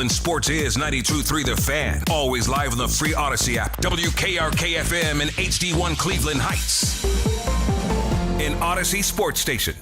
Cleveland sports is 92.3 The Fan. Always live on the free Odyssey app. WKRK-FM and HD1 Cleveland Heights. An Odyssey sports station.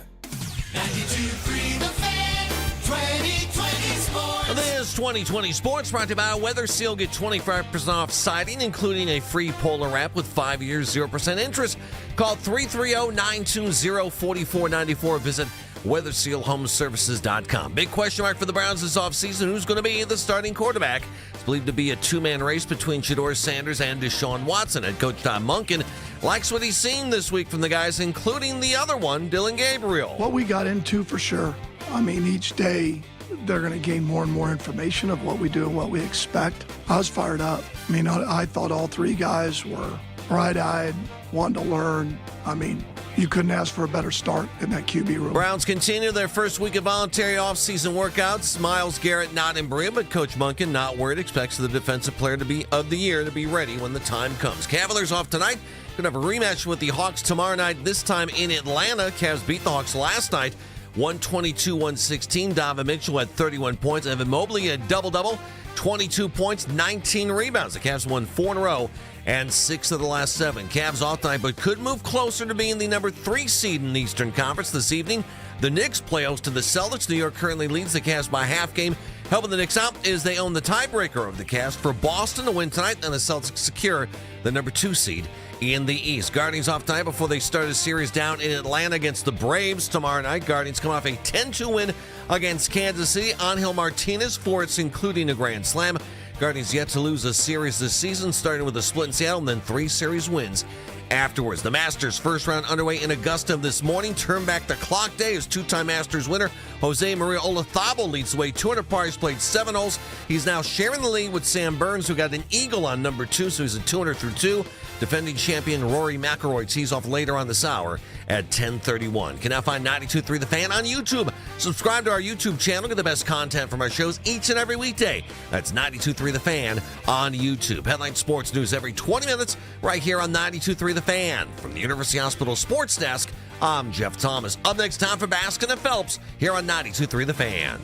92.3 The Fan, 2020 Sports. This 2020 Sports brought to you by Weather Seal. Get 25% off siding, including a free Polar wrap with 5 years, 0% interest. Call 330-920-4494. Visit WeatherSealHomeservices.com. Big question mark for the Browns this offseason. Who's going to be the starting quarterback? It's believed to be a two-man race between Shedeur Sanders and Deshaun Watson. Head coach Todd Monken likes what he's seen this week from the guys, including the other one, Dillon Gabriel. What we got into for sure. I mean, each day they're going to gain more and more information of what we do and what we expect. I was fired up. I mean, I thought all three guys were bright-eyed, wanting to learn. I mean, you couldn't ask for a better start in that QB room. Browns continue their first week of voluntary offseason workouts. Myles Garrett not in Berea, but Coach Monken not worried. Expects the defensive player of the year to be ready when the time comes. Cavaliers off tonight. Going to have a rematch with the Hawks tomorrow night, this time in Atlanta. Cavs beat the Hawks last night, 122-116. Donovan Mitchell had 31 points. Evan Mobley had double-double, 22 points, 19 rebounds. The Cavs won 4 in a row and 6 of the last 7. Cavs off tonight, but could move closer to being the number 3 seed in the Eastern Conference this evening. The Knicks play host to the Celtics. New York currently leads the Cavs by half game. Helping the Knicks out is they own the tiebreaker of the Cavs for Boston to win tonight, and the Celtics secure the number 2 seed in the East. Guardians off tonight before they start a series down in Atlanta against the Braves tomorrow night. Guardians come off a 10-2 win against Kansas City. Angel Martinez, 4 hits, including a grand slam. Guardians yet to lose a series this season, starting with a split in Seattle and then 3 series wins afterwards. The Masters first round underway in Augusta this morning. Turn back the clock day as two-time Masters winner Jose Maria Olazabal leads the way. 200 par. He's played 7 holes. He's now sharing the lead with Sam Burns, who got an eagle on number 2, so he's a 200 through 2. Defending champion Rory McIlroy tees off later on this hour at 10:31. Can now find 92.3 The Fan on YouTube. Subscribe to our YouTube channel. Get the best content from our shows each and every weekday. That's 92.3 The Fan on YouTube. Headline sports news every 20 minutes right here on 92.3 The Fan. From the University Hospital Sports Desk, I'm Jeff Thomas. Up next, time for Baskin and Phelps here on 92.3 The Fan.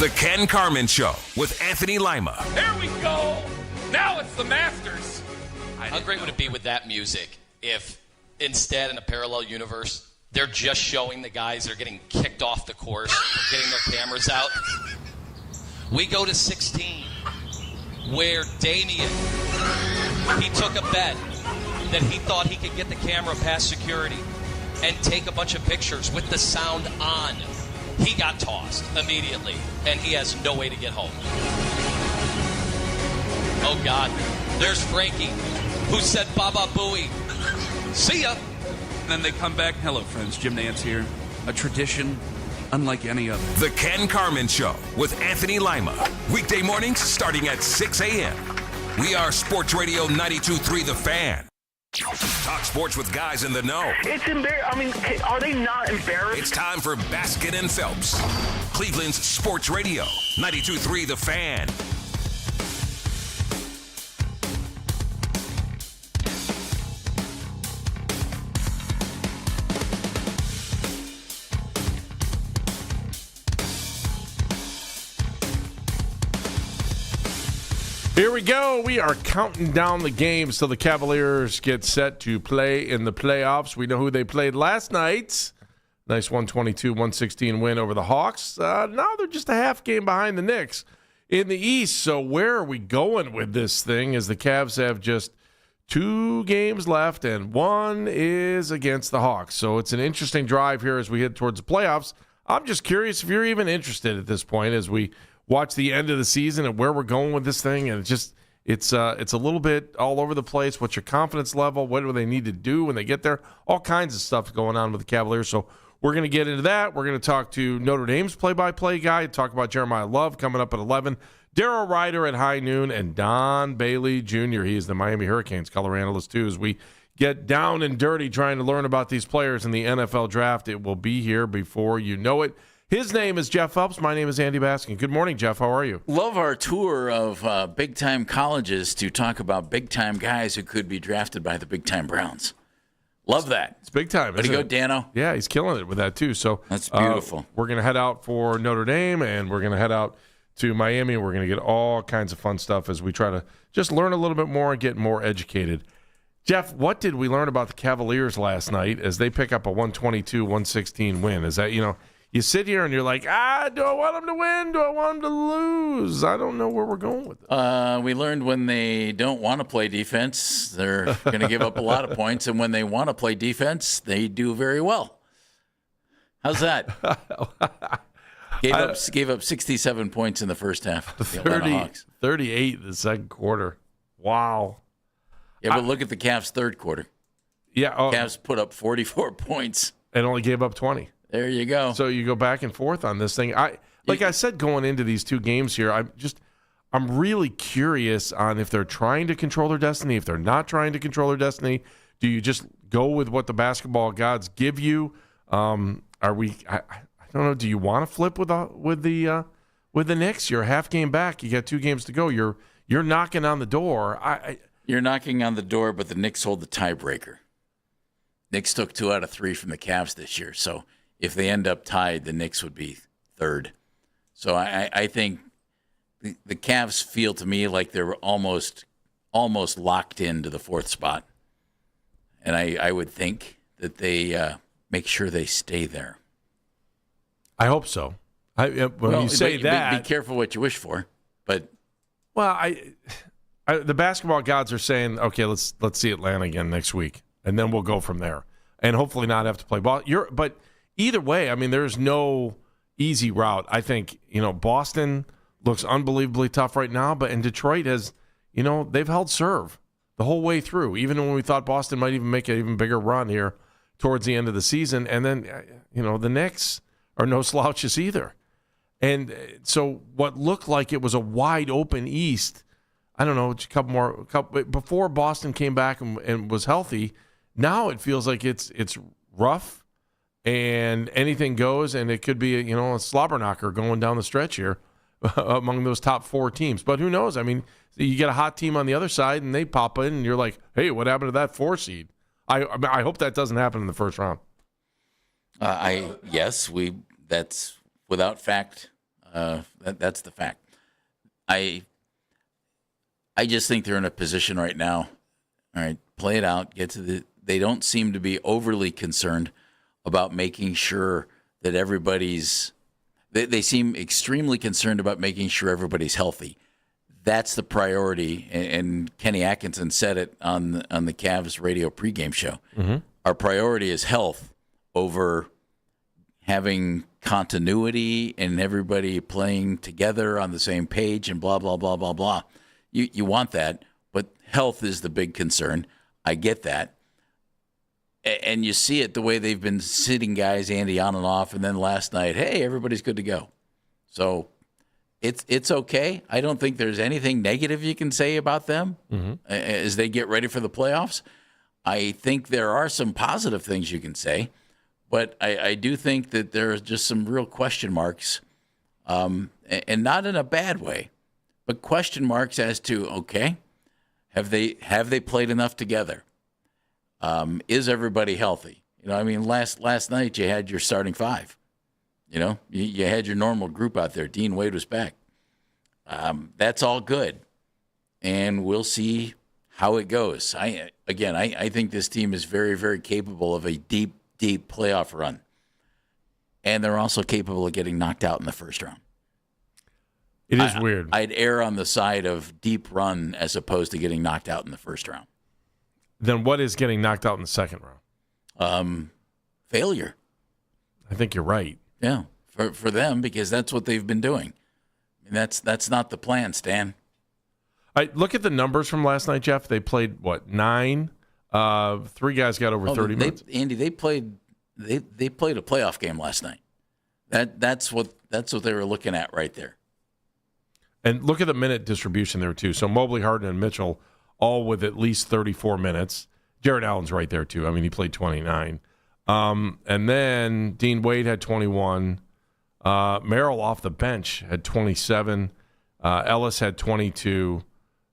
The Ken Carman Show with Anthony Lima. There we go. Now it's the Masters. How great would it be with that music if instead in a parallel universe, they're just showing the guys that are getting kicked off the course, getting their cameras out? We go to 16, where Damian, he took a bet that he thought he could get the camera past security and take a bunch of pictures with the sound on. He got tossed immediately, and he has no way to get home. Oh, God. There's Frankie, who said Baba Booey. See ya. And then they come back. Hello, friends. Jim Nantz here. A tradition unlike any other. The Ken Carman Show with Anthony Lima. Weekday mornings starting at 6 a.m. We are Sports Radio 92.3 The Fan. Talk sports with guys in the know. It's embarrassing. I mean, are they not embarrassed? It's time for Baskin and Phelps. Cleveland's Sports Radio 92.3 The Fan. Here we go. We are counting down the games till the Cavaliers get set to play in the playoffs. We know who they played last night. Nice 122-116 win over the Hawks. Now they're just a half game behind the Knicks in the East. So where are we going with this thing as the Cavs have just 2 games left and 1 is against the Hawks. So it's an interesting drive here as we head towards the playoffs. I'm just curious if you're even interested at this point as we watch the end of the season and where we're going with this thing, and it's a little bit all over the place. What's your confidence level? What do they need to do when they get there? All kinds of stuff going on with the Cavaliers. So we're going to get into that. We're going to talk to Notre Dame's play-by-play guy, talk about Jeremiah Love coming up at 11, Daryl Ryder at high noon, and Don Bailey Jr. He is the Miami Hurricanes color analyst too. As we get down and dirty trying to learn about these players in the NFL draft, it will be here before you know it. His name is Jeff Phelps. My name is Andy Baskin. Good morning, Jeff. How are you? Love our tour of big-time colleges to talk about big-time guys who could be drafted by the big-time Browns. Love that. It's big time. Way to isn't go, it? Dano. Yeah, he's killing it with that too. So That's beautiful. We're going to head out for Notre Dame, and we're going to head out to Miami. We're going to get all kinds of fun stuff as we try to just learn a little bit more and get more educated. Jeff, what did we learn about the Cavaliers last night as they pick up a 122-116 win? Is that, you sit here and you're like, do I want them to win? Do I want them to lose? I don't know where we're going with it. We learned when they don't want to play defense, they're going to give up a lot of points. And when they want to play defense, they do very well. How's that? Gave up 67 points in the first half. The Atlanta Hawks. 38 in the second quarter. Wow. Yeah, but look at the Cavs' third quarter. Yeah. Cavs put up 44 points. And only gave up 20. There you go. So you go back and forth on this thing. I said going into these two games here, I'm really curious on if they're trying to control their destiny, if they're not trying to control their destiny. Do you just go with what the basketball gods give you? I don't know. Do you want to flip with the Knicks? You're a half game back. You got 2 games to go. You're knocking on the door. You're knocking on the door, but the Knicks hold the tiebreaker. Knicks took 2 out of 3 from the Cavs this year, so if they end up tied, the Knicks would be third. So I think the Cavs feel to me like they're almost locked into the 4th spot, and I would think that they make sure they stay there. I hope so. You say that, be careful what you wish for. But the basketball gods are saying, okay, let's see Atlanta again next week, and then we'll go from there, and hopefully not have to play ball. But either way, I mean, there's no easy route. I think Boston looks unbelievably tough right now, but in Detroit has, they've held serve the whole way through, even when we thought Boston might even make an even bigger run here towards the end of the season. And then, the Knicks are no slouches either. And so what looked like it was a wide open East, I don't know, a couple before Boston came back and was healthy. Now it feels like it's rough and anything goes, and it could be a slobber knocker going down the stretch here among those top 4 teams. But who knows? I mean, you get a hot team on the other side, and they pop in, and you're like, hey, what happened to that 4 seed? I hope that doesn't happen in the first round. That's without fact. That's the fact. I just think they're in a position right now. All right, play it out. They don't seem to be overly concerned about making sure that everybody's. They seem extremely concerned about making sure everybody's healthy. That's the priority. And Kenny Atkinson said it on the Cavs radio pregame show. Mm-hmm. Our priority is health over having continuity and everybody playing together on the same page and blah, blah, blah, blah, blah. You want that, but health is the big concern. I get that. And you see it the way they've been sitting guys, Andy, on and off, and then last night, hey, everybody's good to go. So it's okay. I don't think there's anything negative you can say about them as they get ready for the playoffs. I think there are some positive things you can say, but I do think that there are just some real question marks, and not in a bad way, but question marks as to, okay, have they played enough together? Is everybody healthy? Last night you had your starting 5. You had your normal group out there. Dean Wade was back. That's all good, and we'll see how it goes. I think this team is very, very capable of a deep, deep playoff run, and they're also capable of getting knocked out in the first round. It is weird. I'd err on the side of deep run as opposed to getting knocked out in the first round. Then what is getting knocked out in the second round? Failure. I think you're right. Yeah, for them, because that's what they've been doing. And that's not the plan, Stan. I look at the numbers from last night, Jeff. They played 9? 3 guys got over 30 minutes. Andy, they played a playoff game last night. That's what they were looking at right there. And look at the minute distribution there too. So Mobley, Harden, and Mitchell all with at least 34 minutes. Jared Allen's right there too. I mean, he played 29. And then Dean Wade had 21. Merrill off the bench had 27. Ellis had 22.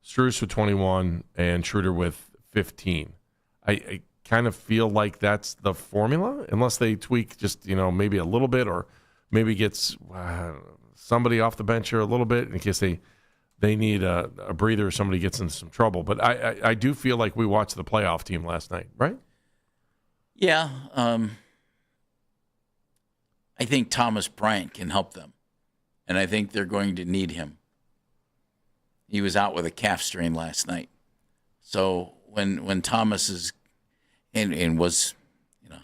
Strus with 21, and Schroeder with 15. kind of feel like that's the formula, unless they tweak just, maybe a little bit, or maybe gets somebody off the bench here a little bit in case they need a breather or somebody gets into some trouble. But I do feel like we watched the playoff team last night, right? Yeah. I think Thomas Bryant can help them, and I think they're going to need him. He was out with a calf strain last night. So when Thomas is and was,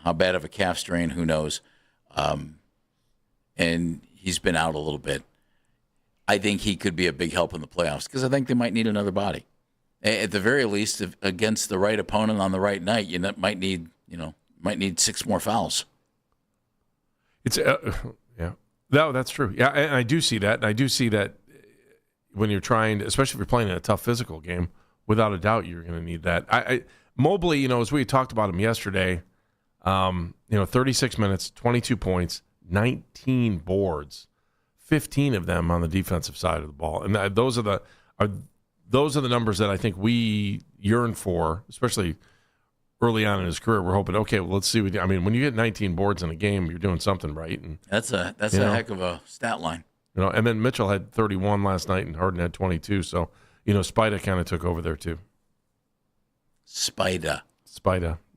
how bad of a calf strain, who knows, and he's been out a little bit, I think he could be a big help in the playoffs because I think they might need another body. At the very least, against the right opponent on the right night, you might need 6 more fouls. It's yeah, no, that's true. Yeah, and I do see that. And I do see that when you're trying, especially if you're playing in a tough physical game, without a doubt, you're going to need that. Mobley, as we talked about him yesterday, 36 minutes, 22 points, 19 boards, 15 of them on the defensive side of the ball, and those are the numbers that I think we yearn for, especially early on in his career. We're hoping, okay, well, let's see. When you get 19 boards in a game, you're doing something right. And that's a heck of a stat line. And then Mitchell had 31 last night, and Harden had 22. So, Spida kind of took over there too. Spida.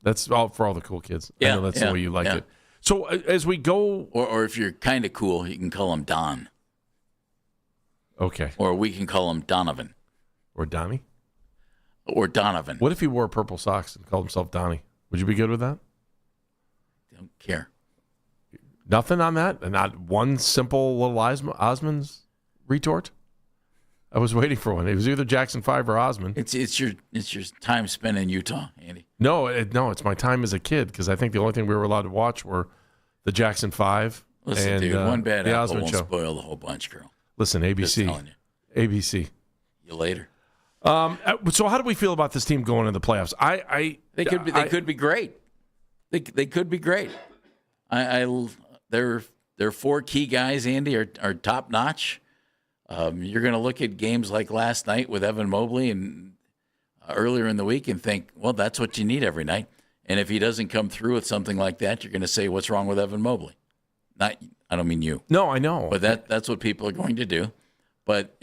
That's all for all the cool kids. Yeah, I know that's the way you like it. So as we go, or if you're kind of cool, you can call him Don. Okay. Or we can call him Donovan. Or Donnie. Or Donovan. What if he wore purple socks and called himself Donnie? Would you be good with that? Don't care. Nothing on that? And not one simple little Osmond's retort? I was waiting for one. It was either Jackson 5 or Osmond. It's your time spent in Utah, Andy. No, it's my time as a kid, because I think the only thing we were allowed to watch were the Jackson 5. Listen, and, dude, one bad the apple Osmond won't show. spoil the whole bunch, girl. Listen, ABC. ABC. You later. So how do we feel about this team going into the playoffs? They could be great. They could be great. Their 4 key guys, Andy, are top notch. You're going to look at games like last night with Evan Mobley and earlier in the week and think, well, that's what you need every night. And if he doesn't come through with something like that, you're going to say, what's wrong with Evan Mobley? I don't mean you. No, I know. But that's what people are going to do. But,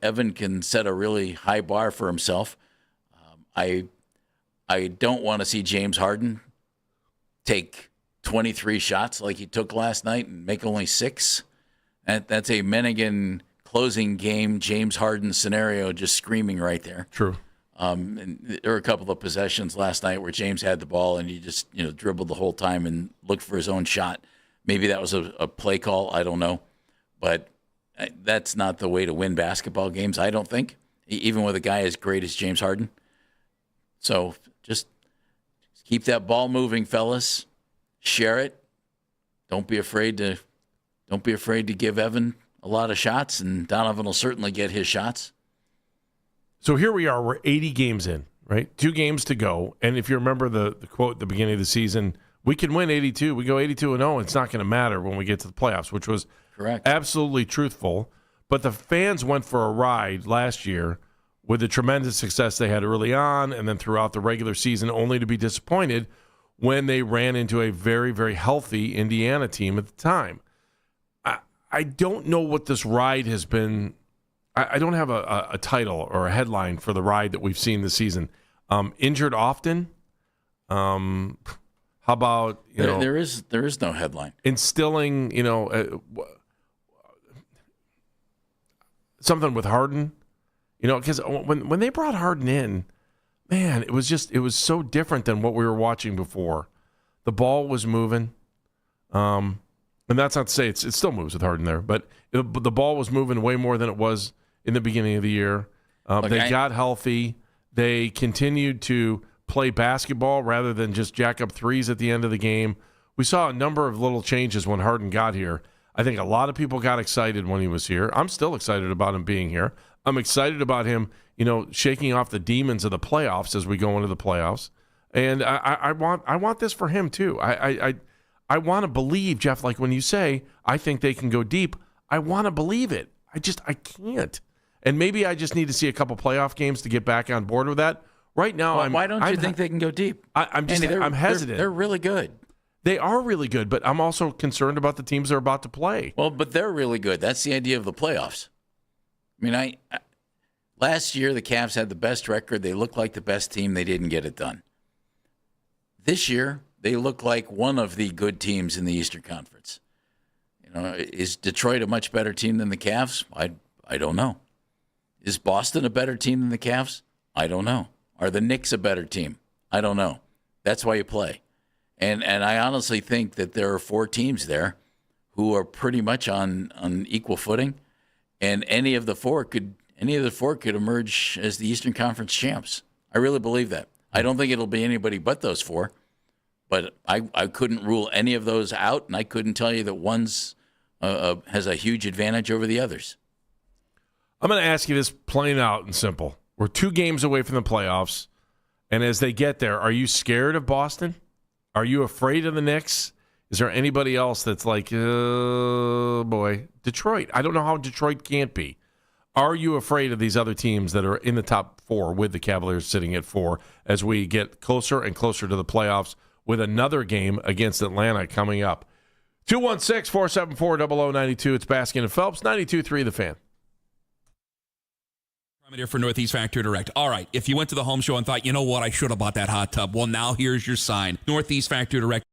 Evan can set a really high bar for himself. I don't want to see James Harden take 23 shots like he took last night and make only 6. That's a Mennigan closing game James Harden scenario just screaming right there. True. And there were a couple of possessions last night where James had the ball and he just dribbled the whole time and looked for his own shot. Maybe that was a play call. I don't know. But that's not the way to win basketball games, I don't think, even with a guy as great as James Harden. So just keep that ball moving, fellas. Share it. Don't be afraid to give Evan a lot of shots, and Donovan will certainly get his shots. So here we are. We're 80 games in, right? 2 games to go. And if you remember the quote at the beginning of the season, we can win 82. We go 82-0. It's not going to matter when we get to the playoffs, which was correct, absolutely truthful. But the fans went for a ride last year with the tremendous success they had early on and then throughout the regular season, only to be disappointed when they ran into a very, very healthy Indiana team at the time. I don't know what this ride has been. I don't have a title or a headline for the ride that we've seen this season. Injured often. How about there is no headline. Instilling something with Harden, because when they brought Harden in, man, it was so different than what we were watching before. The ball was moving, and that's not to say it still moves with Harden there, but the ball was moving way more than it was in the beginning of the year. They got healthy. They continued to play basketball rather than just jack up threes at the end of the game. We saw a number of little changes when Harden got here. I think a lot of people got excited when he was here. I'm still excited about him being here. I'm excited about him, shaking off the demons of the playoffs as we go into the playoffs. And I want this for him too. I want to believe, Jeff, like when you say, I think they can go deep, I want to believe it. I can't. And maybe I just need to see a couple playoff games to get back on board with that. Right now, why don't you think they can go deep? I'm hesitant. They're really good. They are really good, but I'm also concerned about the teams they're about to play. Well, but they're really good. That's the idea of the playoffs. I mean, last year the Cavs had the best record. They looked like the best team. They didn't get it done. This year, they look like one of the good teams in the Eastern Conference. Is Detroit a much better team than the Cavs? I don't know. Is Boston a better team than the Cavs? I don't know. Are the Knicks a better team? I don't know. That's why you play. And I honestly think that there are 4 teams there who are pretty much on equal footing, and any of the four could emerge as the Eastern Conference champs. I really believe that. I don't think it'll be anybody but those 4, but I couldn't rule any of those out, and I couldn't tell you that one's has a huge advantage over the others. I'm going to ask you this plain out and simple. We're 2 games away from the playoffs, and as they get there, are you scared of Boston? Are you afraid of the Knicks? Is there anybody else that's like, oh, boy, Detroit? I don't know how Detroit can't be. Are you afraid of these other teams that are in the top 4 with the Cavaliers sitting at 4 as we get closer and closer to the playoffs with another game against Atlanta coming up? 216-474-0092. It's Baskin and Phelps, 92.3 The Fan. Here for Northeast Factory Direct. All right, if you went to the home show and thought, you know what, I should have bought that hot tub. Well, now here's your sign. Northeast Factory Direct.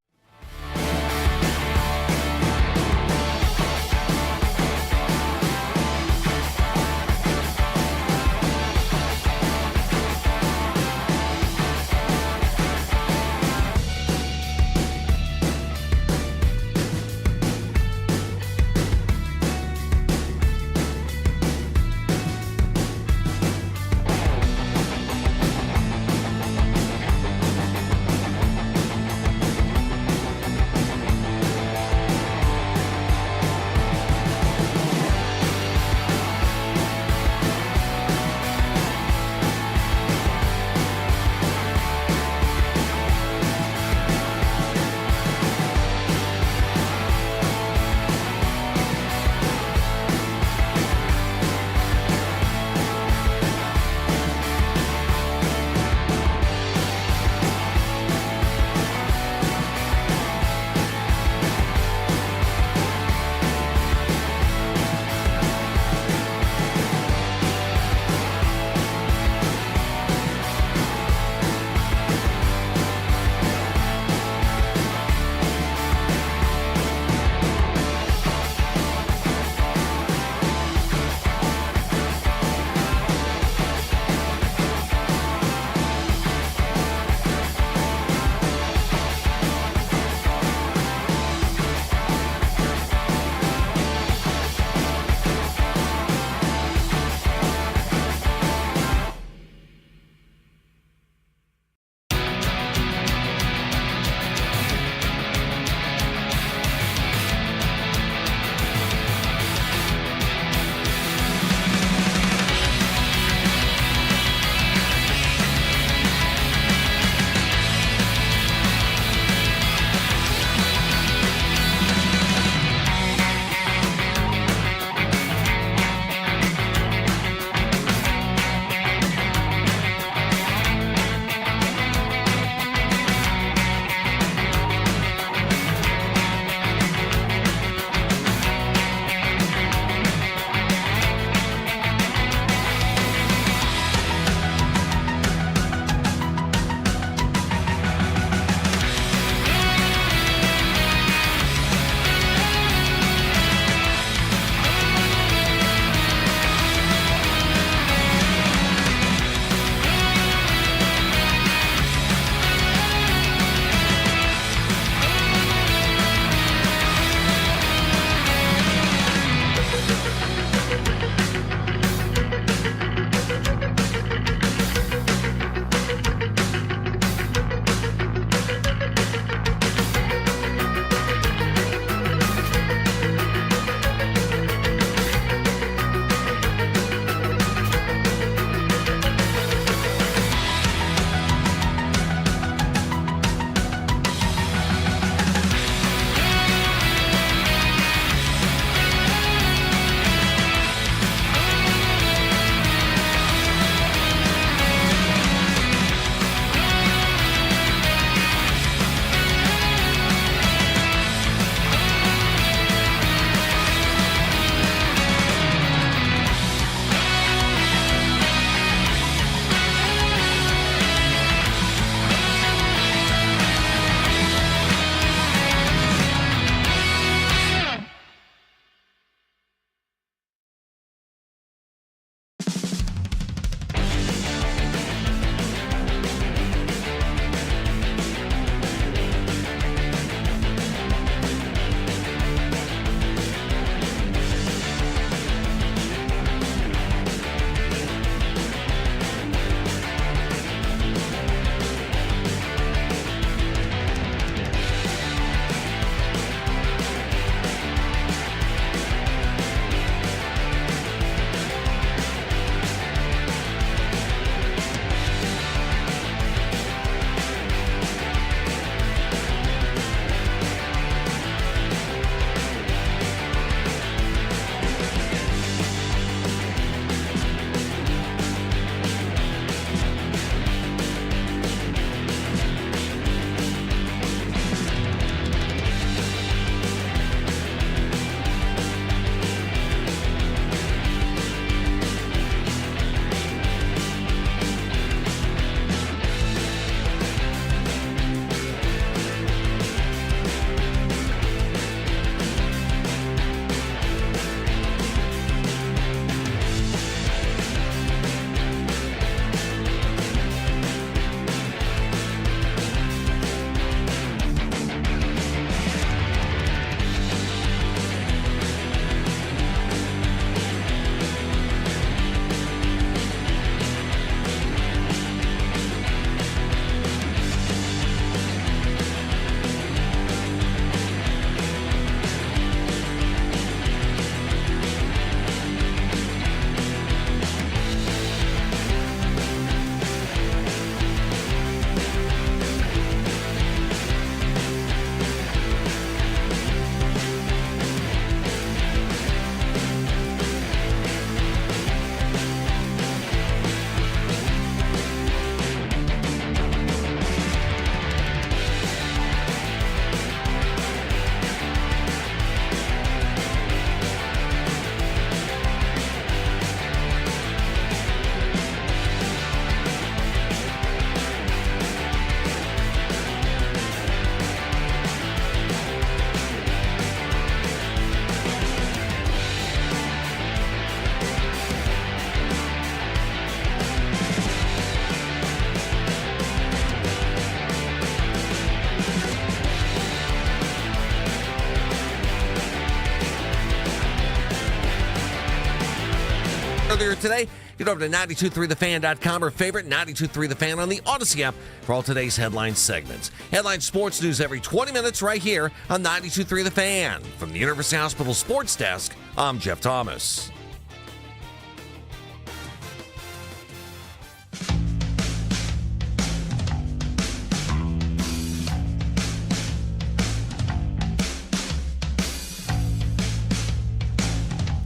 earlier today. Get over to 923thefan.com or favorite 923 The Fan on the Odyssey app for all today's headline segments. Headline sports news every 20 minutes right here on 923 The Fan. From the University Hospital Sports Desk, I'm Jeff Thomas.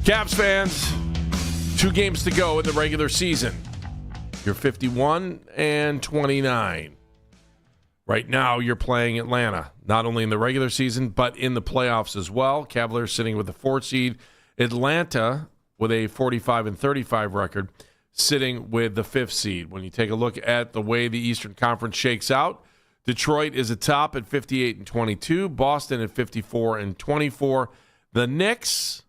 Cavs fans, 2 games to go in the regular season. You're 51-29. Right now, you're playing Atlanta, not only in the regular season, but in the playoffs as well. Cavaliers sitting with the 4th seed. Atlanta, with a 45-35 record, sitting with the 5th seed. When you take a look at the way the Eastern Conference shakes out, Detroit is atop at 58-22, Boston at 54-24. The Knicks,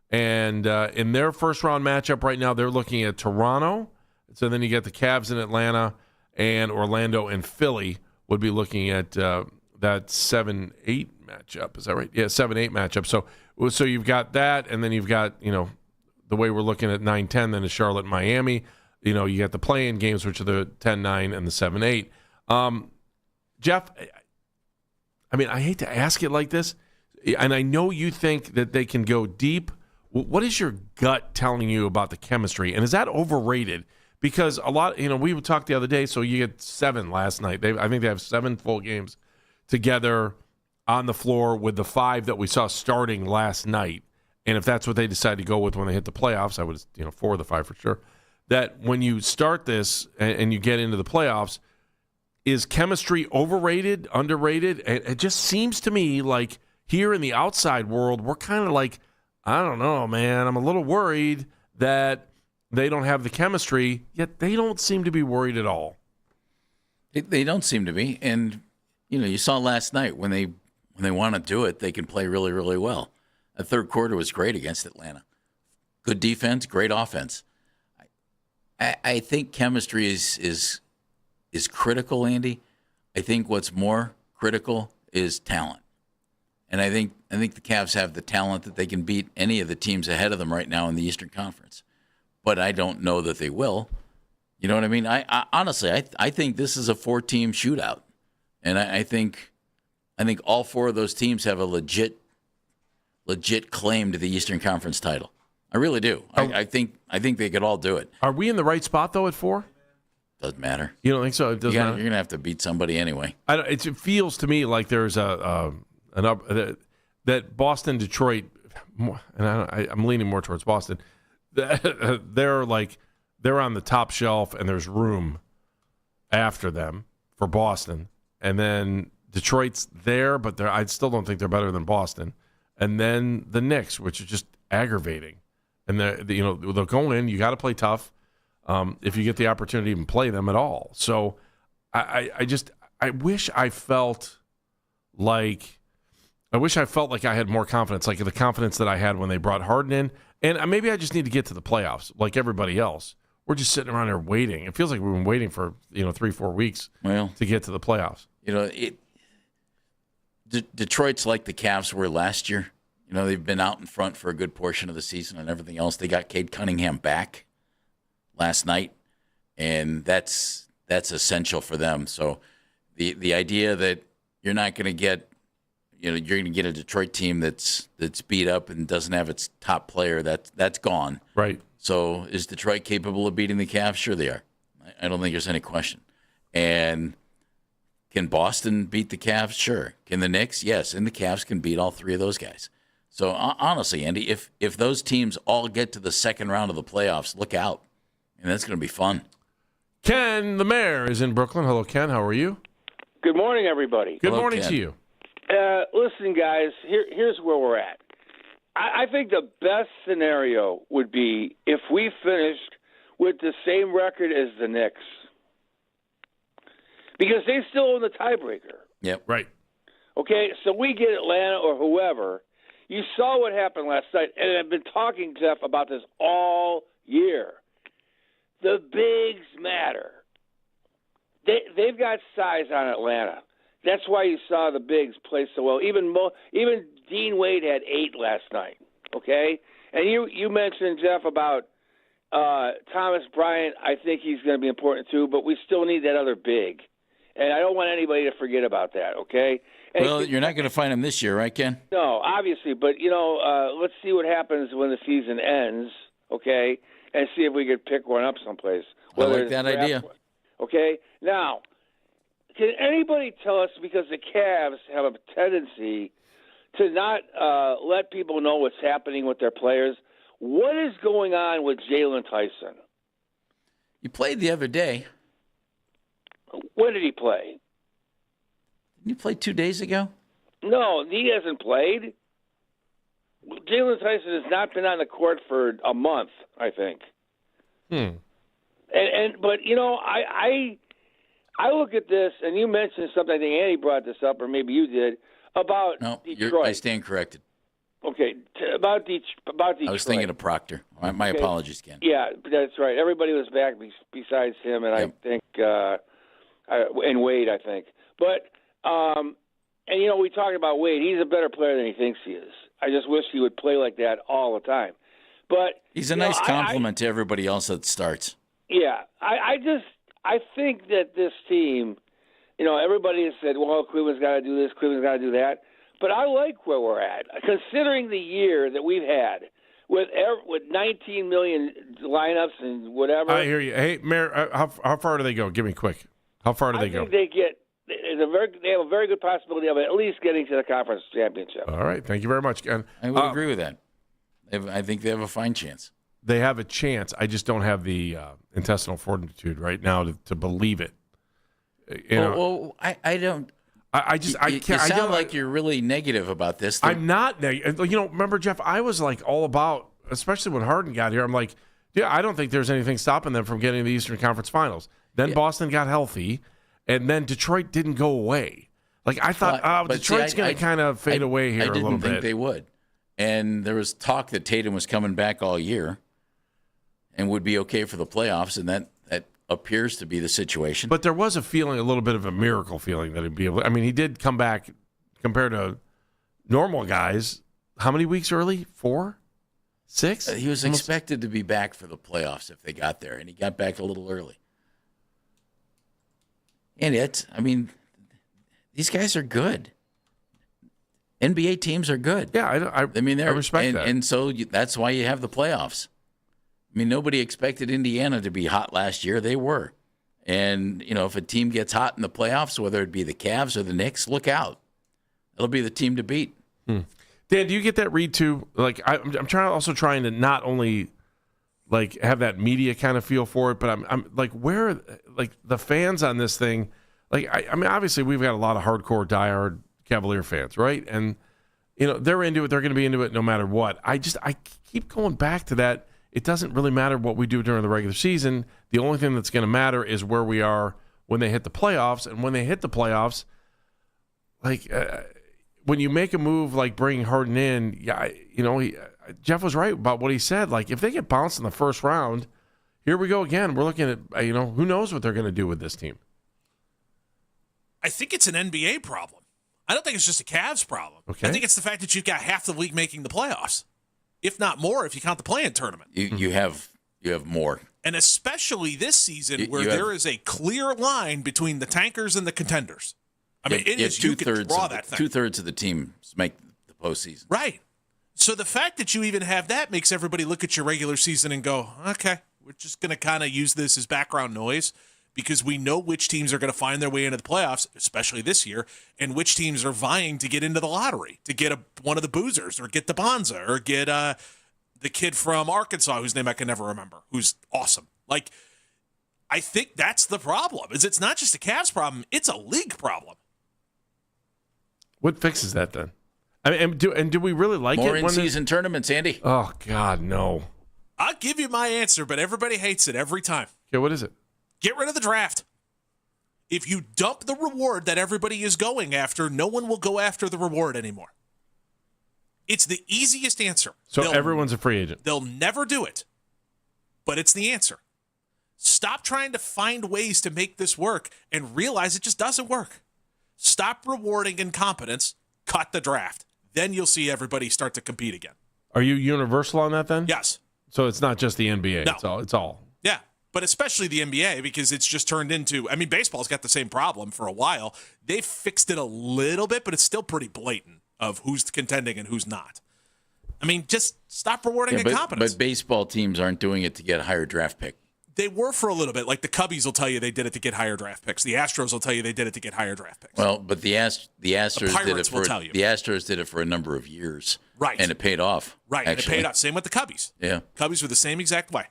and in their first-round matchup right now, they're looking at Toronto. So then you get the Cavs in Atlanta, and Orlando and Philly would be looking at that 7-8 matchup. Is that right? Yeah, 7-8 matchup. So you've got that, and then you've got, the way we're looking at 9-10, then is Charlotte and Miami. You got the play-in games, which are the 10-9 and the 7-8. Jeff, I mean, I hate to ask it like this, and I know you think that they can go deep. What is your gut telling you about the chemistry, and is that overrated? Because a lot, we talked the other day, so you get 7 last night. I think they have 7 full games together on the floor with the 5 that we saw starting last night. And if that's what they decide to go with when they hit the playoffs, I would, 4 of the 5 for sure. That when you start this and you get into the playoffs, is chemistry overrated, underrated? It just seems to me like here in the outside world, we're kind of like, I don't know, man. I'm a little worried that they don't have the chemistry, yet they don't seem to be worried at all. They don't seem to be. And, you saw last night when they want to do it, they can play really, really well. The third quarter was great against Atlanta. Good defense, great offense. I think chemistry is critical, Andy. I think what's more critical is talent. And I think the Cavs have the talent that they can beat any of the teams ahead of them right now in the Eastern Conference. But I don't know that they will. You know what I mean? I honestly, I think this is a 4-team shootout. And I think all 4 of those teams have a legit claim to the Eastern Conference title. I really do. I think they could all do it. Are we in the right spot, though, at 4? Doesn't matter. You don't think so? It doesn't matter? You're going to have to beat somebody anyway. It feels to me like there's that Boston, Detroit, and I'm leaning more towards Boston. They're on the top shelf, and there's room after them for Boston. And then Detroit's there, but I still don't think they're better than Boston. And then the Knicks, which is just aggravating. And they'll go in. You got to play tough if you get the opportunity to even play them at all. So I wish I felt like I had more confidence, like the confidence that I had when they brought Harden in. And maybe I just need to get to the playoffs like everybody else. We're just sitting around here waiting. It feels like we've been waiting for 3-4 weeks to get to the playoffs. Detroit's like the Cavs were last year. They've been out in front for a good portion of the season and everything else. They got Cade Cunningham back last night, and that's essential for them. So the idea that you're not going to get, you're going to get a Detroit team that's beat up and doesn't have its top player, that's gone. Right. So is Detroit capable of beating the Cavs? Sure they are. I don't think there's any question. And can Boston beat the Cavs? Sure. Can the Knicks? Yes. And the Cavs can beat all 3 of those guys. So honestly, Andy, if those teams all get to the second round of the playoffs, look out. And that's going to be fun. Ken, the mayor, is in Brooklyn. Hello, Ken. How are you? Good morning, everybody. Good morning to you. Listen, guys, here's where we're at. I think the best scenario would be if we finished with the same record as the Knicks. Because they still own the tiebreaker. Yep. Right. Okay, so we get Atlanta or whoever. You saw what happened last night, and I've been talking, Jeff, about this all year. The bigs matter. They've got size on Atlanta. That's why you saw the bigs play so well. Even Dean Wade had 8 last night, okay? And you mentioned, Jeff, about Thomas Bryant, I think he's going to be important too, but we still need that other big. And I don't want anybody to forget about that, okay? And Well, you're not going to find him this year, right, Ken? No, obviously, but, let's see what happens when the season ends, okay, and see if we could pick one up someplace. I like that idea. Okay? Now, can anybody tell us, because the Cavs have a tendency to not let people know what's happening with their players, what is going on with Jalen Tyson? You played the other day. When did he play? You played 2 days ago? No, he hasn't played. Jalen Tyson has not been on the court for a month, I think. But I look at this, and you mentioned something. I think Andy brought this up, or maybe you did, about Detroit. I stand corrected. Okay, about Detroit. I was thinking of Proctor. My apologies, Ken. Yeah, that's right. Everybody was back besides him, and I think and Wade, I think. But we talked about Wade. He's a better player than he thinks he is. I just wish he would play like that all the time. But he's a nice compliment to everybody else that starts. Yeah, I think that this team, everybody has said, well, Cleveland's got to do this, Cleveland's got to do that. But I like where we're at, considering the year that we've had with 19 million lineups and whatever. I hear you. Hey, Mayor, how far do they go? Give me quick. How far do they go? I think they have a very good possibility of at least getting to the conference championship. All right. Thank you very much, Ken. I would agree with that. I think they have a fine chance. They have a chance. I just don't have the intestinal fortitude right now to believe it. I don't. I can't. You sound like you're really negative about this. I'm not negative. Remember, Jeff, I was like all about, especially when Harden got here, I'm like, yeah, I don't think there's anything stopping them from getting to the Eastern Conference Finals. Then Boston got healthy, and then Detroit didn't go away. Like, I thought, Detroit's going to kind of fade away here a little bit. I didn't think they would. And there was talk that Tatum was coming back all year and would be okay for the playoffs, and that appears to be the situation. But there was a little bit of a miracle feeling that he'd be able to. I mean, he did come back compared to normal guys. How many weeks early? 4? 6? He was expected to be back for the playoffs if they got there, and he got back a little early. And these guys are good. NBA teams are good. Yeah, I respect that. And so that's why you have the playoffs. I mean, nobody expected Indiana to be hot last year. They were. And, if a team gets hot in the playoffs, whether it be the Cavs or the Knicks, look out. It'll be the team to beat. Dan, do you get that read too? Like, I'm trying to not only like have that media kind of feel for it, but I'm like, where, like, the fans on this thing, like, I mean, obviously we've got a lot of hardcore diehard Cavalier fans, right? And they're into it. They're going to be into it no matter what. I keep going back to that. It doesn't really matter what we do during the regular season. The only thing that's going to matter is where we are when they hit the playoffs. And when they hit the playoffs, like when you make a move like bringing Harden in, Jeff was right about what he said. Like, if they get bounced in the first round, here we go again. We're looking at who knows what they're going to do with this team. I think it's an NBA problem. I don't think it's just a Cavs problem. Okay. I think it's the fact that you've got half the league making the playoffs, if not more, if you count the play-in tournament. You have more. And especially this season where there is a clear line between the tankers and the contenders. I mean, you can draw that thing. 2/3 of the teams make the postseason. Right. So the fact that you even have that makes everybody look at your regular season and go, okay, we're just going to kind of use this as background noise, because we know which teams are going to find their way into the playoffs, especially this year, and which teams are vying to get into the lottery, to get one of the boozers, or get the Bonza, or get the kid from Arkansas, whose name I can never remember, who's awesome. Like, I think that's the problem. It's not just a Cavs problem, it's a league problem. What fixes that then? I mean, do we really like more it? More in-season tournaments, Andy. Oh, God, no. I'll give you my answer, but everybody hates it every time. Okay, what is it? Get rid of the draft. If you dump the reward that everybody is going after, no one will go after the reward anymore. It's the easiest answer. So everyone's a free agent. They'll never do it, but it's the answer. Stop trying to find ways to make this work and realize it just doesn't work. Stop rewarding incompetence. Cut the draft. Then you'll see everybody start to compete again. Are you universal on that then? Yes. So it's not just the NBA. No. It's all. Yeah, but especially the NBA because it's just turned into. I mean, baseball's got the same problem for a while. They've fixed it a little bit, but it's still pretty blatant of who's contending and who's not. I mean, just stop rewarding incompetence. But baseball teams aren't doing it to get a higher draft pick. They were for a little bit. Like the Cubbies will tell you they did it to get higher draft picks. The Astros will tell you they did it to get higher draft picks. Well, but the Astros did it will tell you. The Astros did it for a number of years. Right. And it paid off. Right. Actually. And it paid off. Same with the Cubbies. Yeah. Cubbies were the same exact way.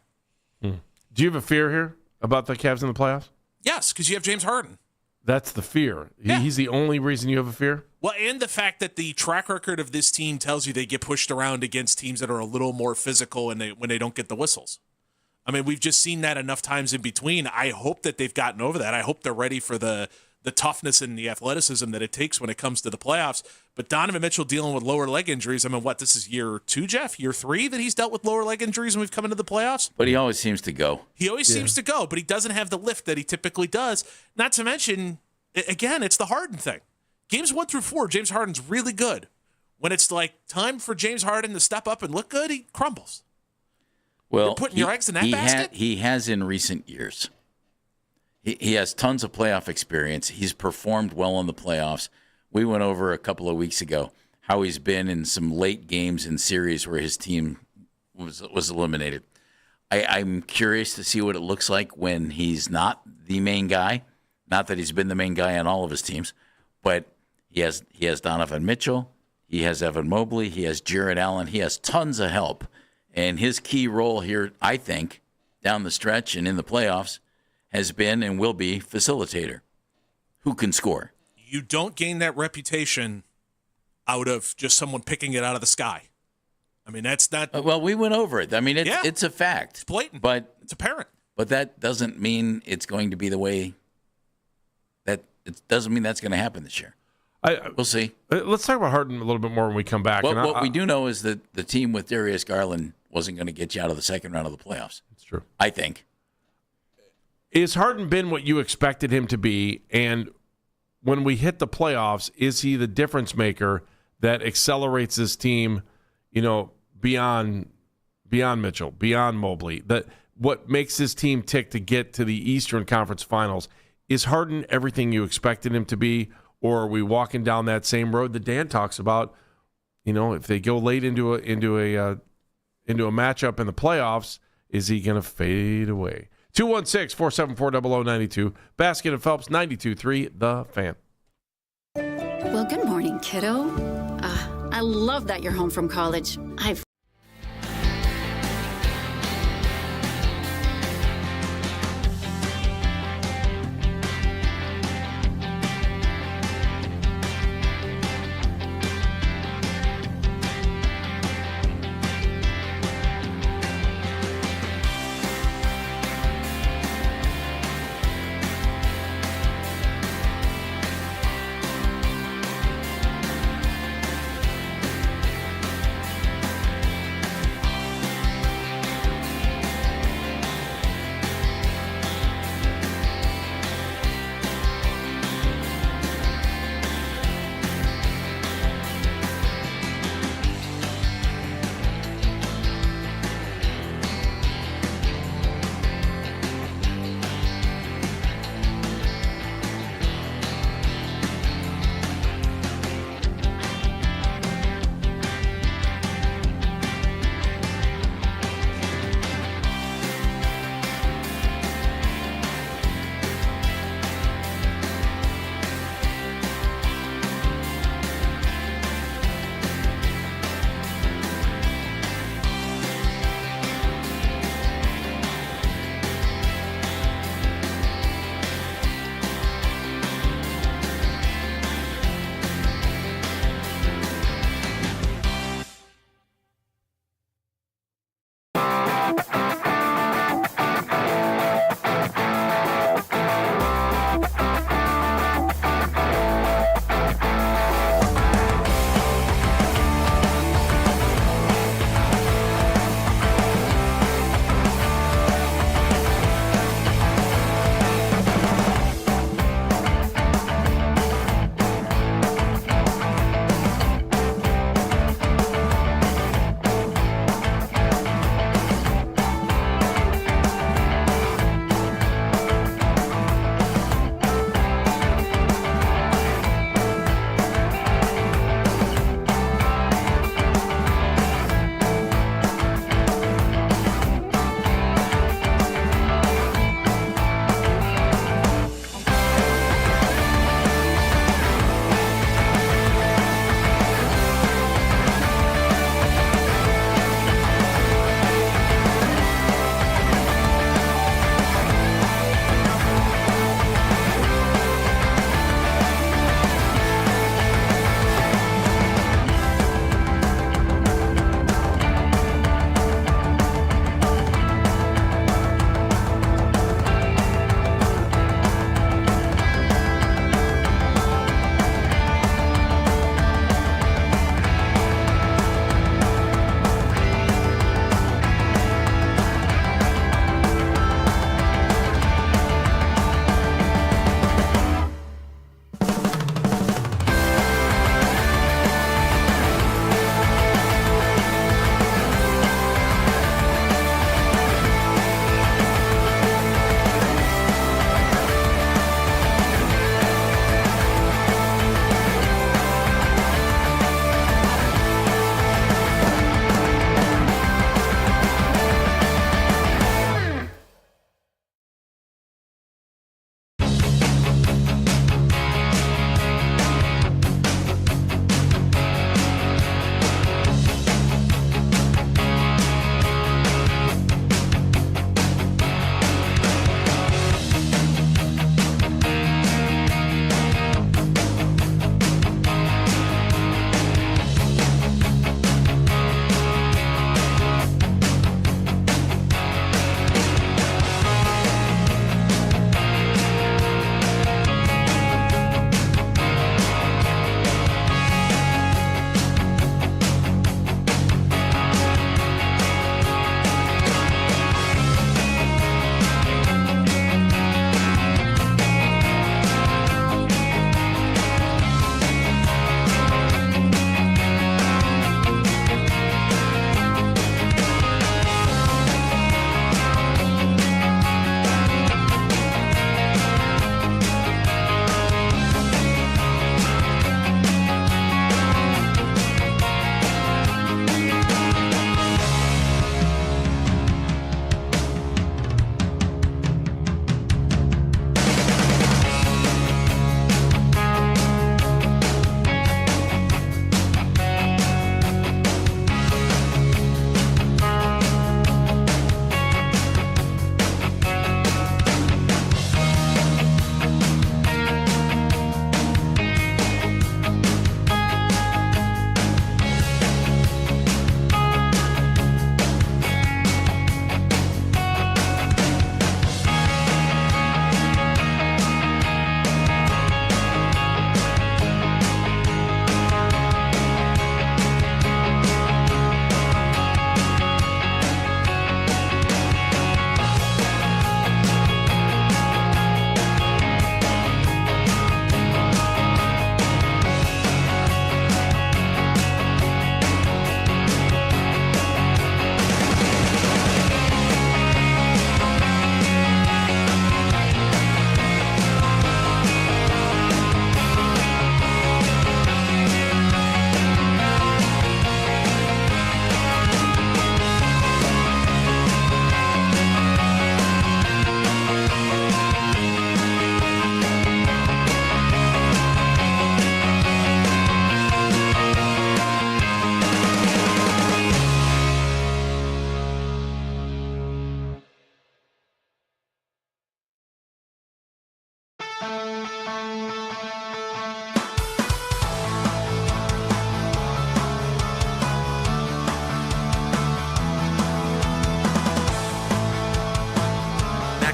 Do you have a fear here about the Cavs in the playoffs? Yes, because you have James Harden. That's the fear. Yeah. He's the only reason you have a fear? Well, and the fact that the track record of this team tells you they get pushed around against teams that are a little more physical and when they don't get the whistles. I mean, we've just seen that enough times in between. I hope that they've gotten over that. I hope they're ready for the toughness and the athleticism that it takes when it comes to the playoffs. But Donovan Mitchell dealing with lower leg injuries. I mean, this is year 2, Jeff? Year 3 that he's dealt with lower leg injuries when we've come into the playoffs? But he always seems to go. He always seems to go, but he doesn't have the lift that he typically does. Not to mention, again, it's the Harden thing. Games 1 through 4, James Harden's really good. When it's like time for James Harden to step up and look good, he crumbles. Well, You're putting your eggs in that basket? He has in recent years. He has tons of playoff experience. He's performed well in the playoffs. We went over a couple of weeks ago how he's been in some late games in series where his team was eliminated. I'm curious to see what it looks like when he's not the main guy. Not that he's been the main guy on all of his teams, but he has Donovan Mitchell, he has Evan Mobley, he has Jarrett Allen, he has tons of help. And his key role here, I think, down the stretch and in the playoffs, has been and will be facilitator. Who can score? You don't gain that reputation out of just someone picking it out of the sky. I mean, that's not... Well, we went over it. I mean, it's a fact. It's blatant. But it's apparent. But that doesn't mean it's going to be the way... It doesn't mean that's going to happen this year. We'll see. Let's talk about Harden a little bit more when we come back. What we do know is that the team with Darius Garland wasn't going to get you out of the second round of the playoffs. It's true. I think. Is Harden been what you expected him to be? And when we hit the playoffs, is he the difference maker that accelerates this team, beyond Mitchell, beyond Mobley? That what makes this team tick to get to the Eastern Conference Finals? Is Harden everything you expected him to be? Or are we walking down that same road that Dan talks about? If they go late into a matchup in the playoffs, is he going to fade away? 216-474-0092. Basket and Phelps, 92.3, The Fan. Well, good morning, kiddo. I love that you're home from college. I've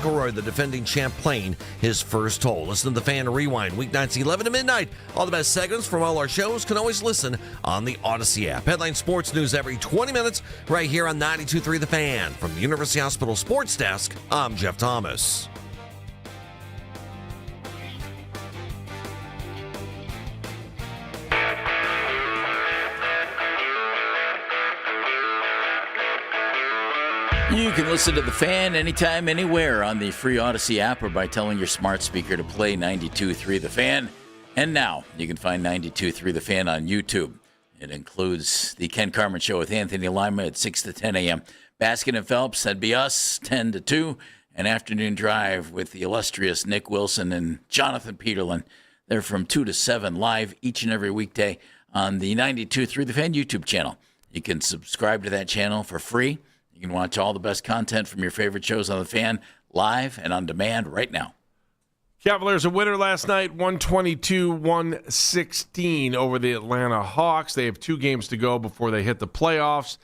McIlroy, the defending champ, playing his first hole. Listen to The Fan Rewind, weeknights 11 to midnight. All the best segments from all our shows can always listen on the Odyssey app. Headline sports news every 20 minutes right here on 92.3 The Fan. From the University Hospital Sports Desk, I'm Jeff Thomas. You can listen to The Fan anytime, anywhere on the free Odyssey app or by telling your smart speaker to play 92.3 The Fan. And now you can find 92.3 The Fan on YouTube. It includes the Ken Carman Show with Anthony Lima at 6 to 10 a.m. Baskin and Phelps, that'd be us, 10 to 2. An afternoon drive with the illustrious Nick Wilson and Jonathan Peterlin. They're from 2 to 7 live each and every weekday on the 92.3 The Fan YouTube channel. You can subscribe to that channel for free. You can watch all the best content from your favorite shows on The Fan live and on demand right now. Cavaliers a winner last night, 122-116 over the Atlanta Hawks. They have 2 games to go before they hit the playoffs.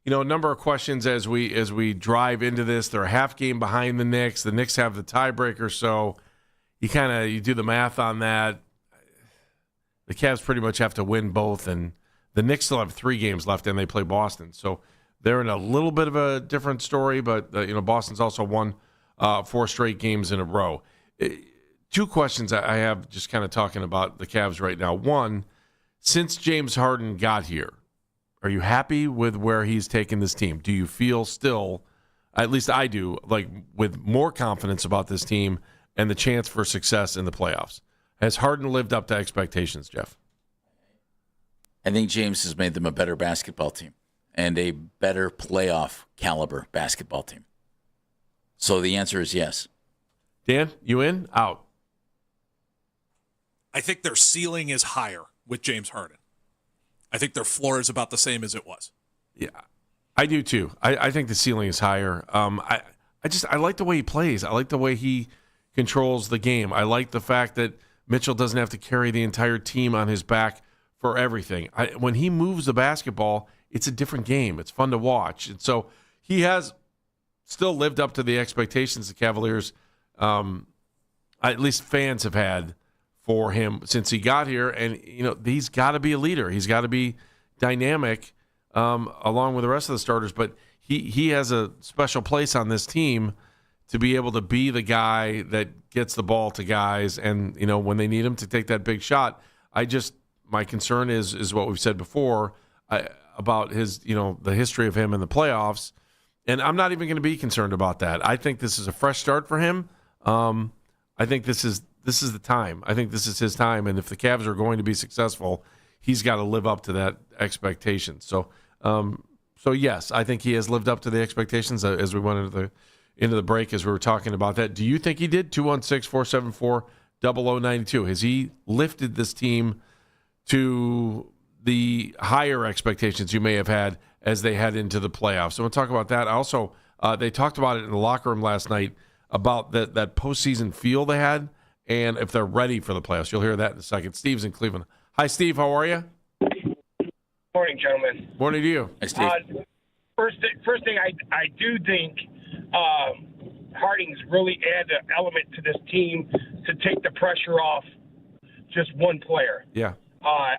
You know, a number of questions as we drive into this. They're a half game behind the Knicks. The Knicks have the tiebreaker, so you do the math on that. The Cavs pretty much have to win both, and the Knicks still have 3 games left, and they play Boston. So they're in a little bit of a different story, but Boston's also won 4 straight games in a row. 2 questions I have just kind of talking about the Cavs right now. One, since James Harden got here, are you happy with where he's taken this team? Do you feel still, at least I do, like with more confidence about this team and the chance for success in the playoffs? Has Harden lived up to expectations, Jeff? I think James has made them a better basketball team and a better playoff caliber basketball team. So the answer is yes. Dan, you in? Out? I think their ceiling is higher with James Harden. I think their floor is about the same as it was. Yeah, I do too. I think the ceiling is higher. I like the way he plays. I like the way he controls the game. I like the fact that Mitchell doesn't have to carry the entire team on his back for everything. When he moves the basketball, it's a different game. It's fun to watch. And so he has still lived up to the expectations the Cavaliers, at least fans, have had for him since he got here. And, he's got to be a leader. He's got to be dynamic along with the rest of the starters. But he has a special place on this team to be able to be the guy that gets the ball to guys and, when they need him to take that big shot. My concern is what we've said before about his, the history of him in the playoffs. And I'm not even going to be concerned about that. I think this is a fresh start for him. I think this is the time. I think this is his time. And if the Cavs are going to be successful, he's got to live up to that expectation. So yes, I think he has lived up to the expectations as we went into the break as we were talking about that. Do you think he did? 216-474-0092. Has he lifted this team to the higher expectations you may have had as they head into the playoffs? So we'll talk about that. Also, they talked about it in the locker room last night about that postseason feel they had and if they're ready for the playoffs. You'll hear that in a second. Steve's in Cleveland. Hi, Steve. How are you? Morning, gentlemen. Morning to you. Hi, Steve. First thing, I do think Harding's really added an element to this team to take the pressure off just one player. Yeah. I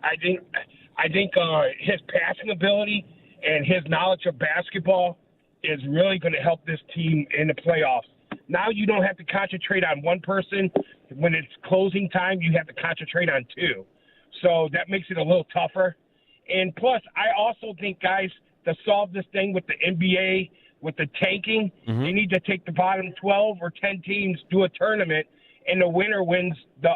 think his passing ability and his knowledge of basketball is really going to help this team in the playoffs. Now you don't have to concentrate on one person. When it's closing time, you have to concentrate on 2. So that makes it a little tougher. And plus, I also think, guys, to solve this thing with the NBA, with the tanking, you need to take the bottom 12 or 10 teams, do a tournament, and the winner wins the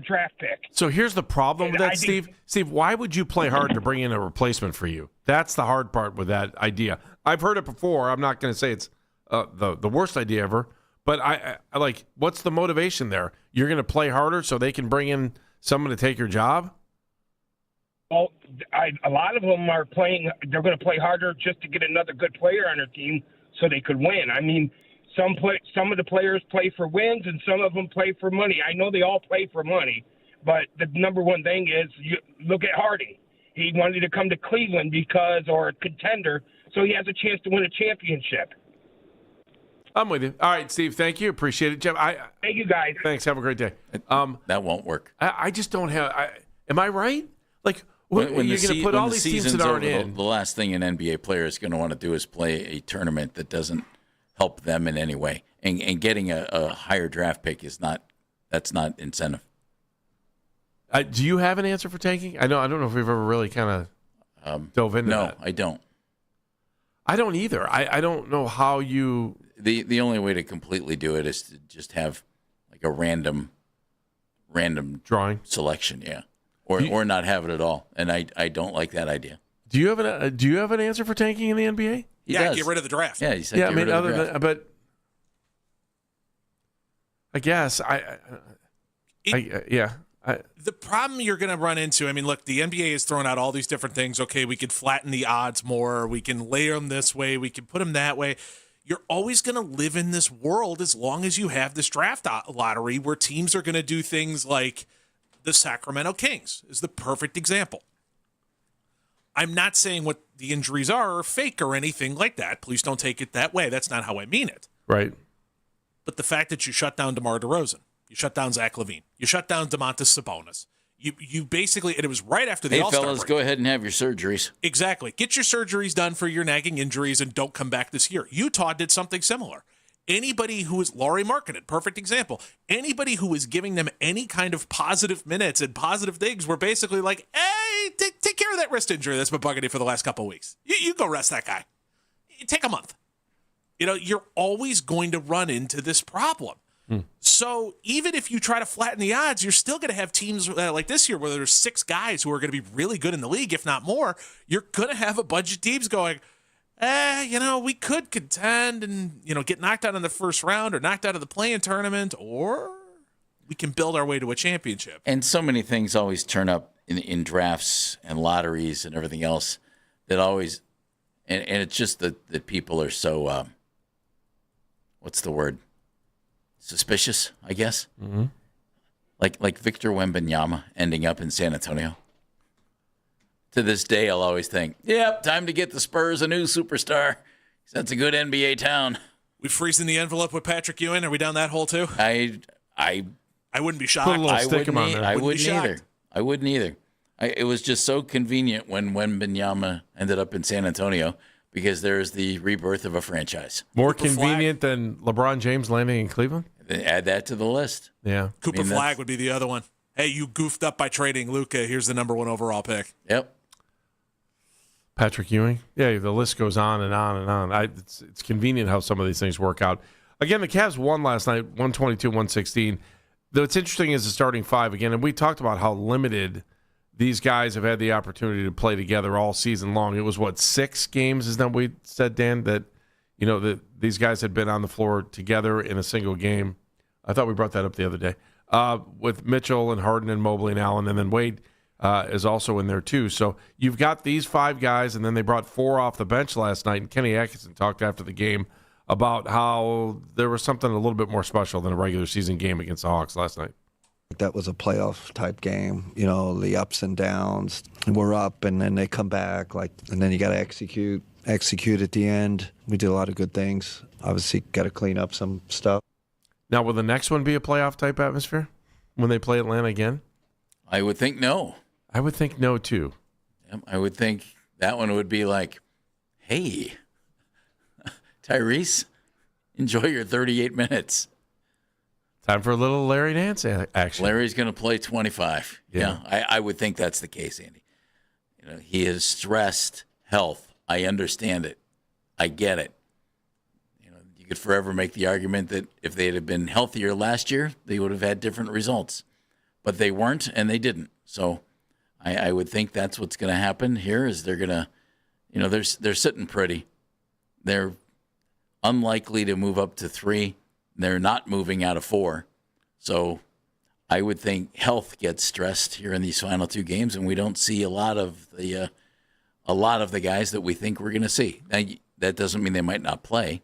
draft pick. So here's the problem with that, Steve. Steve, why would you play hard to bring in a replacement for you? That's the hard part with that idea. I've heard it before. I'm not going to say it's the worst idea ever, but I like, what's the motivation there? You're going to play harder so they can bring in someone to take your job? Well, a lot of them are playing. They're going to play harder just to get another good player on their team so they could win. I mean, some of the players play for wins and some of them play for money. I know they all play for money, but the number one thing is you look at Harding. He wanted to come to Cleveland or a contender, so he has a chance to win a championship. I'm with you. All right, Steve, thank you. Appreciate it. Jeff, Thank you, guys. Thanks. Have a great day. That won't work. I just don't have am I right? Like, When you're going to put all these teams that aren't in. The last thing an NBA player is going to want to do is play a tournament that doesn't help them in any way. And getting a higher draft pick that's not incentive. Do you have an answer for tanking? I don't know if we've ever really kind of dove into that. No, I don't. I don't either. I don't know how you. The only way to completely do it is to just have like a random drawing selection, yeah, or not have it at all. And I don't like that idea. Do you have an answer for tanking in the NBA? Get rid of the draft. Yeah, he said get rid of the draft. But I guess the problem you're going to run into, I mean, look, the NBA has thrown out all these different things. Okay, we could flatten the odds more. We can layer them this way. We can put them that way. You're always going to live in this world as long as you have this draft lottery where teams are going to do things like the Sacramento Kings is the perfect example. I'm not saying what the injuries are fake or anything like that. Please don't take it that way. That's not how I mean it. Right. But the fact that you shut down DeMar DeRozan, you shut down Zach LaVine, you shut down Domantas Sabonis, you basically, and it was right after the All-Star fellas, break. go ahead and have your surgeries. Exactly. Get your surgeries done for your nagging injuries and don't come back this year. Utah did something similar. Anybody who is Laurie Markkanen, perfect example. Anybody who was giving them any kind of positive minutes and positive things were basically like, hey, take care of that wrist injury that's been bugging you for the last couple of weeks. You go rest that guy. Take a month. You're always going to run into this problem. So even if you try to flatten the odds, you're still going to have teams like this year where there's 6 guys who are going to be really good in the league, if not more. You're going to have a bunch of teams going, we could contend and, get knocked out in the first round or knocked out of the play-in tournament, or we can build our way to a championship. And so many things always turn up in drafts and lotteries and everything else that always, and it's just that people are so, what's the word? Suspicious, I guess. Mm-hmm. Like Victor Wembanyama ending up in San Antonio. To this day, I'll always think, yep, time to get the Spurs a new superstar. That's a good NBA town. We freezing the envelope with Patrick Ewing? Are we down that hole too? I wouldn't be shocked. Put a little stickum on there. I wouldn't either. I wouldn't either. It was just so convenient when Wembanyama ended up in San Antonio because there's the rebirth of a franchise. More convenient than LeBron James landing in Cleveland? Add that to the list. Yeah. Cooper Flagg would be the other one. Hey, you goofed up by trading Luka. Here's the number 1 overall pick. Yep. Patrick Ewing. Yeah, the list goes on and on and on. It's convenient how some of these things work out. Again, the Cavs won last night, 122-116. Though it's interesting is the starting 5 again, and we talked about how limited these guys have had the opportunity to play together all season long. It was, 6 games, isn't that what we said, Dan, that that these guys had been on the floor together in a single game. I thought we brought that up the other day. With Mitchell and Harden and Mobley and Allen, and then Wade is also in there too. So you've got these 5 guys, and then they brought 4 off the bench last night. And Kenny Atkinson talked after the game about how there was something a little bit more special than a regular season game against the Hawks last night. That was a playoff type game, the ups and downs. We're up, and then they come back, and then you got to execute at the end. We did a lot of good things. Obviously, got to clean up some stuff. Now, will the next one be a playoff type atmosphere when they play Atlanta again? I would think no. I would think no too. I would think that one would be like, hey, Tyrese, enjoy your 38 minutes. Time for a little Larry Nance action. Larry's going to play 25. Yeah. I would think that's the case, Andy. He is stressed health. I understand it. I get it. You could forever make the argument that if they had been healthier last year, they would have had different results. But they weren't, and they didn't. So I would think that's what's going to happen here is they're going to, they're sitting pretty. They're unlikely to move up to 3. They're not moving out of 4. So I would think health gets stressed here in these final 2 games, and we don't see a lot of the guys that we think we're going to see. Now, that doesn't mean they might not play.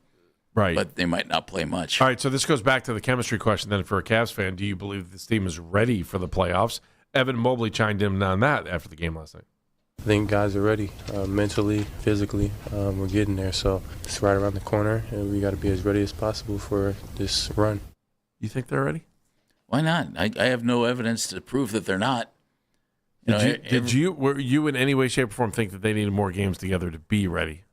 Right. But they might not play much. All right, so this goes back to the chemistry question then for a Cavs fan. Do you believe this team is ready for the playoffs? Evan Mobley chimed in on that after the game last night. I think guys are ready, mentally, physically. We're getting there, so it's right around the corner, and we got to be as ready as possible for this run. You think they're ready? Why not? I have no evidence to prove that they're not. Were you in any way, shape, or form think that they needed more games together to be ready?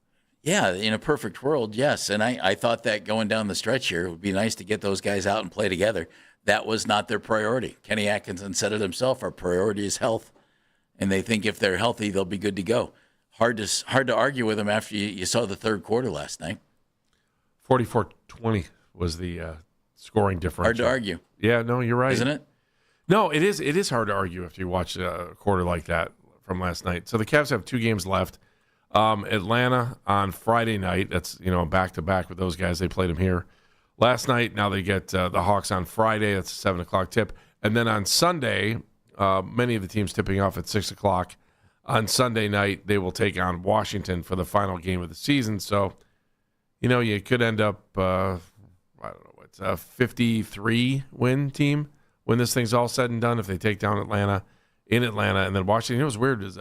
Yeah, in a perfect world, yes. And I thought that going down the stretch here, it would be nice to get those guys out and play together. That was not their priority. Kenny Atkinson said it himself, our priority is health. And they think if they're healthy, they'll be good to go. Hard to argue with them after you saw the third quarter last night. 44-20 was the scoring difference. Hard to argue. Yeah, no, you're right. Isn't it? No, it is. It is hard to argue if you watch a quarter like that from last night. So the Cavs have 2 games left. Atlanta on Friday night. That's back-to-back with those guys. They played them here last night. Now they get the Hawks on Friday. That's a 7:00 tip. And then on Sunday, many of the teams tipping off at 6:00. On Sunday night, they will take on Washington for the final game of the season. So, you could end up, I don't know, it's a 53-win team when this thing's all said and done if they take down Atlanta in Atlanta. And then Washington, it was weird, is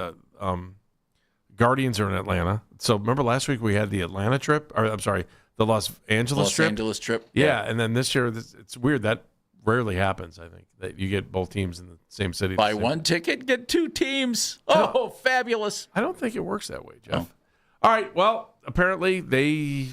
Guardians are in Atlanta. So remember last week we had the Atlanta trip? Or I'm sorry, the Los Angeles trip? Yeah, and then this year, it's weird. That rarely happens, I think, that you get both teams in the same city. Buy one ticket, get 2 teams. Oh, fabulous. I don't think it works that way, Jeff. All right, well, apparently they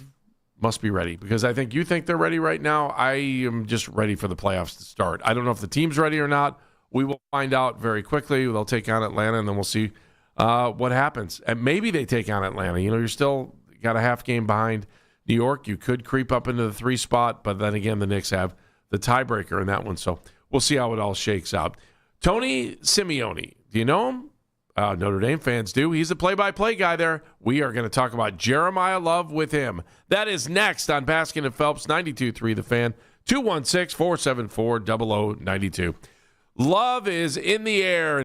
must be ready because I think you think they're ready right now. I am just ready for the playoffs to start. I don't know if the team's ready or not. We will find out very quickly. They'll take on Atlanta, and then we'll see what happens. And maybe they take on Atlanta. You're still got a half game behind New York. You could creep up into the 3 spot, but then again, the Knicks have the tiebreaker in that one. So we'll see how it all shakes out. Tony Simeone, do you know him? Notre Dame fans do. He's a play-by-play guy there. We are going to talk about Jeremiah Love with him. That is next on Baskin and Phelps, 92.3 The Fan, 216-474-0092. Love is in the air.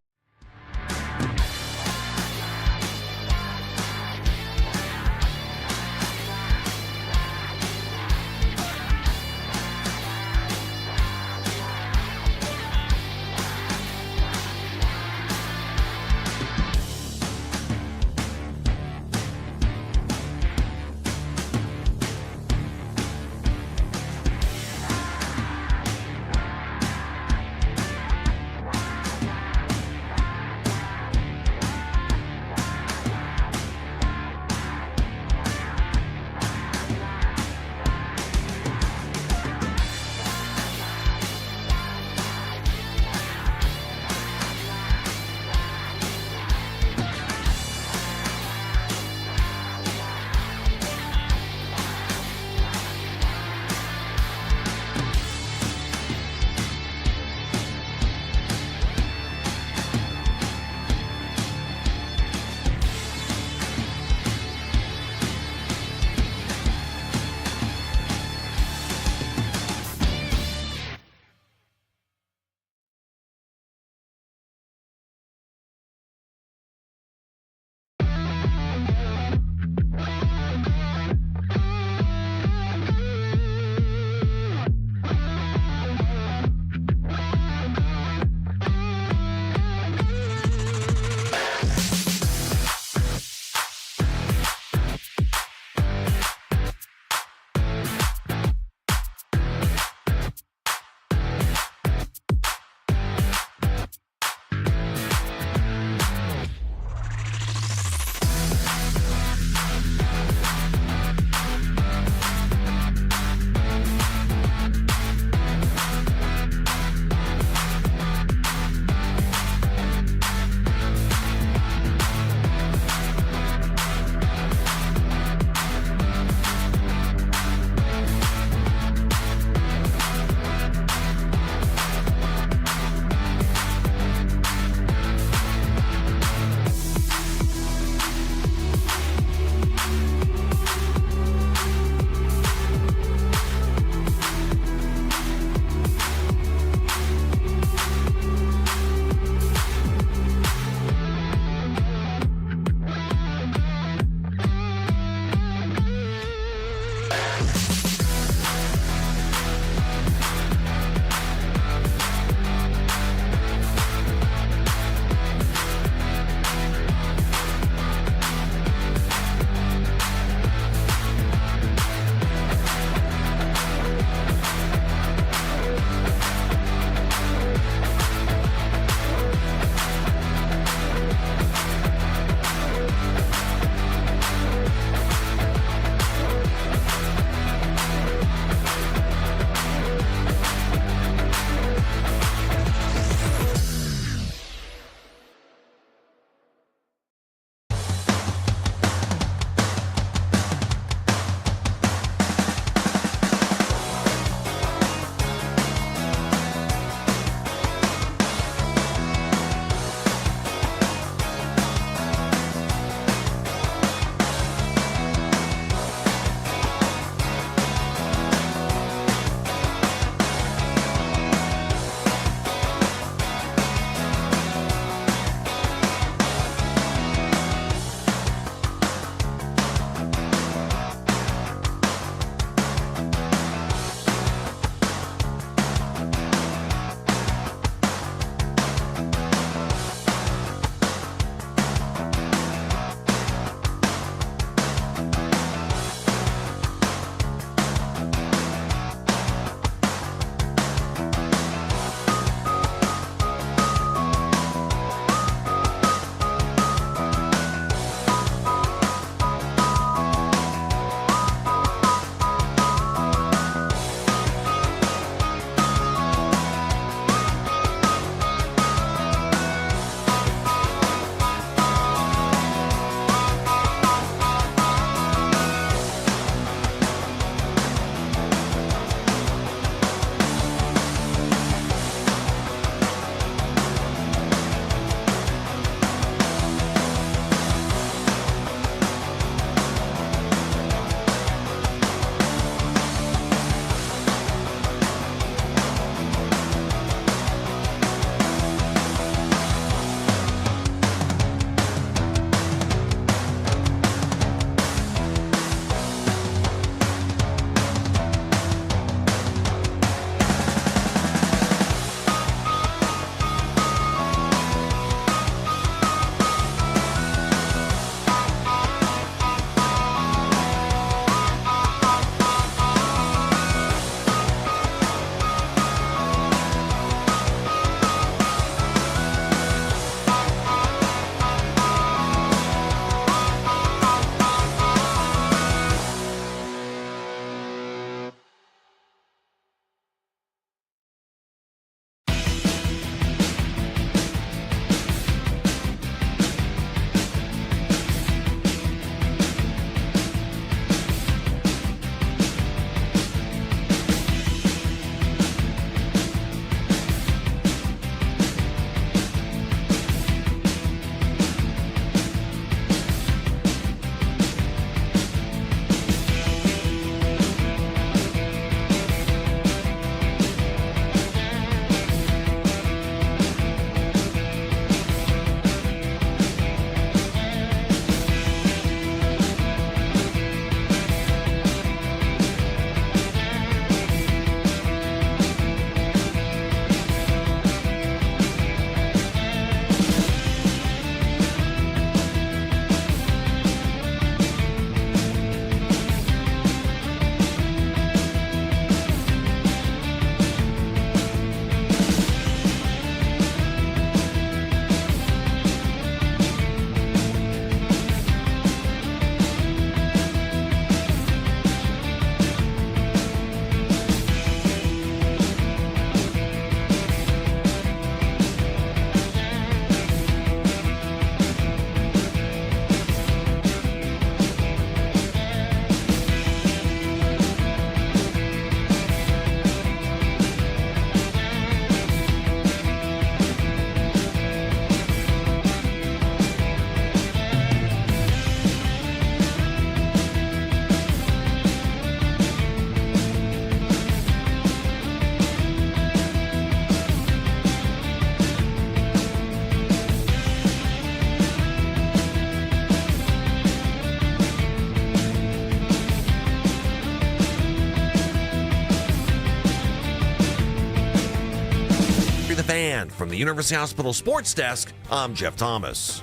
Fan. From the University Hospital Sports Desk, I'm Jeff Thomas.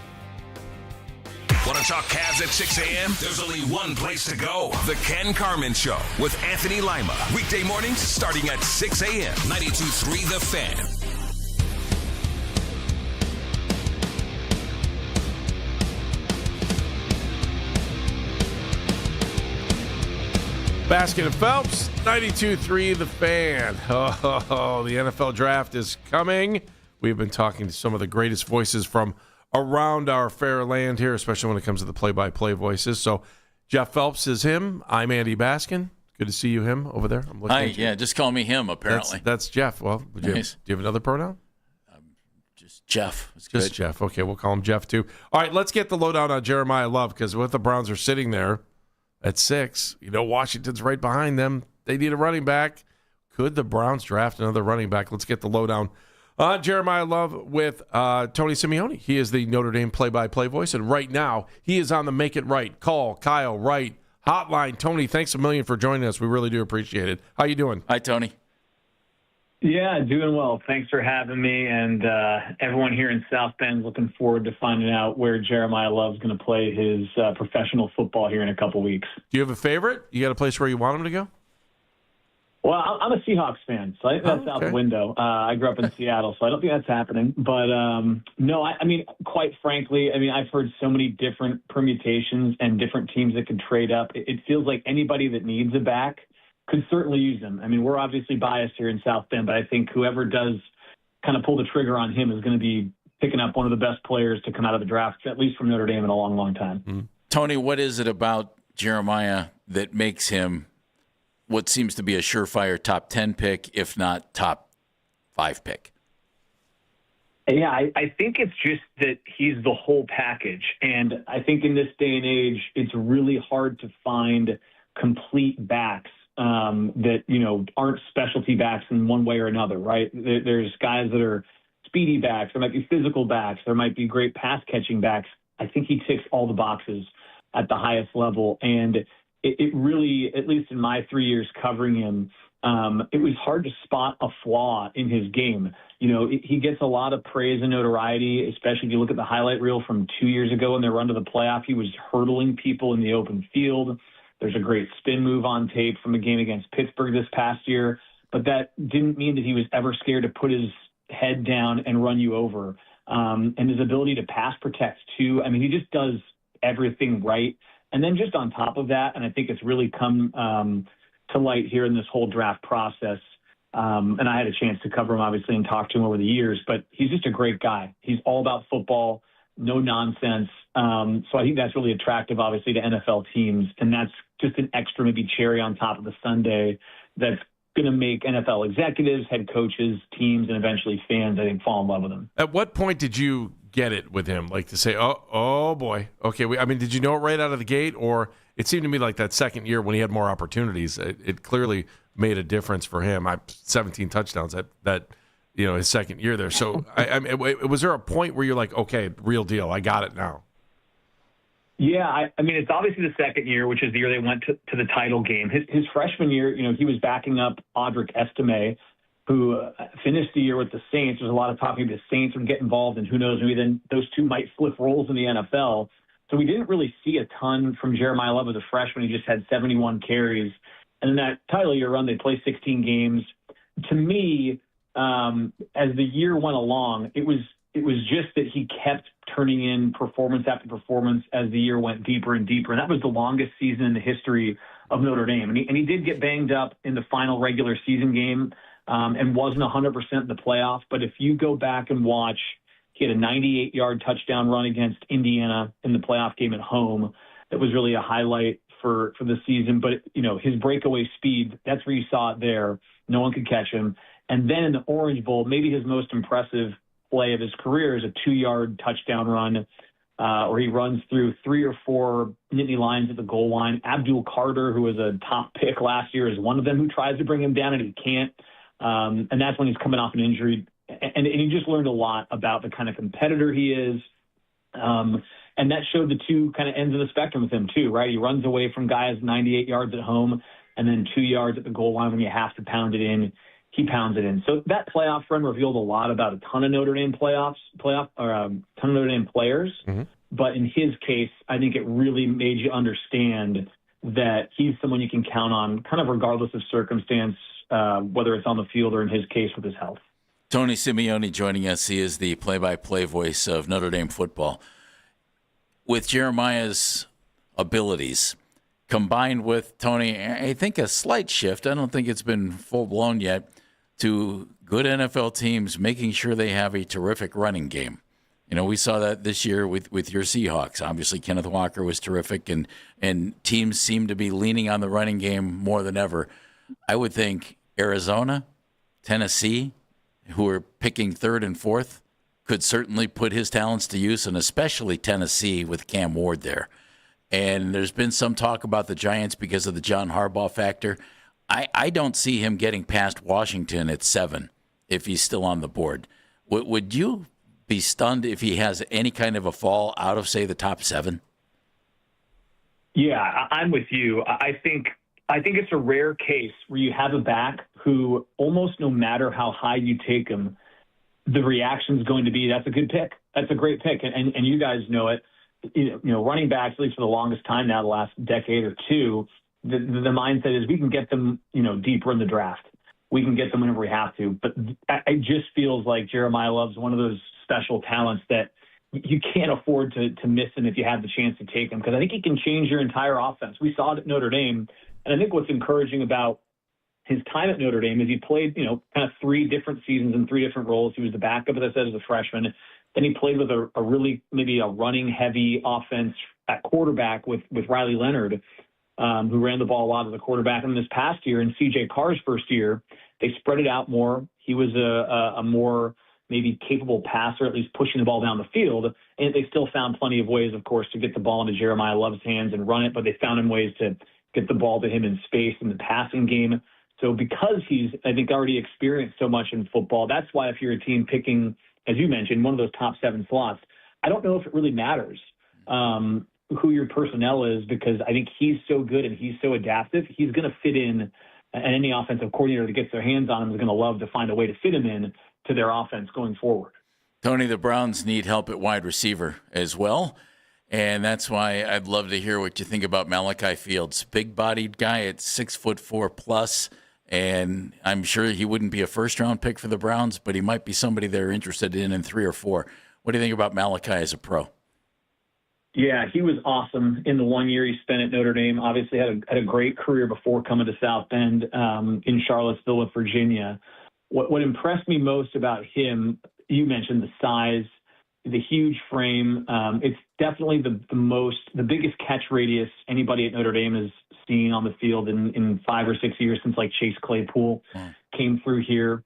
Want to talk Cavs at 6 a.m.? There's only one place to go. The Ken Carman Show with Anthony Lima. Weekday mornings starting at 6 a.m. 92.3 The Fan. Baskin and Phelps, 92.3 The Fan. Oh, the NFL draft is coming. We've been talking to some of the greatest voices from around our fair land here, especially when it comes to the play-by-play voices. So Jeff Phelps is him. I'm Andy Baskin. Good to see you, him, over there. I'm Hi, yeah, just call me him, apparently. That's Jeff. Well, Nice. do you have another pronoun? Just Jeff. It's Just good. Jeff. Okay, we'll call him Jeff, too. All right, let's get the lowdown on Jeremiah Love, because what the Browns are sitting there at 6, Washington's right behind them. They need a running back. Could the Browns draft another running back? Let's get the lowdown on Jeremiah Love with Tony Simeone. He is the Notre Dame play-by-play voice, and right now he is on the Make It Right Call Kyle Wright hotline. Tony, thanks a million for joining us. We really do appreciate it. How you doing? Hi, Tony. Yeah, doing well. Thanks for having me, and everyone here in South Bend looking forward to finding out where Jeremiah Love's going to play his professional football here in a couple weeks. Do you have a favorite? You got a place where you want him to go? Well, I'm a Seahawks fan, so I think that's out the window. I grew up in Seattle, so I don't think that's happening. But, no, I mean, quite frankly, I've heard so many different permutations and different teams that could trade up. It feels like anybody that needs a back could certainly use him. We're obviously biased here in South Bend, but I think whoever does kind of pull the trigger on him is going to be picking up one of the best players to come out of the draft, at least from Notre Dame in a long, long time. Mm-hmm. Tony, what is it about Jeremiah that makes him what seems to be a surefire top 10 pick, if not top 5 pick? Yeah, I think it's just that he's the whole package. And I think in this day and age, it's really hard to find complete backs that, aren't specialty backs in one way or another, right? There's guys that are speedy backs. There might be physical backs. There might be great pass-catching backs. I think he ticks all the boxes at the highest level. And it really, at least in my 3 years covering him, it was hard to spot a flaw in his game. He gets a lot of praise and notoriety, especially if you look at the highlight reel from 2 years ago in their run to the playoff. He was hurdling people in the open field. There's a great spin move on tape from a game against Pittsburgh this past year, but that didn't mean that he was ever scared to put his head down and run you over. And his ability to pass protect, too. He just does everything right. And then just on top of that, and I think it's really come to light here in this whole draft process, and I had a chance to cover him, obviously, and talk to him over the years, but he's just a great guy. He's all about football, no nonsense. So I think that's really attractive, obviously, to NFL teams, and that's just an extra maybe cherry on top of the sundae that's going to make NFL executives, head coaches, teams, and eventually fans, I think, fall in love with him. At what point did you get it with him? Like to say, oh boy. Okay, did you know it right out of the gate? Or it seemed to me like that second year when he had more opportunities, it clearly made a difference for him. 17 touchdowns that his second year there. So was there a point where you're like, okay, real deal, I got it now? Yeah, it's obviously the second year, which is the year they went to the title game. His freshman year, he was backing up Audric Estime, who finished the year with the Saints. There's a lot of talk maybe the Saints would get involved, and who knows, maybe then those two might flip roles in the NFL. So we didn't really see a ton from Jeremiah Love as a freshman. He just had 71 carries. And in that title year run, they played 16 games. To me, as the year went along, it was just that he kept turning in performance after performance as the year went deeper and deeper. And that was the longest season in the history of Notre Dame. And he did get banged up in the final regular season game and wasn't 100% in the playoff. But if you go back and watch, he had a 98-yard touchdown run against Indiana in the playoff game at home. That was really a highlight for the season. But, his breakaway speed, that's where you saw it there. No one could catch him. And then in the Orange Bowl, maybe his most impressive play of his career is a 2-yard touchdown run where he runs through 3 or 4 Nittany Lions at the goal line. Abdul Carter, who was a top pick last year, is one of them who tries to bring him down, and he can't. And that's when he's coming off an injury. And he just learned a lot about the kind of competitor he is. And that showed the two kind of ends of the spectrum with him, too, right? He runs away from guys 98 yards at home and then 2 yards at the goal line when you have to pound it in. he pounds it in. So that playoff run revealed a lot about a ton of Notre Dame ton of Notre Dame players. Mm-hmm. But in his case, I think it really made you understand that he's someone you can count on kind of regardless of circumstance, whether it's on the field or in his case with his health. Tony Simeone joining us. He is the play-by-play voice of Notre Dame football. With Jeremiah's abilities, combined with, Tony, I think a slight shift, I don't think it's been full-blown yet, to good NFL teams making sure they have a terrific running game. You know, we saw that this year with your Seahawks. Obviously, Kenneth Walker was terrific, and teams seem to be leaning on the running game more than ever. I would think Arizona, Tennessee, who are picking third and fourth, could certainly put his talents to use, and especially Tennessee with Cam Ward there. And there's been some talk about the Giants because of the John Harbaugh factor. I don't see him getting past Washington at 7 if he's still on the board. Would you be stunned if he has any kind of a fall out of, say, the top 7? Yeah, I'm with you. I think it's a rare case where you have a back who almost no matter how high you take him, the reaction is going to be, that's a good pick. That's a great pick. And you guys know it. You know, running backs, at least for the longest time now, the last decade or two, the mindset is we can get them, deeper in the draft. We can get them whenever we have to. But it just feels like Jeremiah Love's one of those special talents that you can't afford to miss him if you have the chance to take him, because I think he can change your entire offense. We saw it at Notre Dame, and I think what's encouraging about his time at Notre Dame is he played, kind of 3 different seasons in 3 different roles. He was the backup, as I said, as a freshman. Then he played with a really maybe a running-heavy offense at quarterback with Riley Leonard, who ran the ball a lot as a quarterback. And this past year, in C.J. Carr's first year, they spread it out more. He was a more maybe capable passer, at least pushing the ball down the field. And they still found plenty of ways, of course, to get the ball into Jeremiah Love's hands and run it, but they found him ways to get the ball to him in space in the passing game. So because he's, I think, already experienced so much in football, that's why if you're a team picking, as you mentioned, one of those top 7 slots, I don't know if it really matters who your personnel is, because I think he's so good and he's so adaptive. He's going to fit in, and any offensive coordinator that gets their hands on him is going to love to find a way to fit him in to their offense going forward. Tony, the Browns need help at wide receiver as well, and that's why I'd love to hear what you think about Malachi Fields. Big-bodied guy at 6'4" plus, and I'm sure he wouldn't be a first-round pick for the Browns, but he might be somebody they're interested in 3 or 4. What do you think about Malachi as a pro? Yeah, he was awesome in the 1 year he spent at Notre Dame. Obviously had a great career before coming to South Bend in Charlottesville with Virginia. What impressed me most about him, you mentioned the size, the huge frame. It's definitely the biggest catch radius anybody at Notre Dame has seen on the field in 5 or 6 years since like Chase Claypool came through here.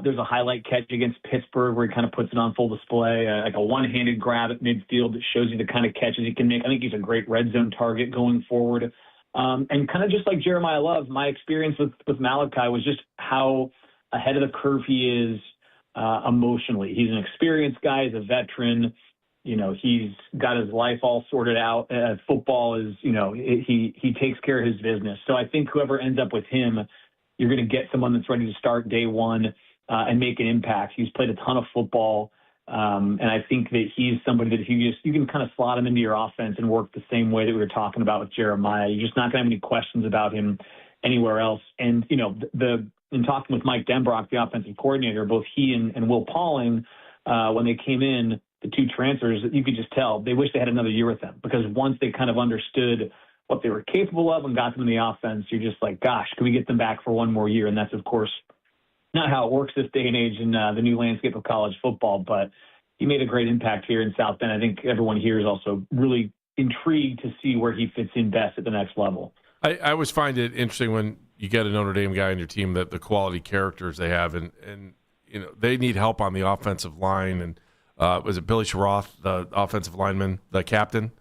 There's a highlight catch against Pittsburgh where he kind of puts it on full display, like a one-handed grab at midfield that shows you the kind of catches he can make. I think he's a great red zone target going forward. And kind of just like Jeremiah Love, my experience with Malachi was just how ahead of the curve he is emotionally. He's an experienced guy. He's a veteran. He's got his life all sorted out. Football is, he takes care of his business. So I think whoever ends up with him, you're going to get someone that's ready to start day one and make an impact. He's played a ton of football, and I think that he's somebody that you can kind of slot him into your offense and work the same way that we were talking about with Jeremiah. You're just not going to have any questions about him anywhere else. And, in talking with Mike Denbrock, the offensive coordinator, both he and Will Pauling, when they came in, the 2 transfers, you could just tell they wish they had another year with them, because once they kind of understood what they were capable of and got them in the offense, you're just like, gosh, can we get them back for one more year? And that's, of course, not how it works this day and age in the new landscape of college football. But he made a great impact here in South Bend. I think everyone here is also really intrigued to see where he fits in best at the next level. I always find it interesting when you get a Notre Dame guy on your team, that the quality characters they have, and they need help on the offensive line. And was it Billy Scharoth, the offensive lineman, the captain?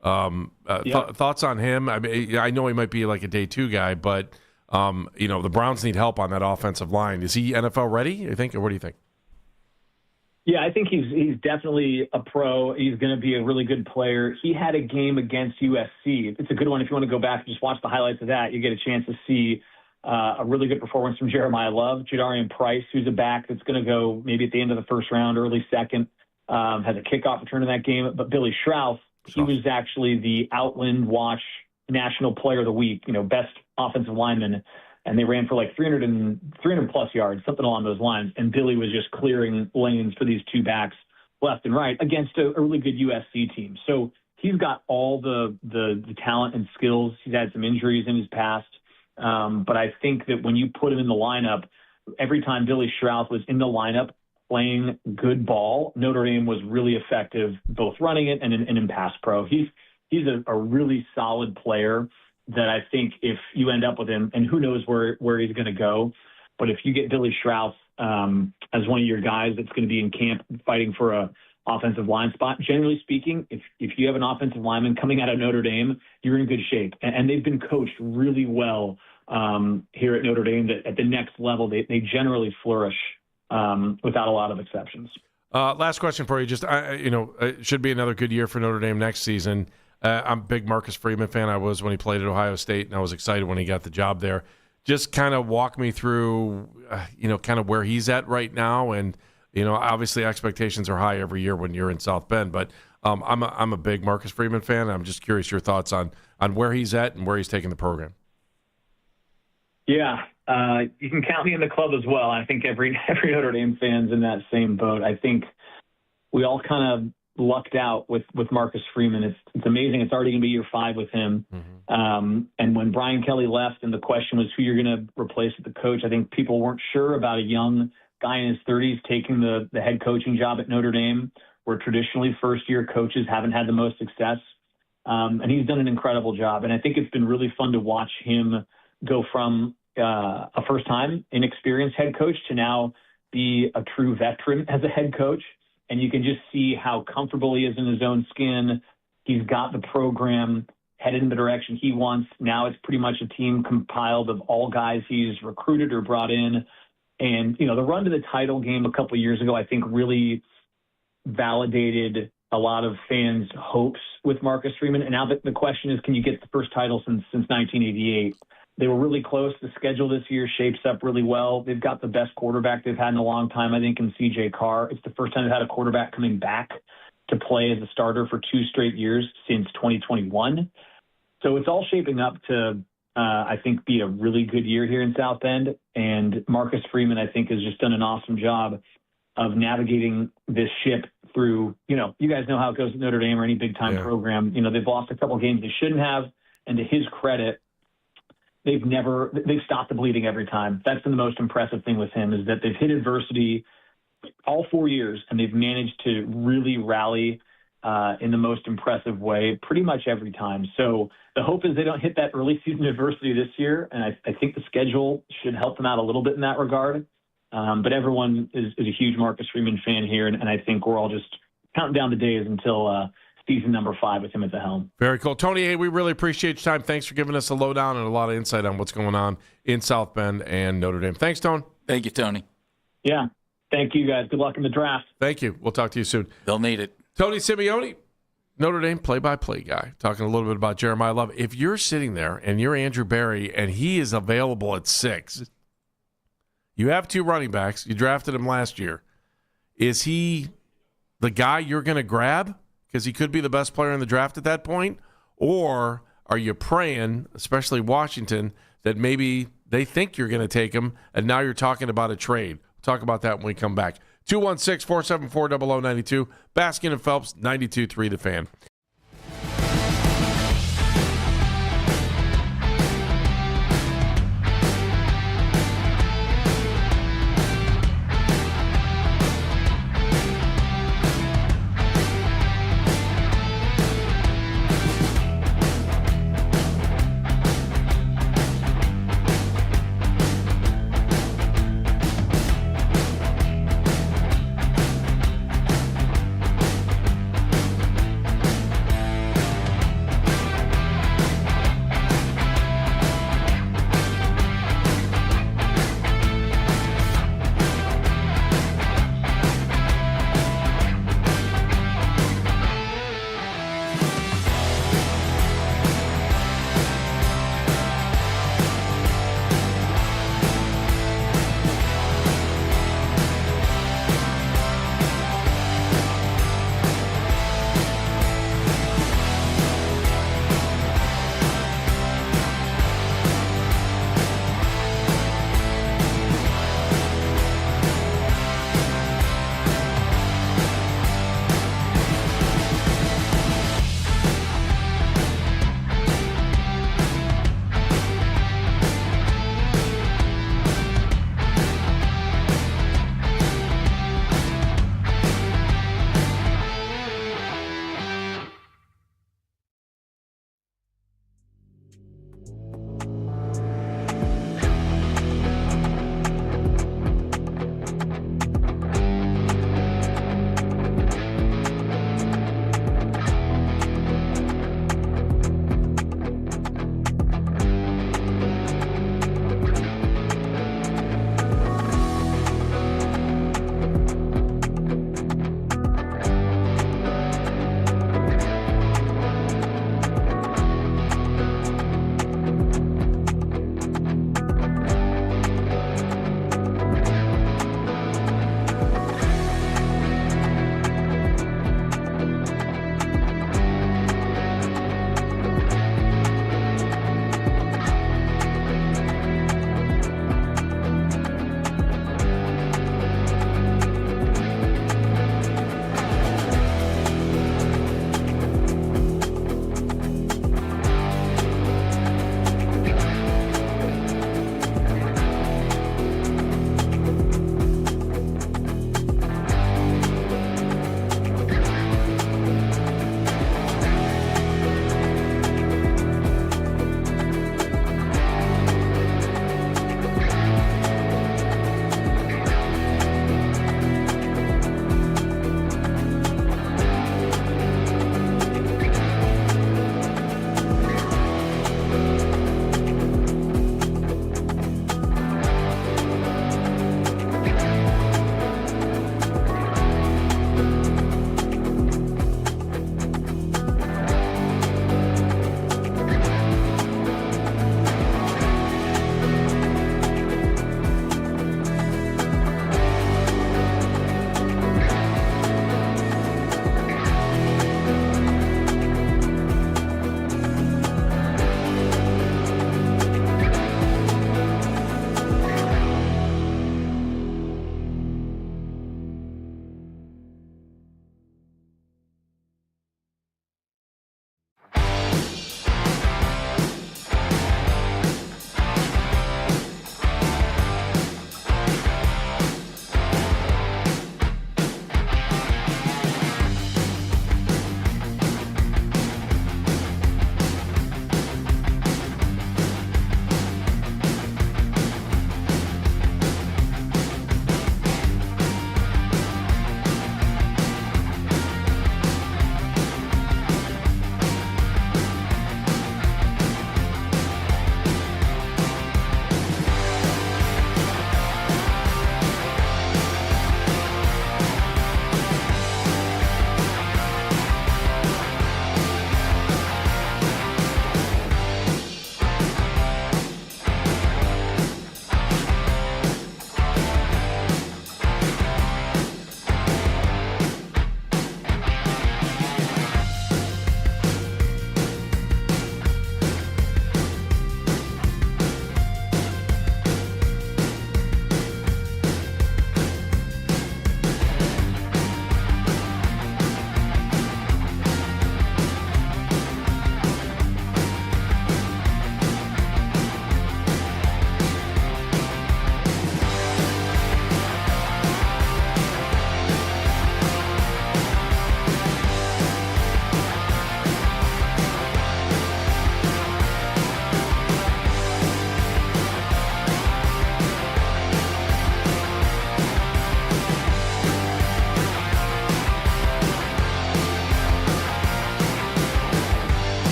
Thoughts on him? I mean, I know he might be like a day 2 guy, but the Browns need help on that offensive line. Is he NFL ready, I think, or what do you think? Yeah, I think he's definitely a pro. He's going to be a really good player. He had a game against USC. It's a good one. If you want to go back and just watch the highlights of that, you get a chance to see a really good performance from Jeremiah Love. Jadarian Price, who's a back that's going to go maybe at the end of the first round, early second, has a kickoff return in that game. But Billy Strauss, he was actually the Outland Watch National Player of the Week, best offensive lineman. And they ran for like 300 plus yards, something along those lines. And Billy was just clearing lanes for these two backs left and right against a really good USC team. So he's got all the talent and skills. He's had some injuries in his past. But I think that when you put him in the lineup, every time Billy Strauss was in the lineup playing good ball, Notre Dame was really effective, both running it and in pass pro. He's a really solid player that I think if you end up with him, and who knows where he's going to go, but if you get Billy Strauss as one of your guys that's going to be in camp fighting for a offensive line spot, generally speaking, if you have an offensive lineman coming out of Notre Dame, you're in good shape. And they've been coached really well here at Notre Dame that at the next level, they generally flourish without a lot of exceptions. Last question for you. Just, it should be another good year for Notre Dame next season. I'm a big Marcus Freeman fan. I was when he played at Ohio State, and I was excited when he got the job there. Just kind of walk me through, kind of where he's at right now. And, obviously expectations are high every year when you're in South Bend. But I'm a big Marcus Freeman fan. I'm just curious your thoughts on where he's at and where he's taking the program. Yeah, you can count me in the club as well. I think every Notre Dame fan's in that same boat. I think we all kind of lucked out with Marcus Freeman. It's amazing. It's already going to be year 5 with him. Mm-hmm. And when Brian Kelly left and the question was who you're going to replace with the coach, I think people weren't sure about a young guy in his 30s taking the head coaching job at Notre Dame, where traditionally first-year coaches haven't had the most success. And he's done an incredible job. And I think it's been really fun to watch him go from a first-time inexperienced head coach to now be a true veteran as a head coach. And you can just see how comfortable he is in his own skin. He's got the program headed in the direction he wants. Now it's pretty much a team compiled of all guys he's recruited or brought in. And, the run to the title game a couple of years ago, I think really validated a lot of fans' hopes with Marcus Freeman. And now the question is, can you get the first title since 1988? They were really close. The schedule this year shapes up really well. They've got the best quarterback they've had in a long time, I think, in C.J. Carr. It's the first time they've had a quarterback coming back to play as a starter for 2 straight years since 2021. So it's all shaping up to, I think, be a really good year here in South Bend. And Marcus Freeman, I think, has just done an awesome job of navigating this ship through, you guys know how it goes at Notre Dame or any big-time program. They've lost a couple games they shouldn't have. And to his credit, they've stopped the bleeding every time. That's been the most impressive thing with him, is that they've hit adversity all 4 years, and they've managed to really rally in the most impressive way pretty much every time. So the hope is they don't hit that early season adversity this year, and I think the schedule should help them out a little bit in that regard. But everyone is a huge Marcus Freeman fan here, and I think we're all just counting down the days until season number 5 with him at the helm. Very cool. Tony, hey, we really appreciate your time. Thanks for giving us a lowdown and a lot of insight on what's going on in South Bend and Notre Dame. Thanks, Tone. Thank you, Tony. Yeah. Thank you, guys. Good luck in the draft. Thank you. We'll talk to you soon. They'll need it. Tony Simeone, Notre Dame play-by-play guy, talking a little bit about Jeremiah Love. If you're sitting there and you're Andrew Berry and he is available at 6, you have 2 running backs. You drafted him last year. Is he the guy you're going to grab because he could be the best player in the draft at that point? Or are you praying, especially Washington, that maybe they think you're going to take him and now you're talking about a trade? We'll talk about that when we come back. 216-474-0092. Baskin and Phelps, 92.3 The Fan.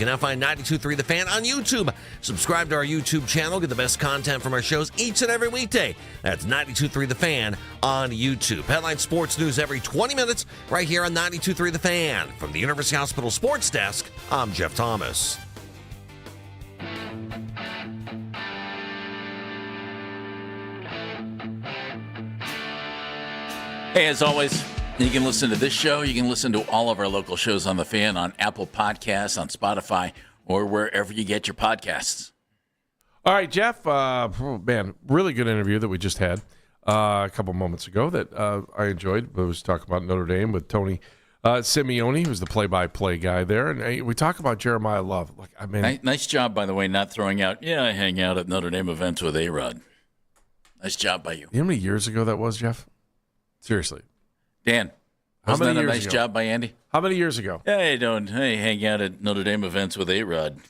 can now find 92.3 The Fan on YouTube. Subscribe to our YouTube channel. Get the best content from our shows each and every weekday. That's 92.3 The Fan on YouTube. Headline sports news every 20 minutes right here on 92.3 The Fan. From the University Hospital Sports Desk, I'm Jeff Thomas. Hey, as always, you can listen to this show. You can listen to all of our local shows on The Fan on Apple Podcasts, on Spotify, or wherever you get your podcasts. All right, Jeff. Man, really good interview that we just had a couple moments ago that I enjoyed. I was talking about Notre Dame with Tony Simeone, who's the play-by-play guy there. And we talk about Jeremiah Love. Like, I mean, nice job, by the way, not throwing out, I hang out at Notre Dame events with A-Rod. Nice job by you. You know how many years ago that was, Jeff? Seriously. Dan, wasn't that a nice job by Andy? How many years ago? Hey, hang out at Notre Dame events with A-Rod.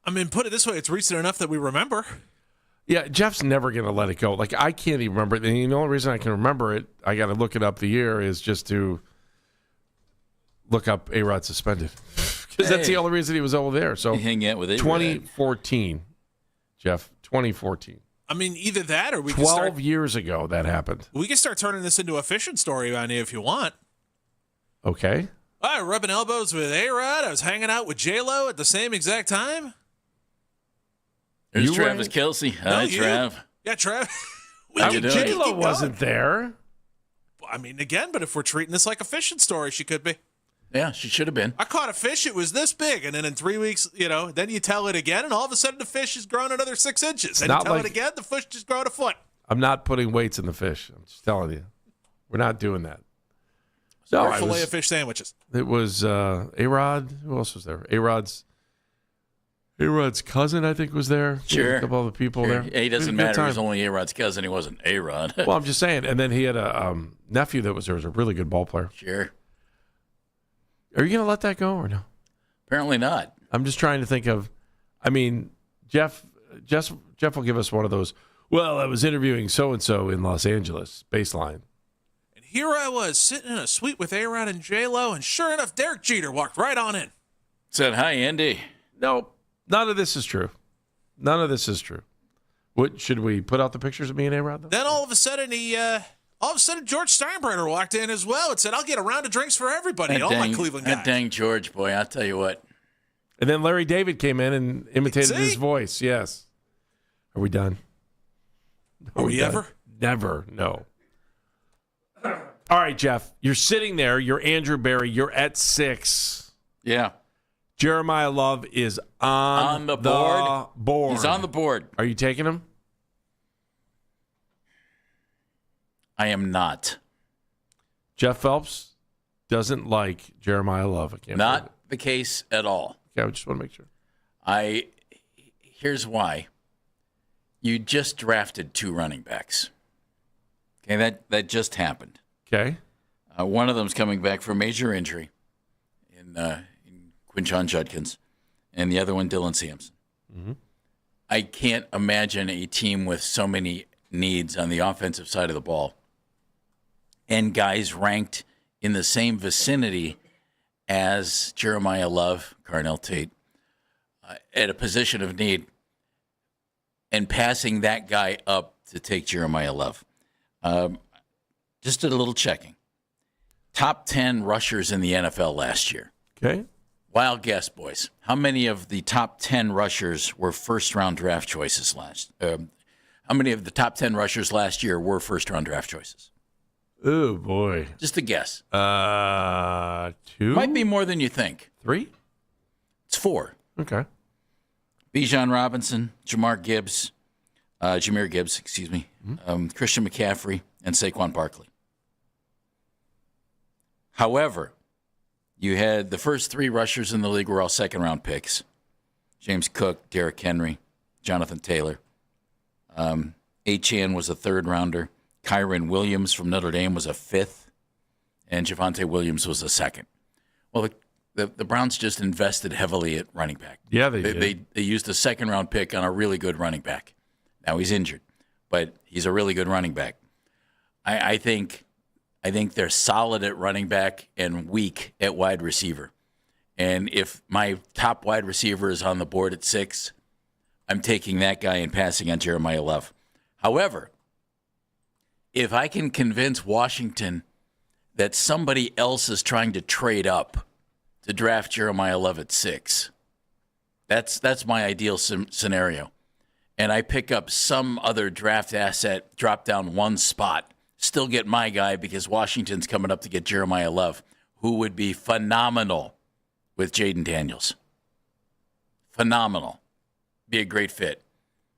I mean, put it this way, it's recent enough that we remember. Yeah, Jeff's never going to let it go. Like, I can't even remember it. And the only reason I can remember it, I got to look it up the year, is just to look up A-Rod suspended. Because that's the only reason he was over there. So hang out with A-Rod. 2014, Jeff, 2014. I mean, either that or we 12 years ago that happened. We can start turning this into a fishing story on you if you want. Okay. All right, rubbing elbows with A-Rod. I was hanging out with J-Lo at the same exact time. There's Travis Kelce. Hi, Trav. Yeah, Trav. J-Lo wasn't there. I mean, again, but if we're treating this like a fishing story, she could be. Yeah, she should have been. I caught a fish. It was this big. And then in 3 weeks, then you tell it again, and all of a sudden the fish has grown another 6 inches. And you tell it again, the fish just grown a foot. I'm not putting weights in the fish. I'm just telling you. We're not doing that. Or filet of fish sandwiches. It was A-Rod. Who else was there? A-Rod's cousin, I think, was there. Sure. A couple other people there. It doesn't matter. He was only A-Rod's cousin. He wasn't A-Rod. Well, I'm just saying. And then he had a nephew that was there. Was a really good ball player. Sure. Are you going to let that go or no? Apparently not. I'm just trying to think of, I mean, Jeff will give us one of those, well, I was interviewing so-and-so in Los Angeles, baseline. And here I was sitting in a suite with A-Rod and J-Lo, and sure enough, Derek Jeter walked right on in. Said, hi, Andy. Nope. None of this is true. None of this is true. What, should we put out the pictures of me and A-Rod, though? Then all of a sudden, George Steinbrenner walked in as well and said, I'll get a round of drinks for everybody. All my Cleveland guys. That dang George, boy, I'll tell you what. And then Larry David came in and imitated his voice. Yes. Are we done? Are we ever? Never. No. All right, Jeff. You're sitting there. You're Andrew Berry. You're at 6. Yeah. Jeremiah Love is on the board. He's on the board. Are you taking him? I am not. Jeff Phelps doesn't like Jeremiah Love. Not the case at all. Okay, I just want to make sure. Here's why. You just drafted 2 running backs. Okay, that just happened. Okay. One of them's coming back from major injury in Quinshon Judkins, and the other one, Dylan Sampson. Mm-hmm. I can't imagine a team with so many needs on the offensive side of the ball and guys ranked in the same vicinity as Jeremiah Love, Carnell Tate, at a position of need, and passing that guy up to take Jeremiah Love. Just did a little checking. Top 10 rushers in the NFL last year. Okay. Wild guess, boys. How many of the top 10 rushers were first-round draft choices how many of the top 10 rushers last year were first-round draft choices? Oh, boy. Just a guess. 2? Might be more than you think. 3? It's 4. Okay. Bijan Robinson, Jameer Gibbs, Christian McCaffrey, and Saquon Barkley. However, you had the first 3 rushers in the league were all second-round picks. James Cook, Derrick Henry, Jonathan Taylor. Achane was a 3rd-rounder. Kyron Williams from Notre Dame was a 5th. And Javonte Williams was a 2nd. Well, the Browns just invested heavily at running back. Yeah, they did. They used a 2nd-round pick on a really good running back. Now he's injured, but he's a really good running back. I think they're solid at running back and weak at wide receiver. And if my top wide receiver is on the board at 6, I'm taking that guy and passing on Jeremiah Love. However, if I can convince Washington that somebody else is trying to trade up to draft Jeremiah Love at 6, that's my ideal scenario. And I pick up some other draft asset, drop down one spot, still get my guy because Washington's coming up to get Jeremiah Love, who would be phenomenal with Jaden Daniels. Phenomenal. Be a great fit.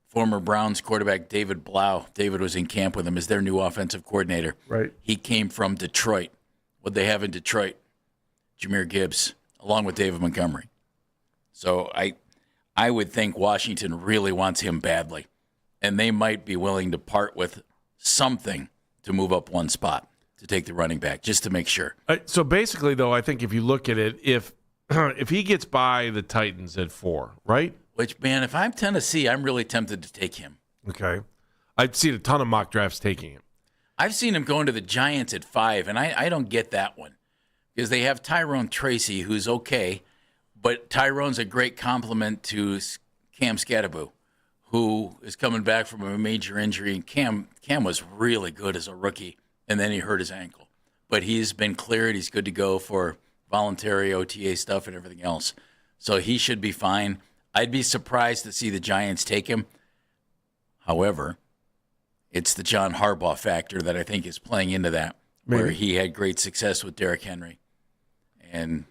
Former Browns quarterback David Blau. David was in camp with him as their new offensive coordinator. Right. He came from Detroit. What they have in Detroit? Jahmyr Gibbs, along with David Montgomery. So I would think Washington really wants him badly, and they might be willing to part with something to move up one spot to take the running back, just to make sure. So basically, though, I think if you look at it, if he gets by the Titans at 4, right? Which, man, if I'm Tennessee, I'm really tempted to take him. Okay. I've seen a ton of mock drafts taking him. I've seen him going to the Giants at 5, and I don't get that one because they have Tyrone Tracy, who's okay, but Tyrone's a great compliment to Cam Scatterbo, who is coming back from a major injury. And Cam was really good as a rookie, and then he hurt his ankle. But he's been cleared. He's good to go for voluntary OTA stuff and everything else. So he should be fine. I'd be surprised to see the Giants take him. However, it's the John Harbaugh factor that I think is playing into that, where he had great success with Derrick Henry. And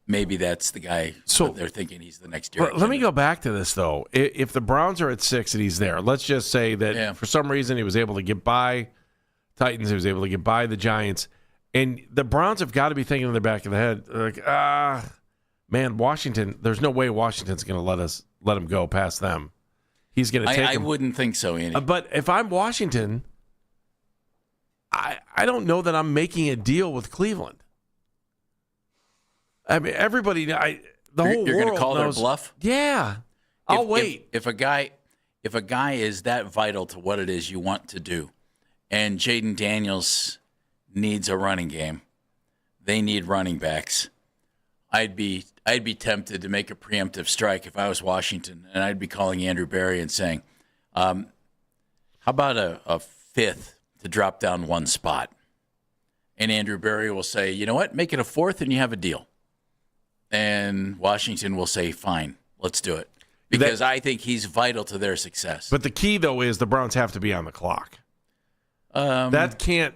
maybe that's the guy that they're thinking he's the next Derrick Henry. Let me go back to this, though. If the Browns are at 6 and he's there, let's just say that for some reason he was able to get by Titans, he was able to get by the Giants, and the Browns have got to be thinking in the back of the head, like, man, Washington, there's no way Washington's going to let him go past them. He's going to take him. I wouldn't think so, Andy. But if I'm Washington, I don't know that I'm making a deal with Cleveland. I mean, everybody, the whole you're world going to call knows, their bluff? Yeah. I'll wait. If a guy is that vital to what it is you want to do, and Jaden Daniels needs a running game, they need running backs. I'd be tempted to make a preemptive strike if I was Washington, and I'd be calling Andrew Berry and saying, how about a 5th to drop down one spot? And Andrew Berry will say, you know what, make it a 4th and you have a deal. And Washington will say, fine, let's do it. Because I think he's vital to their success. But the key, though, is the Browns have to be on the clock. That can't,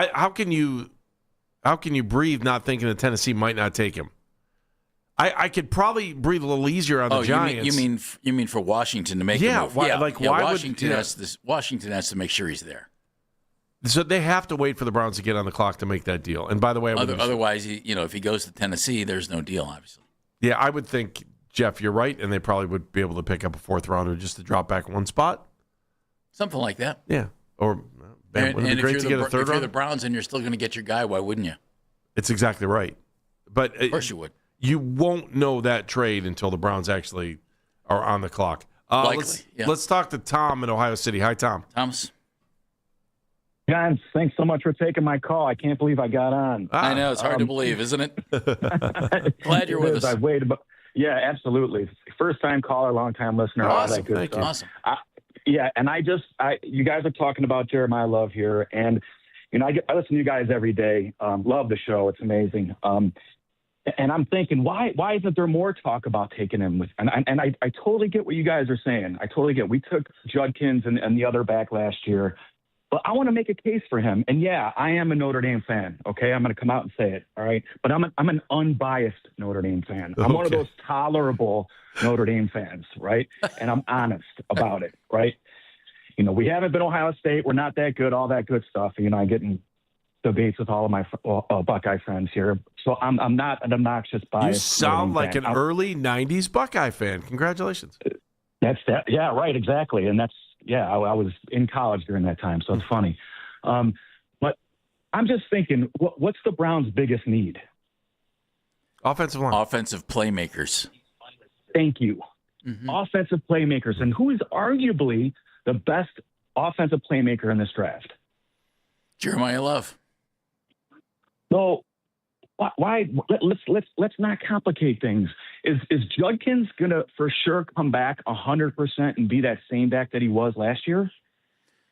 how can you breathe not thinking that Tennessee might not take him? I could probably breathe a little easier on the Giants. You mean for Washington to make a move? Why Washington has to make sure he's there. So they have to wait for the Browns to get on the clock to make that deal. And by the way, otherwise, if he goes to Tennessee, there's no deal, obviously. Yeah, I would think, Jeff, you're right, and they probably would be able to pick up a 4th rounder just to drop back one spot. Something like that. Yeah. Or and would it be great to get a 3rd if you're rounder? the Browns and you're still going to get your guy, why wouldn't you? It's exactly right. But of course you would. You won't know that trade until the Browns actually are on the clock. Let's talk to Tom in Ohio City. Hi, Tom. Thomas. Guys, thanks so much for taking my call. I can't believe I got on. I know. It's hard to believe, isn't it? Glad you're with us. I've waited. Yeah, absolutely. First-time caller, long-time listener. All that good stuff. Awesome. And you guys are talking about Jeremiah Love here, and I listen to you guys every day. Love the show; it's amazing. And I'm thinking, why isn't there more talk about taking him? And I totally get what you guys are saying. I totally get. We took Judkins and the other back last year, but I want to make a case for him. And yeah, I am a Notre Dame fan. Okay, I'm going to come out and say it. All right, but I'm an unbiased Notre Dame fan. I'm one of those tolerable Notre Dame fans, right? And I'm honest about it, right? We haven't been Ohio State. We're not that good, all that good stuff. I get in debates with all of my Buckeye friends here. So I'm not an obnoxious bias. You sound like fan. an early 90s Buckeye fan. Congratulations. That's that. Yeah, right, exactly. And that's, I was in college during that time, so it's funny. But I'm just thinking, what's the Browns' biggest need? Offensive line. Offensive playmakers. Thank you. Mm-hmm. Offensive playmakers. And who is arguably the best offensive playmaker in this draft? Jeremiah Love. So, Why? Let's not complicate things. Is Judkins gonna for sure come back 100% and be that same back that he was last year?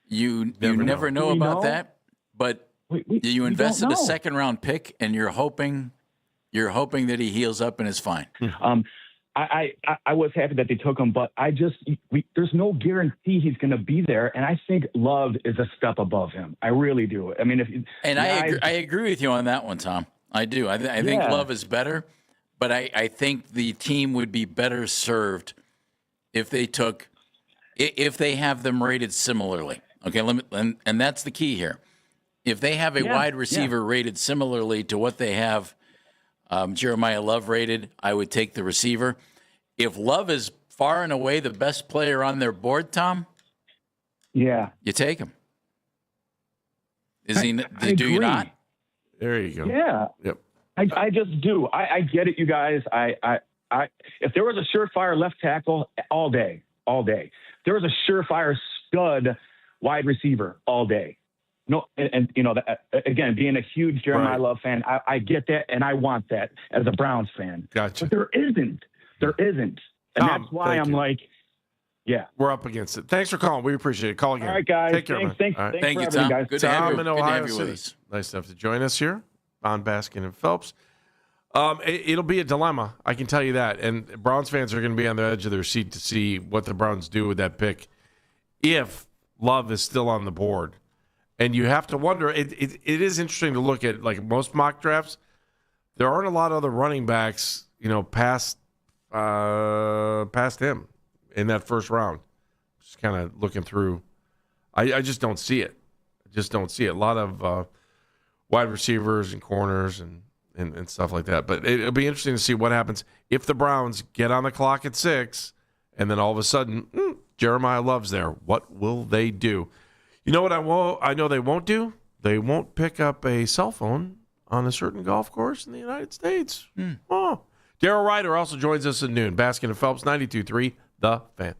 You never know about that, but you invested a 2nd-round pick, and you're hoping that he heals up and is fine. I was happy that they took him, but there's no guarantee he's going to be there, and I think Love is a step above him. I really do. I mean, I agree with you on that one, Tom. I do. I think Love is better, but I think the team would be better served if they have them rated similarly. Okay, and that's the key here. If they have a wide receiver rated similarly to what they have Jeremiah Love rated, I would take the receiver. If Love is far and away the best player on their board, Tom, you take him. Is he? Do you not? There you go. Yeah. Yep. I just do. I get it, you guys. I if there was a surefire left tackle all day. If there was a surefire stud wide receiver all day. No, and you know, again, being a huge Jeremiah Love fan, I get that, and I want that as a Browns fan. Gotcha. But there isn't, and Tom, that's why I'm like, we're up against it. Thanks for calling. We appreciate it. Call again. All right, guys. Take care, man. Thanks All right. Thank you, Tom. Guys. Good to have you. in Ohio with City. us. Nice enough to join us here on Baskin and Phelps. It'll be a dilemma, I can tell you that. And Browns fans are going to be on the edge of their seat to see what the Browns do with that pick if Love is still on the board. And you have to wonder, it is interesting to look at, like most mock drafts, there aren't a lot of other running backs, past him in that first round. Just kind of looking through. I just don't see it. A lot of wide receivers and corners and stuff like that. But it'll be interesting to see what happens if the Browns get on the clock at 6 and then all of a sudden, Jeremiah Love's there. What will they do? You know what I know they won't do? They won't pick up a cell phone on a certain golf course in the United States. Oh. Daryl Ryder also joins us at noon. Baskin and Phelps, 92.3, The Fan.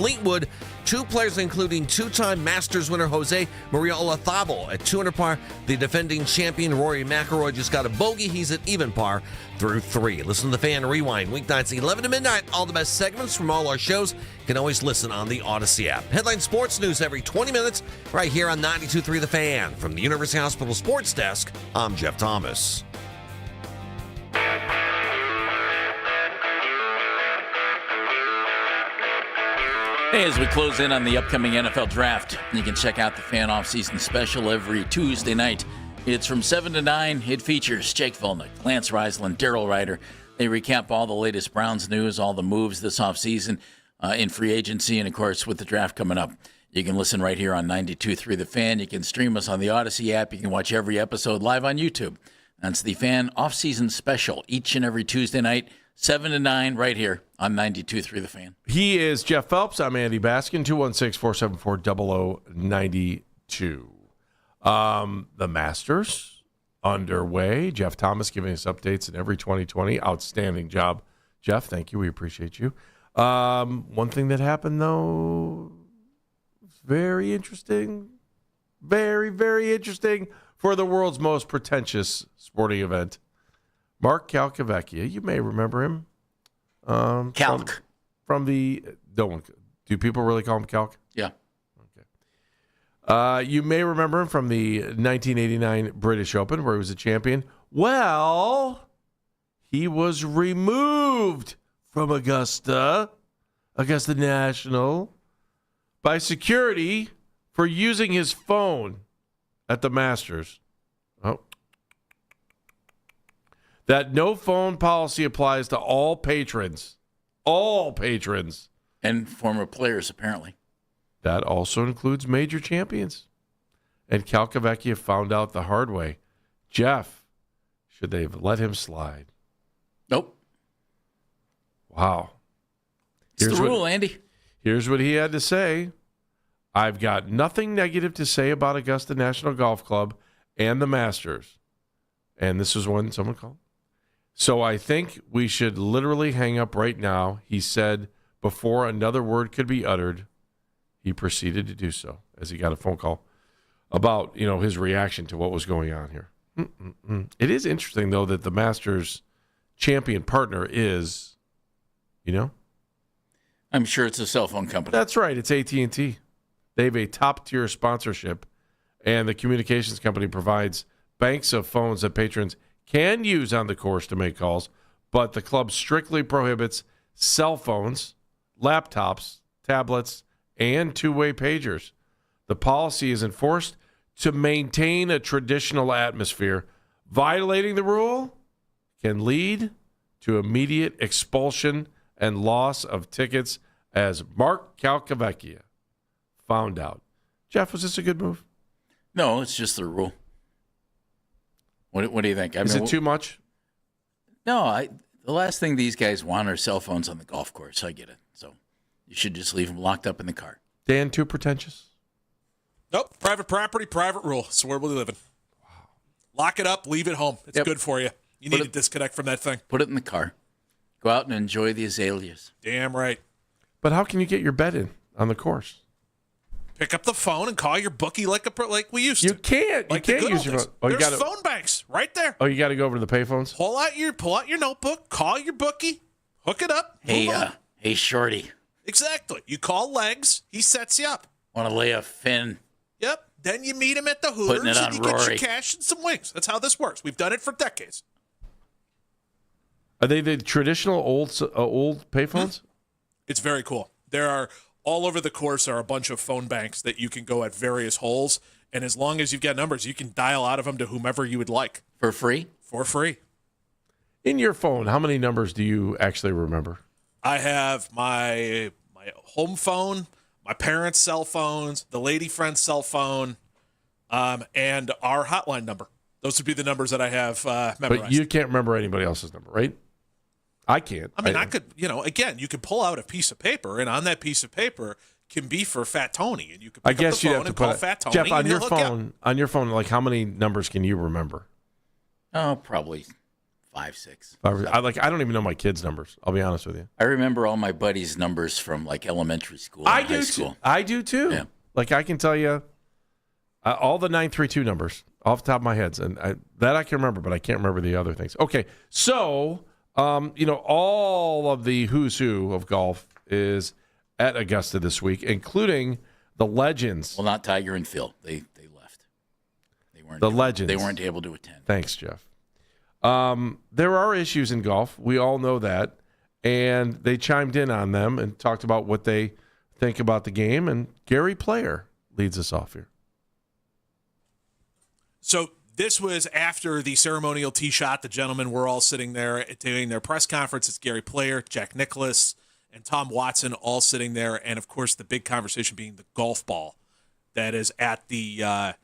Fleetwood. 2 players, including 2-time Masters winner Jose Maria Olazabal at 2 under par. The defending champion Rory McIlroy just got a bogey. He's at even par through 3. Listen to the Fan Rewind weeknights 11 to midnight. All the best segments from all our shows. You can always listen on the Odyssey app. Headline sports news every 20 minutes right here on 92.3 The Fan. From the University Hospital Sports Desk, I'm Jeff Thomas. Hey, as we close in on the upcoming NFL Draft, you can check out the Fan Off-Season Special every Tuesday night. It's from 7 to 9. It features Jake Volnick, Lance Reisland, Daryl Ryder. They recap all the latest Browns news, all the moves this offseason in free agency, and, of course, with the draft coming up. You can listen right here on 92.3 The Fan. You can stream us on the Odyssey app. You can watch every episode live on YouTube. That's the Fan Off-Season Special each and every Tuesday night, 7 to 9, right here on 92.3 The Fan. He is Jeff Phelps. I'm Andy Baskin, 216-474-0092. The Masters underway. Jeff Thomas giving us updates in every 2020. Outstanding job, Jeff. Thank you. We appreciate you. One thing that happened, though, very interesting. Very, very interesting for the world's most pretentious sporting event. Mark Calcavecchia, you may remember him. Calc. From the... do people really call him Calc? Yeah. You may remember him from the 1989 British Open, where he was a champion. Well, he was removed from Augusta National, by security for using his phone at the Masters. Oh. That no phone policy applies to all patrons. All patrons. And former players, apparently. That also includes major champions. And Calcavecchia found out the hard way. Jeff, should they have let him slide? Nope. Wow. It's the rule, Andy. Here's what he had to say. I've got nothing negative to say about Augusta National Golf Club and the Masters. And this is when someone called. So I think we should literally hang up right now, he said, before another word could be uttered. He proceeded to do so as he got a phone call about, his reaction to what was going on here. It is interesting, though, that the Masters champion partner is, I'm sure it's a cell phone company. That's right. It's AT&T. They have a top-tier sponsorship, and the communications company provides banks of phones that patrons can use on the course to make calls, but the club strictly prohibits cell phones, laptops, tablets, and two-way pagers. The policy is enforced to maintain a traditional atmosphere. Violating the rule can lead to immediate expulsion and loss of tickets, as Mark Calcavecchia found out. Jeff, was this a good move? No, it's just the rule. What do you think? Is it too much? No, the last thing these guys want are cell phones on the golf course. I get it. So you should just leave them locked up in the car. Dan, too pretentious? Nope. Private property, private rule. It's where we're living. Wow. Lock it up, leave it home. It's good for you. You need to disconnect from that thing. Put it in the car. Go out and enjoy the azaleas. Damn right. But how can you get your bet in on the course? Pick up the phone and call your bookie like we used to. You can't. Like you can't use your phone. Oh, There's phone banks right there. Oh, you got to go over to the payphones? Pull out your notebook, call your bookie, hook it up. Hey, Shorty. Exactly. You call Legs, he sets you up. Want to lay a fin? Yep. Then you meet him at the Hooters and you Rory. get your cash and some wings. That's how this works. We've done it for decades. Are they the traditional old payphones? It's very cool. There are all over the course are a bunch of phone banks that you can go at various holes, and as long as you've got numbers, you can dial out of them to whomever you would like. For free? For free. In your phone, how many numbers do you actually remember? I have my home phone, my parents' cell phones, the lady friend's cell phone, and our hotline number. Those would be the numbers that I have memorized. But you can't remember anybody else's number, right? I can't. I mean, I could, again, you could pull out a piece of paper, and on that piece of paper can be for Fat Tony, and you could pick up the phone and call Fat Tony. Jeff, on your phone, like how many numbers can you remember? Oh, probably 5, 6. I don't even know my kids' numbers. I'll be honest with you. I remember all my buddies' numbers from like elementary school. I and high do school. too. I do too. Yeah. Like I can tell you all the 932 numbers off the top of my head, and I can remember, but I can't remember the other things. Okay, so all of the who's who of golf is at Augusta this week, including the legends. Well, not Tiger and Phil. They left. They weren't. Legends. They weren't able to attend. Thanks, Jeff. There are issues in golf. We all know that, and they chimed in on them and talked about what they think about the game. And Gary Player leads us off here. So this was after the ceremonial tee shot. The gentlemen were all sitting there doing their press conference. It's Gary Player, Jack Nicklaus, and Tom Watson all sitting there. And, of course, the big conversation being the golf ball that is at the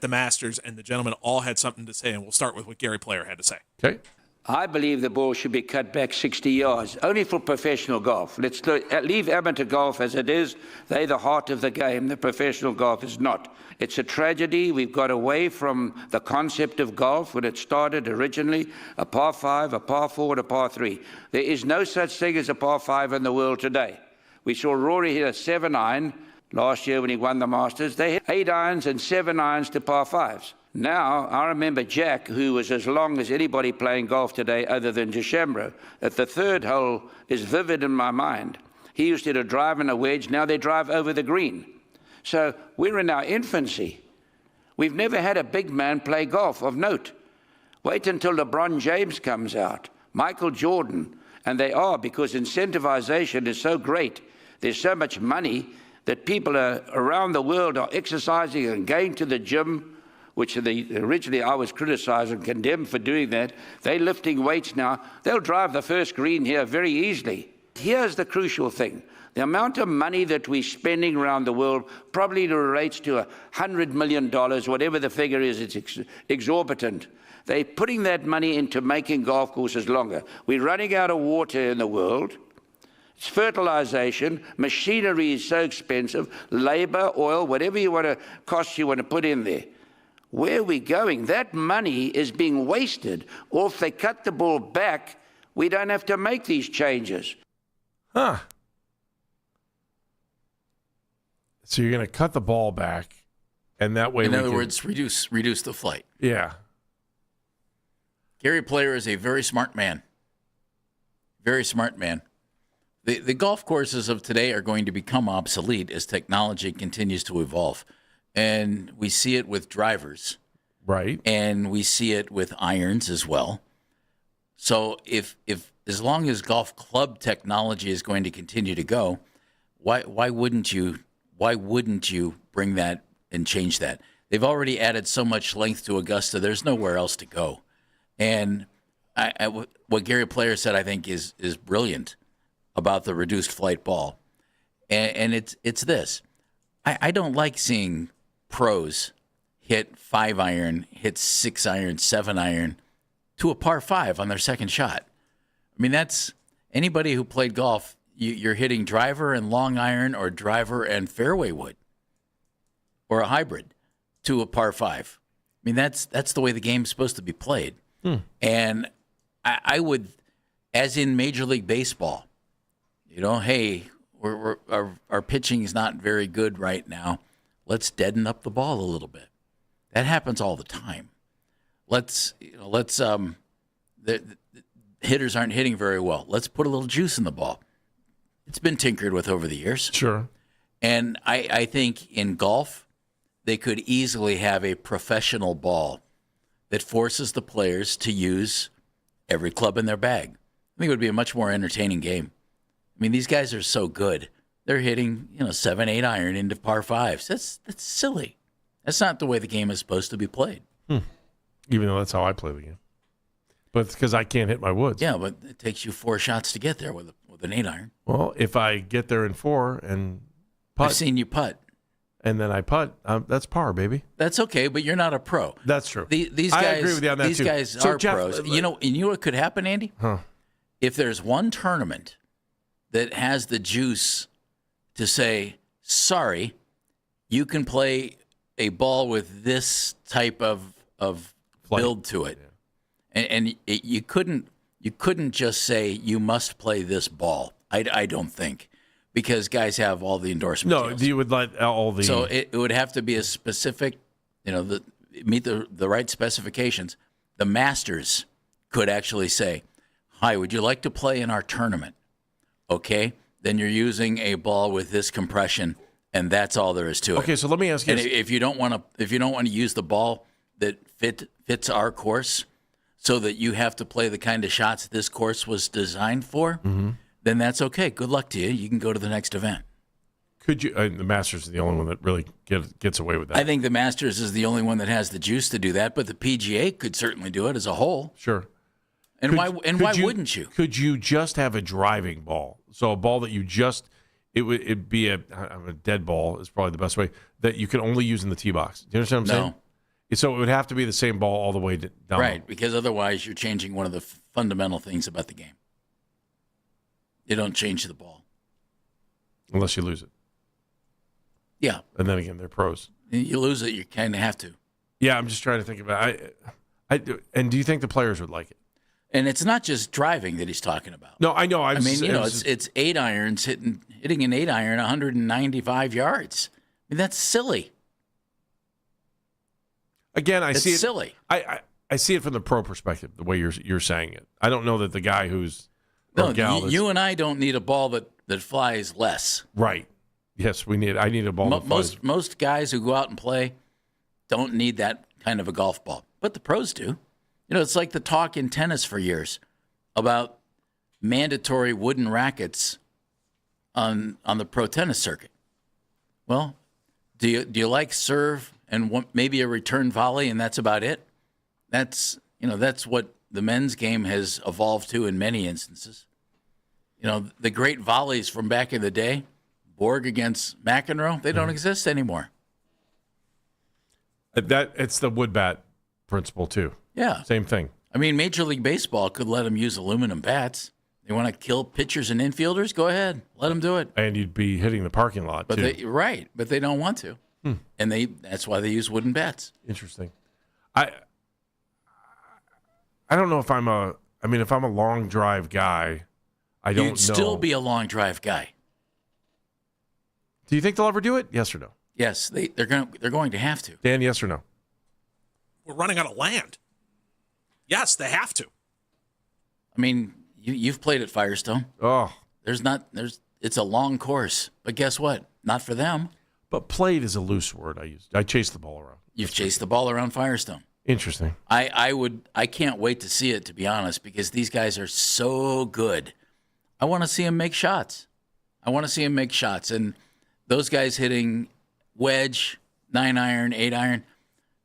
Masters. And the gentlemen all had something to say. And we'll start with what Gary Player had to say. Okay. I believe the ball should be cut back 60 yards, only for professional golf. Let's leave amateur golf as it is. They're the heart of the game. The professional golf is not. It's a tragedy. We've got away from the concept of golf when it started originally, a par 5, a par 4, and a par 3. There is no such thing as a par 5 in the world today. We saw Rory hit a 7-iron last year when he won the Masters. They hit 8 irons and 7 irons to par 5s. Now, I remember Jack, who was as long as anybody playing golf today other than DeChambeau, at the third hole is vivid in my mind. He used to hit a drive and a wedge. Now they drive over the green. So we're in our infancy. We've never had a big man play golf of note. Wait until LeBron James comes out, Michael Jordan, and they are, because incentivization is so great. There's so much money that people around the world are exercising and going to the gym, which originally I was criticized and condemned for doing that. They're lifting weights now. They'll drive the first green here very easily. Here's the crucial thing. The amount of money that we're spending around the world probably relates to $100 million, whatever the figure is, it's exorbitant. They're putting that money into making golf courses longer. We're running out of water in the world. It's fertilization. Machinery is so expensive. Labor, oil, whatever you want to put in there. Where are we going? That money is being wasted. Or if they cut the ball back, we don't have to make these changes. Huh. So you're going to cut the ball back, and that way in other words, reduce the flight. Yeah. Gary Player is a very smart man. Very smart man. The golf courses of today are going to become obsolete as technology continues to evolve. And we see it with drivers. Right. And we see it with irons as well. So if as long as golf club technology is going to continue to go, why wouldn't you bring that and change that? They've already added so much length to Augusta. There's nowhere else to go. And what Gary Player said, I think, is brilliant about the reduced flight ball. And it's this. I don't like seeing pros hit 5-iron, hit 6-iron, 7-iron to a par 5 on their second shot. I mean, that's anybody who played golf, you're hitting driver and long iron or driver and fairway wood or a hybrid to a par 5. I mean, that's the way the game's supposed to be played. And I would, as in Major League Baseball, hey, our pitching is not very good right now. Let's deaden up the ball a little bit. That happens all the time. The hitters aren't hitting very well. Let's put a little juice in the ball. It's been tinkered with over the years. Sure. And I think in golf, they could easily have a professional ball that forces the players to use every club in their bag. I think it would be a much more entertaining game. I mean, these guys are so good. They're hitting, 7, 8 iron into par 5s. That's silly. That's not the way the game is supposed to be played. Even though that's how I play the game. But it's because I can't hit my woods. Yeah, but it takes you 4 shots to get there with an 8 iron. Well, if I get there in 4 and putt. I've seen you putt. And then I putt, that's par, baby. That's okay, but you're not a pro. That's true. These guys, I agree with you on that these too. guys So are Jeff, pros. You know what could happen, Andy? Huh. If there's one tournament that has the juice to say, sorry, you can play a ball with this type of build to it. Yeah. You couldn't just say you must play this ball. I don't think, because guys have all the endorsement. No, you would let all the. So it would have to be a specific, meet the right specifications. The Masters could actually say, "Hi, would you like to play in our tournament?" Okay, then you're using a ball with this compression, and that's all there is to it. Okay, so let me ask you. And if you don't want to use the ball that fits our course, so that you have to play the kind of shots this course was designed for, then that's okay. Good luck to you. You can go to the next event. Could you? The Masters is the only one that really gets away with that. I think the Masters is the only one that has the juice to do that, but the PGA could certainly do it as a whole. Sure. And why wouldn't you? Could you just have a driving ball? So a ball that you just it'd be a dead ball is probably the best way, that you can only use in the tee box. Do you understand what I'm saying? So it would have to be the same ball all the way down. Right, because otherwise you're changing one of the fundamental things about the game. You don't change the ball unless you lose it. Yeah. And then again, they're pros. You lose it, you kind of have to. Yeah, I'm just trying to think about and do you think the players would like it? And it's not just driving that he's talking about. No, I know. It's 8 irons hitting an 8 iron 195 yards. I mean, that's silly. Again, I see it silly. I see it from the pro perspective, the way you're saying it. I don't know that the guy who's you and I don't need a ball that flies less. Right. Yes, I need a ball that flies. Most guys who go out and play don't need that kind of a golf ball, but the pros do. It's like the talk in tennis for years about mandatory wooden rackets on the pro tennis circuit. Well, do you like serve and maybe a return volley, and that's about it? That's what the men's game has evolved to in many instances. The great volleys from back in the day, Borg against McEnroe, they don't exist anymore. It's the wood bat principle too. Yeah. Same thing. I mean, Major League Baseball could let them use aluminum bats. They want to kill pitchers and infielders? Go ahead. Let them do it. And you'd be hitting the parking lot, but too. But they don't want to. And that's why they use wooden bats. Interesting. I don't know if I'm a long drive guy, I don't know. You'd still be a long drive guy. Do you think they'll ever do it? Yes or no? Yes, they're going to have to. Dan, yes or no? We're running out of land. Yes, they have to. I mean, you've played at Firestone. Oh. It's a long course. But guess what? Not for them. But played is a loose word I used. I chased the ball around. You've chased the ball around Firestone. Interesting. I can't wait to see it, to be honest, because these guys are so good. I want to see them make shots. And those guys hitting wedge, 9 iron, 8 iron,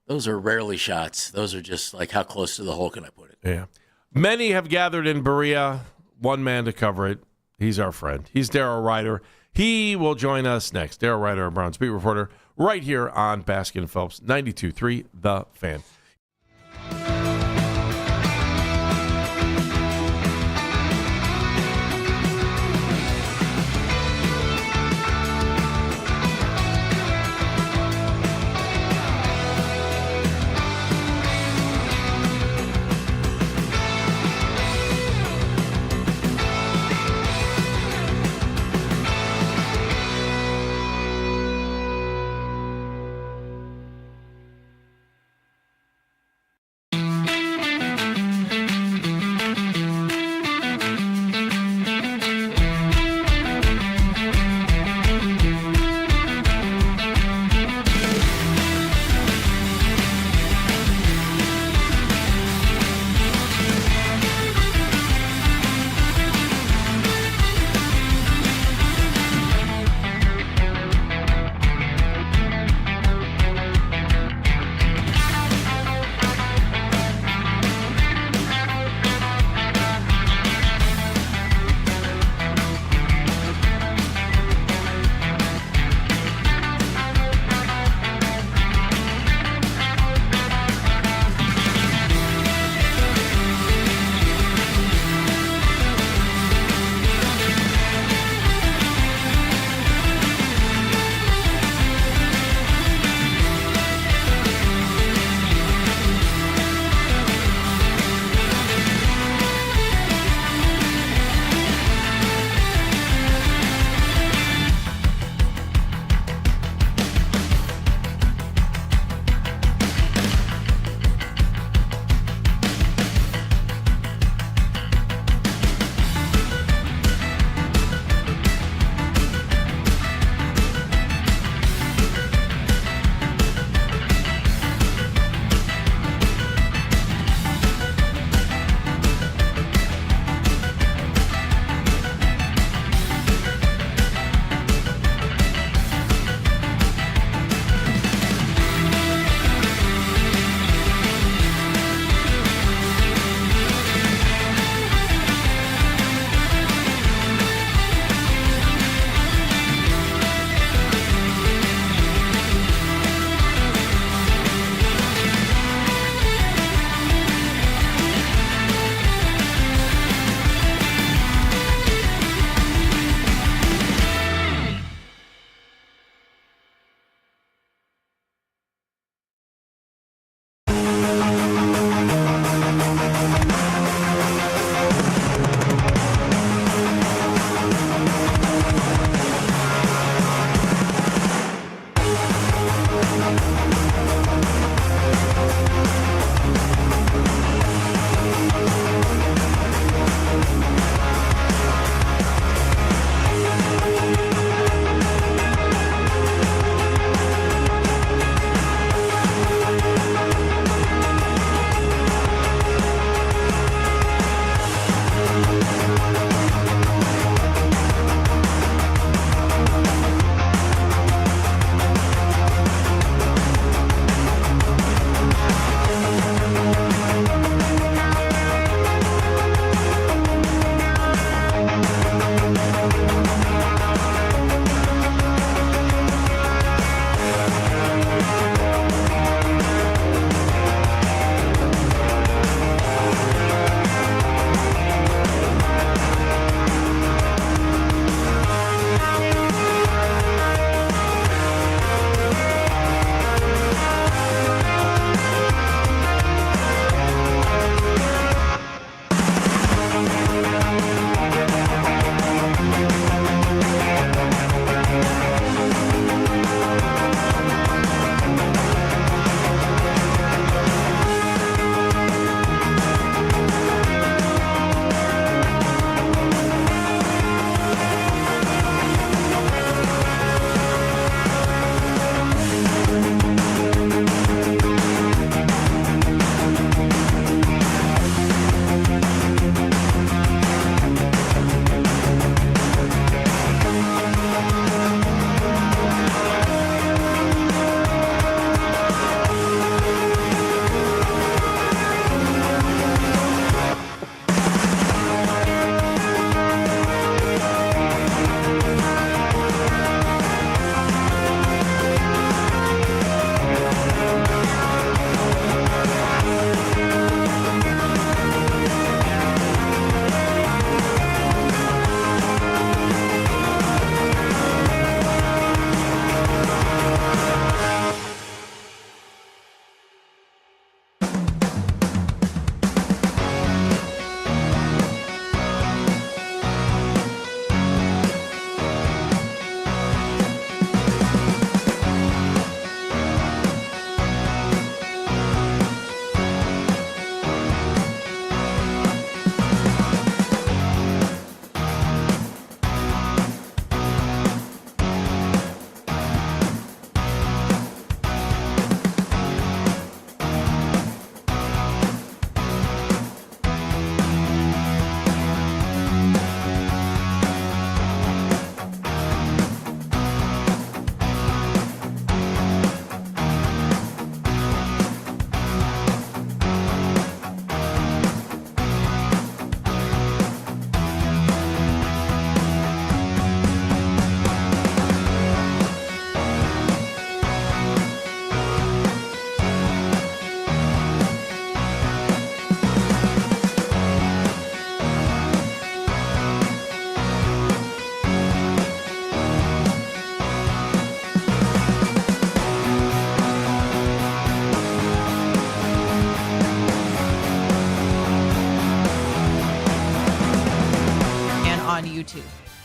those are rarely shots. Those are just like, how close to the hole can I put it? Yeah. Many have gathered in Berea, one man to cover it. He's our friend. He's Daryl Ryder. He will join us next. Daryl Ryder, our Browns beat reporter, right here on Baskin Phelps, 92.3 The Fan.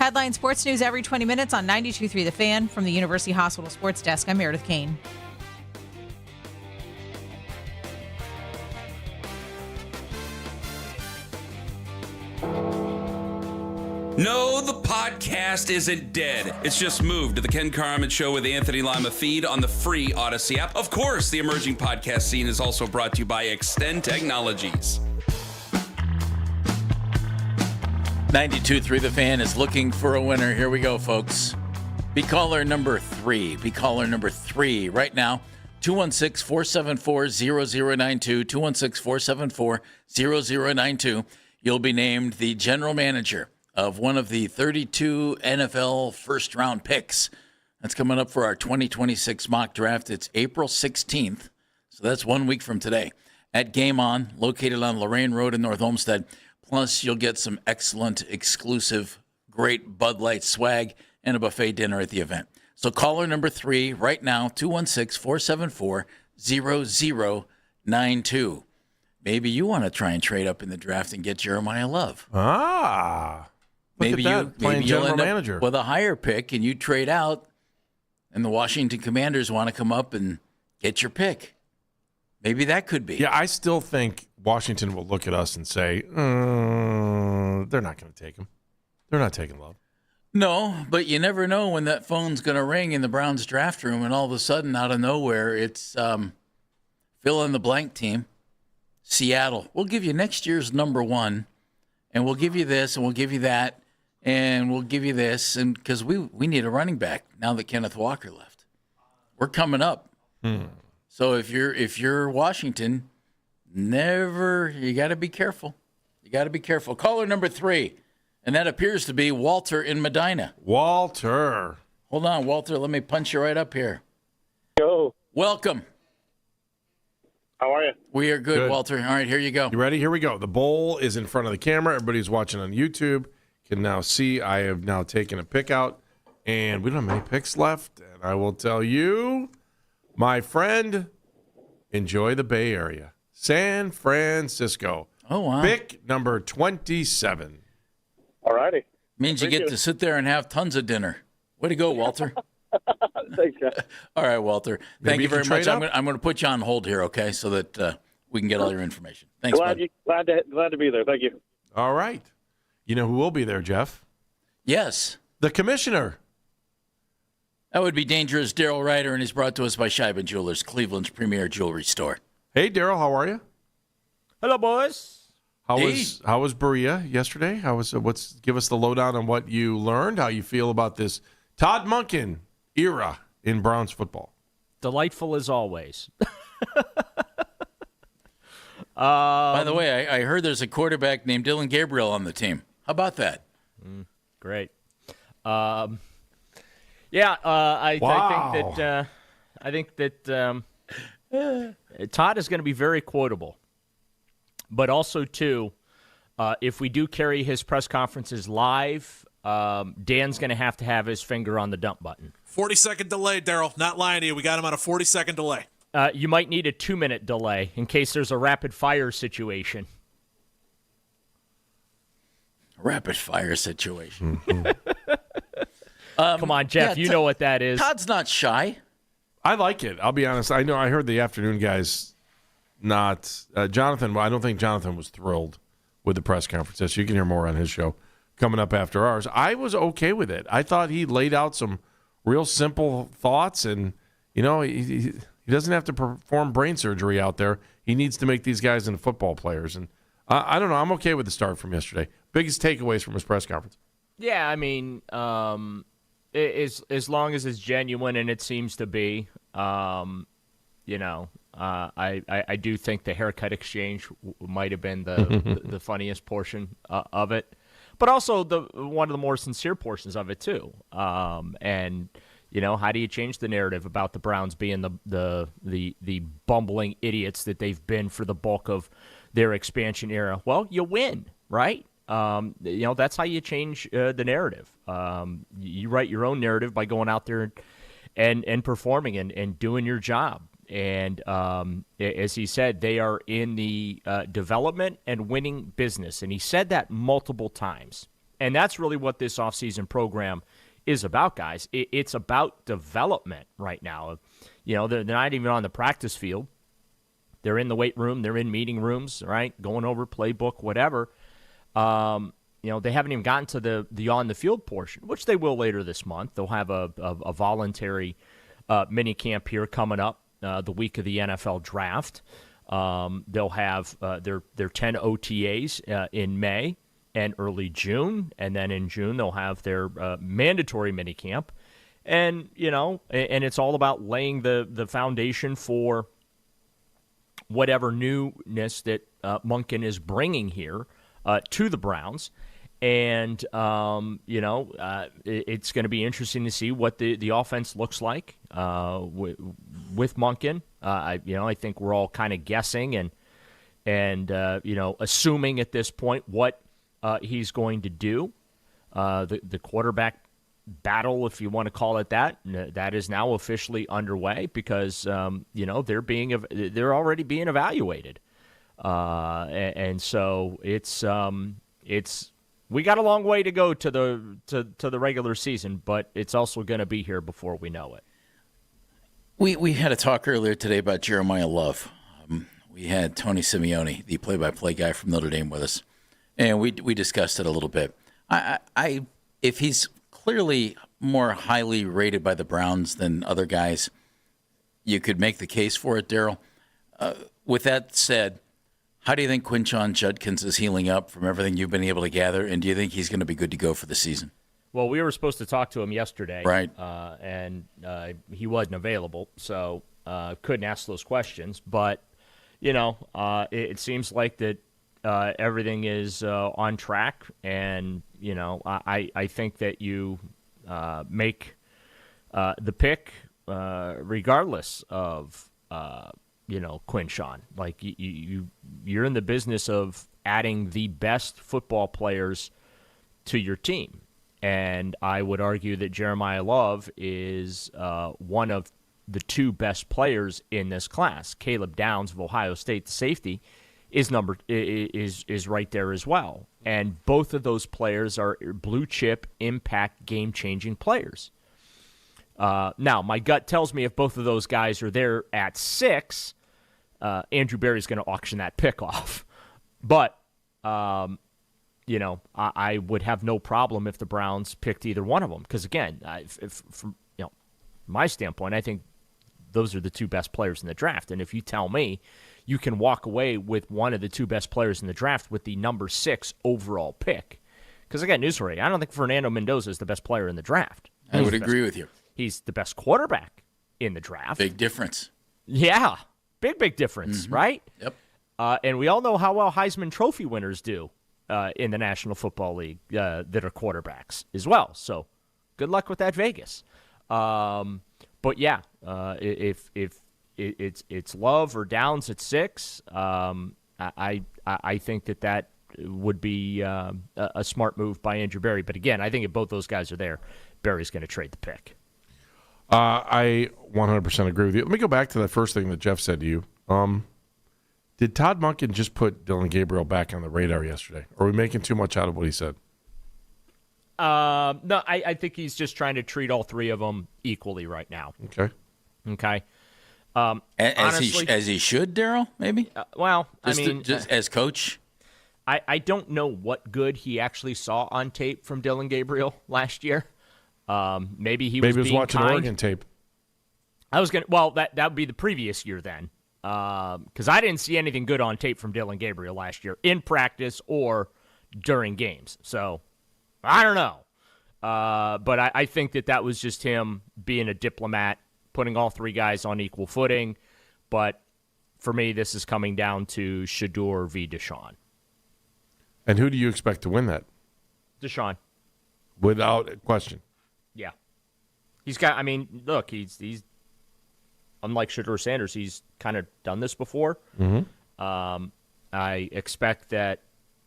Headline sports news every 20 minutes on 92.3 The Fan. From the University Hospital Sports Desk, I'm Meredith Kane. No, the podcast isn't dead. It's just moved to the Ken Carman Show with Anthony Lima feed on the free Odyssey app. Of course, the emerging podcast scene is also brought to you by Extend Technologies. 92.3 The Fan is looking for a winner. Here we go, folks. Be caller number 3. Be caller number 3 right now. 216-474-0092. 216-474-0092. You'll be named the general manager of one of the 32 NFL first-round picks. That's coming up for our 2026 mock draft. It's April 16th, so that's 1 week from today, at Game On, located on Lorraine Road in North Olmsted. Plus, you'll get some excellent, exclusive, great Bud Light swag and a buffet dinner at the event. So caller number 3 right now, 216-474-0092. Maybe you want to try and trade up in the draft and get Jeremiah Love. Maybe you'll end up with a higher pick and you trade out, and the Washington Commanders want to come up and get your pick. Maybe that could be. Yeah, I still think Washington will look at us and say, they're not going to take him. They're not taking Love. No, but you never know when that phone's going to ring in the Browns draft room, and all of a sudden, out of nowhere, it's fill-in-the-blank team, Seattle. We'll give you next year's number 1, and we'll give you this, and we'll give you that, and we'll give you this, and because we need a running back now that Kenneth Walker left. We're coming up. So if you're Washington, you got to be careful. You got to be careful. Caller number 3, and that appears to be Walter in Medina. Walter. Hold on, Walter. Let me punch you right up here. Yo. Welcome. How are you? We are good, Walter. All right, here you go. You ready? Here we go. The bowl is in front of the camera. Everybody who's watching on YouTube can now see I have now taken a pick out, and we don't have many picks left. And I will tell you, my friend, enjoy the Bay Area. San Francisco. Oh, wow. Pick number 27. All righty. Means you get to sit there and have tons of dinner. Way to go, Walter. Thanks, guys. All right, Walter. Maybe Thank you very much. trade up? I'm going to put you on hold here, okay, so that we can get all your information. Thanks, glad bud. to be there. Thank you. All right. You know who will be there, Jeff? Yes. The commissioner. That would be Dangerous Daryl Ryder, and he's brought to us by Scheiben Jewelers, Cleveland's premier jewelry store. Hey, Daryl, how are you? Hello, boys. How was Berea yesterday? Give us the lowdown on what you learned, how you feel about this Todd Monken era in Browns football. Delightful as always. By the way, I heard there's a quarterback named Dylan Gabriel on the team. How about that? Great. Wow. I think that Todd is going to be very quotable. But also, too, if we do carry his press conferences live, Dan's going to have his finger on the dump button. 40-second delay, Daryl. Not lying to you. We got him on a 40-second delay. You might need a 2-minute delay in case there's a rapid-fire situation. Rapid-fire situation. Come on, Jeff. You know what that is. Todd's not shy. I like it. I'll be honest. I heard the afternoon guys not Jonathan. I don't think Jonathan was thrilled with the press conference. So you can hear more on his show coming up after ours. I was okay with it. I thought he laid out some real simple thoughts, and he doesn't have to perform brain surgery out there. He needs to make these guys into football players. And I don't know. I'm okay with the start from yesterday. Biggest takeaways from his press conference. Yeah, I mean, as long as it's genuine, and it seems to be, I do think the haircut exchange might have been the funniest portion of it, but also one of the more sincere portions of it too. And how do you change the narrative about the Browns being the bumbling idiots that they've been for the bulk of their expansion era? Well, you win, right? That's how you change the narrative. You write your own narrative by going out there and performing and doing your job. And as he said, they are in the development and winning business. And he said that multiple times. And that's really what this offseason program is about, guys. It's about development right now. You know, they're not even on the practice field. They're in the weight room. They're in meeting rooms, right, going over playbook, whatever. You know, they haven't even gotten to the on-the-field portion, which they will later this month. They'll have a voluntary mini camp here coming up the week of the NFL draft. They'll have their 10 OTAs in May and early June, and then in June they'll have their mandatory minicamp. And, you know, and it's all about laying the foundation for whatever newness that Monken is bringing here to the Browns. And, you know, it's going to be interesting to see what the offense looks like with Monken. I think we're all kind of guessing and you know, assuming at this point what he's going to do. The quarterback battle, if you want to call it that is now officially underway because you know, they're already being evaluated, and so it's we got a long way to go to the regular season, but it's also going to be here before we know it. We had a talk earlier today about Jeremiah Love. We had Tony Simeone, the play-by-play guy from Notre Dame, with us, and we discussed it a little bit. If he's clearly more highly rated by the Browns than other guys, you could make the case for it, Daryl. With that said, how do you think Quinshon Judkins is healing up from everything you've been able to gather, and do you think he's going to be good to go for the season? Well, we were supposed to talk to him yesterday, right? And he wasn't available, so couldn't ask those questions. But, you know, it seems like that everything is on track, and, you know, I think that you make the pick regardless of you know, Quinshon. Like, you're in the business of adding the best football players to your team. And I would argue that Jeremiah Love is one of the two best players in this class. Caleb Downs of Ohio State, the safety, is right there as well. And both of those players are blue-chip, impact, game-changing players. Now, my gut tells me if both of those guys are there at 6, Andrew Berry's going to auction that pick off. But, you know, I would have no problem if the Browns picked either one of them. Because, again, from my standpoint, I think those are the two best players in the draft. And if you tell me you can walk away with one of the two best players in the draft with the number 6 overall pick. Because, again, newsworthy, I don't think Fernando Mendoza is the best player in the draft. I would agree with you. He's the best quarterback in the draft. Big difference. Yeah. Big difference, right? Yep. And we all know how well Heisman Trophy winners do in the National Football League that are quarterbacks as well. So good luck with that, Vegas. But, yeah, if it's Love or Downs at 6, I think that would be a smart move by Andrew Berry. But, again, I think if both those guys are there, Berry's going to trade the pick. I 100% agree with you. Let me go back to the first thing that Jeff said to you. Did Todd Monken just put Dillon Gabriel back on the radar yesterday? Or are we making too much out of what he said? No, I think he's just trying to treat all three of them equally right now. Okay. Honestly, as he should, Daryl, maybe? Just as coach? I don't know what good he actually saw on tape from Dillon Gabriel last year. Maybe he was watching kind. Oregon tape. That would be the previous year then, because I didn't see anything good on tape from Dillon Gabriel last year in practice or during games. So I don't know, but I think that was just him being a diplomat, putting all three guys on equal footing. But for me, this is coming down to Shedeur v. Deshaun. And who do you expect to win that? Deshaun. Without question. Yeah. He's got, look, he's unlike Shedeur Sanders, he's kind of done this before. Mm-hmm. I expect that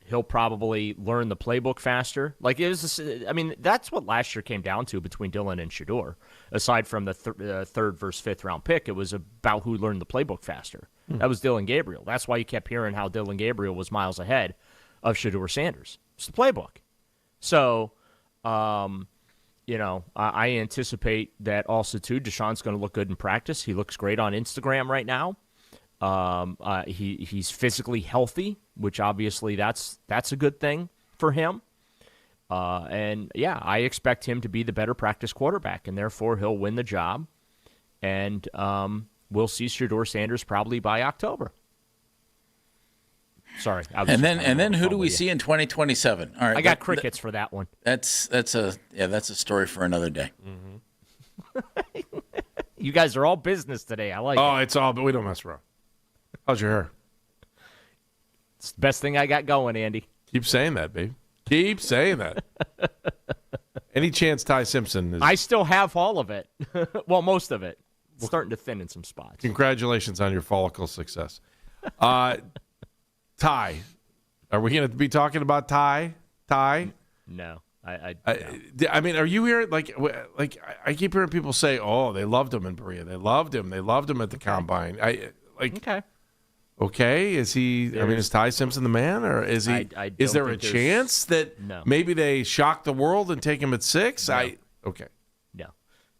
he'll probably learn the playbook faster. Like, that's what last year came down to between Dillon and Shedeur. Aside from the third versus fifth round pick, it was about who learned the playbook faster. That was Dillon Gabriel. That's why you kept hearing how Dillon Gabriel was miles ahead of Shedeur Sanders. It's the playbook. So, I anticipate that also, too, Deshaun's going to look good in practice. He looks great on Instagram right now. He's physically healthy, which obviously that's a good thing for him. I expect him to be the better practice quarterback, and therefore he'll win the job. And we'll see Shedeur Sanders probably by October. Sorry. And then who do we see in 2027? All right, I got crickets for that one. That's a story for another day. Mm-hmm. You guys are all business today. I like it. Oh, it's all, but we don't mess around. How's your hair? It's the best thing I got going, Andy. Keep saying that, babe. Keep saying that. Any chance Ty Simpson is... I still have all of it. Well, most of it. It's starting to thin in some spots. Congratulations on your follicle success. Ty. Are we going to be talking about Ty? No. I mean, are you hearing, like I keep hearing people say, oh, they loved him in Berea. They loved him at the Combine. Okay, is he? Is Ty Simpson the man, or is he? Is there a chance that maybe they shock the world and take him at 6? No. Okay. No.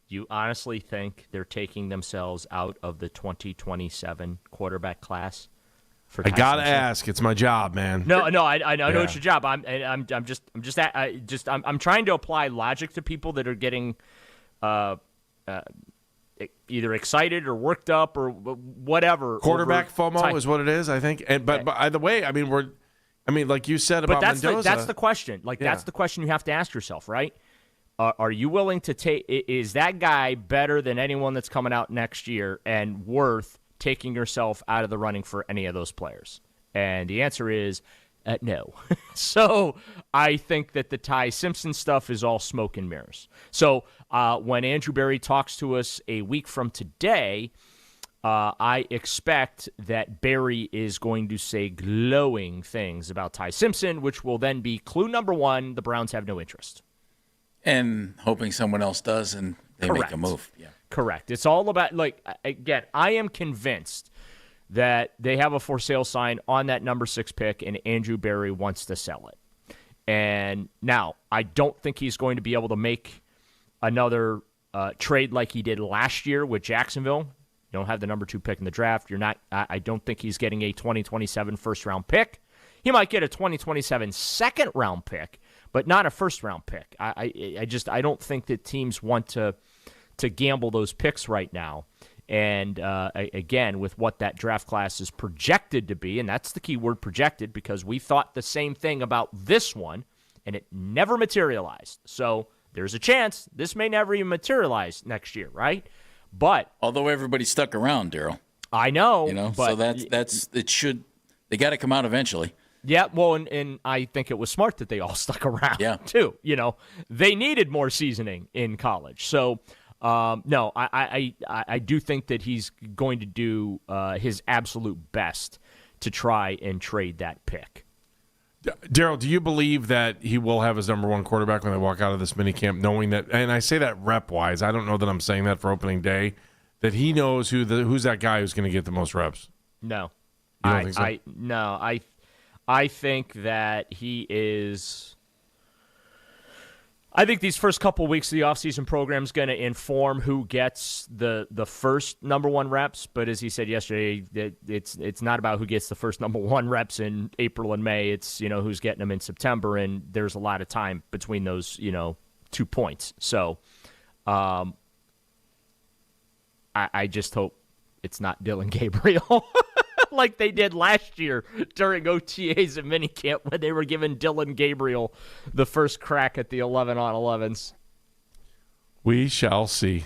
You honestly think they're taking themselves out of the 2027 quarterback class? I gotta ask. It's my job, man. No, I know it's your job. I'm trying to apply logic to people that are getting either excited or worked up or whatever. Quarterback FOMO is what it is, I think. And but either way, like you said about Mendoza. That's the question. That's the question you have to ask yourself, right? Are you willing to take? Is that guy better than anyone that's coming out next year and worth taking yourself out of the running for any of those players? And the answer is no. So I think that the Ty Simpson stuff is all smoke and mirrors. So when Andrew Berry talks to us a week from today, I expect that Berry is going to say glowing things about Ty Simpson, which will then be clue number 1, the Browns have no interest. And hoping someone else does and they make a move. Yeah. Correct. It's all about, again, I am convinced that they have a for sale sign on that number 6 pick, and Andrew Berry wants to sell it. And now, I don't think he's going to be able to make another trade like he did last year with Jacksonville. You don't have the number 2 pick in the draft. I don't think he's getting a 2027 first-round pick. He might get a 2027 second-round pick, but not a first-round pick. I don't think that teams want to gamble those picks right now. And again, with what that draft class is projected to be, and that's the key word, projected, because we thought the same thing about this one, and it never materialized. So there's a chance this may never even materialize next year, right? But although everybody stuck around, Daryl, I know, but so that's it. They got to come out eventually. Yeah, well, and I think it was smart that they all stuck around, too. They needed more seasoning in college. So, no, I do think that he's going to do his absolute best to try and trade that pick. Daryl, do you believe that he will have his number 1 quarterback when they walk out of this minicamp, knowing that, and I say that rep-wise, I don't know that I'm saying that for opening day, that he knows who's that guy who's going to get the most reps? No. You don't think so? I think that he is – I think these first couple weeks of the offseason program is going to inform who gets the first number 1 reps. But as he said yesterday, it's not about who gets the first number 1 reps in April and May. It's, who's getting them in September, and there's a lot of time between those, 2 points. So I just hope it's not Dylan Gabriel. Like they did last year during OTAs and minicamp when they were giving Dylan Gabriel the first crack at the 11-on-11s. We shall see.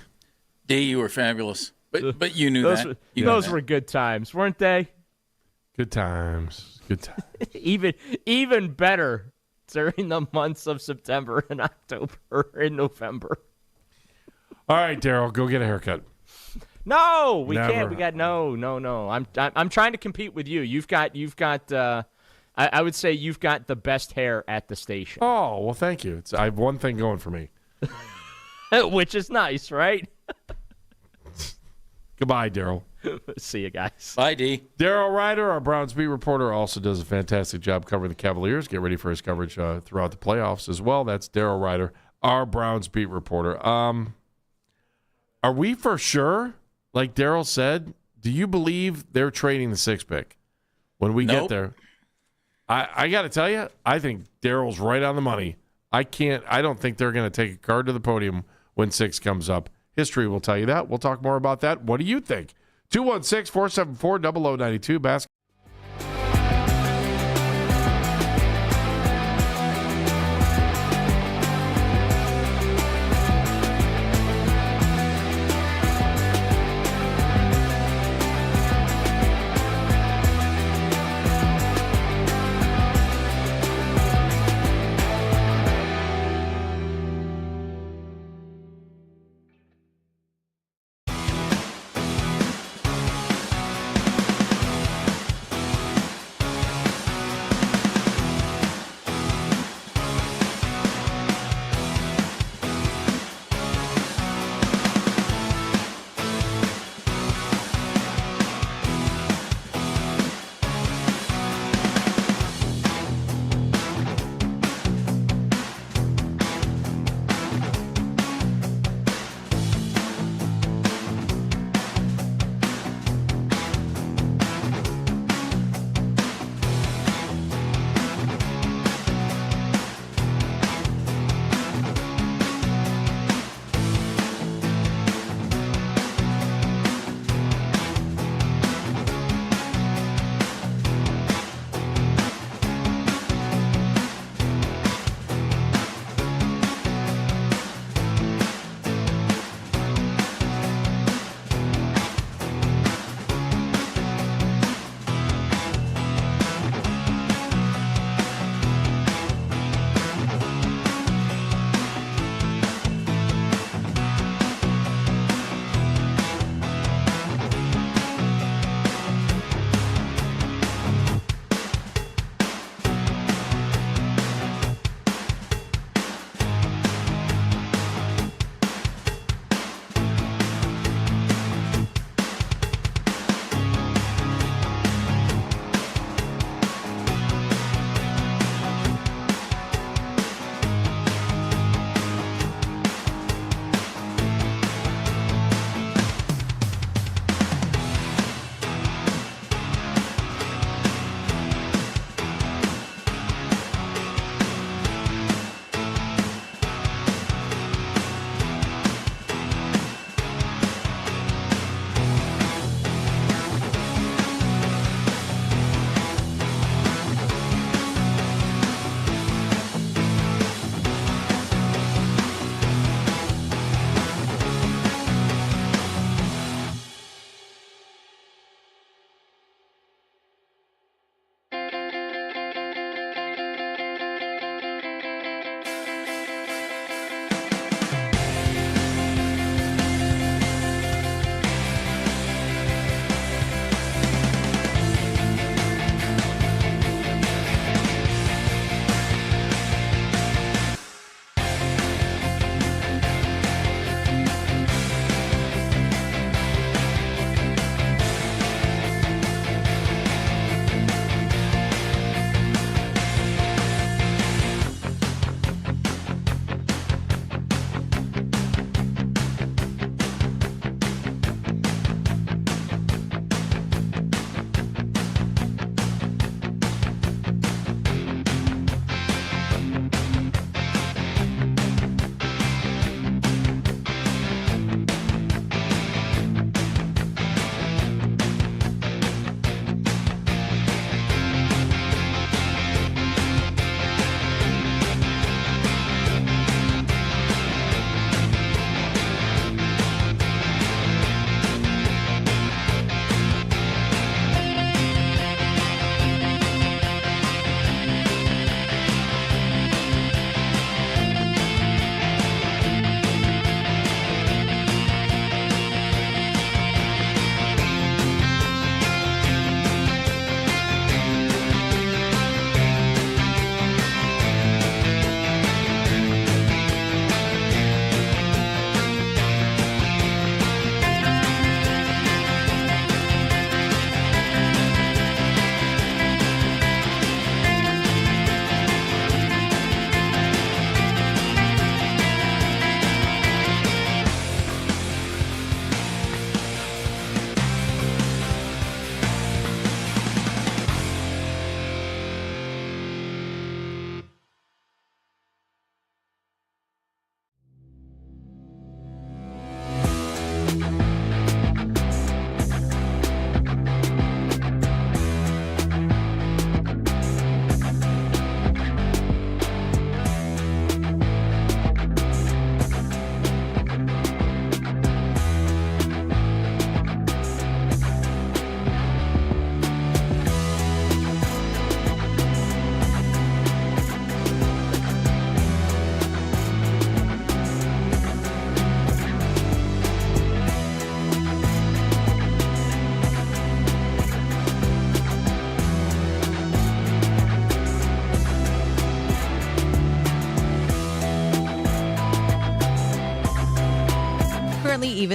D, you were fabulous, but you knew those that. Those were good times, weren't they? Good times. Good times. even better during the months of September and October and November. All right, Daryl, go get a haircut. No, we Never. can't. We got no. I'm trying to compete with you. You've got. I would say you've got the best hair at the station. Oh well, thank you. I have one thing going for me, which is nice, right? Goodbye, Daryl. See you guys. Bye, D. Daryl Ryder, our Browns beat reporter, also does a fantastic job covering the Cavaliers. Get ready for his coverage throughout the playoffs as well. That's Daryl Ryder, our Browns beat reporter. Are we for sure, like Daryl said, do you believe they're trading the 6th pick when we get there? I got to tell you, I think Daryl's right on the money. I don't think they're going to take a card to the podium when 6 comes up. History will tell you that. We'll talk more about that. What do you think? 216-474-0092 basketball.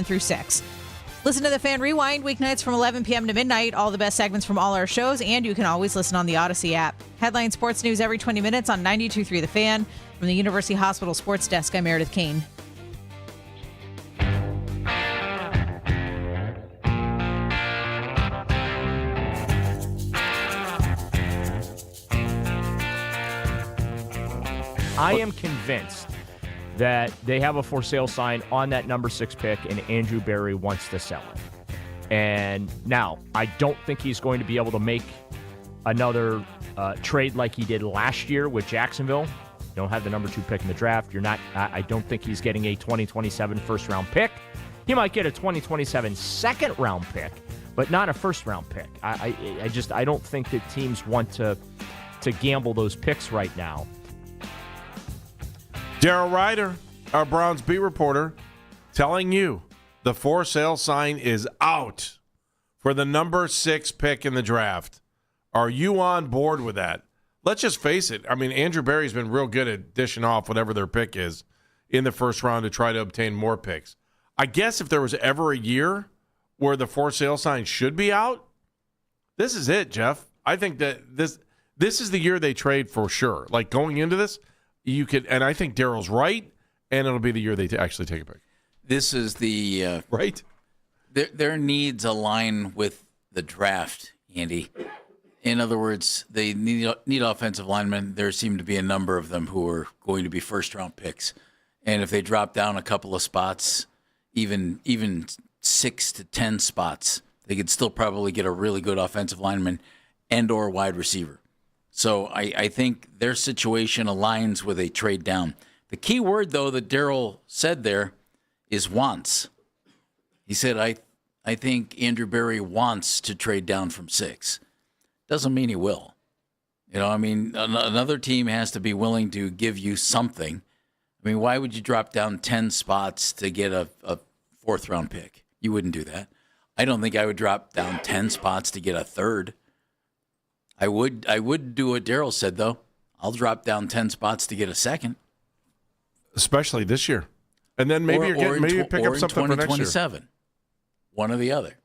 through 6. Listen to the Fan Rewind weeknights from 11 p.m. to midnight. All the best segments from all our shows, and you can always listen on the Odyssey app. Headline sports news every 20 minutes on 92.3 The Fan. From the University Hospital Sports Desk, I'm Meredith Kane. I am convinced that they have a for sale sign on that number 6 pick, and Andrew Berry wants to sell it. And now, I don't think he's going to be able to make another trade like he did last year with Jacksonville. You don't have the number 2 pick in the draft. I don't think he's getting a 2027 first round pick. He might get a 2027 second round pick, but not a first round pick. I don't think that teams want to gamble those picks right now. Daryl Ryder, our Browns beat reporter, telling you the for sale sign is out for the number 6 pick in the draft. Are you on board with that? Let's just face it. I mean, Andrew Berry's been real good at dishing off whatever their pick is in the first round to try to obtain more picks. I guess if there was ever a year where the for sale sign should be out, this is it, Jeff. I think that this is the year they trade for sure. Like going into this, you could, and I think Daryl's right, and it'll be the year they actually take a pick. This is the right. Their needs align with the draft, Andy. In other words, they need offensive linemen. There seem to be a number of them who are going to be first-round picks, and if they drop down a couple of spots, even 6 to 10 spots, they could still probably get a really good offensive lineman and/or wide receiver. So I think their situation aligns with a trade down. The key word, though, that Daryl said there is wants. He said, I think Andrew Berry wants to trade down from 6. Doesn't mean he will. You know, I mean, another team has to be willing to give you something. I mean, why would you drop down 10 spots to get a 4th-round pick? You wouldn't do that. I don't think I would drop down 10 spots to get a 3rd. I would do what Daryl said, though. I'll drop down 10 spots to get a 2nd. Especially this year. And then maybe you pick up something for next year. One or the other.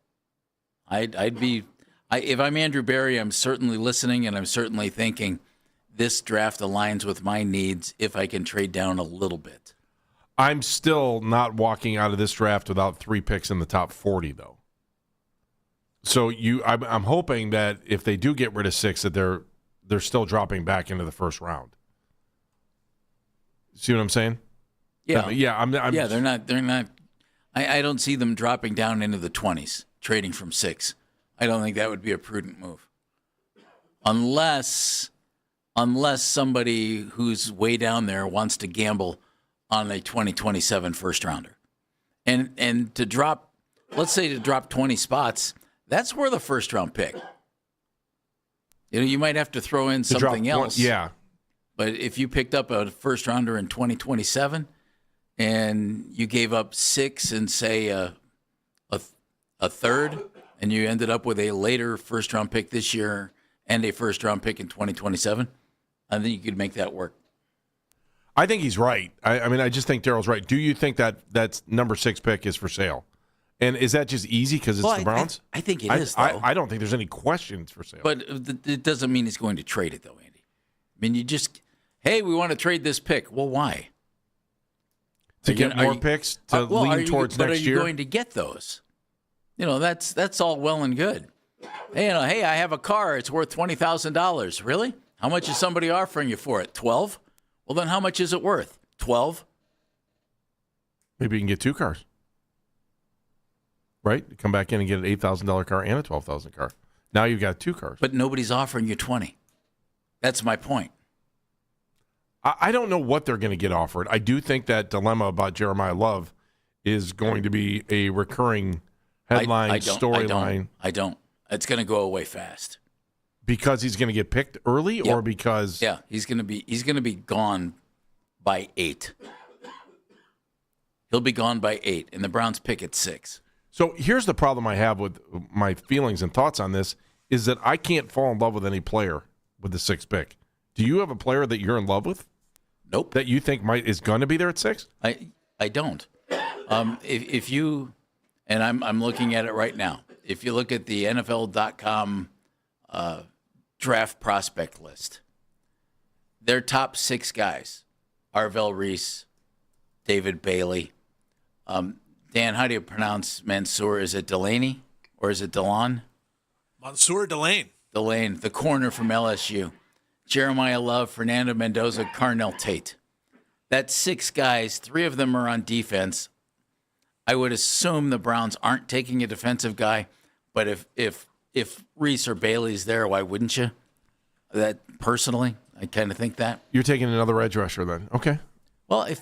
If I'm Andrew Berry, I'm certainly listening, and I'm certainly thinking this draft aligns with my needs if I can trade down a little bit. I'm still not walking out of this draft without 3 picks in the top 40, though. So I'm hoping that if they do get rid of 6, that they're still dropping back into the first round. See what I'm saying? Yeah, yeah. They're not. I don't see them dropping down into the 20s, trading from 6. I don't think that would be a prudent move, unless somebody who's way down there wants to gamble on a 2027 first rounder, and to drop, let's say to drop 20 spots. That's worth a first-round pick. You know, you might have to throw in something else. Yeah. But if you picked up a first-rounder in 2027 and you gave up 6 and, say, a 3rd, and you ended up with a later first-round pick this year and a first-round pick in 2027, I think you could make that work. I think he's right. I mean, I just think Daryl's right. Do you think that number 6 pick is for sale? And is that just easy because it's the Browns? I think it is, though. I don't think there's any questions for sale. But it doesn't mean he's going to trade it, though, Andy. I mean, hey, we want to trade this pick. Well, why? To get more picks to lean towards next year? But are you going to get those? You know, that's all well and good. Hey, I have a car. It's worth $20,000. Really? How much is somebody offering you for it? 12? Well, then how much is it worth? 12? Maybe you can get 2 cars. Right? You come back in and get an $8,000 car and a $12,000 car. Now you've got 2 cars. But nobody's offering you 20. That's my point. I don't know what they're going to get offered. I do think that dilemma about Jeremiah Love is going to be a recurring headline storyline. I don't. It's going to go away fast. Because he's going to get picked early, or because he's going to be gone by 8. He'll be gone by 8, and the Browns pick at 6. So here's the problem I have with my feelings and thoughts on this is that I can't fall in love with any player with the 6th pick. Do you have a player that you're in love with? Nope. That you think is going to be there at 6? I don't. If you and I'm looking at it right now. If you look at the NFL.com draft prospect list, their top 6 guys: Arvell Reese, David Bailey. Dan, how do you pronounce Mansour? Is it Delaney or is it Delon? Mansour Delane. Delane, the corner from LSU. Jeremiah Love, Fernando Mendoza, Carnell Tate. That's 6 guys. 3 of them are on defense. I would assume the Browns aren't taking a defensive guy, but if Reese or Bailey's there, why wouldn't you? That personally, I kind of think that. You're taking another edge rusher then. Okay. Well, if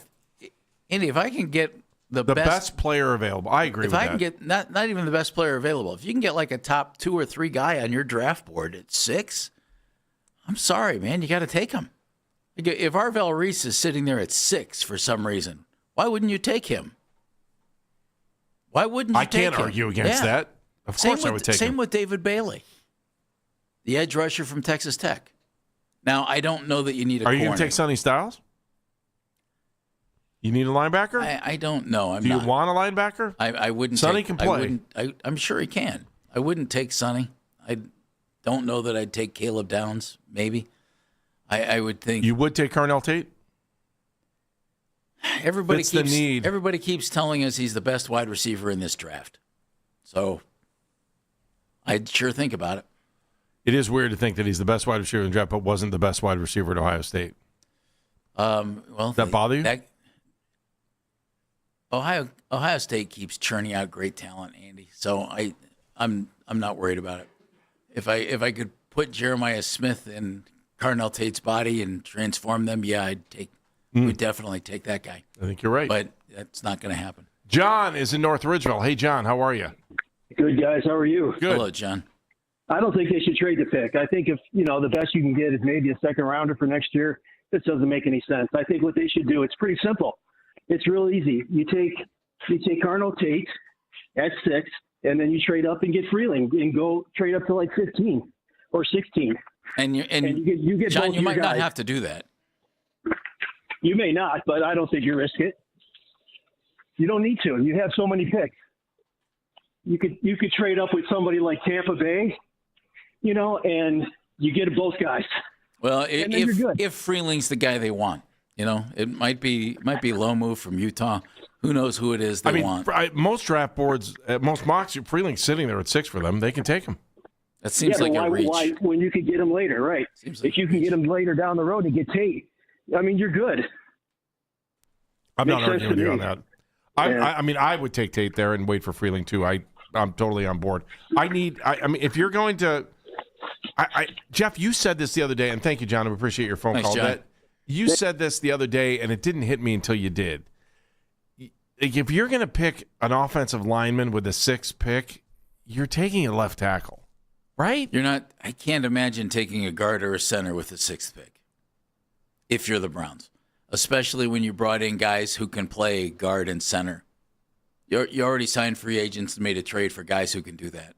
I can get the best player available, I agree with that. If I can get not even the best player available, if you can get like a top 2 or 3 guy on your draft board at 6, I'm sorry, man, you got to take him. If Arvell Reese is sitting there at 6 for some reason, why wouldn't you take him? Why wouldn't you take him? I can't argue against that. Of course I would take him. Same with David Bailey, the edge rusher from Texas Tech. Now, I don't know that you need a corner. Are you going to take Sonny Styles? You need a linebacker? I don't know. Do you want a linebacker? I wouldn't. Sonny can play. I'm sure he can. I wouldn't take Sonny. I don't know that I'd take Caleb Downs. Maybe. I would think. You would take Carnell Tate? Everybody keeps telling us he's the best wide receiver in this draft. So I'd sure think about it. It is weird to think that he's the best wide receiver in the draft, but wasn't the best wide receiver at Ohio State. Well, does that bother you? Ohio State keeps churning out great talent, Andy. So I'm not worried about it. If I could put Jeremiah Smith in Carnell Tate's body and transform them, yeah, would definitely take that guy. I think you're right. But that's not going to happen. John is in North Ridgeville. Hey, John, how are you? Good, guys. How are you? Good. Hello, John. I don't think they should trade the pick. I think if, the best you can get is maybe a second rounder for next year, this doesn't make any sense. I think what they should do, it's pretty simple. It's real easy. You take Carnell Tate at 6, and then you trade up and get Freeling and go trade up to like 15 or 16. And you get John, both you your might not guys. have to do that. You may not, but I don't think you risk it. You don't need to. You have so many picks. You could trade up with somebody like Tampa Bay, and you get both guys. Well, if Freeling's the guy they want, it might be Lomu from Utah. Who knows who it is they want? Most draft boards, most mocks, Freeling's sitting there at 6 for them. They can take him. That seems like a reach. Why, when you could get him later, right? If you can get him later down the road and get Tate, you're good. I'm not arguing with you on that. I would take Tate there and wait for Freeling too. I'm totally on board. If you're going to, Jeff, you said this the other day, and thank you, John. I appreciate your phone call. John. You said this the other day, and it didn't hit me until you did. If you're going to pick an offensive lineman with a 6th pick, you're taking a left tackle, right? You're not. I can't imagine taking a guard or a center with the 6th pick. If you're the Browns, especially when you brought in guys who can play guard and center. You already signed free agents and made a trade for guys who can do that.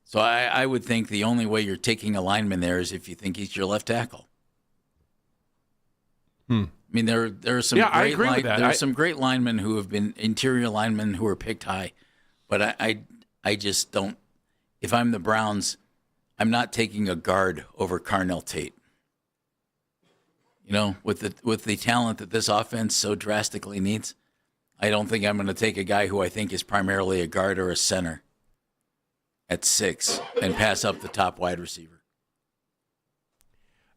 So I would think the only way you're taking a lineman there is if you think he's your left tackle. I mean, there are some. Yeah, I agree with that. There are some great linemen who have been interior linemen who are picked high, but I just don't. If I'm the Browns, I'm not taking a guard over Carnell Tate. With the talent that this offense so drastically needs, I don't think I'm going to take a guy who I think is primarily a guard or a center at 6 and pass up the top wide receiver.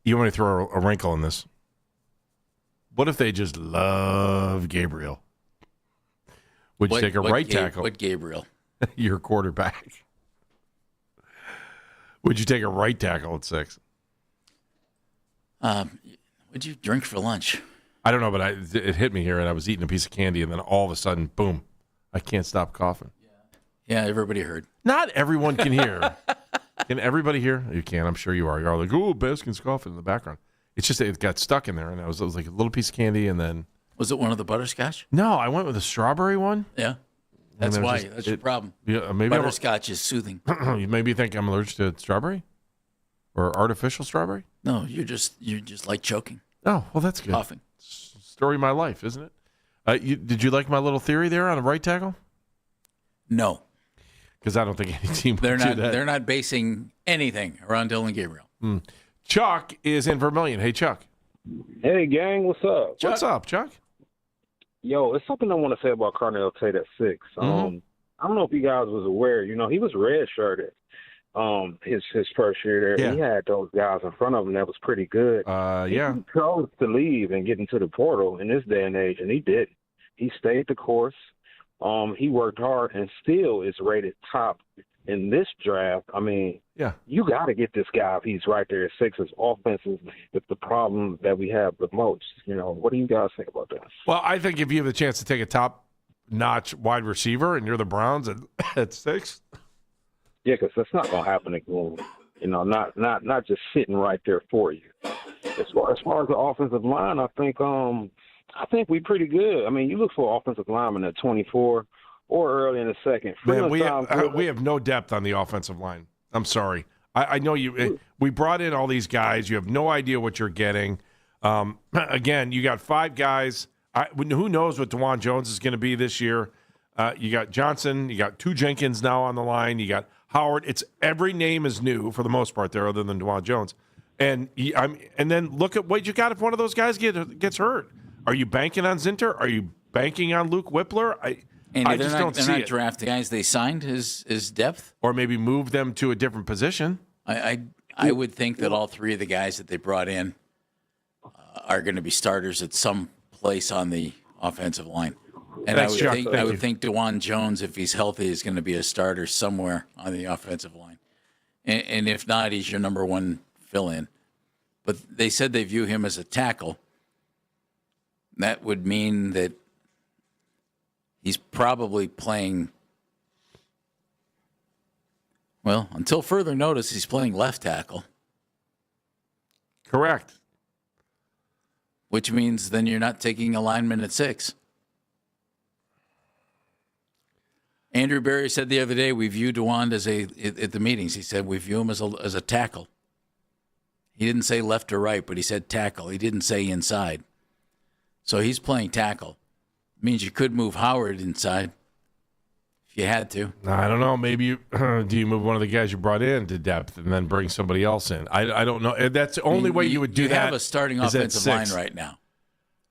You want to throw a wrinkle in this? What if they just love Gabriel? Would you take a right tackle? What Gabriel? Your quarterback. Would you take a right tackle at 6? What'd you drink for lunch? I don't know, but it hit me here, and I was eating a piece of candy, and then all of a sudden, boom, I can't stop coughing. Yeah, everybody heard. Not everyone can hear. Can everybody hear? You can. I'm sure you are. You're all like, oh, Baskin's coughing in the background. It's just it got stuck in there, and it was like a little piece of candy, and then... Was it one of the butterscotch? No, I went with a strawberry one. Yeah. That's why. That's your problem. Yeah, maybe butterscotch is soothing. Maybe you think I'm allergic to strawberry? Or artificial strawberry? No, you're just like choking. Oh, well, that's good. Coughing. Story of my life, isn't it? Did you like my little theory there on a right tackle? No. Because I don't think any team They're would not. do that. They're not basing anything around Dylan Gabriel. Chuck is in Vermilion. Hey, Chuck. Hey, gang, what's up? What's up, Chuck? Yo, it's something I want to say about Carnell Tate at 6. I don't know if you guys was aware. You know, he was redshirted his first year there. Yeah. He had those guys in front of him that was pretty good. Yeah. He chose to leave and get into the portal in this day and age, and he did. He stayed the course. He worked hard and still is rated top in this draft. I mean, yeah, you got to get this guy if he's right there at 6. His offense is the problem that we have the most. You know, what do you guys think about that? Well, I think if you have the chance to take a top-notch wide receiver and you're the Browns at 6. Yeah, because that's not going to happen again. You know, not just sitting right there for you. As far as the offensive line, I think we're pretty good. I mean, you look for offensive linemen at 24 or early in the second. Man, we have no depth on the offensive line. I'm sorry. I know you. We brought in all these guys. You have no idea what you're getting. Again, you got 5 guys. Who knows what DeJuan Jones is going to be this year? You got Johnson. You got 2 Jenkins now on the line. You got Howard. Every name is new for the most part there, other than DeJuan Jones. And then look at what you got if one of those guys gets hurt. Are you banking on Zinter? Are you banking on Luke Whippler? I just don't see it. They're not drafting guys they signed as depth, or maybe move them to a different position. I would think that all 3 of the guys that they brought in are going to be starters at some place on the offensive line. And Thanks, I would think DeJuan Jones, if he's healthy, is going to be a starter somewhere on the offensive line. And if not, he's your number 1 fill-in. But they said they view him as a tackle. That would mean that he's probably playing, well, until further notice, he's playing left tackle. Correct. Which means then you're not taking a lineman at 6. Andrew Berry said the other day, we view DeJuan at the meetings, he said we view him as a tackle. He didn't say left or right, but he said tackle. He didn't say inside. So he's playing tackle. Means you could move Howard inside if you had to. I don't know. Maybe do you move one of the guys you brought in to depth and then bring somebody else in? I don't know. That's the only way you would do that. You have a starting offensive line right now.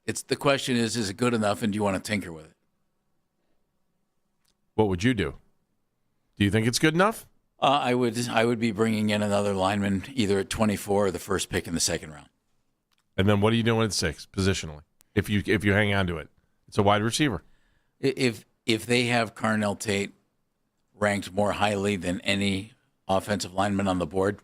The question is it good enough, and do you want to tinker with it? What would you do? Do you think it's good enough? I would be bringing in another lineman either at 24 or the first pick in the second round. And then what are you doing at 6 positionally? If you hang on to it, it's a wide receiver. If they have Carnell Tate ranked more highly than any offensive lineman on the board,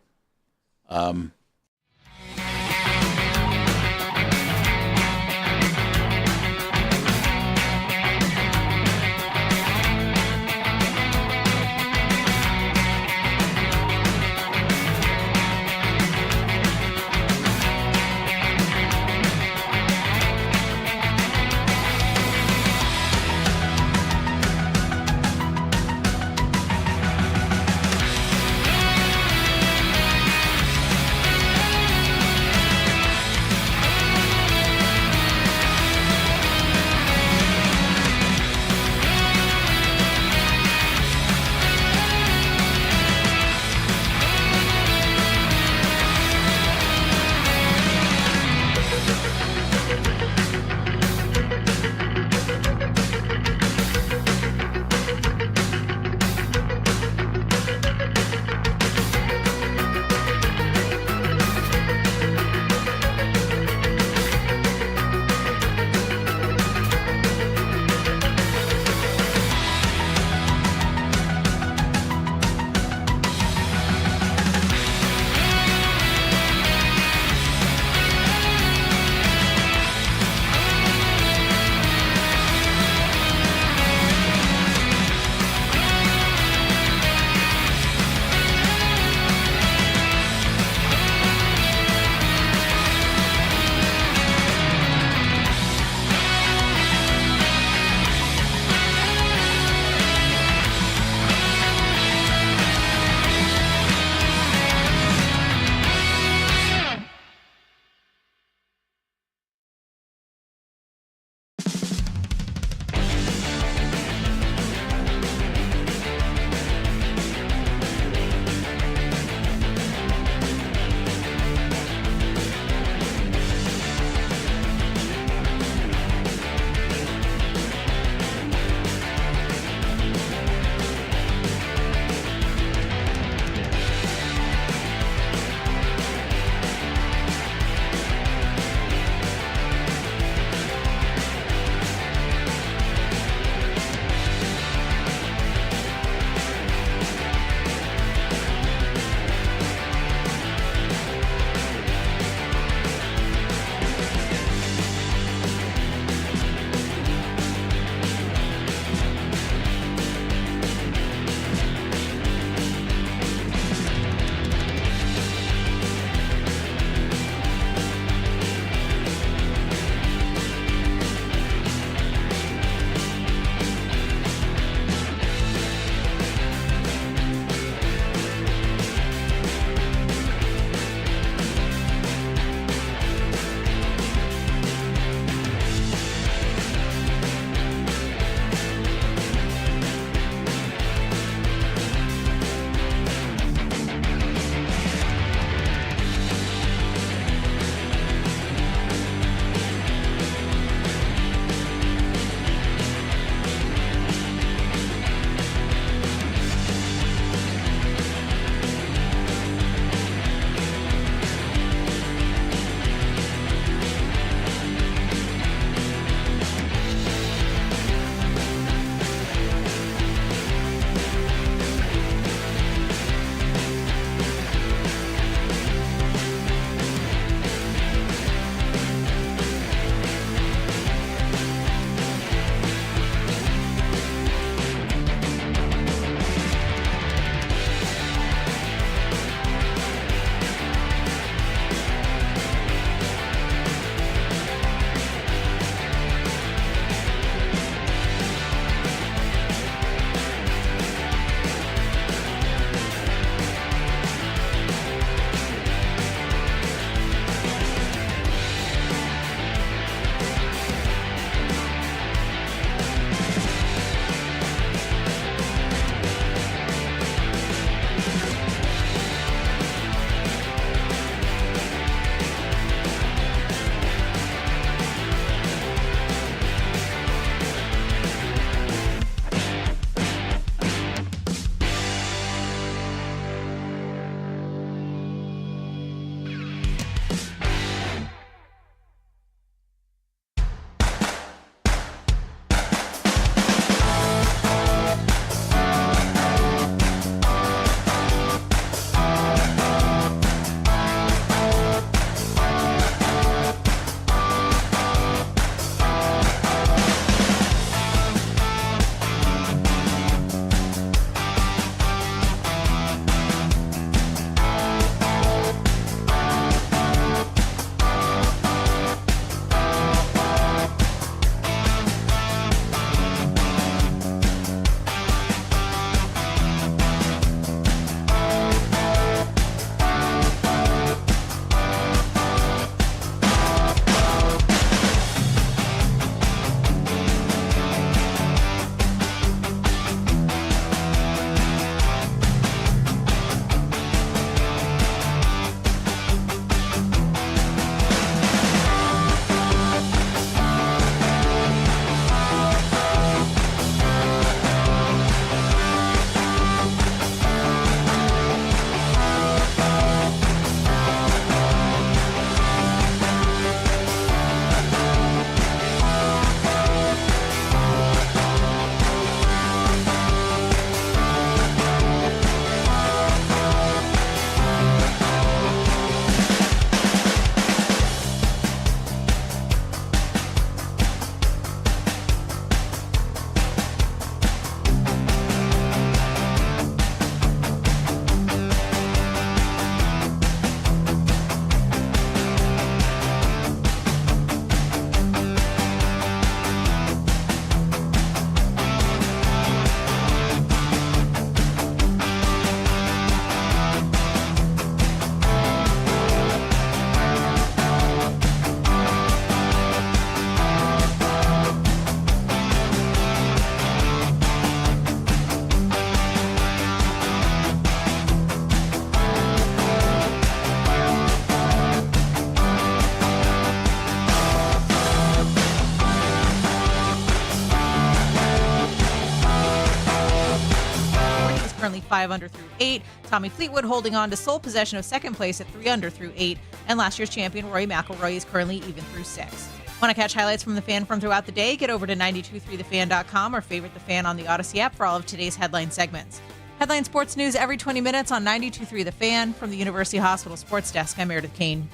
currently 5 under through 8. Tommy Fleetwood holding on to sole possession of second place at 3 under through 8. And last year's champion, Rory McIlroy, is currently even through 6. Want to catch highlights from The Fan from throughout the day? Get over to 923thefan.com or favorite The Fan on the Odyssey app for all of today's headline segments. Headline sports news every 20 minutes on 92.3 The Fan. From the University Hospital Sports Desk, I'm Meredith Kane.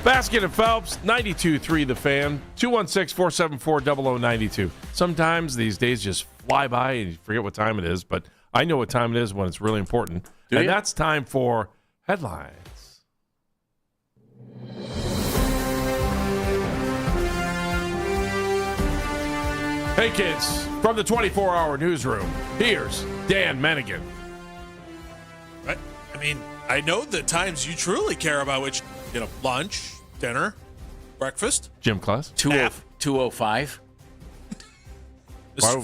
Basket and Phelps, 92.3 The Fan, 216-474-0092. Sometimes these days just fly by and you forget what time it is, but I know what time it is when it's really important. And that's time for headlines. Hey kids, from the 24-hour newsroom, here's Dan Mennigan. Right. I mean, I know the times you truly care about, which, lunch, dinner, breakfast. Gym class. 2:05.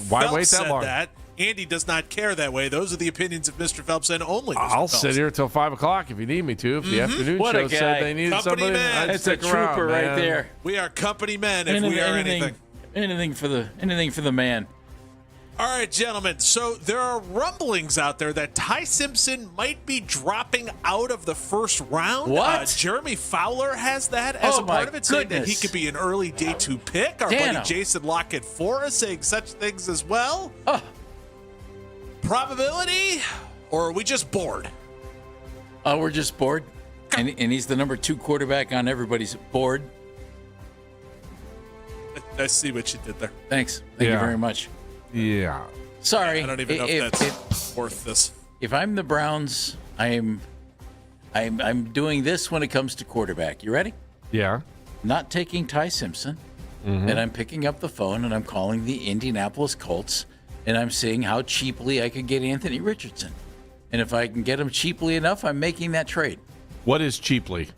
Why wait that long? That. Andy does not care that way. Those are the opinions of Mr. Phelps and only Mr. I'll Phelps. sit here till 5 o'clock if you need me to. If the afternoon What a show guy. said they needed Company somebody, man. I'd It's a stick around, trooper right man. there. We are company men if we are anything. Anything for the man. All right, gentlemen. So there are rumblings out there that Ty Simpson might be dropping out of the first round. What? Jeremy Fowler has that as a part of it, saying that he could be an early day 2 pick. Our buddy Jason Lockett Forrest saying such things as well. Probability, or are we just bored? We're just bored. And he's the number 2 quarterback on everybody's board. I see what you did there. Thank you very much. Yeah. Sorry. I don't even know if that's worth this. If I'm the Browns, I'm doing this when it comes to quarterback. You ready? Yeah. Not taking Ty Simpson, and I'm picking up the phone and I'm calling the Indianapolis Colts, and I'm seeing how cheaply I could get Anthony Richardson. And if I can get him cheaply enough, I'm making that trade. What is cheaply?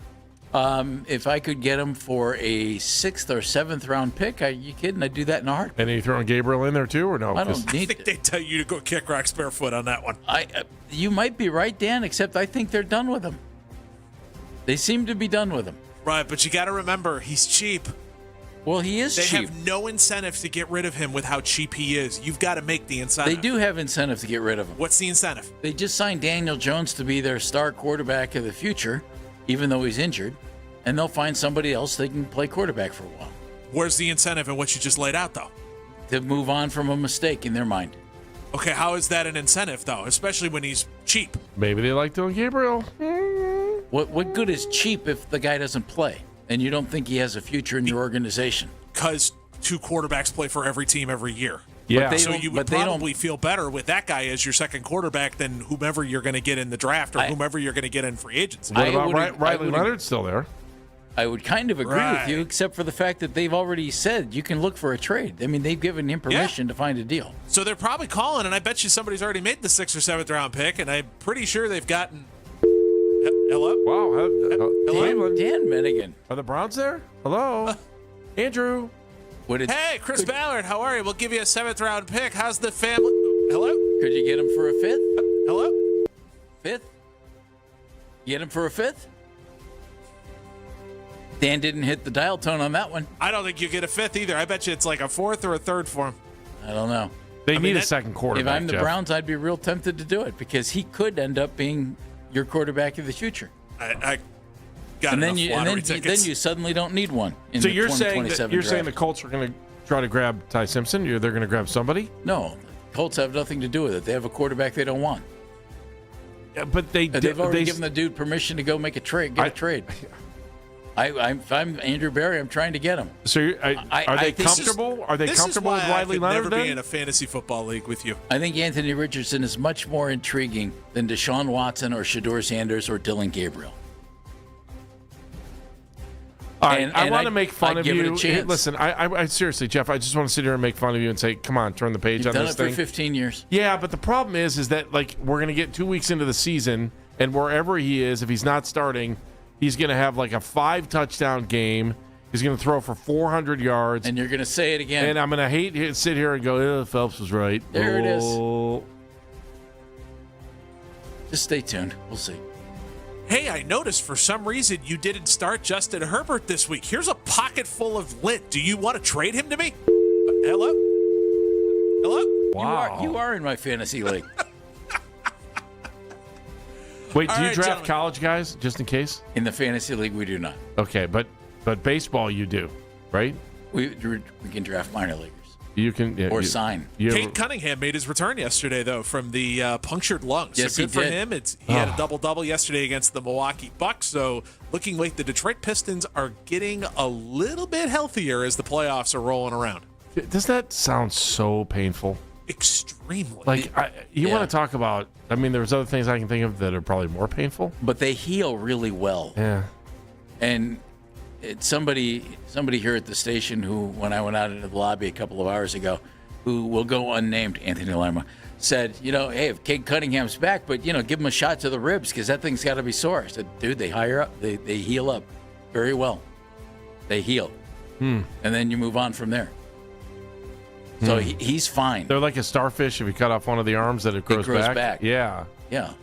If I could get him for a 6th or 7th round pick, you kidding? I'd do that in a heartbeat. And are you throwing Gabriel in there too, or no? I don't need I think they tell you to go kick rocks barefoot on that one. You might be right, Dan, except I think they're done with him. They seem to be done with him. Right, but you got to remember, he's cheap. Well, he is cheap. They have no incentive to get rid of him with how cheap he is. You've got to make the incentive. They do have incentive to get rid of him. What's the incentive? They just signed Daniel Jones to be their star quarterback of the future, even though he's injured, and they'll find somebody else they can play quarterback for a while. Where's the incentive in what you just laid out, though? To move on from a mistake in their mind. Okay, how is that an incentive, though, especially when he's cheap? Maybe they like doing Gabriel. What good is cheap if the guy doesn't play and you don't think he has a future in your organization? Because 2 quarterbacks play for every team every year. Yeah. So you would probably feel better with that guy as your second quarterback than whomever you're going to get in the draft or whomever you're going to get in free agency. What about Riley Leonard still there? I would kind of agree with you, except for the fact that they've already said you can look for a trade. I mean, they've given him permission to find a deal. So they're probably calling, and I bet you somebody's already made the 6th or 7th round pick, and I'm pretty sure they've gotten. Hello? Wow. Hello? Dan Mennigan. Are the Browns there? Hello? Andrew? Hey, Chris Ballard, how are you? We'll give you a 7th round pick. How's the family? Hello? Could you get him for a 5th? Hello? 5th? Get him for a 5th? Dan didn't hit the dial tone on that one. I don't think you get a 5th either. I bet you it's like a 4th or a 3rd for him. I don't know. They need a second quarterback. If I'm the Browns, I'd be real tempted to do it because he could end up being your quarterback of the future. I got and enough then lottery tickets. then you suddenly don't need one. In So the you're saying draft. the Colts are going to try to grab Ty Simpson? They're going to grab somebody? No, the Colts have nothing to do with it. They have a quarterback they don't want. Yeah, but they've already given the dude permission to go make a trade. Get a trade. If I'm Andrew Berry, I'm trying to get him. So are they comfortable? Are they comfortable with Riley Leonard? Never be in a fantasy football league with you. I think Anthony Richardson is much more intriguing than Deshaun Watson or Shedeur Sanders or Dylan Gabriel. All right, I want to make fun of give you. It a chance. Listen, I seriously, Jeff, I just want to sit here and make fun of you and say, come on, turn the page You've on done this it thing. for 15 years. Yeah, but the problem is that like we're going to get 2 weeks into the season, and wherever he is, if he's not starting, he's going to have like a 5-touchdown game. He's going to throw for 400 yards. And you're going to say it again. And I'm going to sit here and go, Phelps was right. There it is. Just stay tuned. We'll see. Hey, I noticed for some reason you didn't start Justin Herbert this week. Here's a pocket full of lint. Do you want to trade him to me? Hello? Hello? Wow. You are in my fantasy league. Wait, do All you right, draft gentlemen. college guys just in case? In the fantasy league, we do not. Okay, but baseball you do, right? We can draft minor leaguers. You can sign. Kate Cunningham made his return yesterday, though, from the punctured lungs. Yes, so good he for did. him. He had a double-double yesterday against the Milwaukee Bucks. So looking like the Detroit Pistons are getting a little bit healthier as the playoffs are rolling around. Does that sound so painful? Extremely. Like, you want to talk about, I mean, there's other things I can think of that are probably more painful. But they heal really well. Yeah. And it's somebody here at the station who, when I went out into the lobby a couple of hours ago, who will go unnamed, Anthony Lima, said, hey, if Cade Cunningham's back, but, give him a shot to the ribs because that thing's got to be sore. I said, dude, they heal up very well. They heal. And then you move on from there. So he's fine. They're like a starfish. If you cut off one of the arms, that it grows back. Yeah. Yeah.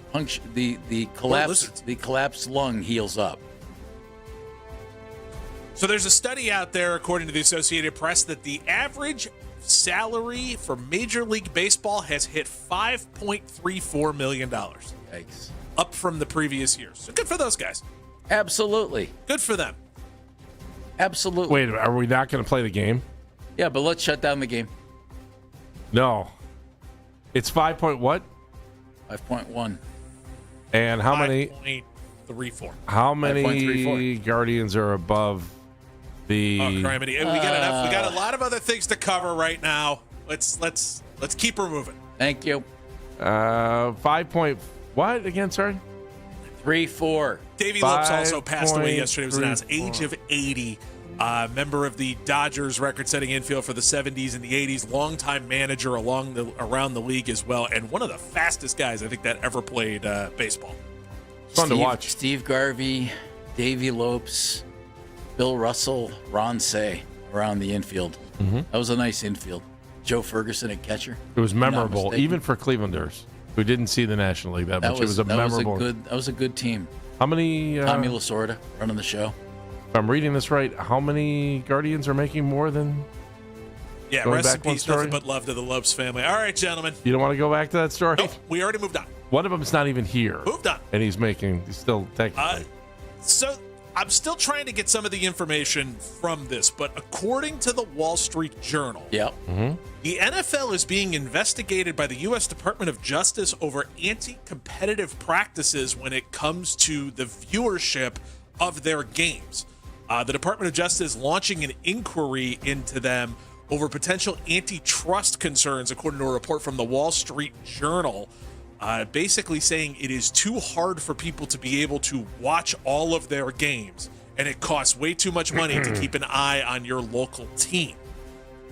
The collapsed lung heals up. So there's a study out there, according to the Associated Press, that the average salary for Major League Baseball has hit $5.34 million. Yikes. Up from the previous years. So good for those guys. Absolutely. Good for them. Absolutely. Wait, are we not going to play the game? Yeah, but let's shut down the game. No. It's 5 point what? 5.1. And how many? 5.34. How many Guardians are above the? Oh, criminy. We got enough. We got a lot of other things to cover right now. Let's keep her moving. Thank you. 5 point what again? Sorry. 3-4. Davey Lopes also passed away yesterday. He was announced age of 80. Member of the Dodgers record-setting infield for the 70s and the 80s, longtime manager around the league as well, and one of the fastest guys I think that ever played baseball. Fun to watch. Steve Garvey, Davey Lopes, Bill Russell, Ron Say around the infield. Mm-hmm. That was a nice infield. Joe Ferguson at catcher. It was memorable, even for Clevelanders who didn't see the National League that much. It was a memorable. That was a good team. How many? Tommy Lasorda running the show. If I'm reading this right, how many Guardians are making more than? Yeah, going rest back in one peace. story? Nothing but love to the Lopes family. All right, gentlemen. You don't want to go back to that story? Nope, we already moved on. One of them's not even here. Moved on. And he's still technically. So I'm still trying to get some of the information from this, but according to the Wall Street Journal, Mm-hmm. the NFL is being investigated by the U.S. Department of Justice over anti-competitive practices when it comes to the viewership of their games. The Department of Justice launching an inquiry into them over potential antitrust concerns, according to a report from the Wall Street Journal, basically saying it is too hard for people to be able to watch all of their games, and it costs way too much money to keep an eye on your local team.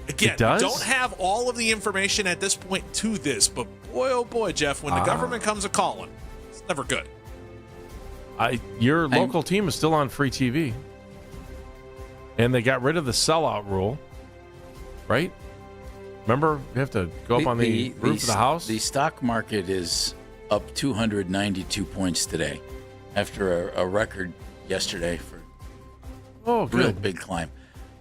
Again, we don't have all of the information at this point to this, but boy, oh boy, Jeff, when the government comes a-calling, it's never good. Your local team is still on free TV. And they got rid of the sellout rule, right? Remember, you have to go up on the roof of the house? The stock market is up 292 points today after a record yesterday for a real big climb.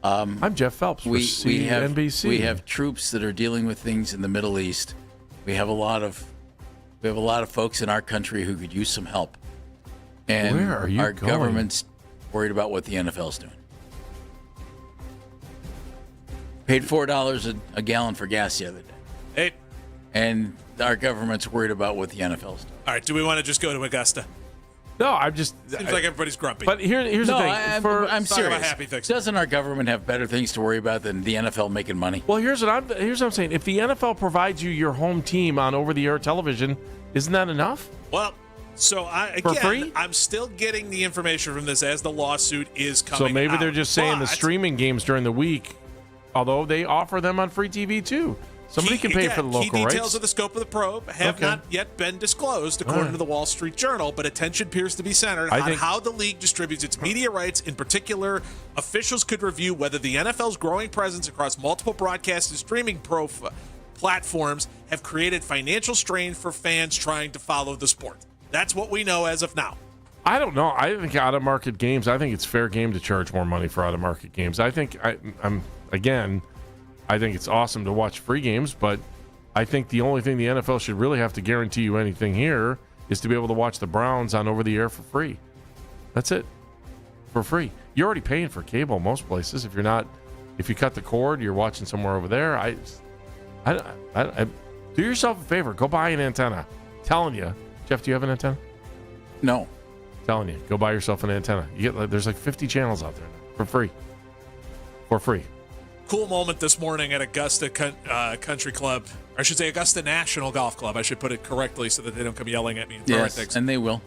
I'm Jeff Phelps for CNBC. We have troops that are dealing with things in the Middle East. We have a lot of folks in our country who could use some help. And where are you our going? government's worried about what the NFL's doing. Paid $4 a gallon for gas the other day. Hey. And our government's worried about what the NFL's doing. All right, do we want to just go to Augusta? No, I'm just... Seems like everybody's grumpy. But here's the thing. I'm talk about serious. happy things. Doesn't our government have better things to worry about than the NFL making money? Well, here's what I'm saying. If the NFL provides you your home team on over-the-air television, isn't that enough? Well, So For free? I'm still getting the information from this as the lawsuit is coming So maybe out. they're just saying the But streaming games during the week, although they offer them on free TV too. Somebody can pay for the local key details rights. of the scope of the probe have Okay. not yet been disclosed, according to the Wall Street Journal, but attention appears to be centered on how the league distributes its media rights. In particular, officials could review whether the NFL's growing presence across multiple broadcast and streaming platforms have created financial strain for fans trying to follow the sport. That's what we know as of now. I don't know. I think out-of-market games, I think it's fair game to charge more money for out-of-market games. I think, I think it's awesome to watch free games, but I think the only thing the NFL should really have to guarantee you anything here is to be able to watch the Browns on over-the-air for free. That's it. For free. You're already paying for cable most places. If you cut the cord, you're watching somewhere over there. I do yourself a favor. Go buy an antenna. Telling you. Jeff, do you have an antenna? No. Telling you. Go buy yourself an antenna. There's like 50 channels out there now for free. For free. Cool moment this morning at Augusta Country Club. Or I should say Augusta National Golf Club. I should put it correctly so that they don't come yelling at me and throwing things. And they will.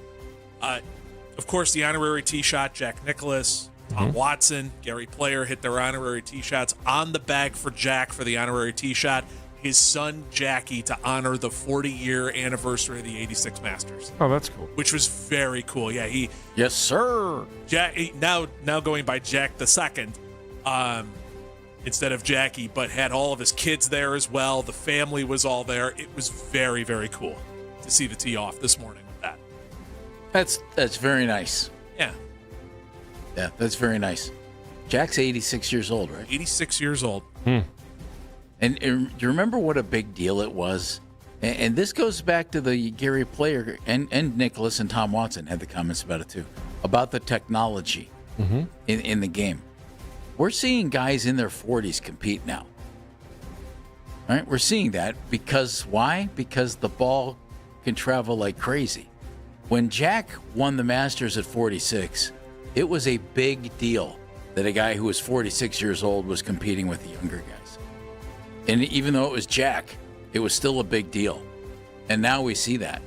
Of course, the honorary tee shot, Jack Nicklaus, Tom Watson, Gary Player hit their honorary tee shots on the bag for Jack for the honorary tee shot. His son, Jackie, to honor the 40-year anniversary of the 86 Masters. Oh, that's cool. Which was very cool. Yeah, Yes, sir. Now going by Jack the Second, instead of Jackie, but had all of his kids there as well. The family was all there. It was very, very cool to see the tee off this morning with that. That's very nice. Yeah. Yeah, that's very nice. Jack's 86 years old, right? 86 years old. And do you remember what a big deal it was? And this goes back to the Gary Player and Nicholas and Tom Watson had the comments about it too, about the technology in the game. We're seeing guys in their 40s compete now. Right? We're seeing that because why? Because the ball can travel like crazy. When Jack won the Masters at 46, it was a big deal that a guy who was 46 years old was competing with the younger guys. And even though it was Jack, it was still a big deal. And now we see that.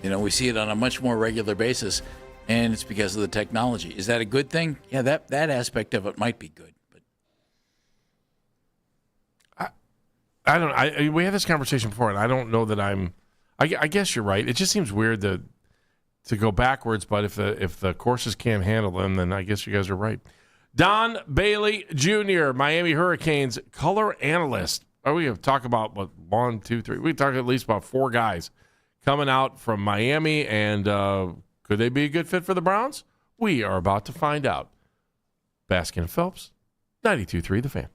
We see it on a much more regular basis, and it's because of the technology. Is that a good thing? Yeah, that aspect of it might be good. But I don't. We had this conversation before, and I don't know that I'm. I guess you're right. It just seems weird to go backwards, but if the courses can't handle them, then I guess you guys are right. Don Bailey Jr., Miami Hurricanes color analyst. We have talk about what 1, 2, 3. We talk at least about 4 guys coming out from Miami, and could they be a good fit for the Browns? We are about to find out. Baskin and Phelps, 92.3 The Fan.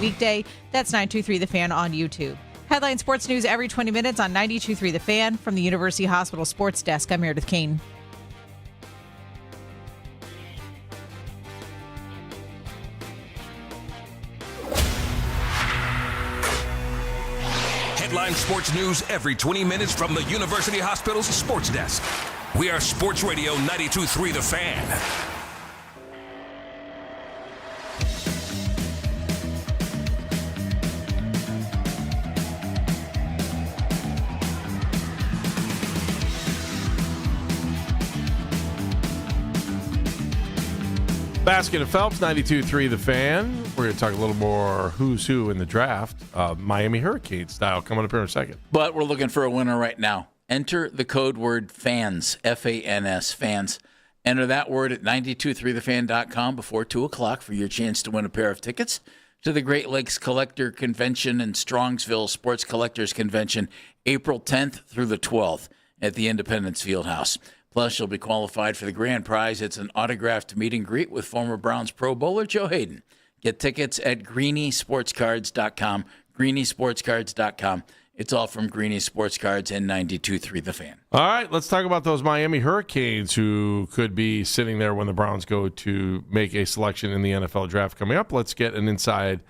weekday. That's 92.3 The Fan on YouTube. Headline Sports News every 20 minutes on 92.3 The Fan. From the University Hospital Sports Desk, I'm Meredith Kane. Headline Sports News every 20 minutes from the University Hospital's Sports Desk. We are Sports Radio 92.3 The Fan. Baskin and Phelps, 92.3 The Fan. We're going to talk a little more who's who in the draft, Miami Hurricane style, coming up here in a second. But we're looking for a winner right now. Enter the code word FANS, F-A-N-S, FANS. Enter that word at 923thefan.com before 2 o'clock for your chance to win a pair of tickets to the Great Lakes Collector Convention and Strongsville Sports Collectors Convention, April 10th through the 12th at the Independence Fieldhouse. Plus, you'll be qualified for the grand prize. It's an autographed meet and greet with former Browns Pro Bowler Joe Hayden. Get tickets at greeniesportscards.com, greeniesportscards.com. It's all from Greenie Sports Cards and 92.3 The Fan. All right, let's talk about those Miami Hurricanes who could be sitting there when the Browns go to make a selection in the NFL draft coming up. Let's get an insider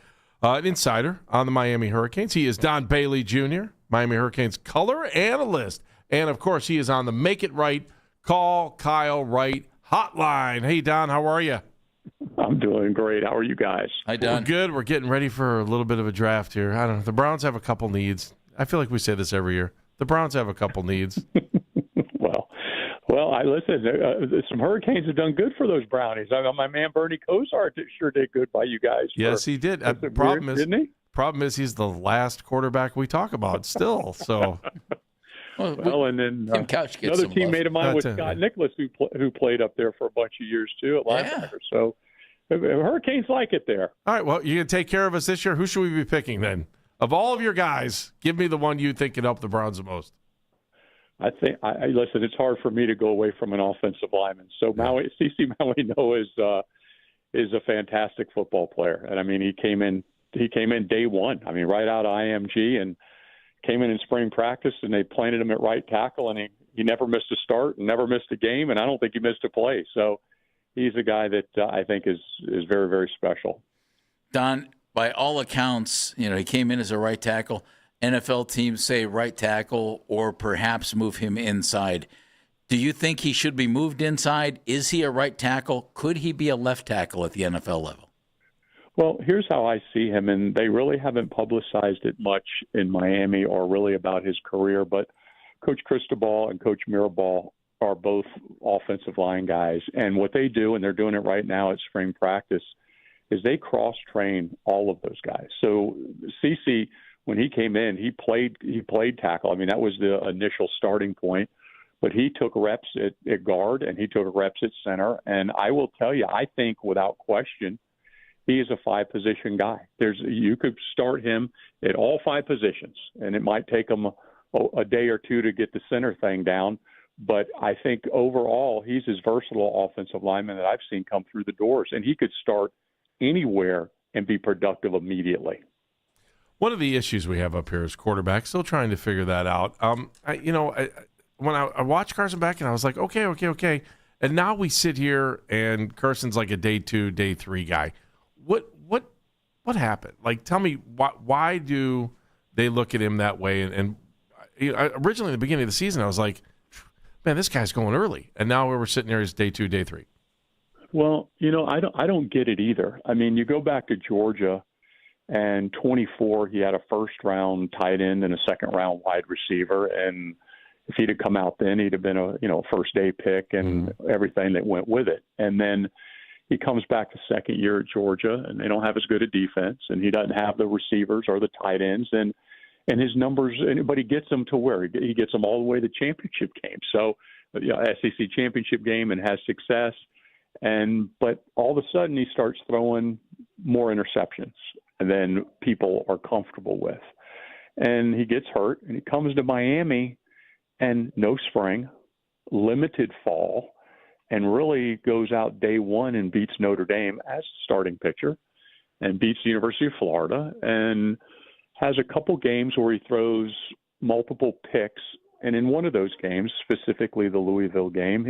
on the Miami Hurricanes. He is Don Bailey Jr., Miami Hurricanes color analyst. And, of course, he is on the Make It Right Call Kyle Wright hotline. Hey, Don, how are you? I'm doing great. How are you guys? Hi, Don. We're good. We're getting ready for a little bit of a draft here. I don't know. The Browns have a couple needs. I feel like we say this every year. The Browns have a couple needs. Well, I listen. Some Hurricanes have done good for those Brownies. My man Bernie Kosar sure did good by you guys. Yes, he did. Problem is he's the last quarterback we talk about still. So. Well, and then another teammate of mine was Scott Nicholas, who played up there for a bunch of years too at linebacker. So Hurricanes like it there. All right, well, you're going to take care of us this year. Who should we be picking then? Of all of your guys, give me the one you think can help the Browns the most. I think listen. It's hard for me to go away from an offensive lineman. So CeCe Mauigoa is a fantastic football player, and I mean he came in day one. I mean right out of IMG and came in spring practice, and they planted him at right tackle, and he never missed a start and never missed a game, and I don't think he missed a play. So he's a guy that I think is very, very special. Don, by all accounts, he came in as a right tackle. NFL teams say right tackle or perhaps move him inside. Do you think he should be moved inside? Is he a right tackle? Could he be a left tackle at the NFL level? Well, here's how I see him, and they really haven't publicized it much in Miami or really about his career, but Coach Cristobal and Coach Mirabal are both offensive line guys, and what they do, and they're doing it right now at spring practice, is they cross-train all of those guys. So CeCe, when he came in, he played tackle. I mean, that was the initial starting point, but he took reps at guard, and he took reps at center, and I will tell you, I think without question, he is a 5-position guy. You could start him at all 5 positions, and it might take him a day or two to get the center thing down. But I think overall, he's as versatile offensive lineman that I've seen come through the doors, and he could start anywhere and be productive immediately. One of the issues we have up here is quarterback. Still trying to figure that out. When I watched Carson Beck, and I was like, okay. And now we sit here, and Carson's like a day 2, day 3 guy. What happened? Like, tell me why do they look at him that way? And originally, at the beginning of the season, I was like, man, this guy's going early, and now we're sitting there as day 2, day 3. Well, I don't get it either. I mean, you go back to Georgia, and 24, he had a first-round tight end and a second-round wide receiver, and if he'd have come out then, he'd have been a first-day pick and everything that went with it. And then he comes back the second year at Georgia, and they don't have as good a defense, and he doesn't have the receivers or the tight ends, and his numbers. But he gets them to where he gets them all the way to the championship game. So, SEC championship game, and has success. But all of a sudden, he starts throwing more interceptions than people are comfortable with, and he gets hurt, and he comes to Miami, and no spring, limited fall. And really goes out day one and beats Notre Dame as starting pitcher. and beats the University of Florida and has a couple games where he throws multiple picks. And in one of those games, specifically the Louisville game,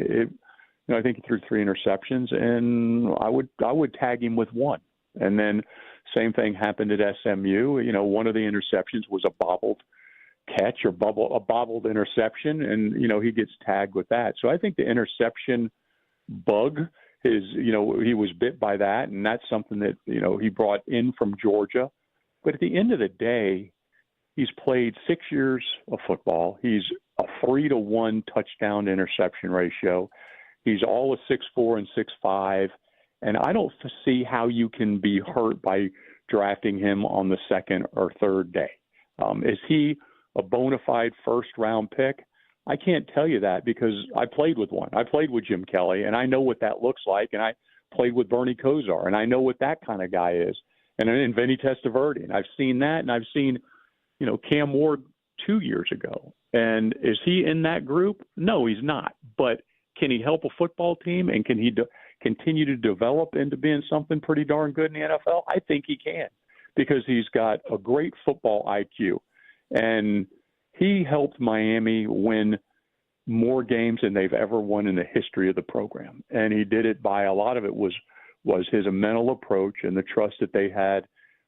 I think he threw 3 interceptions, and I would tag him with 1. And then same thing happened at SMU. One of the interceptions was a bobbled catch or a bobbled interception, and he gets tagged with that. So I think the interception bug is, he was bit by that, and that's something that he brought in from Georgia. But at the end of the day, he's played 6 years of football. He's a 3-to-1 touchdown to interception ratio. He's all a 6'4" and 6'5", and I don't see how you can be hurt by drafting him on the second or third day. Is he a bona fide first-round pick? I can't tell you that because I played with one. I played with Jim Kelly, and I know what that looks like, and I played with Bernie Kosar, and I know what that kind of guy is. And Vinny Testaverde, and I've seen that, and I've seen, Cam Ward 2 years ago. And is he in that group? No, he's not. But can he help a football team, and can he continue to develop into being something pretty darn good in the NFL? I think he can because he's got a great football IQ. And he helped Miami win more games than they've ever won in the history of the program. And he did it by a lot of it was his mental approach and the trust that they had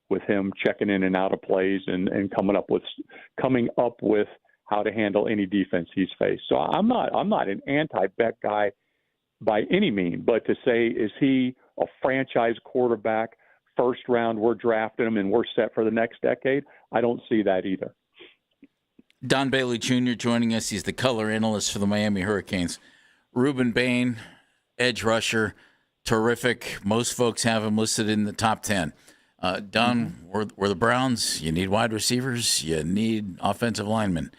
with him checking in and out of plays and coming up with how to handle any defense he's faced. So I'm not an anti-Beck guy by any means, but to say, is he a franchise quarterback, first round, we're drafting him and we're set for the next decade? I don't see that either. Don Bailey Jr. joining us. He's the color analyst for the Miami Hurricanes. Ruben Bain, edge rusher, terrific. Most folks have him listed in the top 10. Don, we're the Browns. You need wide receivers. You need offensive linemen.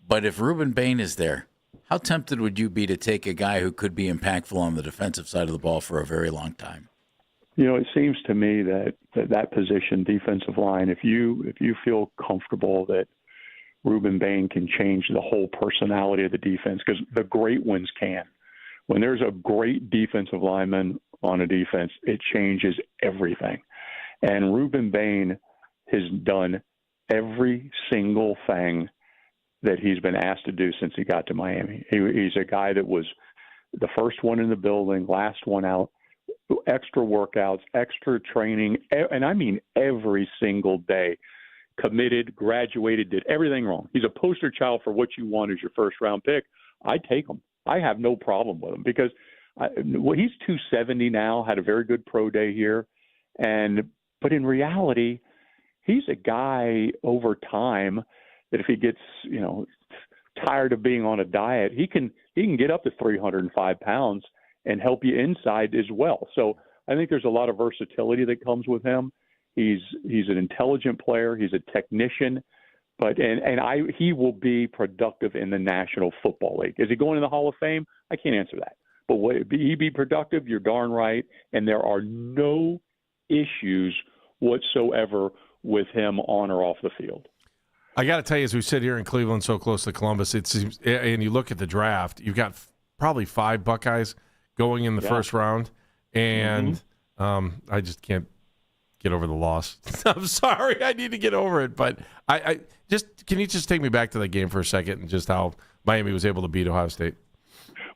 But if Ruben Bain is there, how tempted would you be to take a guy who could be impactful on the defensive side of the ball for a very long time? It seems to me that position, defensive line, if you feel comfortable that Ruben Bain can change the whole personality of the defense, because the great ones can. When there's a great defensive lineman on a defense, it changes everything. And Ruben Bain has done every single thing that he's been asked to do since he got to Miami. He's a guy that was the first one in the building, last one out, extra workouts, extra training, and I mean every single day. Committed, graduated, did everything wrong. He's a poster child for what you want as your first-round pick. I take him. I have no problem with him because he's 270 now, had a very good pro day here. But in reality, he's a guy over time that if he gets, tired of being on a diet, he can get up to 305 pounds and help you inside as well. So I think there's a lot of versatility that comes with him. He's an intelligent player. He's a technician, but he will be productive in the National Football League. Is he going to the Hall of Fame? I can't answer that. But will he be productive? You're darn right. And there are no issues whatsoever with him on or off the field. I got to tell you, as we sit here in Cleveland, so close to Columbus, it seems, and you look at the draft, you've got probably 5 Buckeyes going in the first round, and I just can't get over the loss. I'm sorry, I need to get over it, but I just can you just take me back to that game for a second and just how Miami was able to beat Ohio State?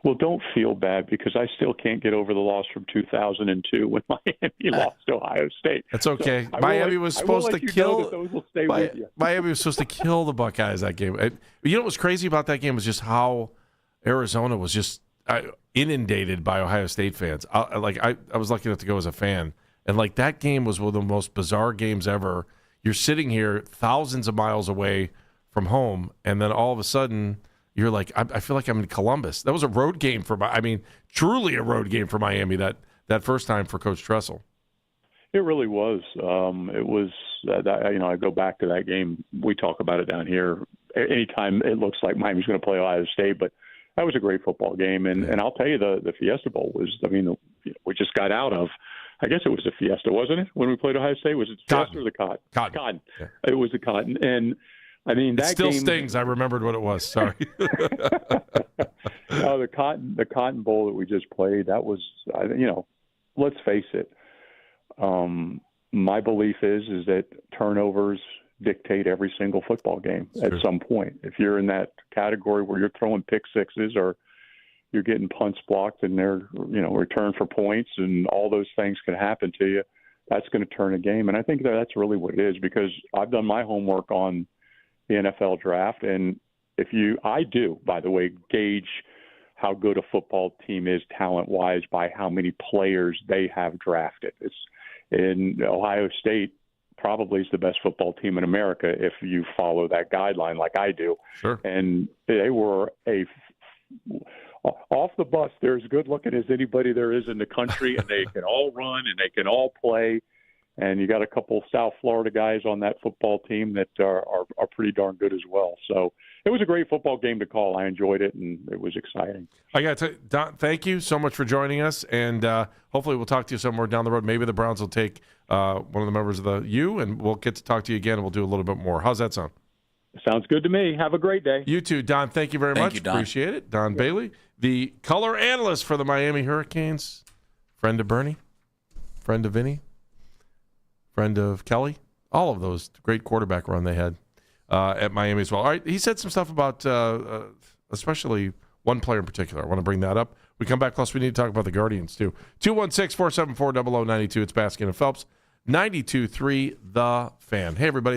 Well, don't feel bad because I still can't get over the loss from 2002 when Miami lost to Ohio State. That's okay. So Miami was supposed to kill. Those will stay with you. Miami was supposed to kill the Buckeyes that game. You know what was crazy about that game was just how Arizona was just inundated by Ohio State fans. I was lucky enough to go as a fan, and that game was one of the most bizarre games ever. You're sitting here thousands of miles away from home, and then all of a sudden you're like, I feel like I'm in Columbus. That was a road game truly a road game for Miami that first time for Coach Tressel. It really was. It was, I go back to that game. We talk about it down here anytime it looks like Miami's going to play Ohio State, but that was a great football game. And I'll tell you, the Fiesta Bowl was, we just got out of, I guess it was the Fiesta, wasn't it? When we played Ohio State, was it the Fiesta or the Cotton? Cotton. Yeah. It was the Cotton. And that still game stings. I remembered what it was. Sorry. The Cotton Bowl that we just played, that was, let's face it. my belief is that turnovers dictate every single football game at some point. If you're in that category where you're throwing pick sixes or you're getting punts blocked and they're, return for points and all those things can happen to you, that's going to turn a game. And I think that's really what it is, because I've done my homework on the NFL draft. And I do, by the way, gauge how good a football team is talent-wise by how many players they have drafted. It's in Ohio State probably is the best football team in America if you follow that guideline like I do. Sure. And they were off the bus, they're as good looking as anybody there is in the country, and they can all run and they can all play. And you got a couple South Florida guys on that football team that are pretty darn good as well. So it was a great football game to call. I enjoyed it, and it was exciting. I got to Don, thank you so much for joining us, and hopefully we'll talk to you somewhere down the road. Maybe the Browns will take one of the members of the U, and we'll get to talk to you again, and we'll do a little bit more. How's that sound? Sounds good to me. Have a great day. You too, Don. Thank you very much. Thank you, Don. Appreciate it. Don Bailey, the color analyst for the Miami Hurricanes, friend of Bernie, friend of Vinny, friend of Kelly, all of those great quarterback run they had at Miami as well. All right, he said some stuff about especially one player in particular. I want to bring that up. We come back, plus we need to talk about the Guardians too. 216-474-0092. It's Baskin and Phelps, 92.3 The Fan. Hey, everybody.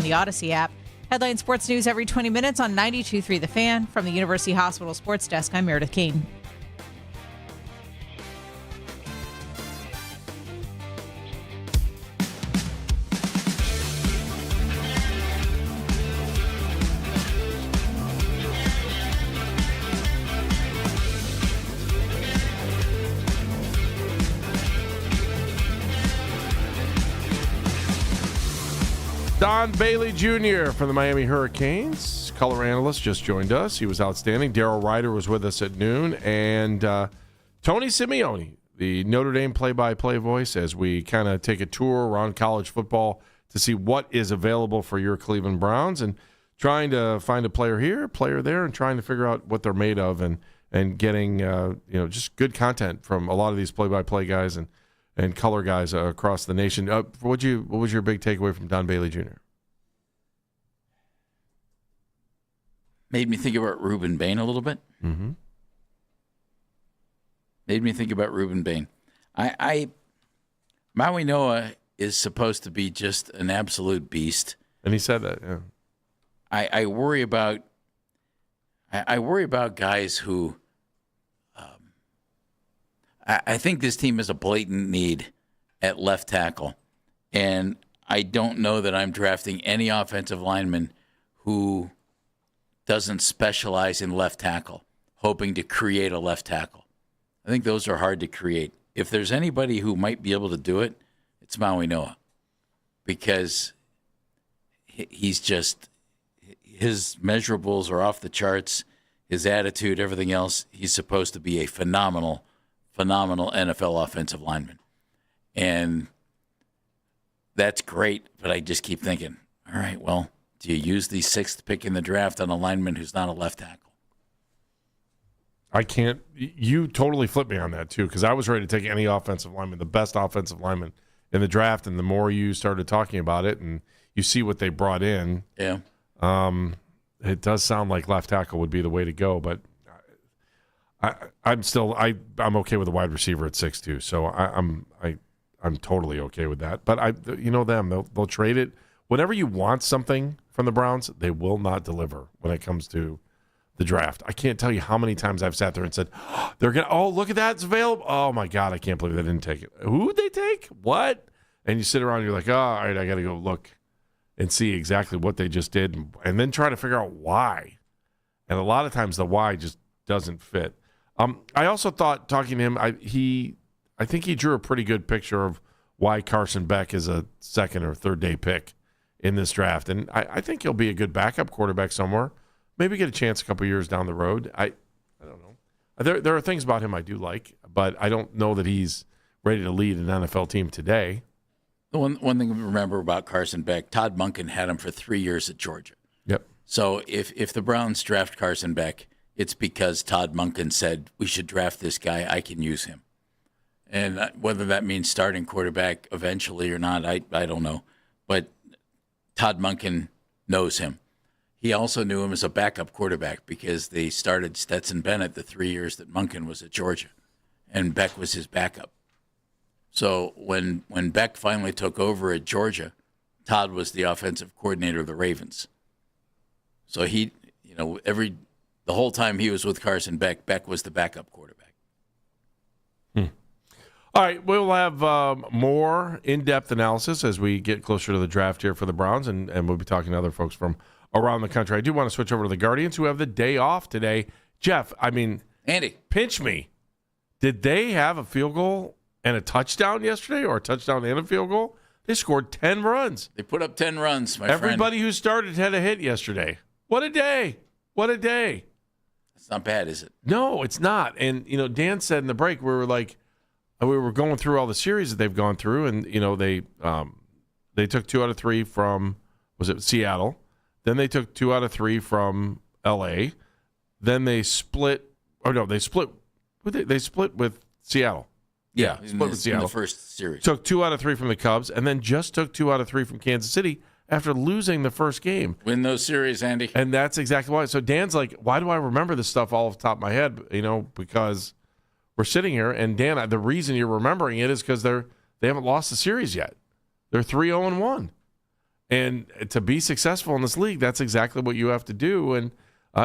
the Odyssey app. Headline Sports News every 20 minutes on 92.3 The Fan. From the University Hospital Sports Desk, I'm Meredith Kane. Don Bailey Jr. from the Miami Hurricanes, color analyst, just joined us. He was outstanding. Daryl Ryder was with us at noon. And Tony Simeone, the Notre Dame play-by-play voice, as we kind of take a tour around college football to see what is available for your Cleveland Browns and trying to find a player here, a player there, and trying to figure out what they're made of and getting just good content from a lot of these play-by-play guys and color guys across the nation. What was your big takeaway from Don Bailey Jr.? Made me think about Reuben Bain a little bit. Mm-hmm. Made me think about Reuben Bain. Maui Noah is supposed to be just an absolute beast. And he said that, yeah. I worry about guys who I think this team has a blatant need at left tackle. And I don't know that I'm drafting any offensive lineman who doesn't specialize in left tackle, hoping to create a left tackle. I think those are hard to create. If there's anybody who might be able to do it, it's Maui Noah, because he's just, his measurables are off the charts, his attitude, everything else. He's supposed to be a phenomenal NFL offensive lineman. And that's great, but I just keep thinking, all right, well, do you use the 6th pick in the draft on a lineman who's not a left tackle? I can't. You totally flipped me on that, too, because I was ready to take any offensive lineman, the best offensive lineman in the draft, and the more you started talking about it and you see what they brought in, yeah, it does sound like left tackle would be the way to go, but I'm okay with a wide receiver at 6'2", so I'm totally okay with that. But they'll trade it whenever you want something from the Browns. They will not deliver when it comes to the draft. I can't tell you how many times I've sat there and said, look at that, it's available. Oh my God, I can't believe they didn't take it. Who'd they take? What? And you sit around and you're like, all right, I got to go look and see exactly what they just did, and then try to figure out why. And a lot of times the why just doesn't fit. I also thought, talking to him, I think he drew a pretty good picture of why Carson Beck is a 2nd or 3rd day pick in this draft. And I think he'll be a good backup quarterback somewhere. Maybe get a chance a couple years down the road. I don't know. There are things about him I do like, but I don't know that he's ready to lead an NFL team today. The one thing to remember about Carson Beck, Todd Monken had him for 3 years at Georgia. Yep. So if the Browns draft Carson Beck, it's because Todd Monken said, we should draft this guy, I can use him. And whether that means starting quarterback eventually or not, I don't know. But Todd Monken knows him. He also knew him as a backup quarterback because they started Stetson Bennett the 3 years that Monken was at Georgia, and Beck was his backup. So when Beck finally took over at Georgia, Todd was the offensive coordinator of the Ravens. So he, the whole time he was with Carson Beck, Beck was the backup quarterback. All right, we'll have more in-depth analysis as we get closer to the draft here for the Browns, and we'll be talking to other folks from around the country. I do want to switch over to the Guardians, who have the day off today. Jeff, Andy, pinch me. Did they have a field goal and a touchdown yesterday, or a touchdown and a field goal? They scored 10 runs. They put up 10 runs, my friend. Everybody who started had a hit yesterday. What a day. What a day. It's not bad, is it? No, it's not. And, Dan said in the break, we were going through all the series that they've gone through, and, they took 2 out of 3 from, was it Seattle? Then they took 2 out of 3 from L.A. Then they split. They split with Seattle. Yeah, split with Seattle. In the first series. Took 2 out of 3 from the Cubs, and then just took 2 out of 3 from Kansas City after losing the first game. Win those series, Andy. And that's exactly why. So Dan's like, why do I remember this stuff all off the top of my head? Because we're sitting here, and Dan, the reason you're remembering it is because they haven't lost the series yet. They're 3-0-1. And to be successful in this league, that's exactly what you have to do. And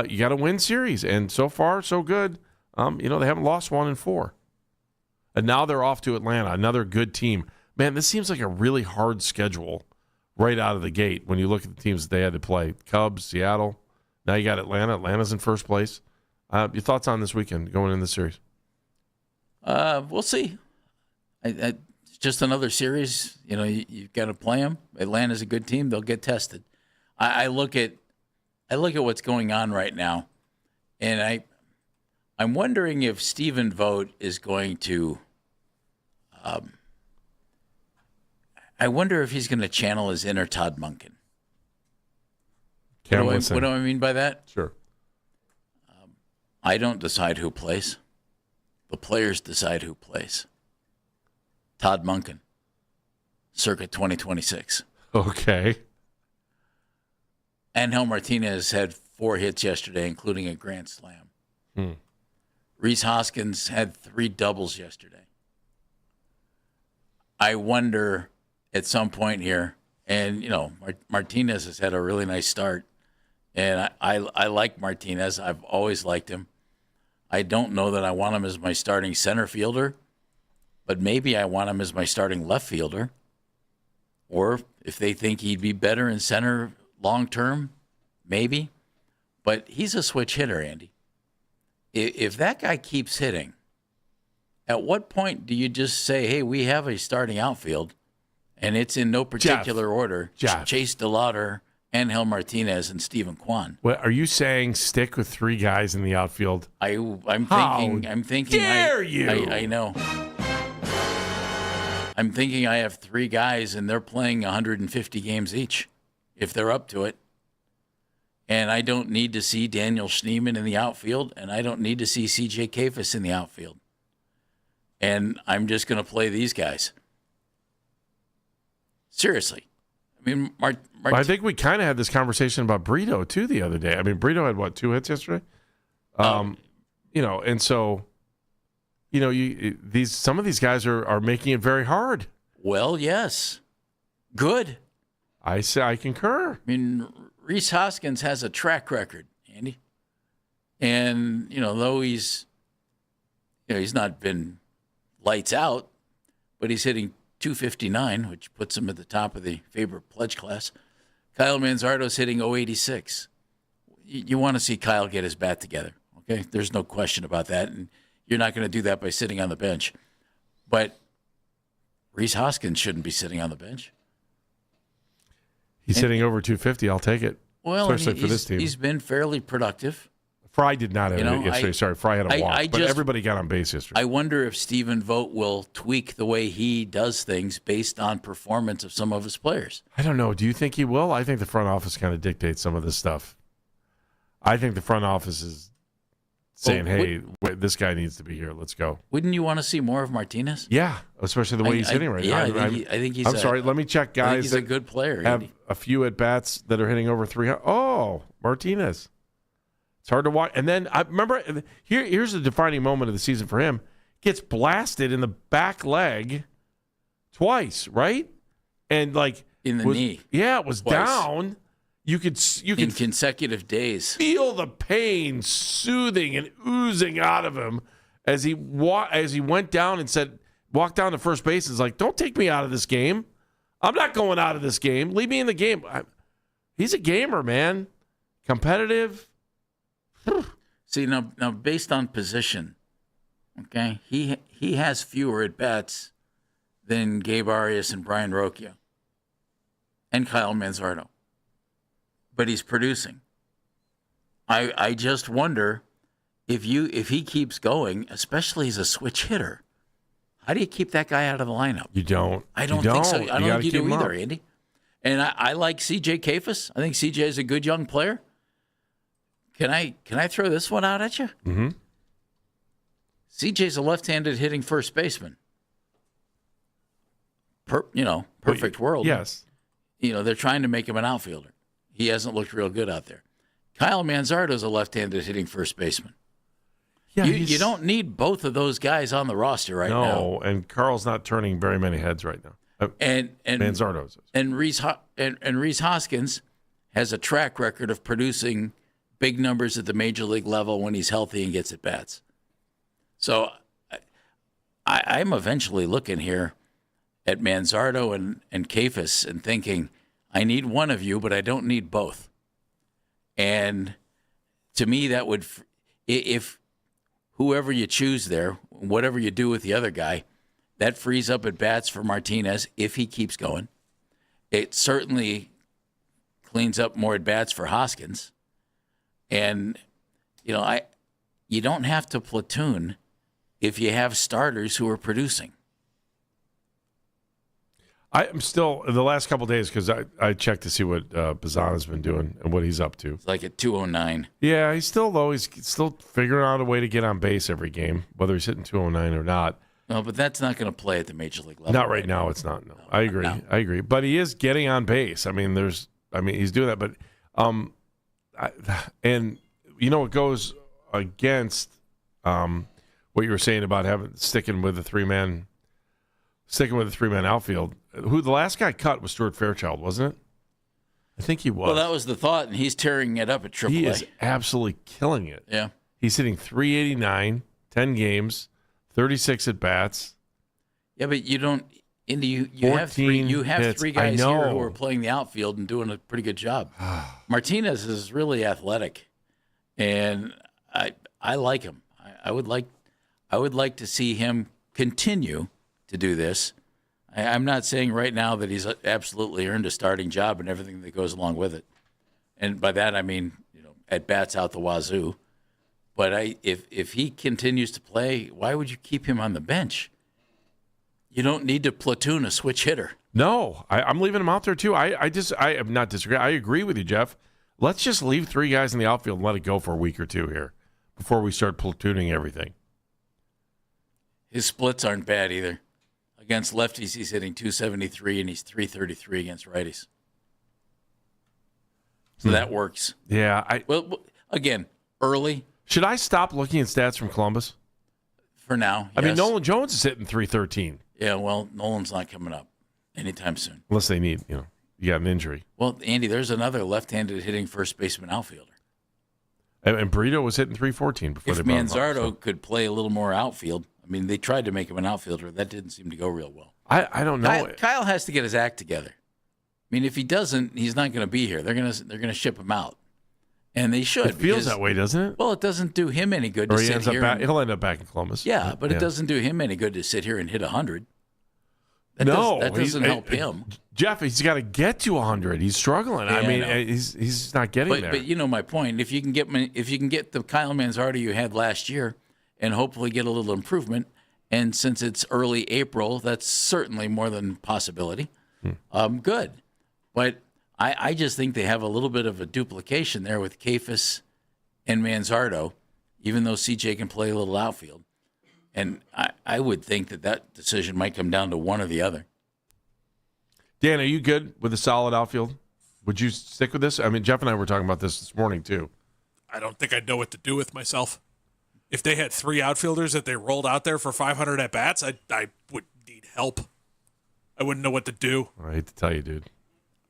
you got to win series. And so far, so good. They haven't lost 1 in 4. And now they're off to Atlanta, another good team. Man, this seems like a really hard schedule right out of the gate when you look at the teams that they had to play. Cubs, Seattle. Now you got Atlanta. Atlanta's in first place. Your thoughts on this weekend going in the series? We'll see. It's just another series. You've got to play them. Atlanta's a good team. They'll get tested. I look at what's going on right now, and I'm wondering if Stephen Vogt is going to. I wonder if he's going to channel his inner Todd Monken. What do I mean by that? Sure. I don't decide who plays. The players decide who plays. Todd Monken, circa 2026. Okay. Angel Martinez had 4 hits yesterday, including a grand slam. Rhys Hoskins had 3 doubles yesterday. I wonder at some point here, and Martinez has had a really nice start, and I like Martinez. I've always liked him. I don't know that I want him as my starting center fielder, but maybe I want him as my starting left fielder. Or if they think he'd be better in center long term, maybe. But he's a switch hitter, Andy. If that guy keeps hitting, at what point do you just say, hey, we have a starting outfield, and it's in no particular order? Chase DeLauter, Angel Martinez, and Stephen Kwan. What are you saying? Stick with 3 guys in the outfield? I'm thinking. Dare you? I know. I'm thinking I have 3 guys, and they're playing 150 games each, if they're up to it. And I don't need to see Daniel Schneemann in the outfield, and I don't need to see C.J. Kafis in the outfield. And I'm just going to play these guys. Seriously. I mean, I think we kind of had this conversation about Brito, too, the other day. I mean, Brito had, 2 hits yesterday? And so, some of these guys are making it very hard. Well, yes. Good. I concur. I mean, Rhys Hoskins has a track record, Andy. And, though he's not been lights out, but he's hitting .259, which puts him at the top of the favorite pledge class. Kyle Manzardo's hitting .086. You want to see Kyle get his bat together, okay? There's no question about that, and you're not going to do that by sitting on the bench. But Rhys Hoskins shouldn't be sitting on the bench. He's hitting over 250. I'll take it, especially for this team. He's been fairly productive. Fry did not have it yesterday. Sorry, Fry had a walk, but everybody got on base yesterday. I wonder if Stephen Vogt will tweak the way he does things based on performance of some of his players. I don't know. Do you think he will? I think the front office kind of dictates some of this stuff. I think the front office is saying, this guy needs to be here. Let's go. Wouldn't you want to see more of Martinez? Yeah, especially the way he's hitting right now. I think he's. I'm sorry. Let me check guys. I think he's a good player. Have a few at bats that are hitting over 300. Oh, Martinez. It's hard to watch. And then I remember here's the defining moment of the season for him. Gets blasted in the back leg twice, right? And in the knee. Yeah, it was twice. Down. You could in consecutive days feel the pain soothing and oozing out of him as he went down and walked down to first base and was like, "Don't take me out of this game. I'm not going out of this game. Leave me in the game." He's a gamer, man. Competitive. See, now based on position, okay, he has fewer at-bats than Gabe Arias and Brian Rocchio and Kyle Manzardo. But he's producing. I just wonder if he keeps going, especially as a switch hitter, how do you keep that guy out of the lineup? You don't. I don't think so. I don't think you do either, Andy. And I like C.J. Kafis. I think C.J. is a good young player. Can I throw this one out at you? Mm-hmm. C.J.'s a left-handed hitting first baseman. Perfect world. Yes. They're trying to make him an outfielder. He hasn't looked real good out there. Kyle Manzardo's a left-handed hitting first baseman. Yeah, you don't need both of those guys on the roster right now. No, and Carl's not turning very many heads right now. And Manzardo's. And Rhys Hoskins has a track record of producing big numbers at the major league level when he's healthy and gets at bats. So I'm eventually looking here at Manzardo and Kefis and thinking, I need one of you, but I don't need both. And to me, that would, if whoever you choose there, whatever you do with the other guy, that frees up at bats for Martinez if he keeps going. It certainly cleans up more at bats for Hoskins. And, you don't have to platoon if you have starters who are producing. I'm still, the last couple of days, because I checked to see what Bazzana's been doing and what he's up to. It's like at 209. Yeah, he's still figuring out a way to get on base every game, whether he's hitting 209 or not. No, but that's not going to play at the major league level. Not right now. It's not. No, I agree. No. I agree. But he is getting on base. I mean, he's doing that. But, it goes against what you were saying about sticking with the three-man outfield. Who the last guy cut was Stuart Fairchild, wasn't it? I think he was. Well, that was the thought, and he's tearing it up at AAA. He is absolutely killing it. Yeah. He's hitting .389, 10 games, 36 at bats. Yeah, but you don't. Indy, you have three guys here who are playing the outfield and doing a pretty good job. Martinez is really athletic, and I like him. I would like to see him continue to do this. I'm not saying right now that he's absolutely earned a starting job and everything that goes along with it, and by that I mean at bats out the wazoo. But if he continues to play, why would you keep him on the bench? You don't need to platoon a switch hitter. No, I'm leaving him out there too. I am not disagreeing. I agree with you, Jeff. Let's just leave three guys in the outfield and let it go for a week or two here before we start platooning everything. His splits aren't bad either. Against lefties, he's hitting .273, and he's .333 against righties. So that works. Yeah. Well, again, early. Should I stop looking at stats from Columbus? For now, I mean, Nolan Jones is hitting .313. Yeah, well, Nolan's not coming up anytime soon. Unless they need, you got an injury. Well, Andy, there's another left-handed hitting first baseman outfielder. And Brito was hitting .314 before they brought him up. If Manzardo could play a little more outfield, I mean, they tried to make him an outfielder. That didn't seem to go real well. I don't know. Kyle has to get his act together. I mean, if he doesn't, he's not going to be here. They're gonna ship him out, and they should. It feels that way, doesn't it? Well, it doesn't do him any good to sit here. He'll end up back in Columbus. Yeah, but it doesn't do him any good to sit here and hit 100. That doesn't help him. Jeff, he's got to get to 100. He's struggling. Yeah, I mean, he's not getting there. But you know my point. If you can get the Kyle Manzardo you had last year, and hopefully get a little improvement, and since it's early April, that's certainly more than a possibility. Good, but I just think they have a little bit of a duplication there with Kefis and Manzardo, even though CJ can play a little outfield. And I would think that decision might come down to one or the other. Dan, are you good with a solid outfield? Would you stick with this? I mean, Jeff and I were talking about this morning, too. I don't think I'd know what to do with myself. If they had three outfielders that they rolled out there for 500 at-bats, I would need help. I wouldn't know what to do. I hate to tell you, dude.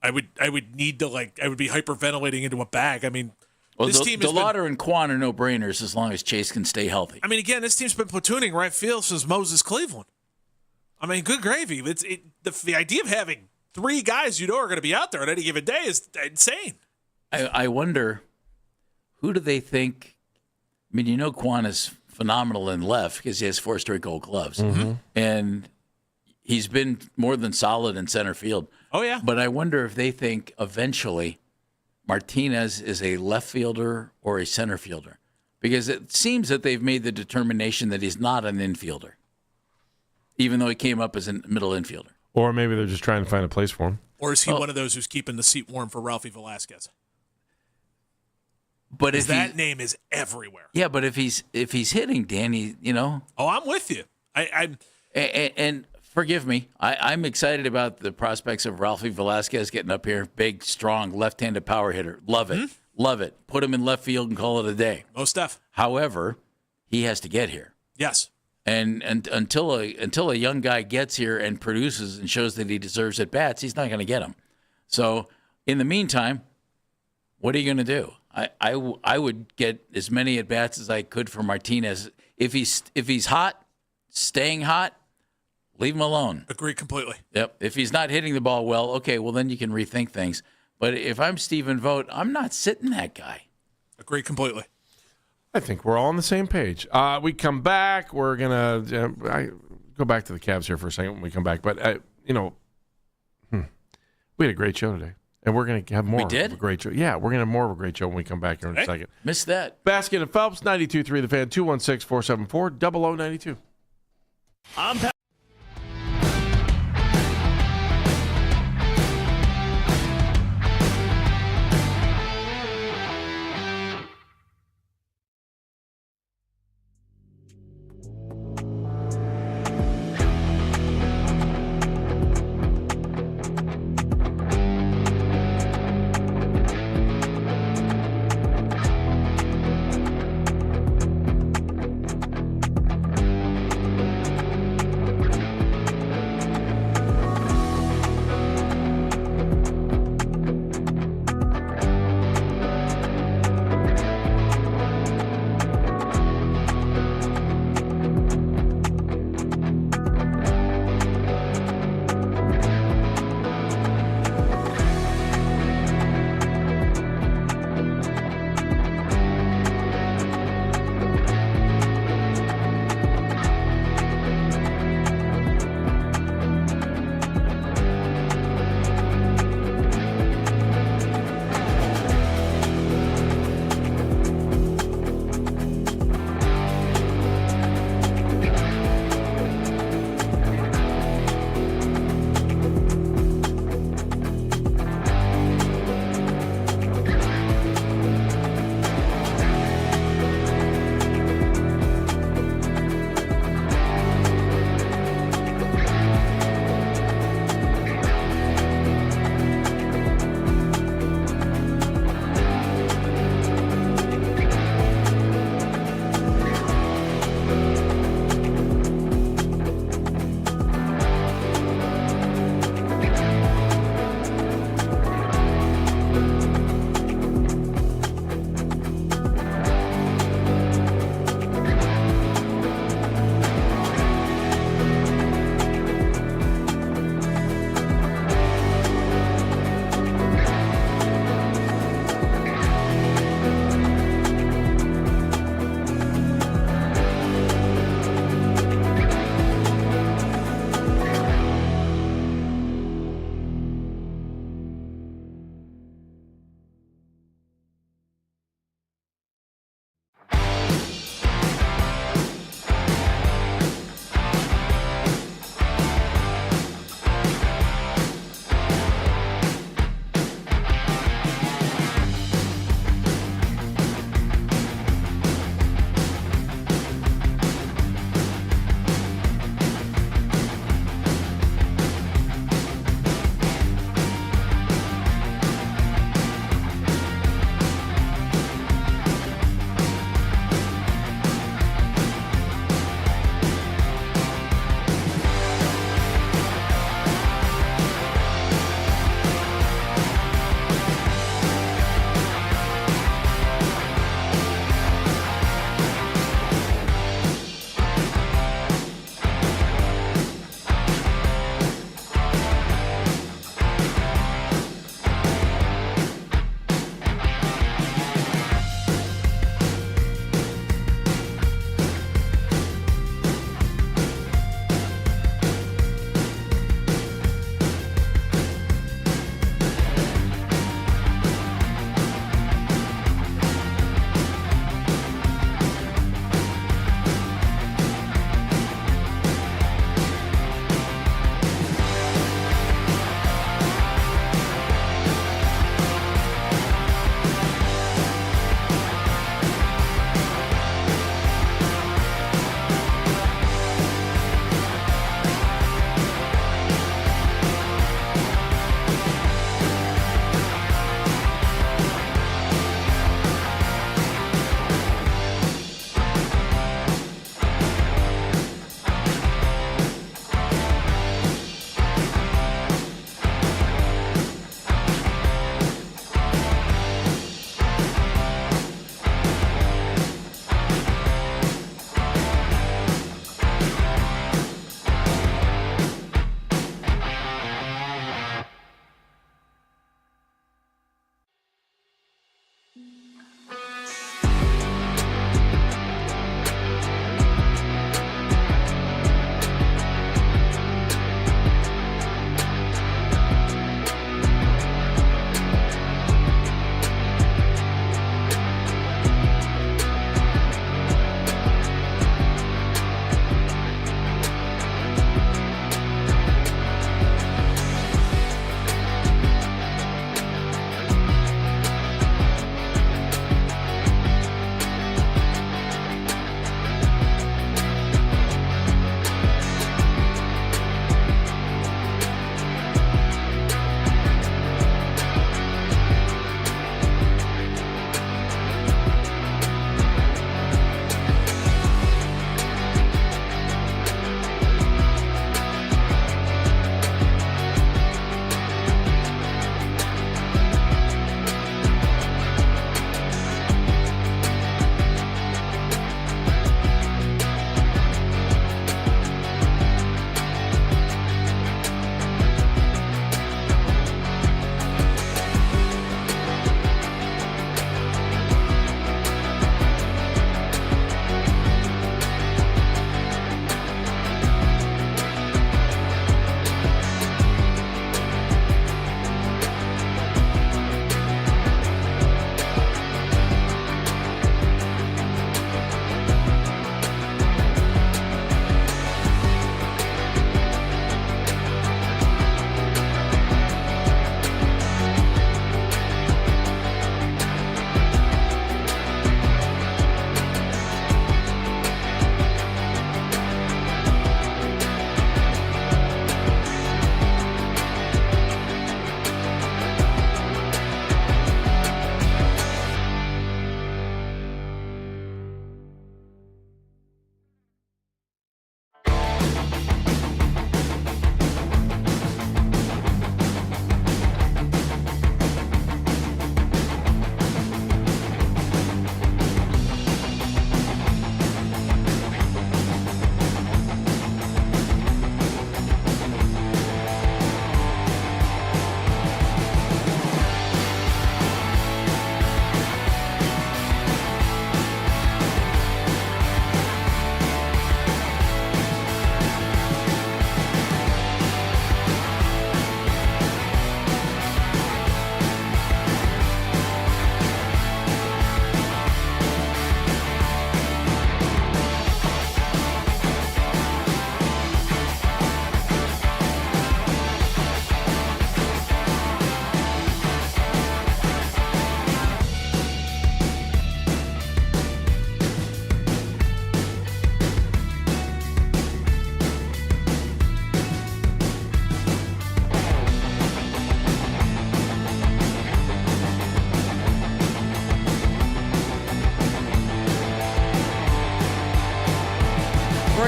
I would need to, I would be hyperventilating into a bag. I mean, this team has DeLauder and Quan are no-brainers as long as Chase can stay healthy. I mean, again, this team's been platooning right field since Moses Cleveland. I mean, good gravy. The idea of having three guys are going to be out there on any given day is insane. I wonder, who do they think? I mean, Quan is phenomenal in left because he has 4 straight Gold Gloves. Mm-hmm. And he's been more than solid in center field. Oh, yeah. But I wonder if they think eventually Martinez is a left fielder or a center fielder, because it seems that they've made the determination that he's not an infielder, even though he came up as a middle infielder. Or maybe they're just trying to find a place for him. Or is he one of those who's keeping the seat warm for Ralphie Velasquez? But if that name is everywhere. Yeah, but if he's hitting, Danny, Oh, I'm with you. And forgive me, I'm excited about the prospects of Ralphie Velasquez getting up here. Big, strong, left-handed power hitter. Love it. Mm-hmm. Love it. Put him in left field and call it a day. Most stuff. However, he has to get here. Yes. And until a young guy gets here and produces and shows that he deserves at bats, he's not going to get them. So in the meantime, what are you going to do? I would get as many at bats as I could for Martinez. If he's hot, staying hot, leave him alone. Agree completely. Yep. If he's not hitting the ball well, okay, well then you can rethink things. But if I'm Stephen Vogt, I'm not sitting that guy. Agree completely. I think we're all on the same page. We come back. We're going to go back to the Cavs here for a second when we come back. But, we had a great show today. And we're going to have more of a great show. Yeah, we're going to have more of a great show when we come back here in a second. Missed that. Baskin and Phelps, 92.3 The Fan, 216-474-0092. I'm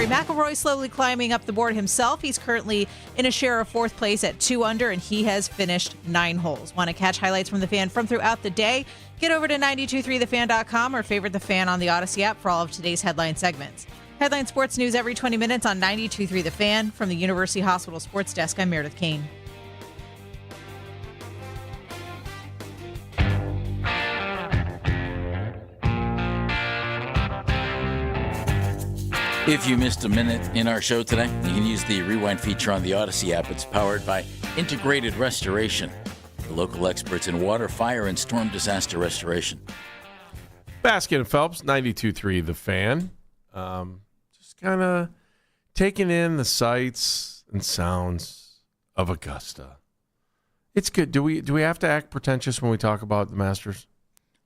Rory McIlroy slowly climbing up the board himself. He's currently in a share of fourth place at 2 under, and he has finished 9 holes. Want to catch highlights from the Fan from throughout the day? Get over to 923thefan.com or favorite the Fan on the Odyssey app for all of today's headline segments. Headline sports news every 20 minutes on 92.3 The Fan. From the University Hospital Sports Desk, I'm Meredith Kane. If you missed a minute in our show today, you can use the Rewind feature on the Odyssey app. It's powered by Integrated Restoration, the local experts in water, fire, and storm disaster restoration. Baskin and Phelps, 92.3 The Fan. Just kind of taking in the sights and sounds of Augusta. It's good. Do we have to act pretentious when we talk about the Masters?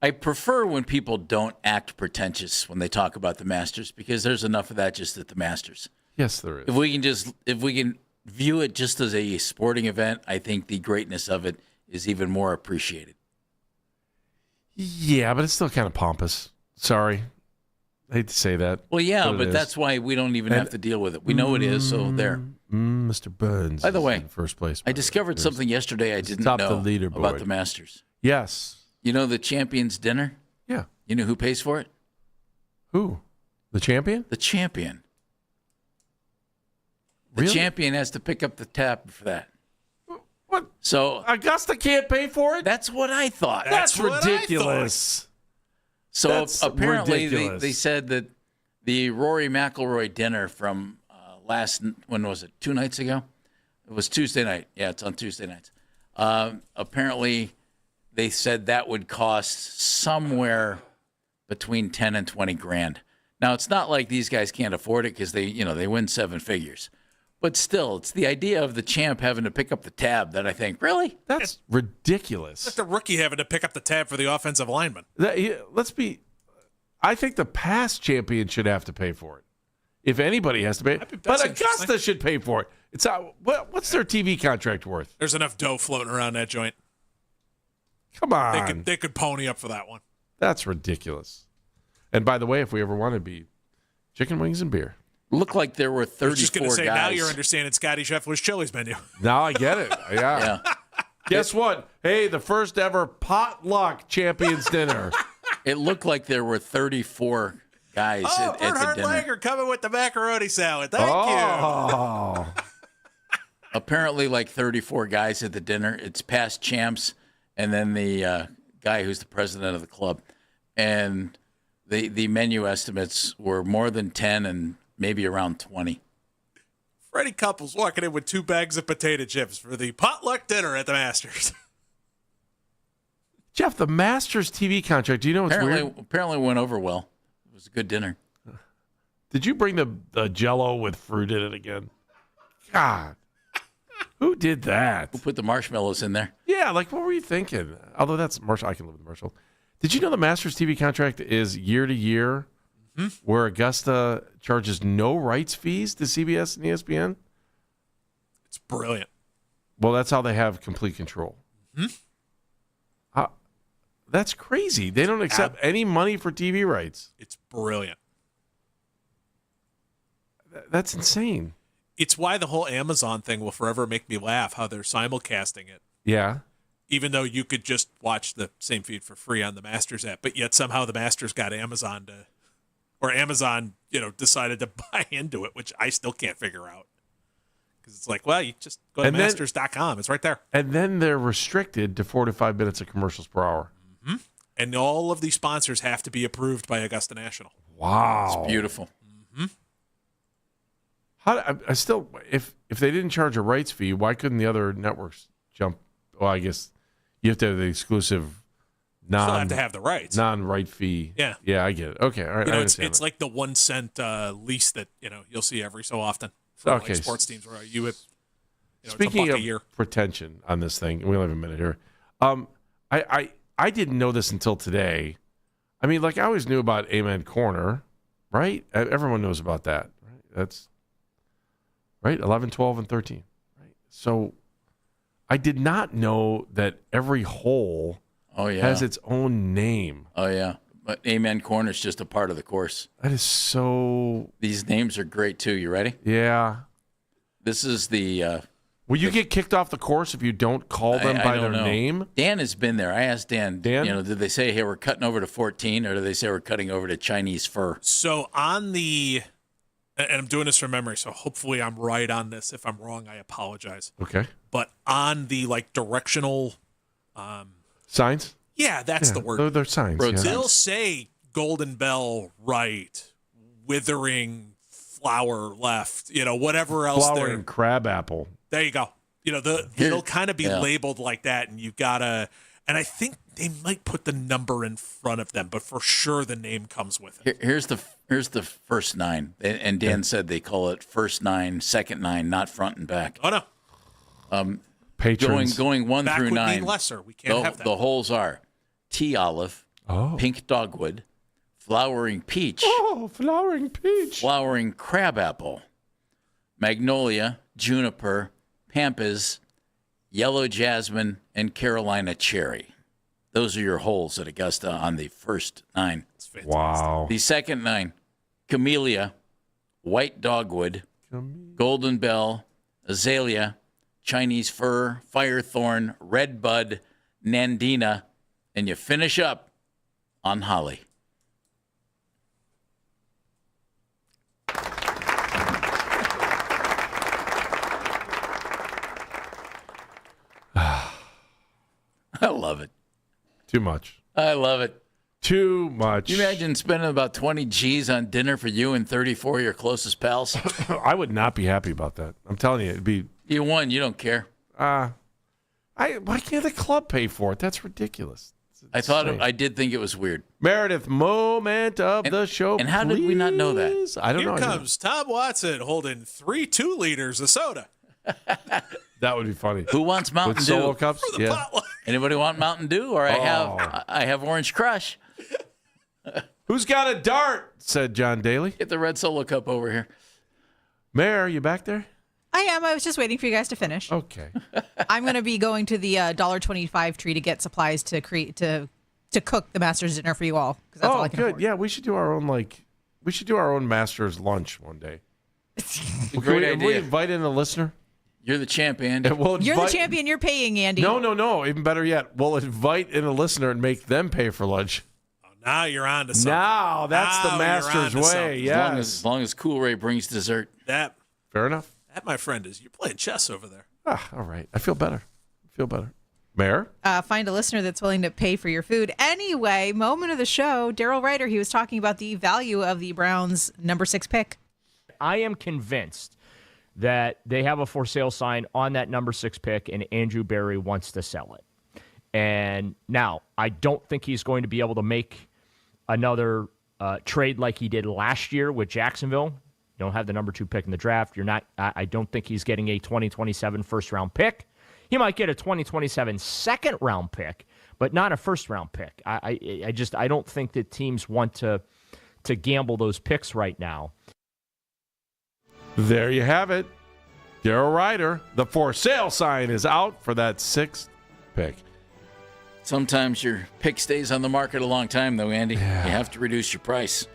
I prefer when people don't act pretentious when they talk about the Masters, because there's enough of that just at the Masters. Yes, there is. If we can view it just as a sporting event, I think the greatness of it is even more appreciated. Yeah, but it's still kind of pompous. Sorry. I hate to say that. Well, yeah, but that's why we don't even have to deal with it. We know it is, so there. Mr. Burns. By the way, in first place. I discovered something yesterday I didn't top know the leaderboard. about the Masters. Yes. You know the Champions Dinner? Yeah. You know who pays for it? Who? The champion? The champion. The Really? champion has to pick up the tab for that. What? So Augusta can't pay for it? That's what I thought. That's ridiculous. So That's apparently ridiculous. they said that the Rory McIlroy dinner from when was it? 2 nights ago? It was Tuesday night. Yeah, it's on Tuesday nights. Apparently they said that would cost somewhere between 10 and 20 grand. Now, it's not like these guys can't afford it because they win 7 figures. But still, it's the idea of the champ having to pick up the tab that I think, really? That's ridiculous. It's like the rookie having to pick up the tab for the offensive lineman. I think the past champion should have to pay for it. If anybody has to pay, but Augusta should pay for it. It's what's their TV contract worth? There's enough dough floating around that joint. Come on, They could pony up for that one. That's ridiculous. And by the way, if we ever want to be chicken wings and beer, looked like there were 34 I was just going to say, guys. now you're understanding Scotty Scheffler's Chili's menu. Now I get it. Yeah. Guess what? Hey, the first ever potluck champions dinner. It looked like there were 34 guys at the Bernhard dinner. Lager coming with the macaroni salad. Thank you. Apparently, like 34 guys at the dinner. It's past champs, and then the guy who's the president of the club. And the menu estimates were more than 10 and maybe around 20. Freddie Couples walking in with 2 bags of potato chips for the potluck dinner at the Masters. Jeff, the Masters TV contract, do you know what's weird? Apparently went over well. It was a good dinner. Did you bring the Jell-O with fruit in it again? God. Who did that? Who put the marshmallows in there? Yeah, like what were you thinking? Although that's Marshall, I can live with Marshall. Did you know the Masters TV contract is year to year, where Augusta charges no rights fees to CBS and ESPN? It's brilliant. Well, that's how they have complete control. That's crazy. They don't accept any money for TV rights. It's brilliant. That's insane. It's why the whole Amazon thing will forever make me laugh, how they're simulcasting it. Yeah. Even though you could just watch the same feed for free on the Masters app, but yet somehow the Masters got Amazon decided to buy into it, which I still can't figure out. Because it's like, well, you just go to masters.com. It's right there. And then they're restricted to 4 to 5 minutes of commercials per hour. Mm-hmm. And all of these sponsors have to be approved by Augusta National. Wow. It's beautiful. Mm-hmm. I still, if they didn't charge a rights fee, why couldn't the other networks jump? Well, I guess you have to have the exclusive Still have to have the rights. Non-right fee. Yeah. Yeah, I get it. Okay, all right. It's like the 1 cent lease that you'll see every so often for like sports teams where you would. Speaking it's of a year. pretension on this thing, we only have a minute here. I didn't know this until today. I mean, like I always knew about Amen Corner, right? Everyone knows about that. Right? That's right. 11, 12, and 13. Right. So I did not know that every hole has its own name. Oh, yeah. But Amen Corner is just a part of the course. That is so... These names are great, too. You ready? Yeah. This is the... Will you get kicked off the course if you don't call them by their name? Dan has been there. I asked Dan, did they say, hey, we're cutting over to 14, or did they say we're cutting over to Chinese fur? So on the... And I'm doing this from memory, so hopefully I'm right on this. If I'm wrong, I apologize. Okay. But on the directional... signs? Yeah, that's the word. They're signs. Yeah. They'll say Golden Bell right, Withering Flower left, whatever else. Flowering crab apple. There you go. They'll kind of be labeled like that, and you've got to. And I think they might put the number in front of them, but for sure the name comes with it. Here's the first 9, and Dan said they call it first 9, second 9, not front and back. Oh no. Patrons. Going 1 back through would 9. Be lesser. We can't have that. The holes are tea olive, pink dogwood, flowering peach. Oh, flowering peach. Flowering crabapple, magnolia, juniper, pampas, yellow jasmine, and Carolina cherry. Those are your holes at Augusta on the first 9. Wow. The second 9, camellia, white dogwood, golden bell, azalea, Chinese fir, firethorn, red bud, nandina, and you finish up on holly. I love it. Too much. I love it. Too much. Can you imagine spending about 20 G's on dinner for you and 34 of your closest pals? I would not be happy about that. I'm telling you, it'd be. You won. You don't care. Why can't the club pay for it? That's ridiculous. I did think it was weird. Meredith, moment of the show. And how did we not know that? I don't Here know. comes Tom Watson holding 3 2-liters of soda. That would be funny. Who wants Mountain With Dew? Solo cups? For the potluck. Anybody want Mountain Dew? Or I have Orange Crush. Who's got a dart? Said John Daly. Get the red Solo cup over here. Mayor, you back there? I am. I was just waiting for you guys to finish. Okay. I'm going to be going to the $1.25 tree to get supplies to create to cook the Masters dinner for you all. Because that's all I can good. afford. Yeah, we should do our own Masters lunch one day. Great idea. We invite in a listener. You're the champ, Andy. You're the champion. You're paying, Andy. No. Even better yet, we'll invite in a listener and make them pay for lunch. Now you're on to something. Now that's the Masters way. Yeah. As long as Cool Ray brings dessert. Fair enough. That, my friend, is you're playing chess over there. All right. I feel better. Mayor? Find a listener that's willing to pay for your food. Anyway, moment of the show, Daryl Ryder, he was talking about the value of the Browns' number 6 pick. I am convinced that they have a for sale sign on that number 6 pick, and Andrew Berry wants to sell it. And now, I don't think he's going to be able to make another trade like he did last year with Jacksonville. You don't have the number 2 pick in the draft. I don't think he's getting a 2027 first-round pick. He might get a 2027 second-round pick, but not a first-round pick. I don't think that teams want to gamble those picks right now. There you have it. Daryl Ryder. The for sale sign is out for that 6th pick. Sometimes your pick stays on the market a long time, though, Andy. Yeah. You have to reduce your price.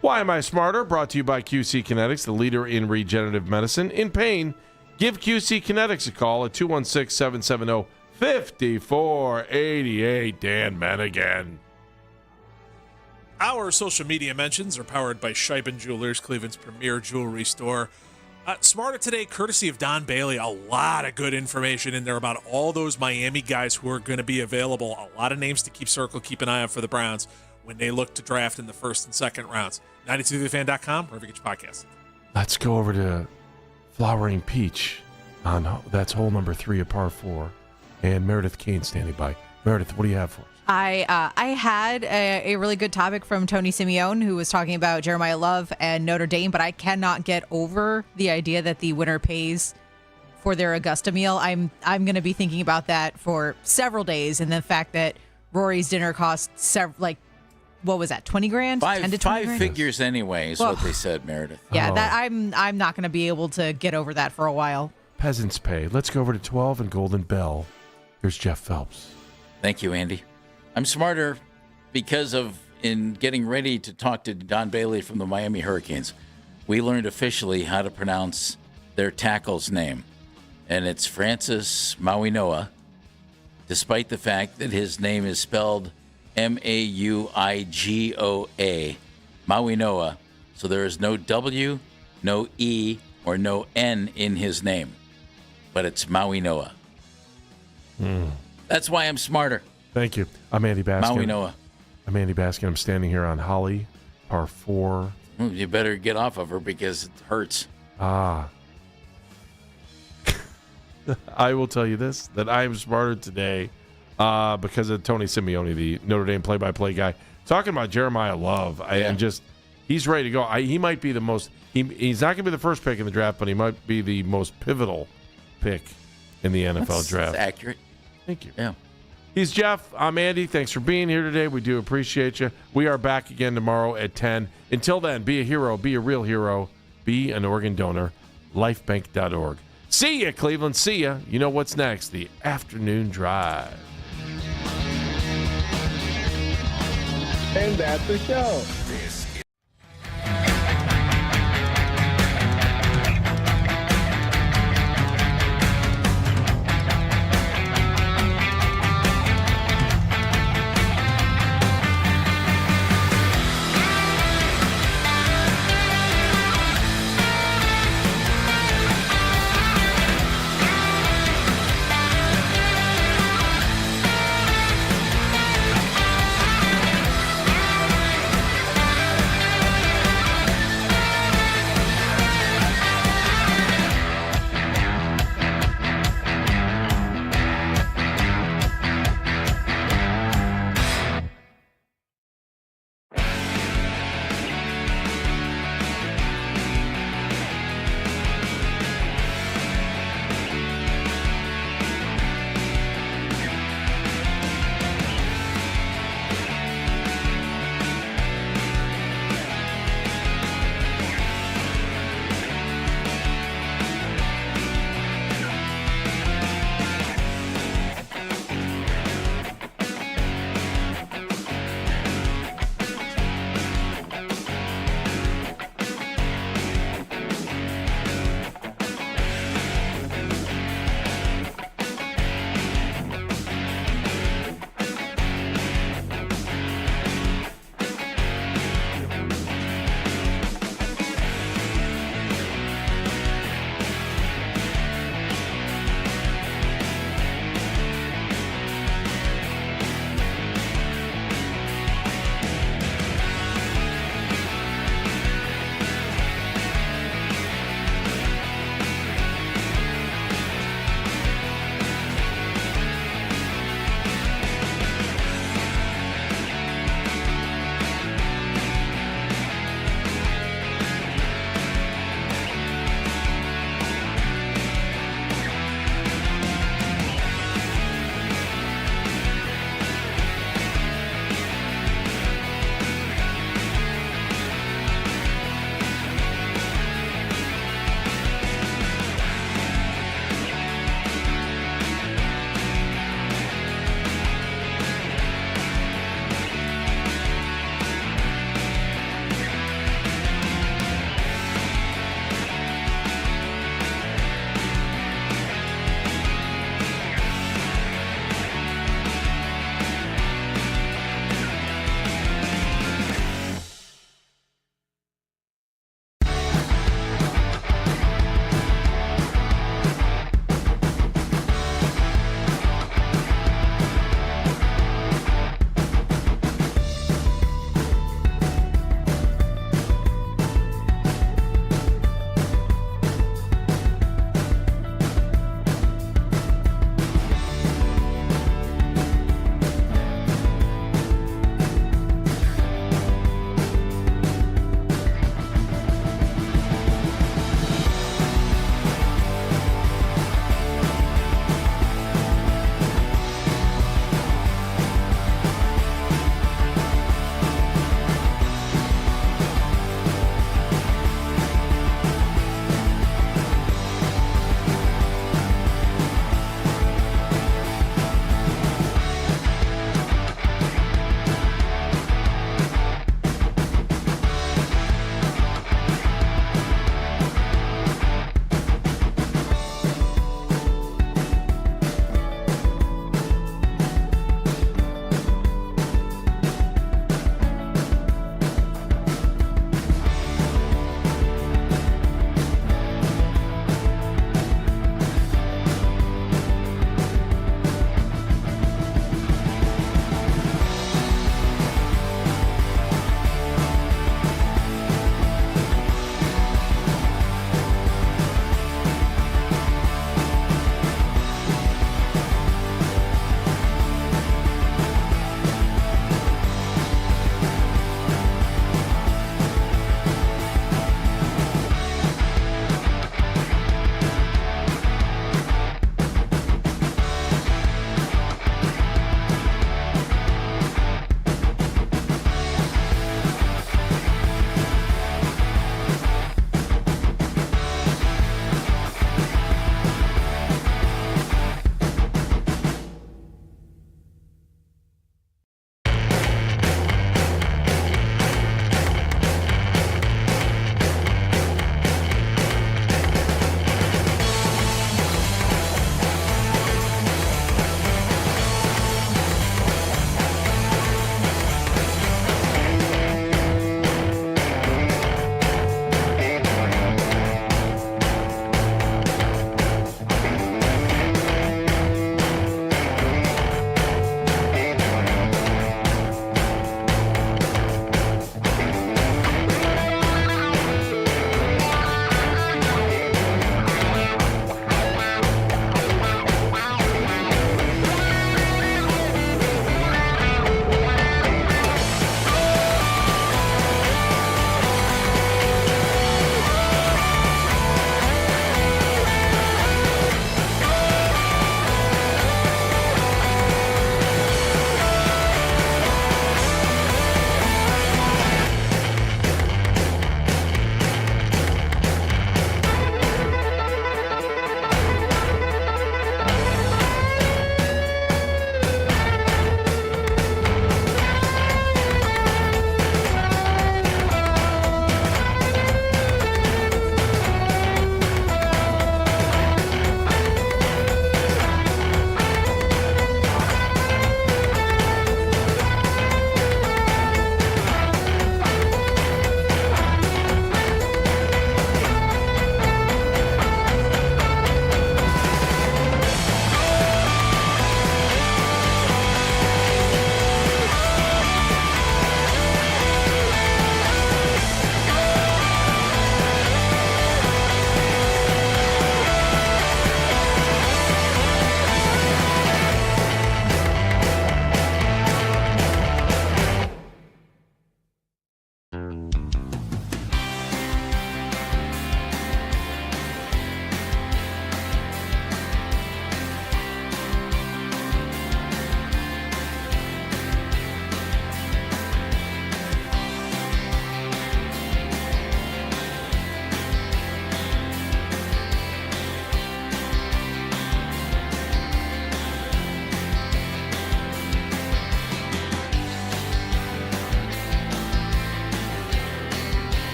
Why Am I Smarter? Brought to you by QC Kinetics, the leader in regenerative medicine. In pain, give QC Kinetics a call at 216-770-5488. Dan Manigan. Our social media mentions are powered by Scheiben Jewelers, Cleveland's premier jewelry store. Smarter Today, courtesy of Don Bailey. A lot of good information in there about all those Miami guys who are going to be available. A lot of names to keep an eye out for the Browns when they look to draft in the first and second rounds. 92thefan.com, wherever you get your podcast. Let's go over to Flowering Peach on that's hole number 3 of par 4. And Meredith Kane standing by. Meredith, what do you have for us? I had a really good topic from Tony Simeone, who was talking about Jeremiah Love and Notre Dame, but I cannot get over the idea that the winner pays for their Augusta meal. I'm going to be thinking about that for several days, and the fact that Rory's dinner cost what was that, 20 grand? 10 to 20 5 figures anyway is what they said, Meredith. Yeah, that I'm not going to be able to get over that for a while. Peasants pay. Let's go over to 12 and Golden Bell. Here's Jeff Phelps. Thank you, Andy. I'm smarter because of, in getting ready to talk to Don Bailey from the Miami Hurricanes, we learned officially how to pronounce their tackle's name. And it's Francis Mauigoa, despite the fact that his name is spelled Mauigoa, Mauigoa. So there is no W, no E, or no N in his name. But it's Mauigoa. That's why I'm smarter. Thank you. I'm Andy Baskin. Mauigoa. I'm Andy Baskin. I'm standing here on Holly, par 4. You better get off of her because it hurts. I will tell you this, that I am smarter today because of Tony Simeone, the Notre Dame play-by-play guy, talking about Jeremiah Love. And just, he's ready to go. He might be the most, he's not going to be the first pick in the draft, but he might be the most pivotal pick in the NFL draft. That's accurate. Thank you. Yeah. He's Jeff. I'm Andy. Thanks for being here today. We do appreciate you. We are back again tomorrow at 10. Until then, be a hero. Be a real hero. Be an organ donor. Lifebank.org. See ya, Cleveland. See ya. You know what's next. The Afternoon Drive. And that's the show.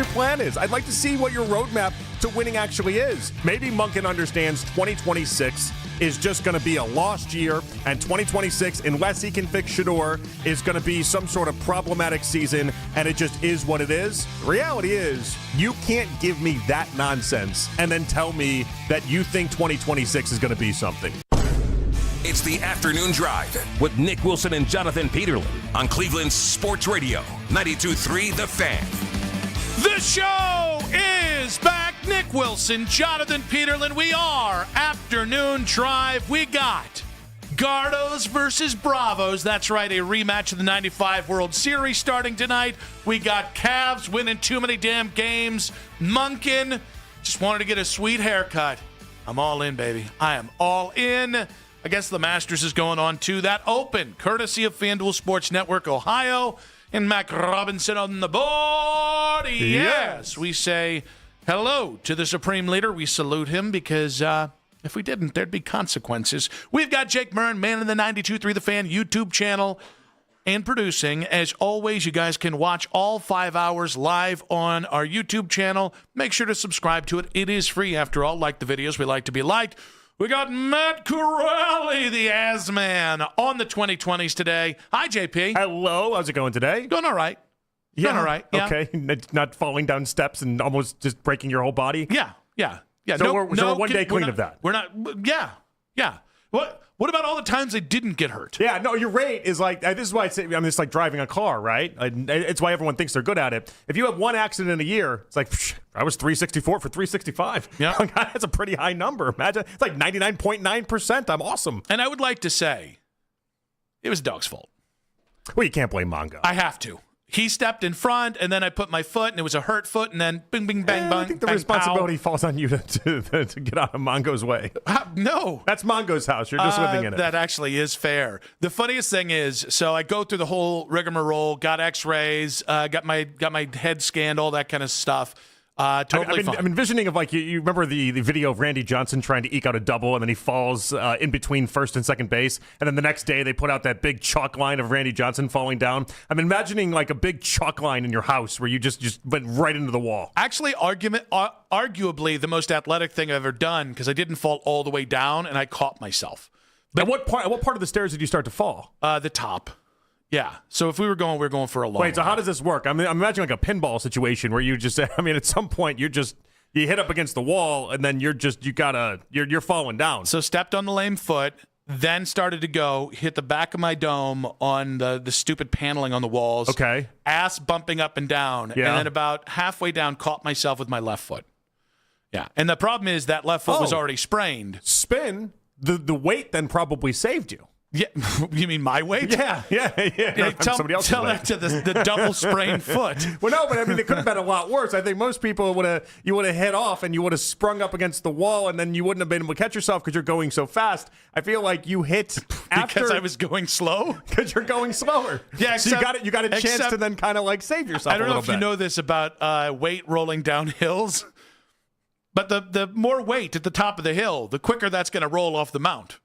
your plan is. I'd like to see what your roadmap to winning actually is. Maybe Monken understands 2026 is just going to be a lost year, and 2026, unless he can fix Shedeur, is going to be some sort of problematic season, and it just is what it is. The reality is, you can't give me that nonsense and then tell me that you think 2026 is going to be something. It's the Afternoon Drive with Nick Wilson and Jonathan Peterlin on Cleveland Sports Radio, 92.3 The Fan. The show is back. Nick Wilson, Jonathan Peterlin. We are Afternoon Drive. We got Gardos versus Bravos. That's right, a rematch of the 95 World Series starting tonight. We got Cavs winning too many damn games. Monken just wanted to get a sweet haircut. I'm all in, baby. I am all in. I guess the Masters is going on too. That Open, courtesy of FanDuel Sports Network Ohio. And Mac Robinson on the board. Yes. We say hello to the Supreme Leader. We salute him because if we didn't, there'd be consequences. We've got Jake Murren, man in the 92.3 The Fan YouTube channel, and producing. As always, you guys can watch all 5 hours live on our YouTube channel. Make sure to subscribe to it. It is free, after all. Like the videos. We like to be liked. We got Matt Corrali, the Asman, on the 2020s today. Hi, JP. Hello. How's it going today? Going all right. Going all right. Yeah. Okay. Not falling down steps and almost just breaking your whole body? Yeah. So we're one day clean of that. We're not. Yeah. What about all the times they didn't get hurt? Yeah, no, your rate is like, this is why I'm just like driving a car, right? It's why everyone thinks they're good at it. If you have one accident in a year, it's like, I was 364 for 365. Yeah. That's a pretty high number. Imagine, it's like 99.9%. I'm awesome. And I would like to say, it was Doug's fault. Well, you can't blame Mongo. I have to. He stepped in front, and then I put my foot, and it was a hurt foot, and then bing, bing, bang, bang. I think the bang, responsibility falls on you to get out of Mongo's way. No. That's Mongo's house. You're just living in it. That actually is fair. The funniest thing is, so I go through the whole rigmarole, got x-rays, got my head scanned, all that kind of stuff. Totally fine. I'm envisioning of like, you remember the video of Randy Johnson trying to eke out a double, and then he falls in between first and second base, and then the next day they put out that big chalk line of Randy Johnson falling down. I'm imagining like a big chalk line in your house where you just went right into the wall. Actually, arguably the most athletic thing I've ever done, because I didn't fall all the way down, and I caught myself. But what part of the stairs did you start to fall? The top. Yeah. So if we were going for a long Wait, so how does this work? I'm imagining like a pinball situation where you just, at some point you hit up against the wall and then you're falling down. So stepped on the lame foot, then started to go, hit the back of my dome on the stupid paneling on the walls. Okay. Ass bumping up and down. Yeah. And then about halfway down, caught myself with my left foot. Yeah. And the problem is that left foot was already sprained. Spin. The weight then probably saved you. Yeah, you mean my weight? Yeah. Tell that to the double sprained foot. Well, no, but it could have been a lot worse. I think most people would have hit off and you would have sprung up against the wall, and then you wouldn't have been able to catch yourself because you're going so fast. I feel like you hit after because I was going slow. Because you're going slower. Yeah, so you got a chance to then kind of like save yourself. I don't know if you know this about weight rolling down hills, but the more weight at the top of the hill, the quicker that's going to roll off the mount.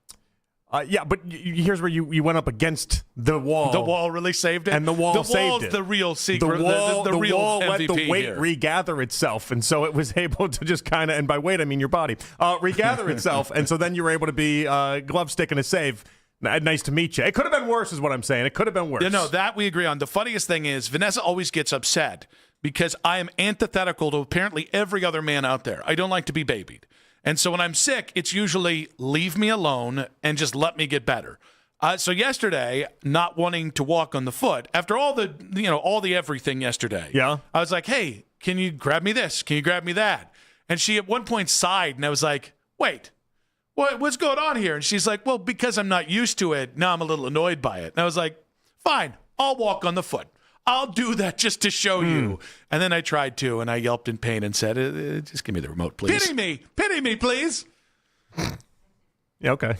Yeah, but here's where you went up against the wall. The wall really saved it? And the wall saved it. The real secret. The real wall MVP let the weight here. regather itself, and so it was able to just kind of, and by weight I mean your body, regather itself, and so then you were able to be glove stick and a save. Nice to meet you. It could have been worse is what I'm saying. It could have been worse. Yeah, no, that we agree on. The funniest thing is Vanessa always gets upset because I am antithetical to apparently every other man out there. I don't like to be babied. And so when I'm sick, it's usually leave me alone and just let me get better. So yesterday, not wanting to walk on the foot, after all the everything yesterday, yeah, I was like, hey, can you grab me this? Can you grab me that? And she at one point sighed, and I was like, wait, what's going on here? And she's like, well, because I'm not used to it, now I'm a little annoyed by it. And I was like, fine, I'll walk on the foot. I'll do that just to show you. And then I tried to, and I yelped in pain and said, just give me the remote, please. Pity me, please. Yeah, okay.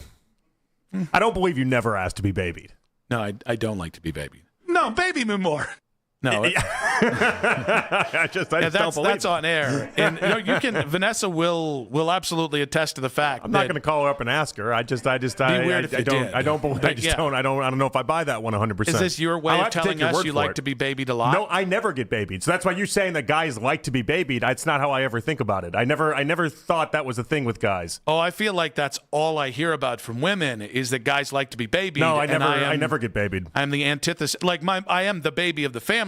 I don't believe you never asked to be babied. No, I don't like to be babied. No, baby me more. No, I just don't believe that's it. on air, and you can. Vanessa will absolutely attest to the fact. I'm not going to call her up and ask her. I don't know if I buy that 100%. Is this your way of telling us you like to be babied a lot? No, I never get babied. So that's why you're saying that guys like to be babied. That's not how I ever think about it. I never thought that was a thing with guys. Oh, I feel like that's all I hear about from women is that guys like to be babied. No, I never get babied. I'm the antithesis. Like I am the baby of the family.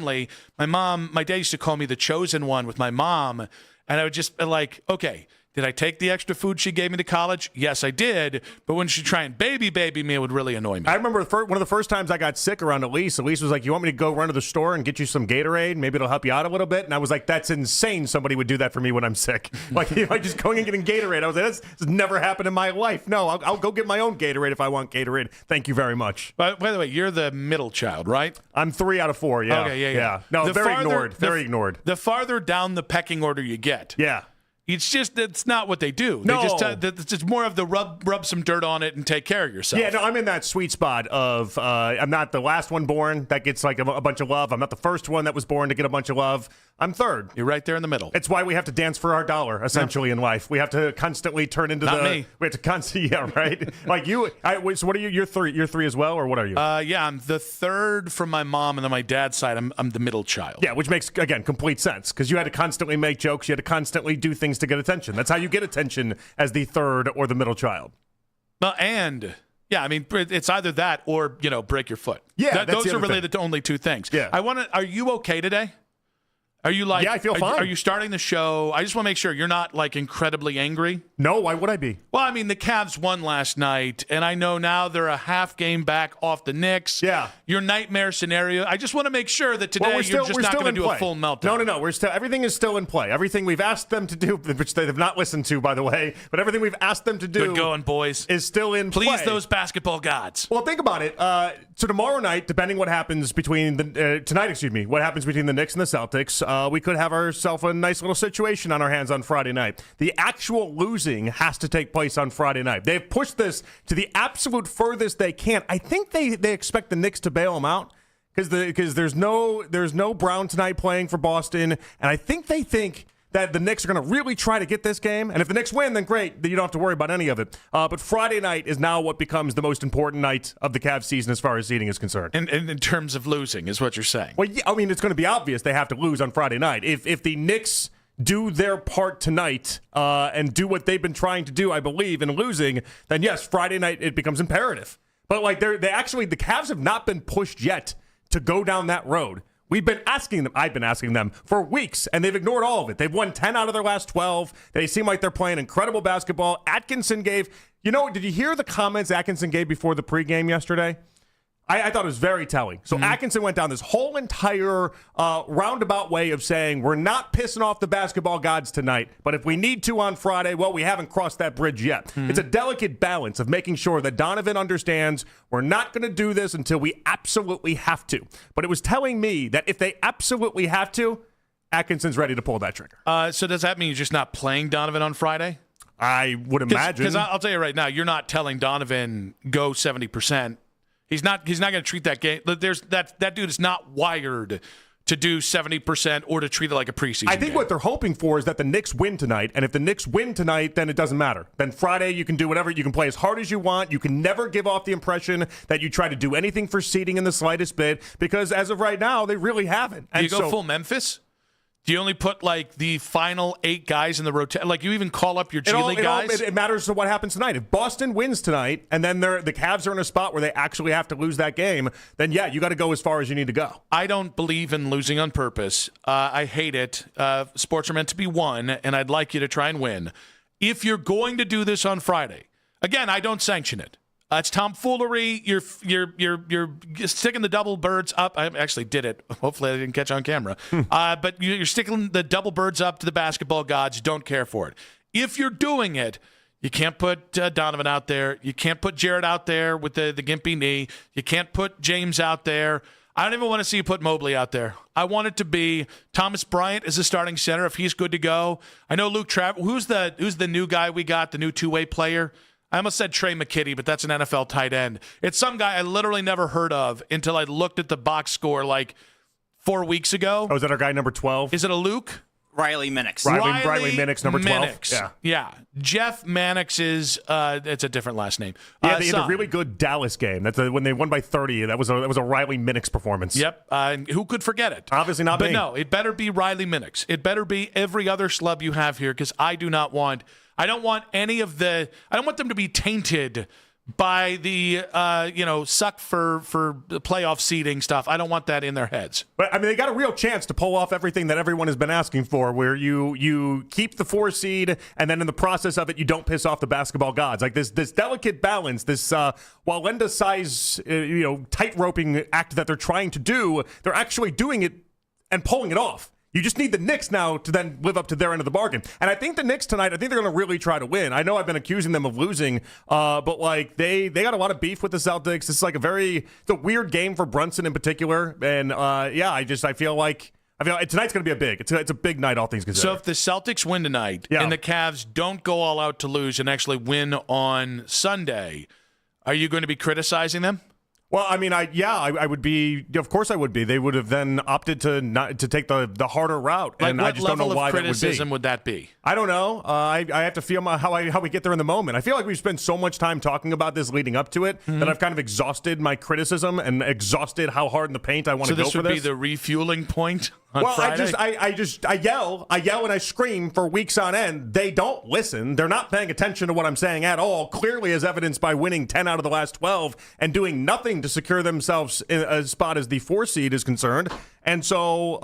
My dad used to call me the chosen one with my mom, and I would just be like, okay, did I take the extra food she gave me to college? Yes, I did. But when she'd try and baby me, it would really annoy me. I remember one of the first times I got sick around Elise. Elise was like, you want me to go run to the store and get you some Gatorade? Maybe it'll help you out a little bit. And I was like, that's insane. Somebody would do that for me when I'm sick. Like, just going and getting Gatorade. I was like, this has never happened in my life. No, I'll go get my own Gatorade if I want Gatorade. Thank you very much. By the way, you're the middle child, right? I'm 3 out of 4, yeah. Okay, yeah. No, very ignored. The farther down the pecking order you get. Yeah. It's not what they do. No. It's just more of the rub some dirt on it and take care of yourself. Yeah, no, I'm in that sweet spot of I'm not the last one born that gets like a bunch of love. I'm not the first one that was born to get a bunch of love. I'm third. You're right there in the middle. It's why we have to dance for our dollar, essentially, in life. We have to constantly turn into Not me. We have to constantly, yeah, right? Like you, so what are you? You're three. You're 3 as well, or what are you? Yeah, I'm the third from my mom, and then my dad's side, I'm the middle child. Yeah, which makes, again, complete sense, because you had to constantly make jokes. You had to constantly do things to get attention. That's how you get attention as the third or the middle child. Yeah, I mean, it's either that or, break your foot. Yeah, those are really the only two things. Yeah. Are you okay today? Are you like? Yeah, I feel fine. Are you starting the show? I just want to make sure you're not like incredibly angry. No, why would I be? Well, I mean, the Cavs won last night, and I know now they're a half game back off the Knicks. Yeah. Your nightmare scenario. I just want to make sure that today you're just not going to do a full meltdown. No. Everything is still in play. Everything we've asked them to do, which they have not listened to, by the way, but everything we've asked them to do. Good going, boys. Is still in play. Please, those basketball gods. Well, think about it. So tomorrow night, depending what happens between what happens between the Knicks and the Celtics, we could have ourselves a nice little situation on our hands on Friday night. The actual losing has to take place on Friday night. They've pushed this to the absolute furthest they can. I think they expect the Knicks to bail them out because there's no Brown tonight playing for Boston, and I think they think that the Knicks are going to really try to get this game. And if the Knicks win, then great. Then you don't have to worry about any of it. But Friday night is now what becomes the most important night of the Cavs season as far as seeding is concerned. And in terms of losing is what you're saying. Well, yeah, I mean, it's going to be obvious they have to lose on Friday night. If the Knicks do their part tonight and do what they've been trying to do, I believe, in losing, then yes, Friday night it becomes imperative. But like the Cavs have not been pushed yet to go down that road. I've been asking them for weeks, and they've ignored all of it. They've won 10 out of their last 12. They seem like they're playing incredible basketball. Atkinson did you hear the comments Atkinson gave before the pregame yesterday? I thought it was very telling. So Atkinson went down this whole entire roundabout way of saying, we're not pissing off the basketball gods tonight, but if we need to on Friday, well, we haven't crossed that bridge yet. Mm-hmm. It's a delicate balance of making sure that Donovan understands we're not going to do this until we absolutely have to. But it was telling me that if they absolutely have to, Atkinson's ready to pull that trigger. So does that mean you're just not playing Donovan on Friday? I would imagine. Because I'll tell you right now, you're not telling Donovan, go 70%. He's not going to treat that game. That dude is not wired to do 70% or to treat it like a preseason I think game. What they're hoping for is that the Knicks win tonight, and if the Knicks win tonight, then it doesn't matter. Then Friday you can do whatever. You can play as hard as you want. You can never give off the impression that you try to do anything for seeding in the slightest bit, because as of right now, they really haven't. Do you go full Memphis? Do you only put like the final 8 guys in the rotation? Like you even call up your G League guys? It matters to what happens tonight. If Boston wins tonight and then the Cavs are in a spot where they actually have to lose that game, then yeah, you got to go as far as you need to go. I don't believe in losing on purpose. I hate it. Sports are meant to be won, and I'd like you to try and win. If you're going to do this on Friday, again, I don't sanction it. It's tomfoolery. You're sticking the double birds up. I actually did it. Hopefully I didn't catch on camera. But you're sticking the double birds up to the basketball gods. Don't care for it. If you're doing it, you can't put Donovan out there. You can't put Jared out there with the gimpy knee. You can't put James out there. I don't even want to see you put Mobley out there. I want it to be Thomas Bryant as a starting center if he's good to go. I know Luke Travis. Who's the new guy we got, the new two-way player? I almost said Trey McKitty, but that's an NFL tight end. It's some guy I literally never heard of until I looked at the box score like 4 weeks ago. Oh, is that our guy number 12? Is it a Luke? Riley Minix. Riley Minix, number 12. Minix. Yeah. Jeff Mannix is, it's a different last name. Yeah, they had a really good Dallas game. That's when they won by 30. That was a Riley Minix performance. Yep. Who could forget it? Obviously not me. But no, it better be Riley Minix. It better be every other schlub you have here, because I don't want them to be tainted by the suck for the playoff seeding stuff. I don't want that in their heads. But I mean, they got a real chance to pull off everything that everyone has been asking for, where you keep the 4 seed, and then in the process of it, you don't piss off the basketball gods. Like this delicate balance, this Walenda size tight roping act that they're trying to do. They're actually doing it and pulling it off. You just need the Knicks now to then live up to their end of the bargain. And I think the Knicks tonight, I think they're going to really try to win. I know I've been accusing them of losing, but like they got a lot of beef with the Celtics. It's like it's a weird game for Brunson in particular. And I feel like tonight's going to be it's a big night, all things considered. So if the Celtics win tonight and the Cavs don't go all out to lose and actually win on Sunday, are you going to be criticizing them? Well, I mean, I would be. Of course, I would be. They would have then opted to take the harder route, and I just don't know why that would be. What level of criticism would that be? I don't know. I have to feel how we get there in the moment. I feel like we've spent so much time talking about this leading up to it that I've kind of exhausted my criticism and exhausted how hard in the paint I want to go for this. So this would be the refueling point on Friday? I yell and I scream for weeks on end. They don't listen. They're not paying attention to what I'm saying at all, clearly as evidenced by winning 10 out of the last 12 and doing nothing to secure themselves in a spot as the 4 seed is concerned. And so,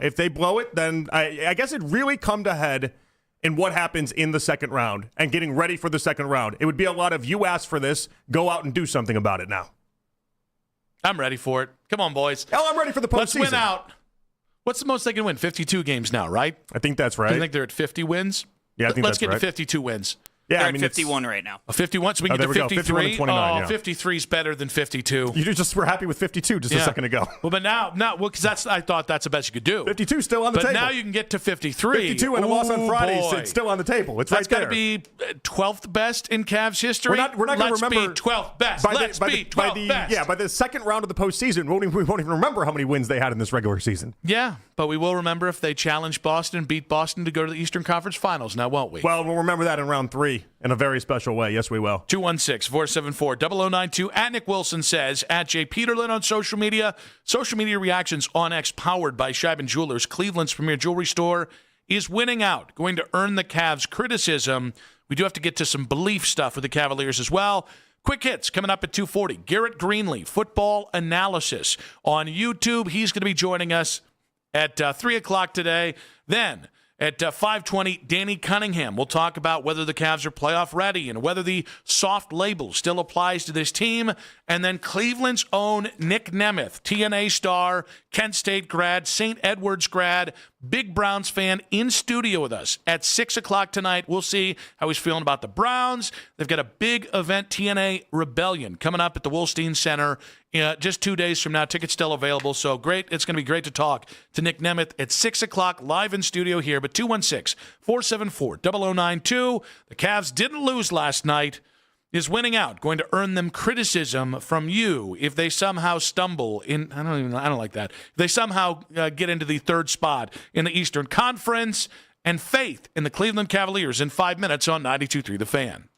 if they blow it, then I guess it really come to head in what happens in the second round and getting ready for the second round. It would be a lot of, you asked for this, go out and do something about it now. I'm ready for it. Come on, boys. Hell, I'm ready for the postseason. Let's win out. What's the most they can win? 52 games now, right? I think that's right. I think they're at 50 wins. Yeah, I think Let's that's right. Let's get to 52 wins. Yeah, they're at 51 right now. 51, so we can get to 53. 29, 53 is better than 52. You just were happy with 52 just a second ago. Well, but now, because I thought that's the best you could do. 52 still on the table. But now you can get to 53. 52 and a loss on Friday is still on the table. It's that's right there. That's got to be 12th best in Cavs history. We're not going to remember. Let's be 12th best. Let's be 12th best. Yeah, by the second round of the postseason, we won't even remember how many wins they had in this regular season. Yeah, but we will remember if they challenge Boston, beat Boston to go to the Eastern Conference Finals. Now, won't we? Well, we'll remember that in round 3 in a very special way. Yes, we will. 216-474-0092. At Nick Wilson says, at Jay Peterlin on social media. Social media reactions on X, powered by Scheibin Jewelers, Cleveland's premier jewelry store, is winning out, going to earn the Cavs criticism. We do have to get to some belief stuff with the Cavaliers as well. Quick hits coming up at 2:40. Garrett Greenlee, football analysis on YouTube. He's going to be joining us at 3 o'clock today. Then at 5:20, Danny Cunningham will talk about whether the Cavs are playoff ready and whether the soft label still applies to this team. And then Cleveland's own Nick Nemeth, TNA star, Kent State grad, St. Edwards grad, big Browns fan, in studio with us at 6 o'clock tonight. We'll see how he's feeling about the Browns. They've got a big event, TNA Rebellion, coming up at the Wolstein Center just 2 days from now. Tickets still available, so great. It's going to be great to talk to Nick Nemeth at 6 o'clock live in studio here. But 216-474-0092. The Cavs didn't lose last night, is winning out, going to earn them criticism from you if they somehow stumble in. I don't like that. If they somehow get into the third spot in the Eastern Conference, and faith in the Cleveland Cavaliers in 5 minutes on 92.3 The Fan.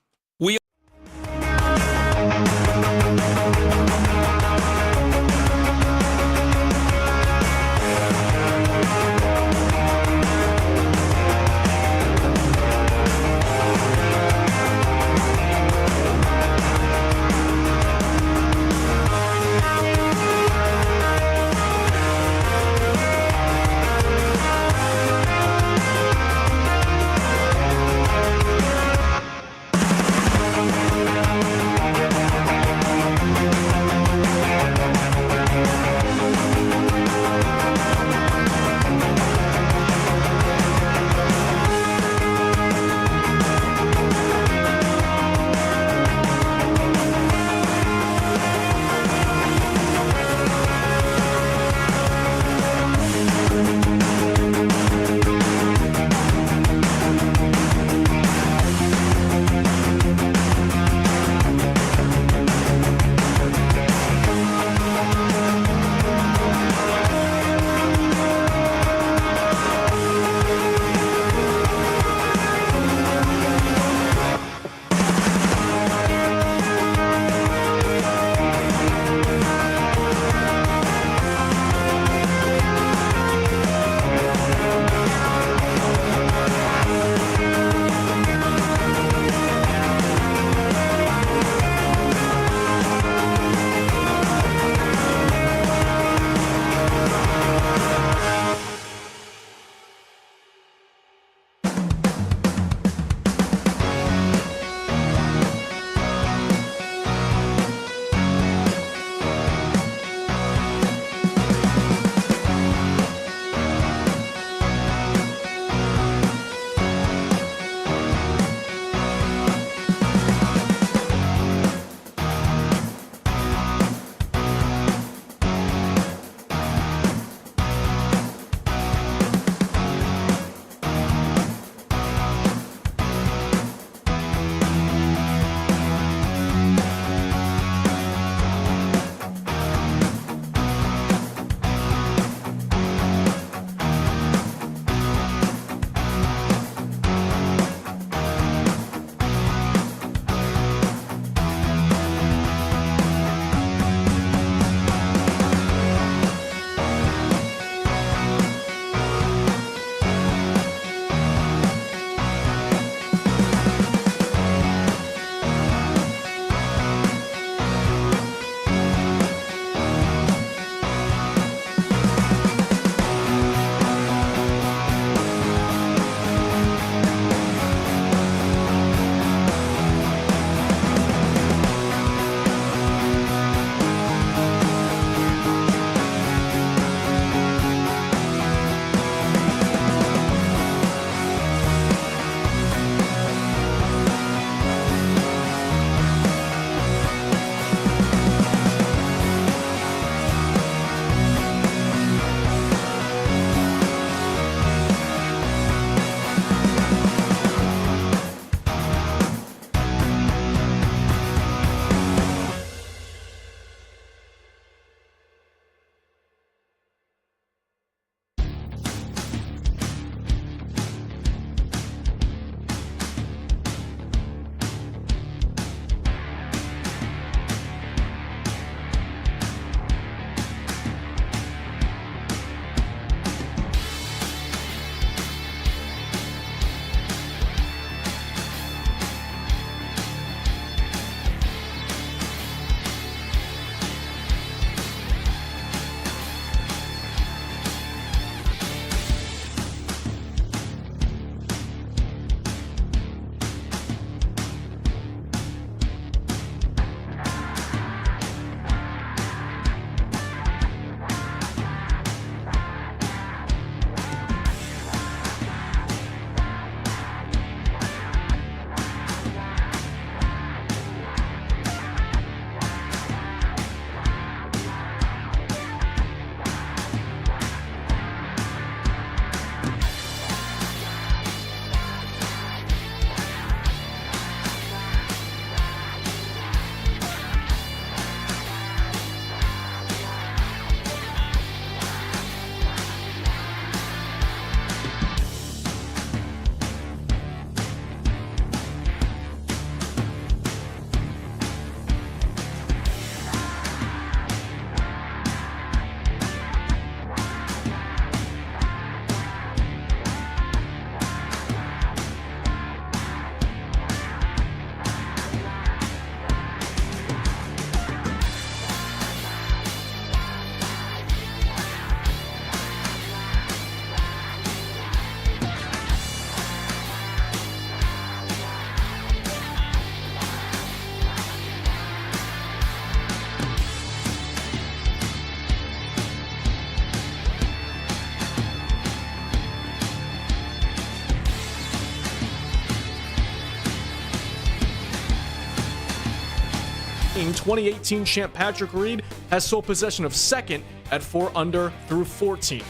In 2018 champ Patrick Reed has sole possession of second at 4 under through 14.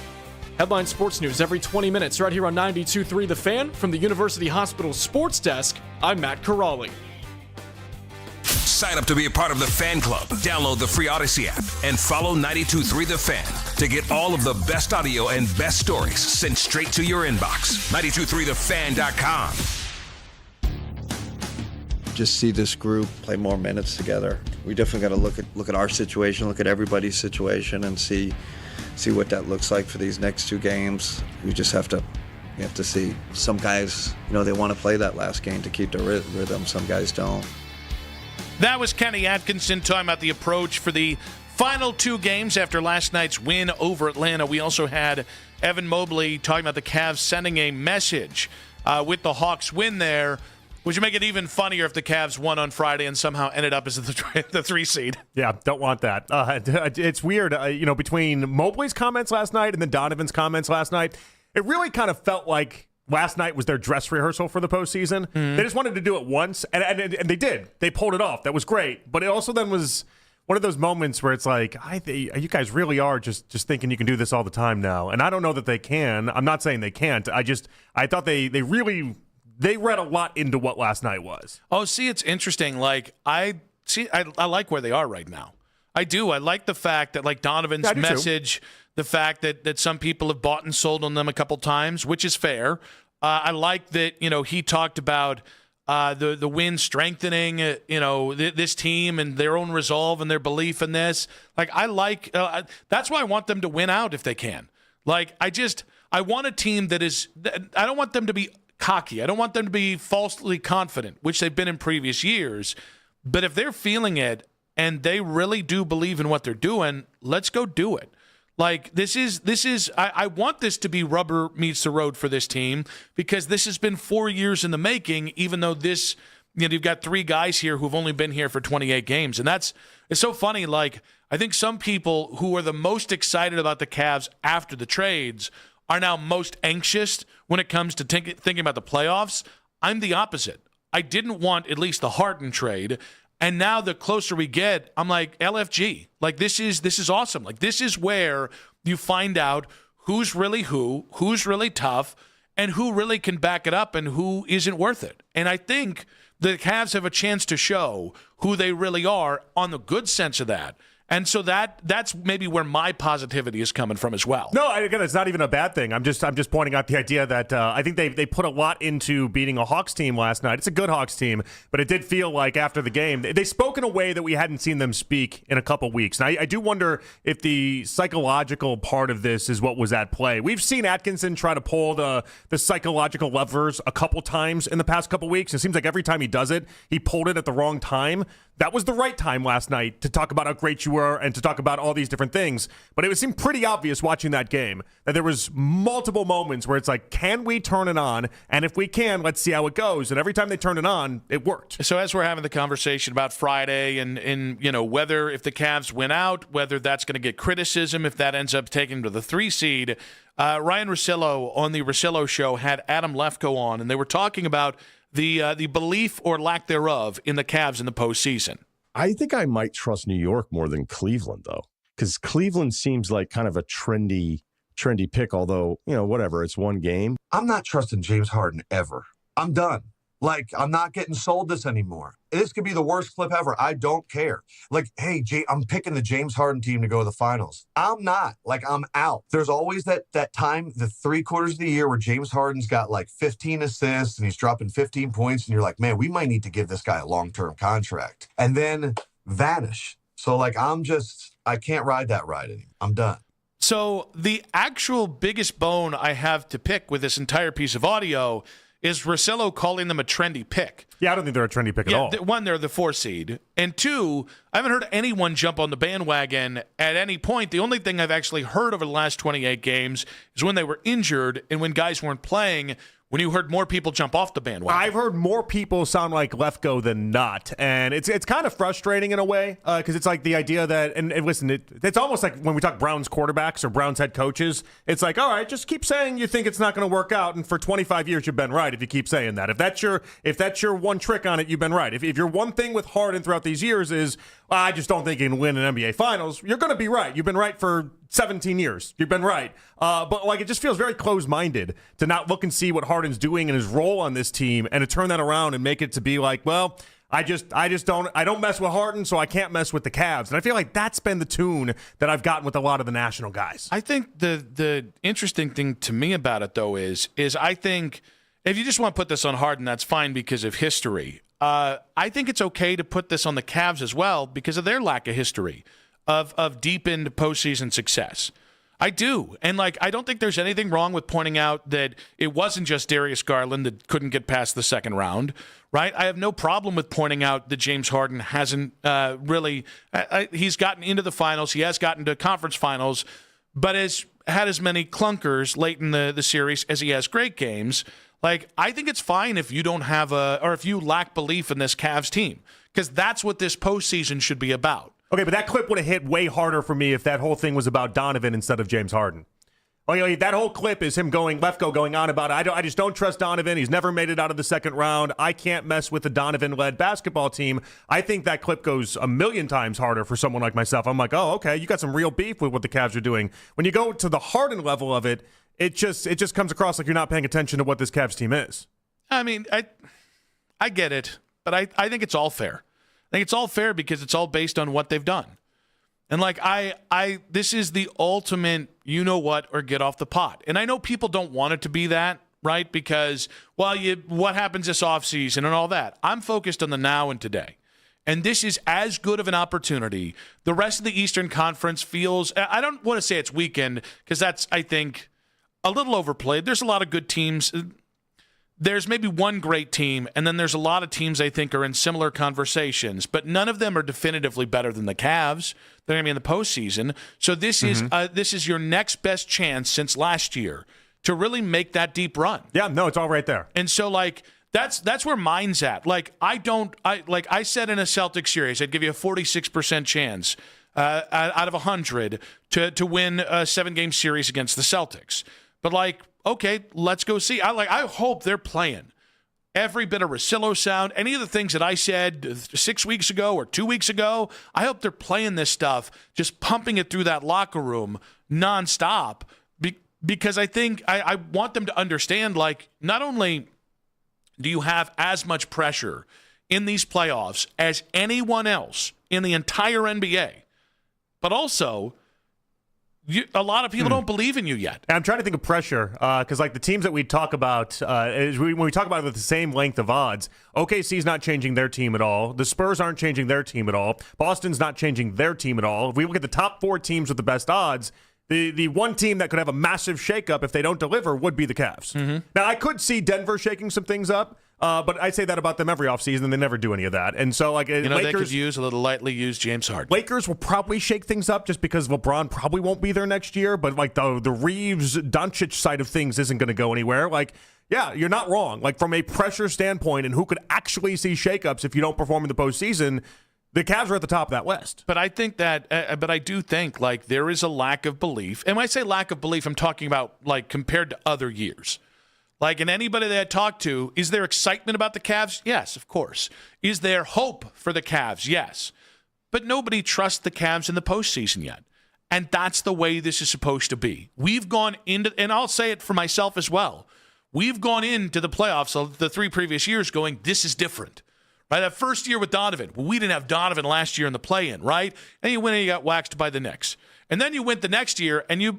Headline Sports News every 20 minutes right here on 92.3 The Fan. From the University Hospital Sports Desk, I'm Matt Corrali. Sign up to be a part of the fan club. Download the free Odyssey app and follow 92.3 The Fan to get all of the best audio and best stories sent straight to your inbox. 923thefan.com. Just see this group play more minutes together. We definitely got to look at our situation, look at everybody's situation, and see what that looks like for these next two games. We have to see. Some guys, they want to play that last game to keep their rhythm. Some guys don't. That was Kenny Atkinson talking about the approach for the final two games after last night's win over Atlanta. We also had Evan Mobley talking about the Cavs sending a message with the Hawks win there, which would make it even funnier if the Cavs won on Friday and somehow ended up as the 3 seed. Yeah, don't want that. It's weird, between Mobley's comments last night and then Donovan's comments last night, it really kind of felt like last night was their dress rehearsal for the postseason. They just wanted to do it once, and they did. They pulled it off. That was great. But it also then was one of those moments where it's like, you guys really are just thinking you can do this all the time now. And I don't know that they can. I'm not saying they can't. I thought they read a lot into what last night was. Oh, see, it's interesting. I like where they are right now. I do. I like the fact that, Donovan's message, the fact that some people have bought and sold on them a couple times, which is fair. I like that, he talked about the win strengthening, this team and their own resolve and their belief in this. That's why I want them to win out if they can. I want a team I don't want them to be cocky. I don't want them to be falsely confident, which they've been in previous years. But if they're feeling it and they really do believe in what they're doing, let's go do it. I want this to be rubber meets the road for this team, because this has been 4 years in the making, even though you've got 3 guys here who've only been here for 28 games. And it's so funny. I think some people who are the most excited about the Cavs after the trades are now most anxious when it comes to thinking about the playoffs. I'm the opposite. I didn't want at least the Harden trade. And now the closer we get, I'm like, LFG. This is awesome. This is where you find out who's really who's really tough, and who really can back it up and who isn't worth it. And I think the Cavs have a chance to show who they really are on the good sense of that. And so that's maybe where my positivity is coming from as well. No, again, it's not even a bad thing. I'm just pointing out the idea that I think they put a lot into beating a Hawks team last night. It's a good Hawks team, but it did feel like after the game they spoke in a way that we hadn't seen them speak in a couple weeks. And I do wonder if the psychological part of this is what was at play. We've seen Atkinson try to pull the psychological levers a couple times in the past couple weeks. It seems like every time he does it, he pulled it at the wrong time. That was the right time last night to talk about how great you were and to talk about all these different things. But it seemed pretty obvious watching that game that there was multiple moments where it's like, can we turn it on? And if we can, let's see how it goes. And every time they turned it on, it worked. So as we're having the conversation about Friday and whether if the Cavs win out, whether that's going to get criticism, if that ends up taking to the 3 seed, Ryan Russillo on the Russillo Show had Adam Lefkoe on, and they were talking about the belief or lack thereof in the Cavs in the postseason. I think I might trust New York more than Cleveland, though, because Cleveland seems like kind of a trendy pick, although, whatever, it's one game. I'm not trusting James Harden ever. I'm done. I'm not getting sold this anymore. This could be the worst clip ever. I don't care. Hey, I'm picking the James Harden team to go to the finals. I'm not. I'm out. There's always that time, the 3 quarters of the year where James Harden's got 15 assists and he's dropping 15 points. And you're like, man, we might need to give this guy a long-term contract. And then vanish. So I can't ride that ride anymore. I'm done. So the actual biggest bone I have to pick with this entire piece of audio is Russillo calling them a trendy pick. Yeah, I don't think they're a trendy pick at all. One, they're the 4 seed. And 2, I haven't heard anyone jump on the bandwagon at any point. The only thing I've actually heard over the last 28 games is when they were injured and when guys weren't playing, when you heard more people jump off the bandwagon? I've heard more people sound like Lefko than not, and it's kind of frustrating in a way because it's like the idea that and listen, it's almost like when we talk Browns quarterbacks or Browns head coaches, it's like, all right, just keep saying you think it's not going to work out, and for 25 years you've been right if you keep saying that. If that's your one trick on it, you've been right. If your one thing with Harden throughout these years is I just don't think he can win an NBA Finals, you're going to be right. You've been right for 17 years. You've been right. But like it just feels very closed-minded to not look and see what Harden's doing and his role on this team and to turn that around and make it to be like, well, I don't mess with Harden, so I can't mess with the Cavs. And I feel like that's been the tune that I've gotten with a lot of the national guys. I think the interesting thing to me about it, though, is I think if you just want to put this on Harden, that's fine because of history. I think it's okay to put this on the Cavs as well because of their lack of history of deepened postseason success. I do. And, I don't think there's anything wrong with pointing out that it wasn't just Darius Garland that couldn't get past the second round, right? I have no problem with pointing out that James Harden hasn't really he's gotten into the finals. He has gotten to conference finals, but has had as many clunkers late in the series as he has great games. I think it's fine if you don't have or if you lack belief in this Cavs team, because that's what this postseason should be about. Okay, but that clip would have hit way harder for me if that whole thing was about Donovan instead of James Harden. That whole clip is him Lefko going on about I just don't trust Donovan. He's never made it out of the second round. I can't mess with the Donovan-led basketball team. I think that clip goes a million times harder for someone like myself. I'm like, oh, okay, you got some real beef with what the Cavs are doing. When you go to the Harden level of it, it just comes across like you're not paying attention to what this Cavs team is. I mean, I get it, but I think it's all fair. I think it's all fair because it's all based on what they've done. And this is the ultimate you know what or get off the pot. And I know people don't want it to be that, right? Because, what happens this offseason and all that. I'm focused on the now and today. And this is as good of an opportunity. The rest of the Eastern Conference feels, I don't want to say it's weakened because that's, I think, a little overplayed. There's a lot of good teams. There's maybe one great team, and then there's a lot of teams I think are in similar conversations, but none of them are definitively better than the Cavs. They're going to be in the postseason. So this is your next best chance since last year to really make that deep run. Yeah, no, it's all right there. And so that's where mine's at. I said in a Celtics series, I'd give you a 46% chance out of 100 to win a 7-game series against the Celtics. But okay, let's go see. I hope they're playing every bit of Russillo sound. Any of the things that I said 6 weeks ago or 2 weeks ago, I hope they're playing this stuff, just pumping it through that locker room nonstop. Because I think I want them to understand, not only do you have as much pressure in these playoffs as anyone else in the entire NBA, but also a lot of people don't believe in you yet. I'm trying to think of pressure because the teams that we talk about, when we talk about it with the same length of odds, OKC's not changing their team at all. The Spurs aren't changing their team at all. Boston's not changing their team at all. If we look at the top 4 teams with the best odds, the one team that could have a massive shakeup if they don't deliver would be the Cavs. Mm-hmm. Now, I could see Denver shaking some things up. But I say that about them every offseason, and they never do any of that. And so, Lakers, they could use a little lightly used James Harden. Lakers will probably shake things up just because LeBron probably won't be there next year. But the Reeves Doncic side of things isn't going to go anywhere. Yeah, you're not wrong. From a pressure standpoint, and who could actually see shakeups if you don't perform in the postseason, the Cavs are at the top of that West. But I think but I do think there is a lack of belief. And when I say lack of belief, I'm talking about compared to other years. And anybody that I talked to, is there excitement about the Cavs? Yes, of course. Is there hope for the Cavs? Yes. But nobody trusts the Cavs in the postseason yet. And that's the way this is supposed to be. We've gone into, and I'll say it for myself as well, we've gone into the playoffs of the 3 previous years going, this is different. Right? That first year with Donovan, we didn't have Donovan last year in the play-in, right? And you went and you got waxed by the Knicks. And then you went the next year, and you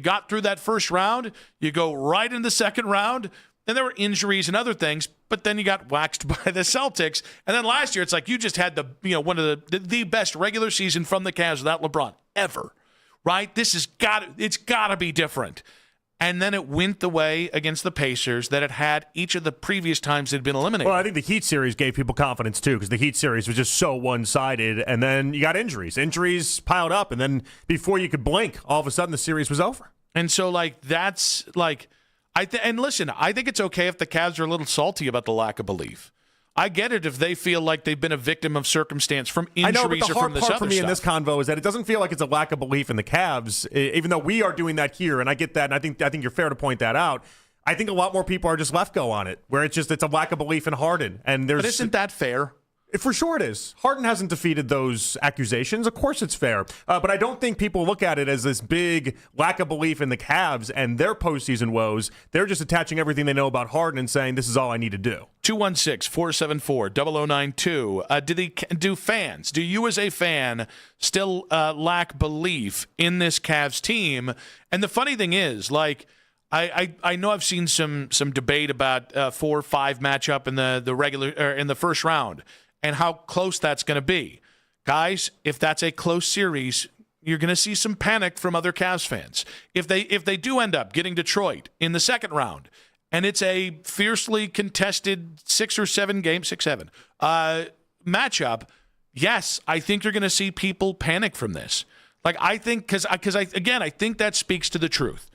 got through that first round. You go right in the second round, and there were injuries and other things, but then you got waxed by the Celtics. And then last year, it's you just had one of the best regular season from the Cavs without LeBron ever, right? It's got to be different. And then it went the way against the Pacers that it had each of the previous times it had been eliminated. Well, I think the Heat series gave people confidence, too, because the Heat series was just so one-sided, and then you got injuries. Injuries piled up, and then before you could blink, all of a sudden the series was over. And so, that's And listen, I think it's okay if the Cavs are a little salty about the lack of belief. I get it if they feel like they've been a victim of circumstance from injuries I know, but the or from this hard other part for me stuff. in this convo is that it doesn't feel like it's a lack of belief in the Cavs, even though we are doing that here, and I get that, and I think you're fair to point that out. I think a lot more people are just left go on it, where it's a lack of belief in Harden, and there's. But isn't that fair? For sure it is. Harden hasn't defeated those accusations. Of course it's fair. But I don't think people look at it as this big lack of belief in the Cavs and their postseason woes. They're just attaching everything they know about Harden and saying this is all I need to do. 216-474-0092. Do you as a fan still lack belief in this Cavs team? And the funny thing is, like, I know I've seen some debate about 4-5 matchup in the regular or in the first round and how close that's going to be. Guys, if that's a close series, you're going to see some panic from other Cavs fans. If they do end up getting Detroit in the second round and it's a fiercely contested 6 or 7 game, 6-7 matchup, yes, I think you're going to see people panic from this. Like, I think because I think that speaks to the truth,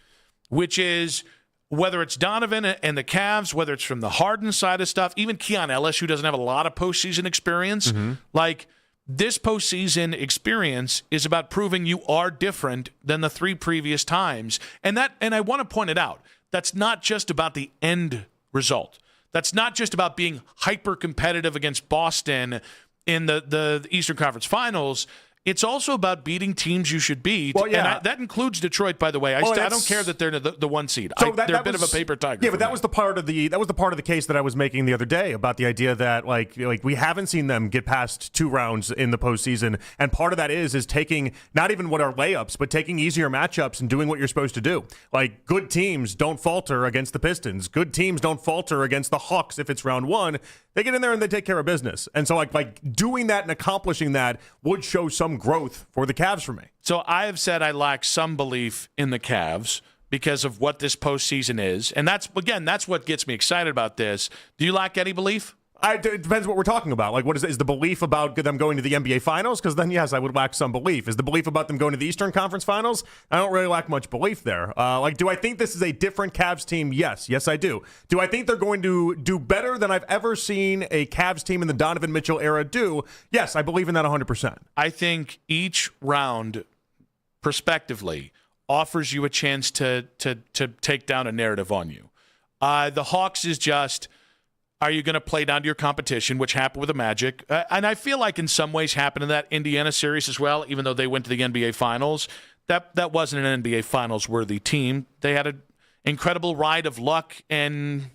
which is whether it's Donovan and the Cavs, whether it's from the Harden side of stuff, even Keon Ellis, who doesn't have a lot of postseason experience, like this postseason experience is about proving you are different than the 3 previous times. And I want to point it out, that's not just about the end result. That's not just about being hyper competitive against Boston in the Eastern Conference Finals. It's also about beating teams you should beat. Well, yeah. And that includes Detroit, by the way. I don't care that they're the 1 seed. So they're a bit of a paper tiger. Yeah, but that was the part of the case that I was making the other day about the idea that like we haven't seen them get past 2 rounds in the postseason, and part of that is taking not even what are layups, but taking easier matchups and doing what you're supposed to do. Like, good teams don't falter against the Pistons. Good teams don't falter against the Hawks if it's round 1. They get in there and they take care of business. And so like doing that and accomplishing that would show some growth for the Cavs for me. So I have said I lack some belief in the Cavs because of what this postseason is. And that's what gets me excited about this. Do you lack any belief? It depends what we're talking about. Like, what is the belief about them going to the NBA Finals? Because then, yes, I would lack some belief. Is the belief about them going to the Eastern Conference Finals? I don't really lack much belief there. Do I think this is a different Cavs team? Yes, I do. Do I think they're going to do better than I've ever seen a Cavs team in the Donovan Mitchell era do? Yes, I believe in that 100%. I think each round, prospectively, offers you a chance to take down a narrative on you. The Hawks is just, are you going to play down to your competition, which happened with the Magic? And I feel like in some ways happened in that Indiana series as well, even though they went to the NBA Finals. That wasn't an NBA Finals-worthy team. They had an incredible ride of luck and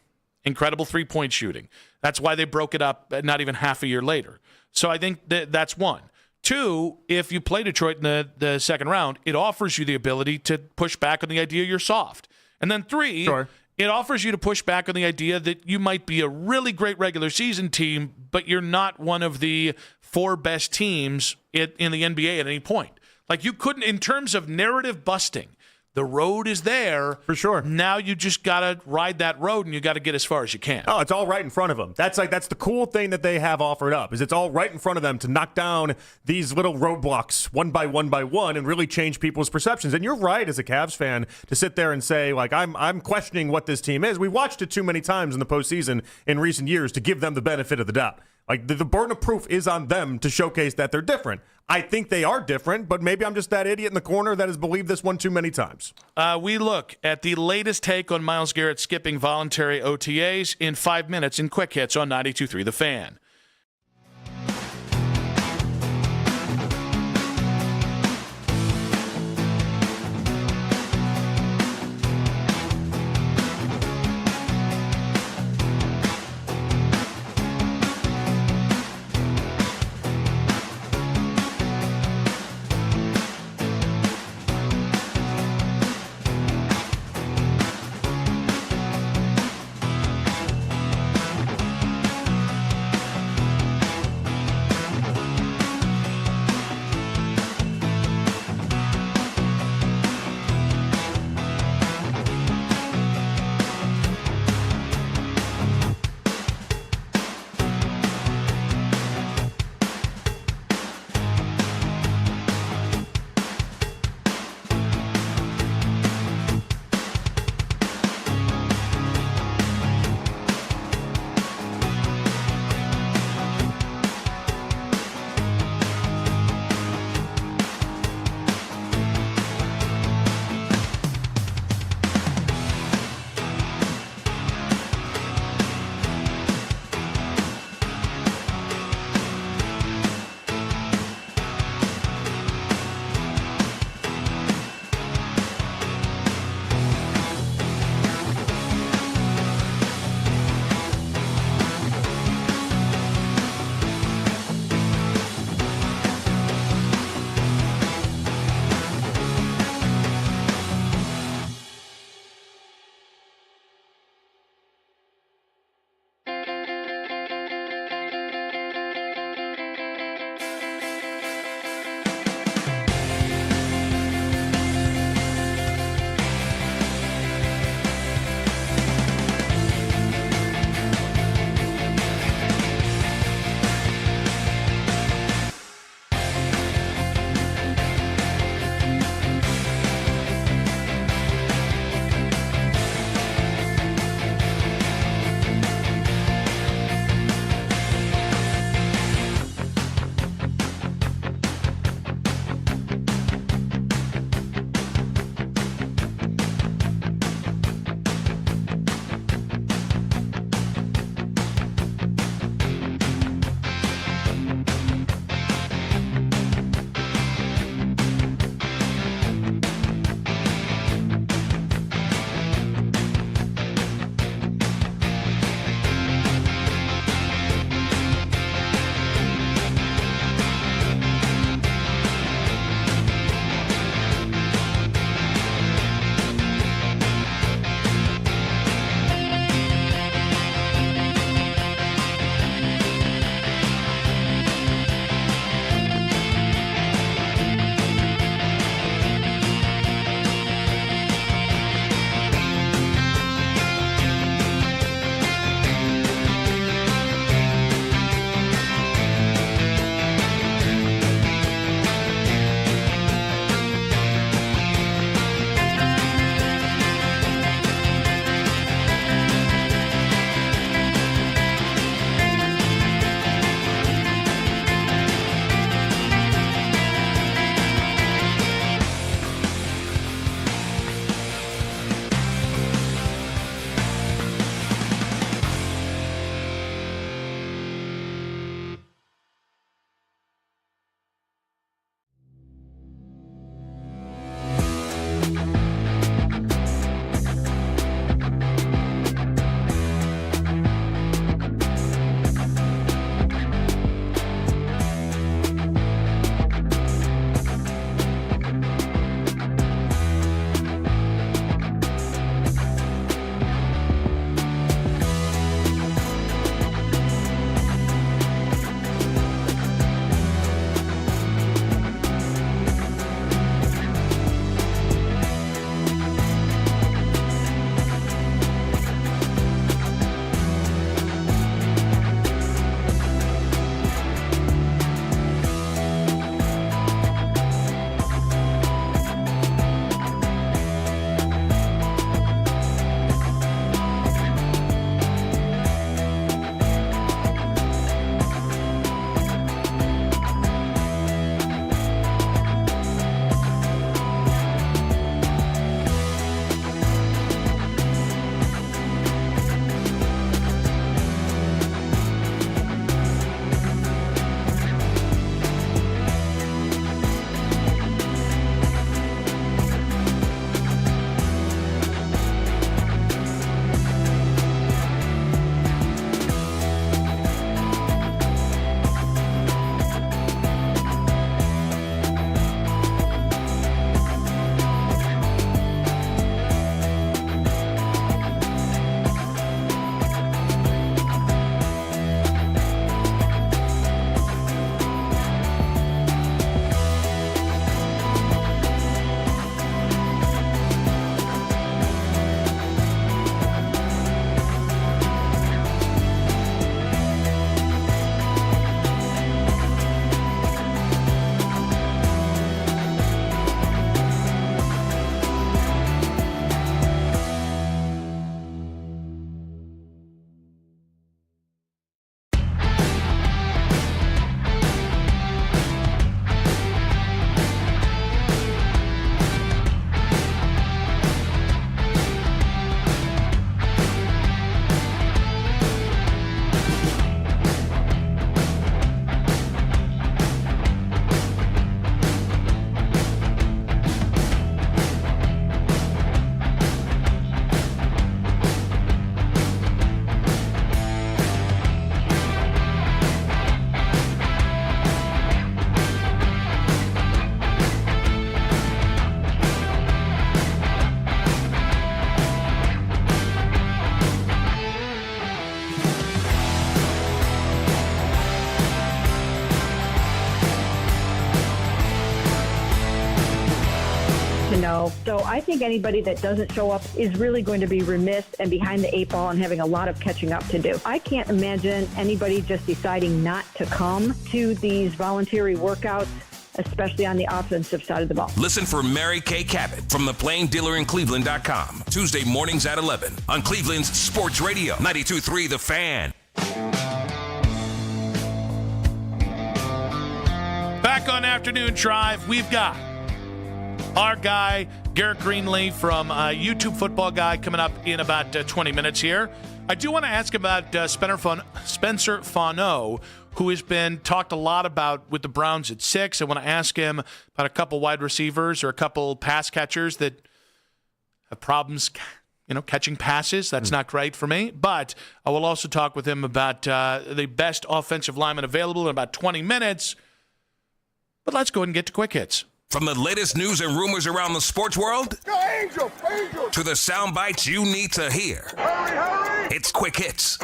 incredible three-point shooting. That's why they broke it up not even half a year later. So I think that's one. 2, if you play Detroit in the second round, it offers you the ability to push back on the idea you're soft. And then 3, sure, it offers you to push back on the idea that you might be a really great regular season team, but you're not one of the 4 best teams in the NBA at any point. Like, you couldn't, in terms of narrative busting, the road is there. For sure. Now you just got to ride that road, and you got to get as far as you can. Oh, it's all right in front of them. That's the cool thing that they have offered up, is it's all right in front of them to knock down these little roadblocks one by one and really change people's perceptions. And you're right as a Cavs fan to sit there and say, like, I'm questioning what this team is. We watched it too many times in the postseason in recent years to give them the benefit of the doubt. Like, the burden of proof is on them to showcase that they're different. I think they are different, but maybe I'm just that idiot in the corner that has believed this one too many times. We look at the latest take on Myles Garrett skipping voluntary OTAs in 5 minutes in Quick Hits on 92.3 The Fan. 3-0. So I think anybody that doesn't show up is really going to be remiss and behind the 8 ball and having a lot of catching up to do. I can't imagine anybody just deciding not to come to these voluntary workouts, especially on the offensive side of the ball. Listen for Mary Kay Cabot from the Plain Dealer in Cleveland.com. Tuesday mornings at 11 on Cleveland's Sports Radio 92.3 The Fan. Back on Afternoon Drive, we've got our guy, Garrett Greenlee from YouTube Football Guy, coming up in about 20 minutes here. I do want to ask about Spencer Fano, who has been talked a lot about with the Browns at 6. I want to ask him about a couple wide receivers or a couple pass catchers that have problems, catching passes. That's not great for me. But I will also talk with him about the best offensive lineman available in about 20 minutes. But let's go ahead and get to Quick Hits. From the latest news and rumors around the sports world Go Angel! to the sound bites you need to hear. Hurry! It's Quick Hits.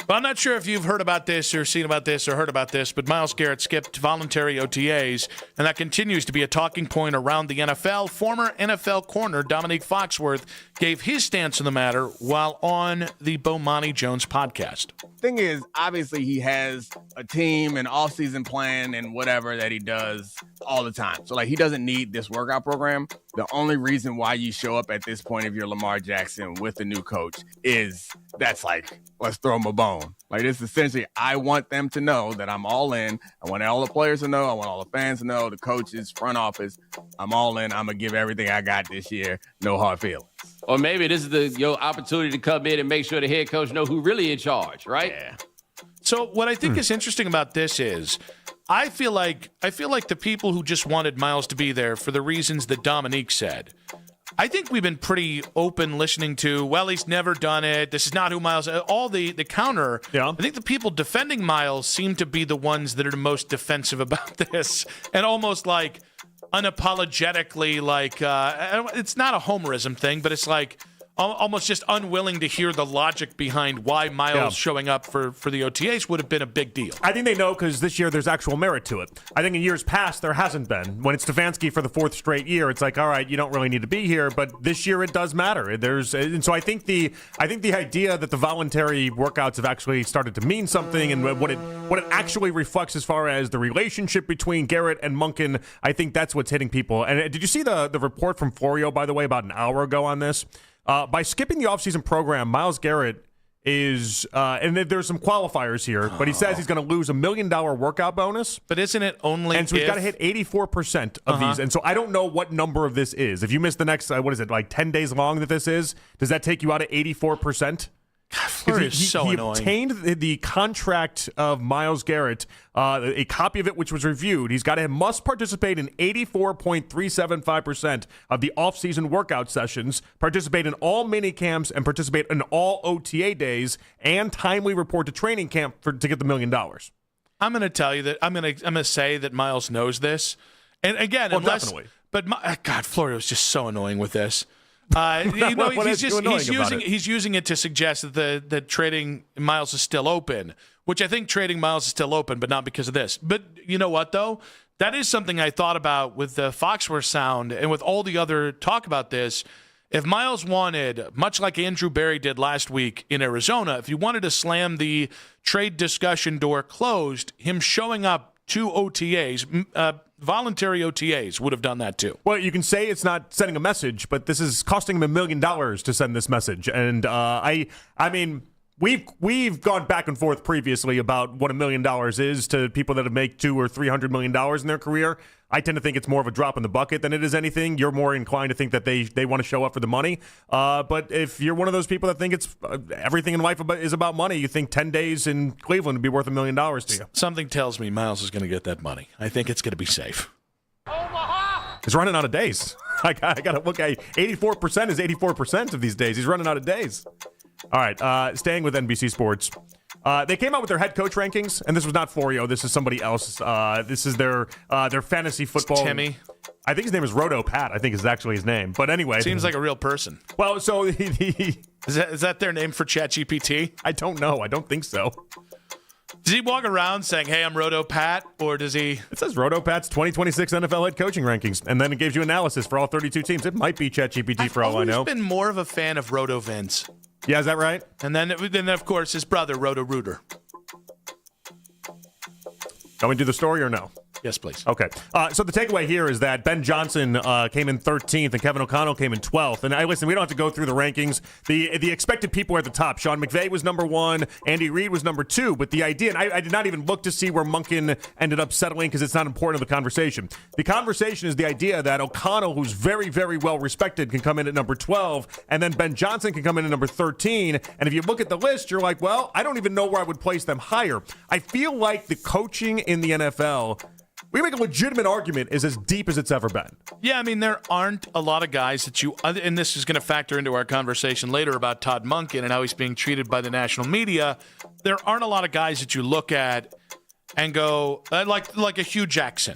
Well, I'm not sure if you've heard about this or seen about this or heard about this, but Myles Garrett skipped voluntary OTAs, and that continues to be a talking point around the NFL. Former NFL corner Dominique Foxworth gave his stance on the matter while on the Bomani Jones podcast. Thing is, obviously, he has a team and off-season plan and whatever that he does all the time. So, he doesn't need this workout program. The only reason why you show up at this point if you're Lamar Jackson with the new coach is let's throw him a bone. It's essentially, I want them to know that I'm all in. I want all the players to know. I want all the fans to know, the coaches, front office. I'm all in. I'm going to give everything I got this year. No hard feelings. Or maybe this is your opportunity to come in and make sure the head coach know who really in charge, right? Yeah. So what I think is interesting about this is I feel like the people who just wanted Myles to be there for the reasons that Dominique said, I think we've been pretty open listening to, well, he's never done it. This is not who Myles, all the counter. Yeah. I think the people defending Myles seem to be the ones that are the most defensive about this and almost unapologetically it's not a homerism thing, but it's almost just unwilling to hear the logic behind why Myles showing up for the OTAs would have been a big deal. I think they know because this year there's actual merit to it. I think in years past there hasn't been. When it's Stefanski for the 4th straight year, it's all right, you don't really need to be here, but this year it does matter. And so I think the idea that the voluntary workouts have actually started to mean something and what it actually reflects as far as the relationship between Garrett and Monken, I think that's what's hitting people. And did you see the report from Florio, by the way, about an hour ago on this? By skipping the offseason program, Myles Garrett is, and there's some qualifiers here, but he says he's going to lose $1 million workout bonus. But isn't it only And so he's got to hit 84% of these. And so I don't know what number of this is. If you miss the next, 10 days long that this is, does that take you out of 84%? Fleury is so annoying. He obtained the contract of Myles Garrett, a copy of it which was reviewed. Must participate in 84.375% of the off-season workout sessions, participate in all mini camps, and participate in all OTA days, and timely report to training camp to get the $1 million. I'm going to tell you that I'm going to say that Myles knows this, and again, definitely. But God, Florio is just so annoying with this. He's using it to suggest that trading Myles is still open, which I think trading Myles is still open, but not because of this. But you know what, though? That is something I thought about with the Foxworth sound and with all the other talk about this. If Myles wanted, much like Andrew Berry did last week in Arizona, if he wanted to slam the trade discussion door closed, him showing up to OTAs, voluntary OTAs would have done that too. Well, you can say it's not sending a message, but this is costing him $1 million to send this message. And I mean, we've gone back and forth previously about what $1 million is to people that have made $200 or $300 million in their career. I tend to think it's more of a drop in the bucket than it is anything. You're more inclined to think that they want to show up for the money. But if you're one of those people that think it's everything in life is about money, you think 10 days in Cleveland would be worth $1 million to you. Something tells me Myles is going to get that money. I think it's going to be safe. He's running out of days. I got to look at 84% is 84% of these days. He's running out of days. All right, staying with NBC Sports. They came out with their head coach rankings, and this was not Florio. This is somebody else. This is their fantasy football. Timmy. I think his name is Roto Pat. I think is actually his name. But anyway, seems like a real person. Well, so is that their name for ChatGPT? I don't know. I don't think so. Does he walk around saying, hey, I'm Roto Pat, or does he? It says Roto Pat's 2026 NFL head coaching rankings, and then it gives you analysis for all 32 teams. It might be ChatGPT for all I know. I've been more of a fan of Roto Vince. Yeah, is that right? And then of course, his brother, Roto Rooter. Can we do the story or no? Yes, please. Okay. So the takeaway here is that Ben Johnson came in 13th and Kevin O'Connell came in 12th. And listen, we don't have to go through the rankings. The expected people are at the top. Sean McVay was number 1. Andy Reid was number 2. But the idea, and I did not even look to see where Monken ended up settling because it's not important to the conversation. The conversation is the idea that O'Connell, who's very, very well respected, can come in at number 12. And then Ben Johnson can come in at number 13. And if you look at the list, you're like, well, I don't even know where I would place them higher. I feel like the coaching in the NFL, we make a legitimate argument, is as deep as it's ever been. Yeah, I mean, there aren't a lot of guys that you, and this is going to factor into our conversation later about Todd Monken and how he's being treated by the national media. There aren't a lot of guys that you look at and go, like a Hugh Jackson.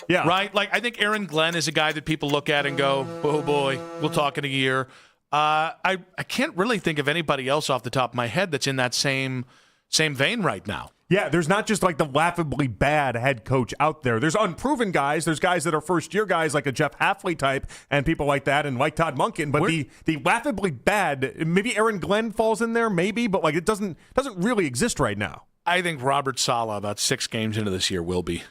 Yeah. Right? Like, I think Aaron Glenn is a guy that people look at and go, oh boy, we'll talk in a year. I can't really think of anybody else off the top of my head that's in that same vein right now. Yeah, there's not just like the laughably bad head coach out there. There's unproven guys. There's guys that are first-year guys like a Jeff Hafley type and people like that and like Todd Monken. But the laughably bad, maybe Aaron Glenn falls in there, maybe, but like it doesn't really exist right now. I think Robert Saleh, about 6 games into this year, will be.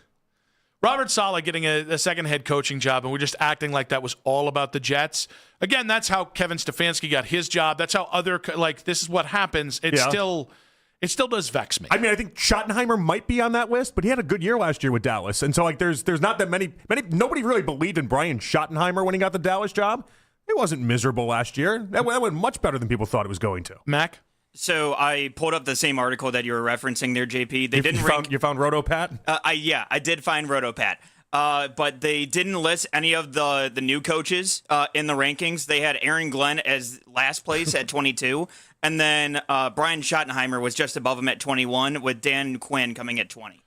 Robert Saleh getting a second head coaching job, and we're just acting like that was all about the Jets. Again, that's how Kevin Stefanski got his job. That's how this is what happens. It still does vex me. I mean, I think Schottenheimer might be on that list, but he had a good year last year with Dallas. And so, like, there's not that many. Nobody really believed in Brian Schottenheimer when he got the Dallas job. It wasn't miserable last year. That went much better than people thought it was going to. Mac? So I pulled up the same article that you were referencing there, JP. You found RotoPat? I did find RotoPat. But they didn't list any of the new coaches in the rankings. They had Aaron Glenn as last place at 22. And then Brian Schottenheimer was just above him at 21, with Dan Quinn coming at 20.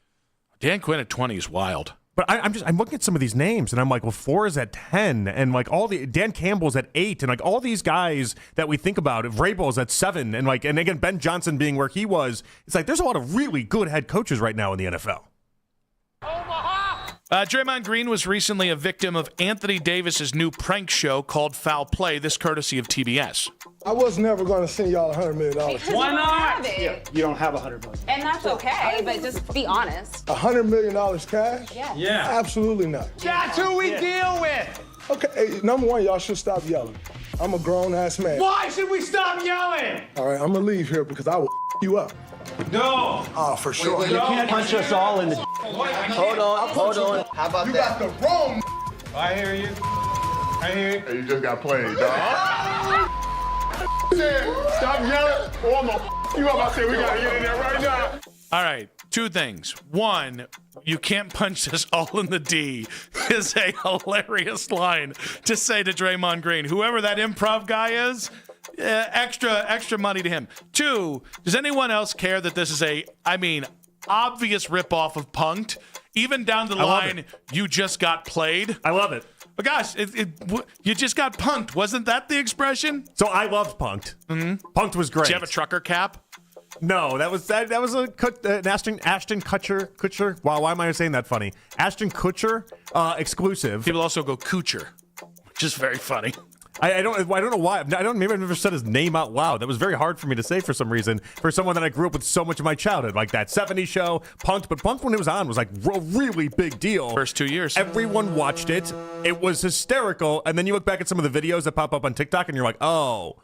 Dan Quinn at 20 is wild. But I'm looking at some of these names, and I'm like, well, 4 is at 10, and like Dan Campbell's at 8, and like all these guys that we think about, Vrabel's at 7, and again, Ben Johnson being where he was, it's like there's a lot of really good head coaches right now in the NFL. Draymond Green was recently a victim of Anthony Davis's new prank show called Foul Play, this courtesy of TBS. I was never going to send y'all $100 million. Why not? Yeah, you don't have $100 million. And that's okay, but just be honest. $100 million cash? Yeah. Absolutely not. That's who we deal with. Okay, hey, number one, y'all should stop yelling. I'm a grown-ass man. Why should we stop yelling? All right, I'm going to leave here because I will you up. No. Oh, for sure. Wait, you can't punch us all in the... Hold on. How about that? You got the wrong... I hear you. Hey, you just got played, dog. Stop yelling or I'm gonna you up. I said we gotta get in there right now. All right, 2 things. 1, you can't punch us all in the D is a hilarious line to say to Draymond Green. Whoever that improv guy is, extra money to him. 2, does anyone else care that this is obvious ripoff of Punk'd? Even down the line, you just got played. I love it. But gosh, you just got punked. Wasn't that the expression? So I loved Punk'd. Mm-hmm. Punk'd was great. Did you have a trucker cap? No, that was an Ashton Kutcher. Wow, why am I saying that funny? Ashton Kutcher exclusive. People also go Kutcher, which is very funny. I don't know why. Maybe I've never said his name out loud. That was very hard for me to say for some reason. For someone that I grew up with so much of my childhood, like that 70s show, Punk'd. But Punk'd, when it was on, was like a really big deal. First 2 years. Everyone watched it. It was hysterical. And then you look back at some of the videos that pop up on TikTok, and you're like, oh,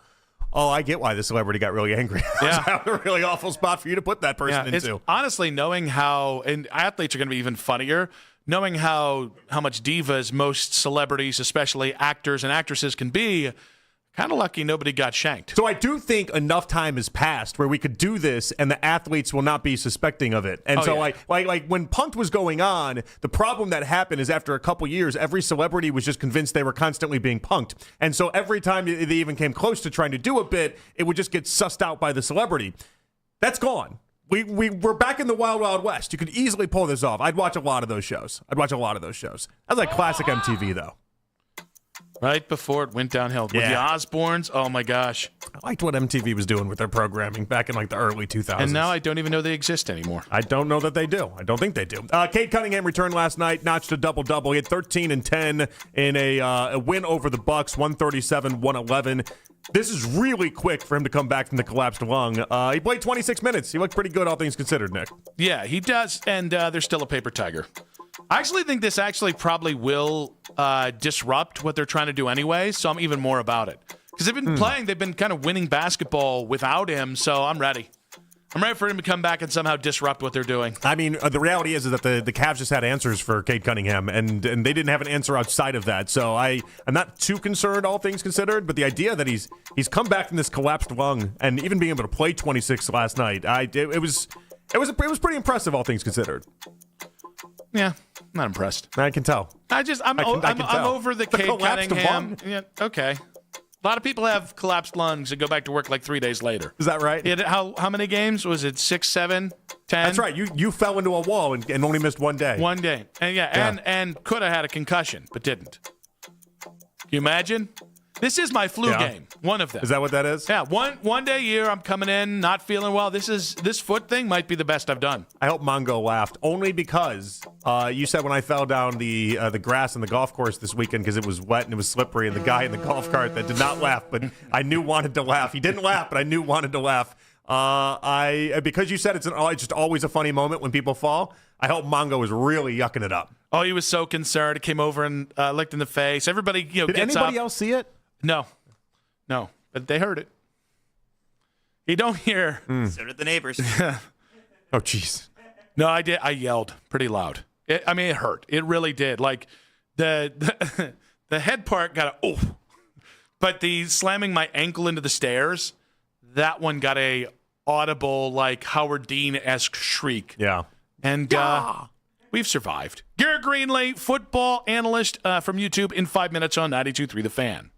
I get why the celebrity got really angry. Yeah. That's a really awful spot for you to put that person into. Honestly, knowing how, and athletes are going to be even funnier, knowing how much divas most celebrities, especially actors and actresses, can be, kind of lucky nobody got shanked. So I do think enough time has passed where we could do this and the athletes will not be suspecting of it. And like when Punk'd was going on, the problem that happened is after a couple years, every celebrity was just convinced they were constantly being punked. And so every time they even came close to trying to do a bit, it would just get sussed out by the celebrity. That's gone. We're back in the Wild Wild West. You could easily pull this off. I'd watch a lot of those shows. That was like classic MTV, though. Right before it went downhill. With the Osbournes, oh my gosh. I liked what MTV was doing with their programming back in like the early 2000s. And now I don't even know they exist anymore. I don't know that they do. I don't think they do. Cade Cunningham returned last night, notched a double-double. He had 13 and 10 in a win over the Bucks, 137-111. This is really quick for him to come back from the collapsed lung. He played 26 minutes. He looked pretty good, all things considered, Nick. Yeah, he does, and they're still a paper tiger. I actually think this probably will disrupt what they're trying to do anyway, so I'm even more about it. Because they've been playing, they've been kind of winning basketball without him, so I'm ready. I'm ready for him to come back and somehow disrupt what they're doing. I mean, the reality is that the Cavs just had answers for Cade Cunningham, and they didn't have an answer outside of that. So I'm not too concerned, all things considered. But the idea that he's come back from this collapsed lung and even being able to play 26 last night, it was pretty impressive, all things considered. Yeah, not impressed. I can tell. I'm tell. over the Cade Cunningham. Yeah, okay. A lot of people have collapsed lungs and go back to work like 3 days later. Is that right? How many games? Was it 6, 7, 10? That's right. You fell into a wall and only missed one day. One day. And and could have had a concussion, but didn't. Can you imagine? This is my flu game. One of them. Is that what that is? Yeah. One day a year, I'm coming in, not feeling well. This foot thing might be the best I've done. I hope Mongo laughed only because you said when I fell down the grass on the golf course this weekend because it was wet and it was slippery, and the guy in the golf cart that did not laugh, but I knew wanted to laugh. He didn't laugh, but I knew wanted to laugh. Because you said it's just always a funny moment when people fall. I hope Mongo was really yucking it up. Oh, he was so concerned. He came over and licked in the face. Everybody, Did gets anybody up. else see it? No, but they heard it. You don't hear. So did the neighbors. Oh, jeez. No, I did. I yelled pretty loud. It hurt. It really did. Like the head part got a oof, but the slamming my ankle into the stairs, that one got a audible like Howard Dean-esque shriek. Yeah. And we've survived. Garrett Greenlee, football analyst from YouTube, in 5 minutes on 92.3 The Fan.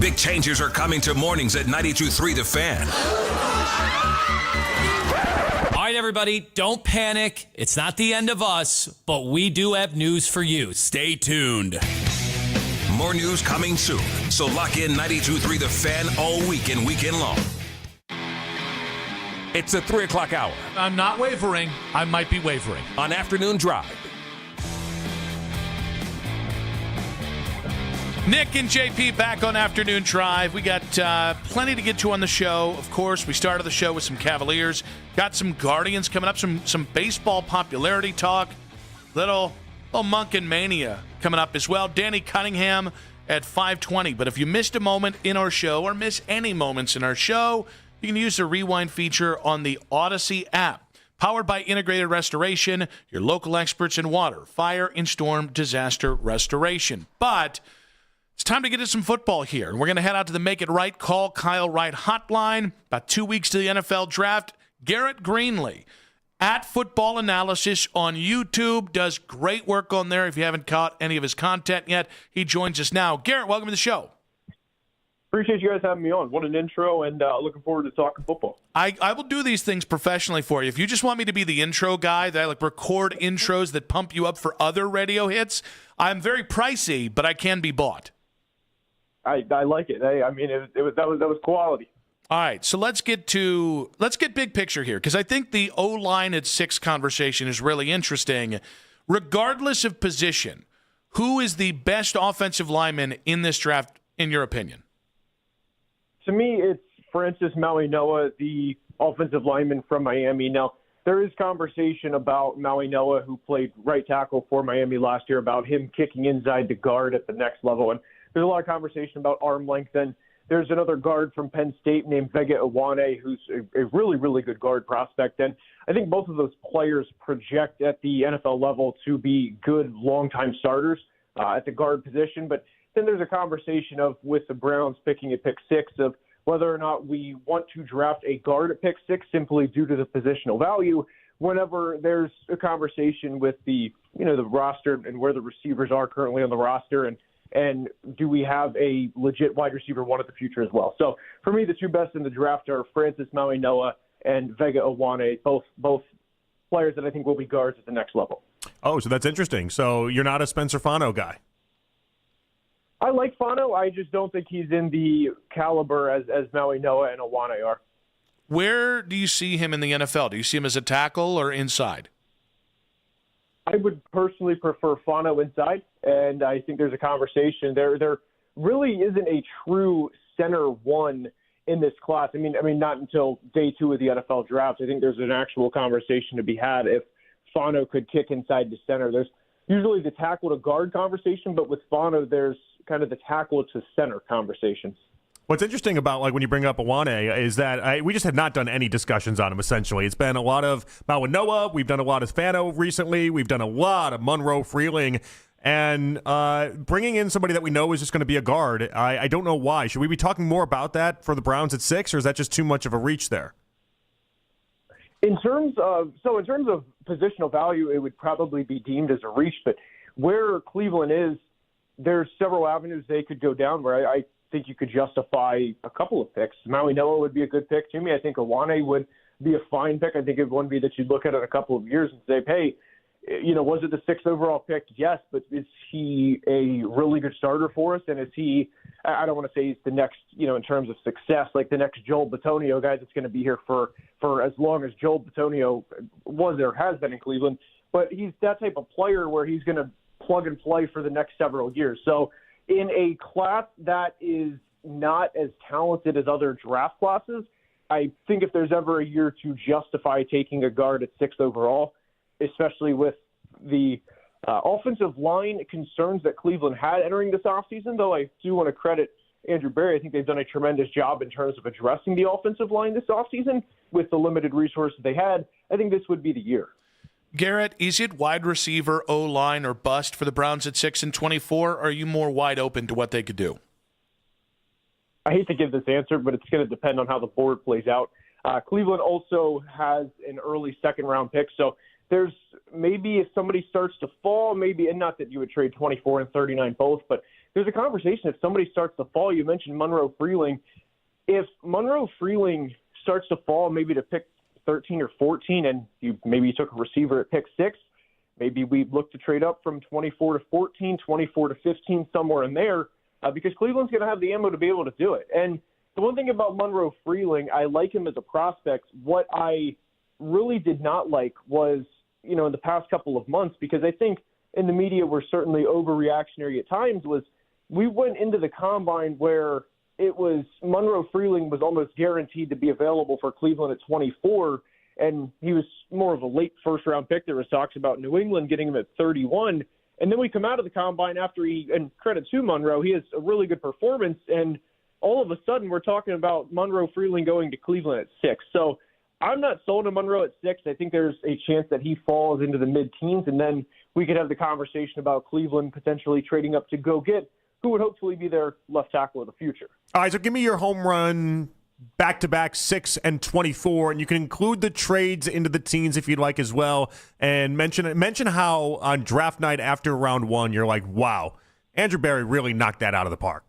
Big changes are coming to mornings at 92.3 The Fan. All right, everybody, don't panic. It's not the end of us, but we do have news for you. Stay tuned. More news coming soon, so lock in 92.3 The Fan all week and weekend long. It's the 3 o'clock hour. I'm not wavering. I might be wavering. On Afternoon Drive. Nick and JP back on Afternoon Drive. We got plenty to get to on the show. Of course, we started the show with some Cavaliers. Got some Guardians coming up, some baseball popularity talk. Little Monken Mania coming up as well. Danny Cunningham at 5:20. But if you missed a moment in our show or miss any moments in our show, you can use the rewind feature on the Odyssey app. Powered by Integrated Restoration, your local experts in water, fire, and storm disaster restoration. But it's time to get to some football here. And we're going to head out to the Make It Right Call Kyle Wright hotline. About 2 weeks to the NFL draft. Garrett Greenlee at Football Analysis on YouTube. Does great work on there. If you haven't caught any of his content yet, he joins us now. Garrett, welcome to the show. Appreciate you guys having me on. What an intro, and looking forward to talking football. I will do these things professionally for you. If you just want me to be the intro guy, that I record intros that pump you up for other radio hits, I'm very pricey, but I can be bought. I like it. I mean, that was quality. All right, so let's get big picture here, because I think the O-line at 6 conversation is really interesting. Regardless of position, who is the best offensive lineman in this draft, in your opinion? To me, it's Francis Mauigoa, the offensive lineman from Miami. Now, there is conversation about Mauigoa, who played right tackle for Miami last year, about him kicking inside the guard at the next level. And there's a lot of conversation about arm length. And there's another guard from Penn State named Vega Ioane, who's a really, really good guard prospect. And I think both of those players project at the NFL level to be good long-time starters at the guard position. But then there's a conversation of, with the Browns picking at pick 6, of whether or not we want to draft a guard at pick 6 simply due to the positional value, whenever there's a conversation with the roster and where the receivers are currently on the roster, and do we have a legit wide receiver one at the future as well. So for me, the two best in the draft are Francis Mauigoa and Vega Ioane, both players that I think will be guards at the next level. Oh, so that's interesting. So you're not a Spencer Fano guy? I like Fano. I just don't think he's in the caliber as Mauigoa and Ioane are. Where do you see him in the NFL? Do you see him as a tackle or inside? I would personally prefer Fano inside, and I think there's a conversation. There really isn't a true center one in this class. I mean, not until day 2 of the NFL draft. I think there's an actual conversation to be had if Fano could kick inside to center. There's usually the tackle to guard conversation, but with Fano, there's kind of the tackle to center conversations. What's interesting about, like, when you bring up Ioane is that we just have not done any discussions on him, essentially. It's been a lot of Mauigoa. We've done a lot of Fano recently. We've done a lot of Monroe Freeling. And bringing in somebody that we know is just going to be a guard, I don't know why. Should we be talking more about that for the Browns at 6, or is that just too much of a reach there? In terms of positional value, it would probably be deemed as a reach. But where Cleveland is, there's several avenues they could go down where I think you could justify a couple of picks. Mauigoa would be a good pick to me. I think Ioane would be a fine pick. I think it would be that you'd look at it in a couple of years and say, hey, was it the 6th overall pick? Yes, but is he a really good starter for us? And is he, I don't want to say he's the next, in terms of success, like the next Joel Bitonio guy that's going to be here for as long as Joel Bitonio was or has been in Cleveland. But he's that type of player where he's going to plug and play for the next several years. So in a class that is not as talented as other draft classes, I think if there's ever a year to justify taking a guard at 6th overall, especially with the offensive line concerns that Cleveland had entering this offseason, though I do want to credit Andrew Berry. I think they've done a tremendous job in terms of addressing the offensive line this offseason with the limited resources they had. I think this would be the year. Garrett, is it wide receiver, O-line, or bust for the Browns at 6 and 24? Or are you more wide open to what they could do? I hate to give this answer, but it's going to depend on how the board plays out. Cleveland also has an early second-round pick, so there's maybe if somebody starts to fall, maybe, and not that you would trade 24 and 39 both, but there's a conversation if somebody starts to fall. You mentioned Monroe Freeling. If Monroe Freeling starts to fall maybe to pick 13 or 14 and maybe you took a receiver at pick 6, maybe we look to trade up from 24 to 14, 24 to 15, somewhere in there, because Cleveland's going to have the ammo to be able to do it. And the one thing about Monroe Freeling, I like him as a prospect. What I really did not like was, in the past couple of months, because I think in the media we're certainly overreactionary at times, was we went into the combine where it was Monroe Freeling was almost guaranteed to be available for Cleveland at 24, and he was more of a late first-round pick. There was talks about New England getting him at 31, and then we come out of the combine after and credit to Monroe, he has a really good performance, and all of a sudden we're talking about Monroe Freeling going to Cleveland at 6. So I'm not sold on Monroe at 6. I think there's a chance that he falls into the mid-teens, and then we could have the conversation about Cleveland potentially trading up to go get who would hopefully be their left tackle of the future. All right, so give me your home run back-to-back 6 and 24, and you can include the trades into the teens if you'd like as well, and mention how on draft night after round 1 you're like, wow, Andrew Berry really knocked that out of the park.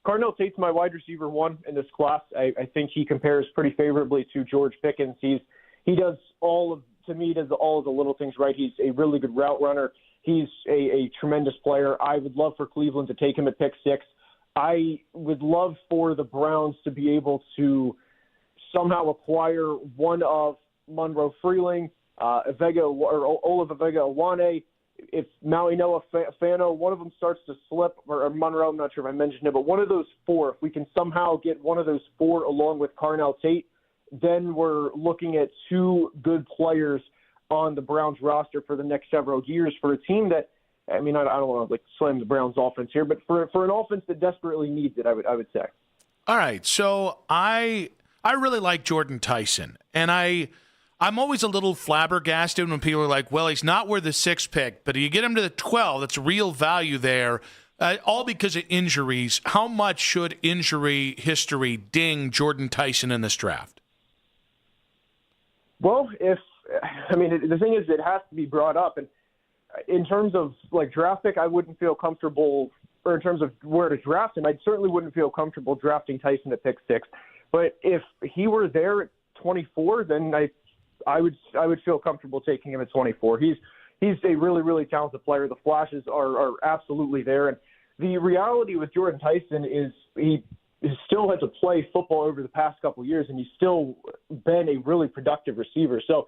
Carnell Tate's my wide receiver 1 in this class. I think he compares pretty favorably to George Pickens. He does all of the little things right. He's a really good route runner. He's a tremendous player. I would love for Cleveland to take him at pick 6. I would love for the Browns to be able to somehow acquire one of Monroe Freeling, Olive Avega-Awane. If Maui Noah Fano, one of them starts to slip, or Monroe, I'm not sure if I mentioned it, but one of those 4, if we can somehow get one of those 4 along with Carnell Tate, then we're looking at 2 good players on the Browns roster for the next several years for a team that, I don't want to slam the Browns offense here, but for an offense that desperately needs it, I would say. All right, so I really like Jordan Tyson, and I'm always a little flabbergasted when people are like, well, he's not worth the 6th pick, but you get him to the 12, that's real value there, all because of injuries. How much should injury history ding Jordan Tyson in this draft? Well, the thing is, it has to be brought up, and in terms of draft pick, I wouldn't feel comfortable, or in terms of where to draft him, I certainly wouldn't feel comfortable drafting Tyson at pick 6. But if he were there at 24, then I would feel comfortable taking him at 24. He's a really, really talented player. The flashes are absolutely there. And the reality with Jordan Tyson is he still had to play football over the past couple of years, and he's still been a really productive receiver. So,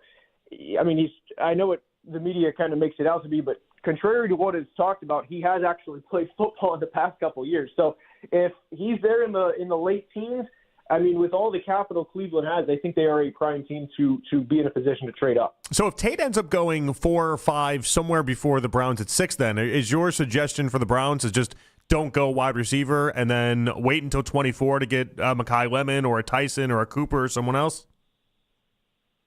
I know what the media kind of makes it out to be, but contrary to what is talked about, he has actually played football in the past couple of years. So if he's there in the late teens, with all the capital Cleveland has, I think they are a prime team to be in a position to trade up. So if Tate ends up going 4 or 5 somewhere before the Browns at 6, then is your suggestion for the Browns is just don't go wide receiver and then wait until 24 to get Mekhi Lemon or a Tyson or a Cooper or someone else?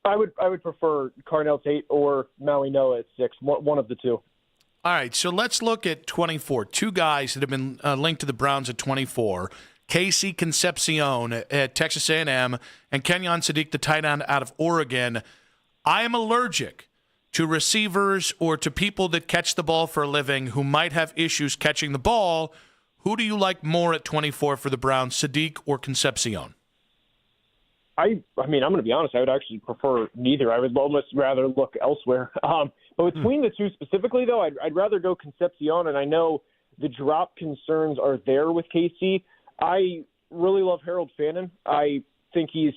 I would prefer Carnell Tate or Maui Noah at 6, one of the 2. All right, so let's look at 24. 2 guys that have been linked to the Browns at 24. Casey Concepcion at Texas A&M and Kenyon Sadiq, the tight end out of Oregon. I am allergic to receivers or to people that catch the ball for a living who might have issues catching the ball. Who do you like more at 24 for the Browns, Sadiq or Concepcion? I'm going to be honest. I would actually prefer neither. I would almost rather look elsewhere. But between the 2 specifically, though, I'd rather go Concepcion, and I know the drop concerns are there with KC. I really love Harold Fannin. I think he's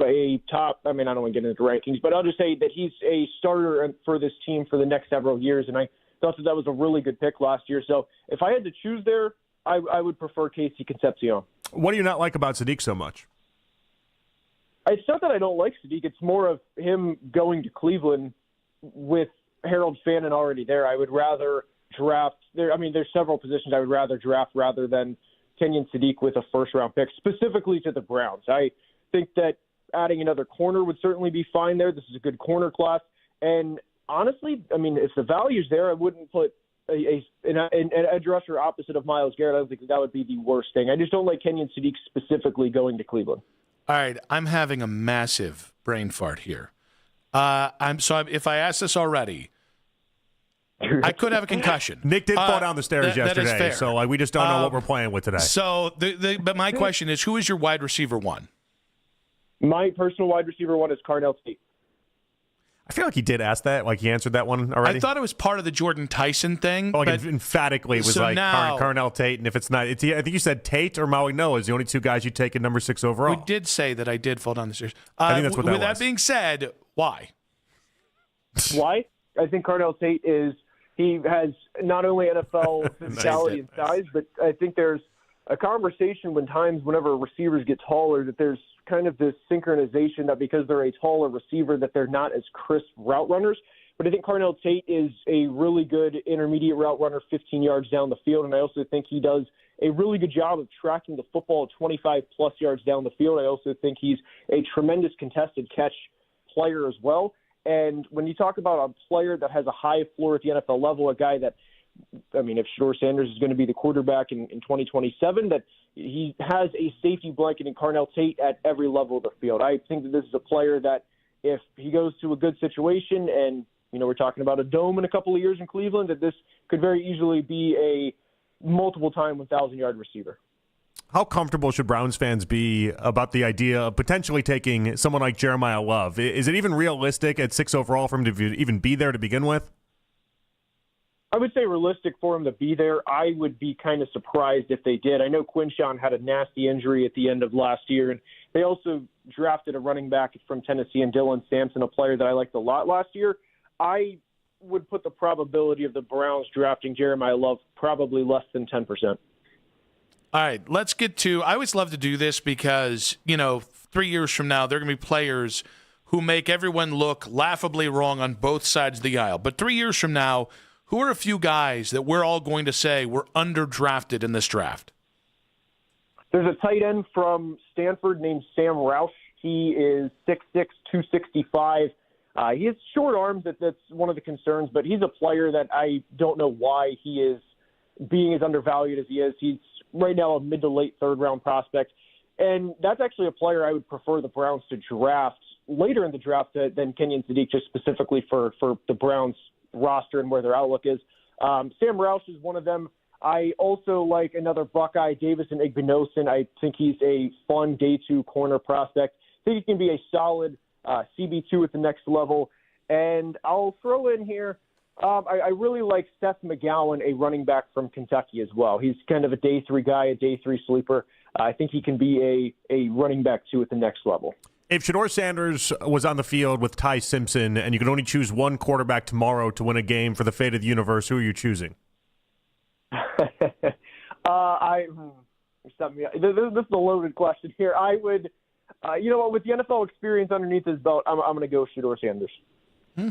a top – I don't want to get into rankings, but I'll just say that he's a starter for this team for the next several years, and I thought that was a really good pick last year. So if I had to choose there, I would prefer Casey Concepcion. What do you not like about Sadiq so much? It's not that I don't like Sadiq. It's more of him going to Cleveland with Harold Fannin already there. I would rather draft – there's several positions I would rather draft rather than – Kenyon Sadiq with a first-round pick, specifically to the Browns. I think that adding another corner would certainly be fine there. This is a good corner class. And honestly, if the value's there, I wouldn't put an edge rusher opposite of Myles Garrett. I don't think that would be the worst thing. I just don't like Kenyon Sadiq specifically going to Cleveland. All right, I'm having a massive brain fart here. If I asked this already, I could have a concussion. Nick did fall down the stairs yesterday, that is fair. so we just don't know what we're playing with today. So, but my question is, who is your wide receiver one? My personal wide receiver one is Carnell Tate. I feel like he did ask that, like he answered that one already. I thought it was part of the Jordan Tyson thing. Like emphatically, it was so like now, Carnell Tate, and if it's not, I think you said Tate or Maui Noah is the only two guys you take at number 6 overall. We did say that I did fall down the stairs. I think that's what that was. With that being said, why? Why? I think Carnell Tate he has not only NFL physicality and size, but I think there's a conversation whenever receivers get taller that there's kind of this synchronization that because they're a taller receiver that they're not as crisp route runners. But I think Carnell Tate is a really good intermediate route runner 15 yards down the field, and I also think he does a really good job of tracking the football 25-plus yards down the field. I also think he's a tremendous contested catch player as well. And when you talk about a player that has a high floor at the NFL level, a guy that, I mean, if Shedeur Sanders is going to be the quarterback in 2027, that he has a safety blanket in Carnell Tate at every level of the field. I think that this is a player that if he goes to a good situation and, we're talking about a dome in a couple of years in Cleveland, that this could very easily be a multiple-time 1,000-yard receiver. How comfortable should Browns fans be about the idea of potentially taking someone like Jeremiah Love? Is it even realistic at 6 overall for him to even be there to begin with? I would say realistic for him to be there. I would be kind of surprised if they did. I know Quinshawn had a nasty injury at the end of last year, and they also drafted a running back from Tennessee and Dylan Sampson, a player that I liked a lot last year. I would put the probability of the Browns drafting Jeremiah Love probably less than 10%. All right, let's get to – I always love to do this because, 3 years from now, there are going to be players who make everyone look laughably wrong on both sides of the aisle. But 3 years from now, who are a few guys that we're all going to say were underdrafted in this draft? There's a tight end from Stanford named Sam Roush. He is 6'6", 265. He has short arms. That's one of the concerns, but he's a player that I don't know why he is being as undervalued as he is. He's right now a mid to late third-round prospect, and that's actually a player I would prefer the Browns to draft later in the draft than Kenyon Sadiq, just specifically for the Browns roster and where their outlook is. Sam Roush is one of them. I also like another Buckeye, Davison Igbinosun. I think he's a fun day 2 corner prospect. I think he can be a solid CB2 at the next level. And I'll throw in here, I really like Seth McGowan, a running back from Kentucky as well. He's kind of a day 3 guy, a day 3 sleeper. I think he can be a running back too at the next level. If Shedeur Sanders was on the field with Ty Simpson and you could only choose one quarterback tomorrow to win a game for the fate of the universe, who are you choosing? This is a loaded question here. I would, with the NFL experience underneath his belt, I'm going to go Shedeur Sanders.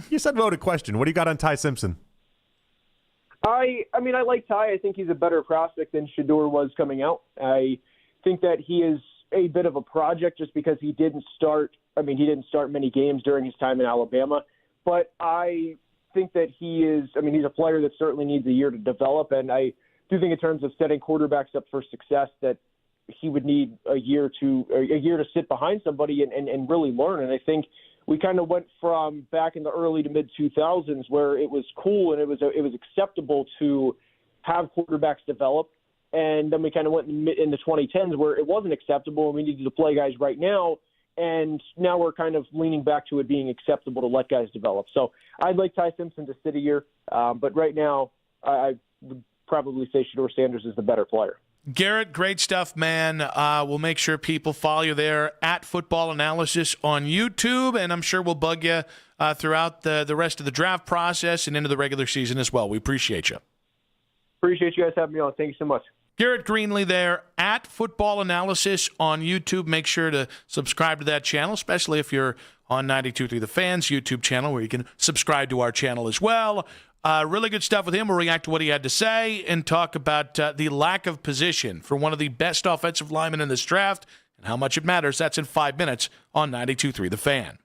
You said loaded question. What do you got on Ty Simpson? I like Ty. I think he's a better prospect than Shedeur was coming out. I think that he is a bit of a project just because he didn't start many games during his time in Alabama. But I think that he's a player that certainly needs a year to develop. And I do think in terms of setting quarterbacks up for success that he would need a year to sit behind somebody and really learn. And I think we kind of went from back in the early to mid 2000s where it was cool and it was acceptable to have quarterbacks develop. And then we kind of went in the 2010s where it wasn't acceptable and we needed to play guys right now. And now we're kind of leaning back to it being acceptable to let guys develop. So I'd like Ty Simpson to sit a year. But right now, I would probably say Shedeur Sanders is the better player. Garrett, great stuff, man. We'll make sure people follow you there at Football Analysis on YouTube. And I'm sure we'll bug you throughout the rest of the draft process and into the regular season as well. We appreciate you. Appreciate you guys having me on. Thank you so much. Garrett Greenlee there at Football Analysis on YouTube. Make sure to subscribe to that channel, especially if you're on 92.3 The Fans YouTube channel, where you can subscribe to our channel as well. Really good stuff with him. We'll react to what he had to say and talk about the lack of position for one of the best offensive linemen in this draft and how much it matters. That's in 5 minutes on 92.3 The Fan.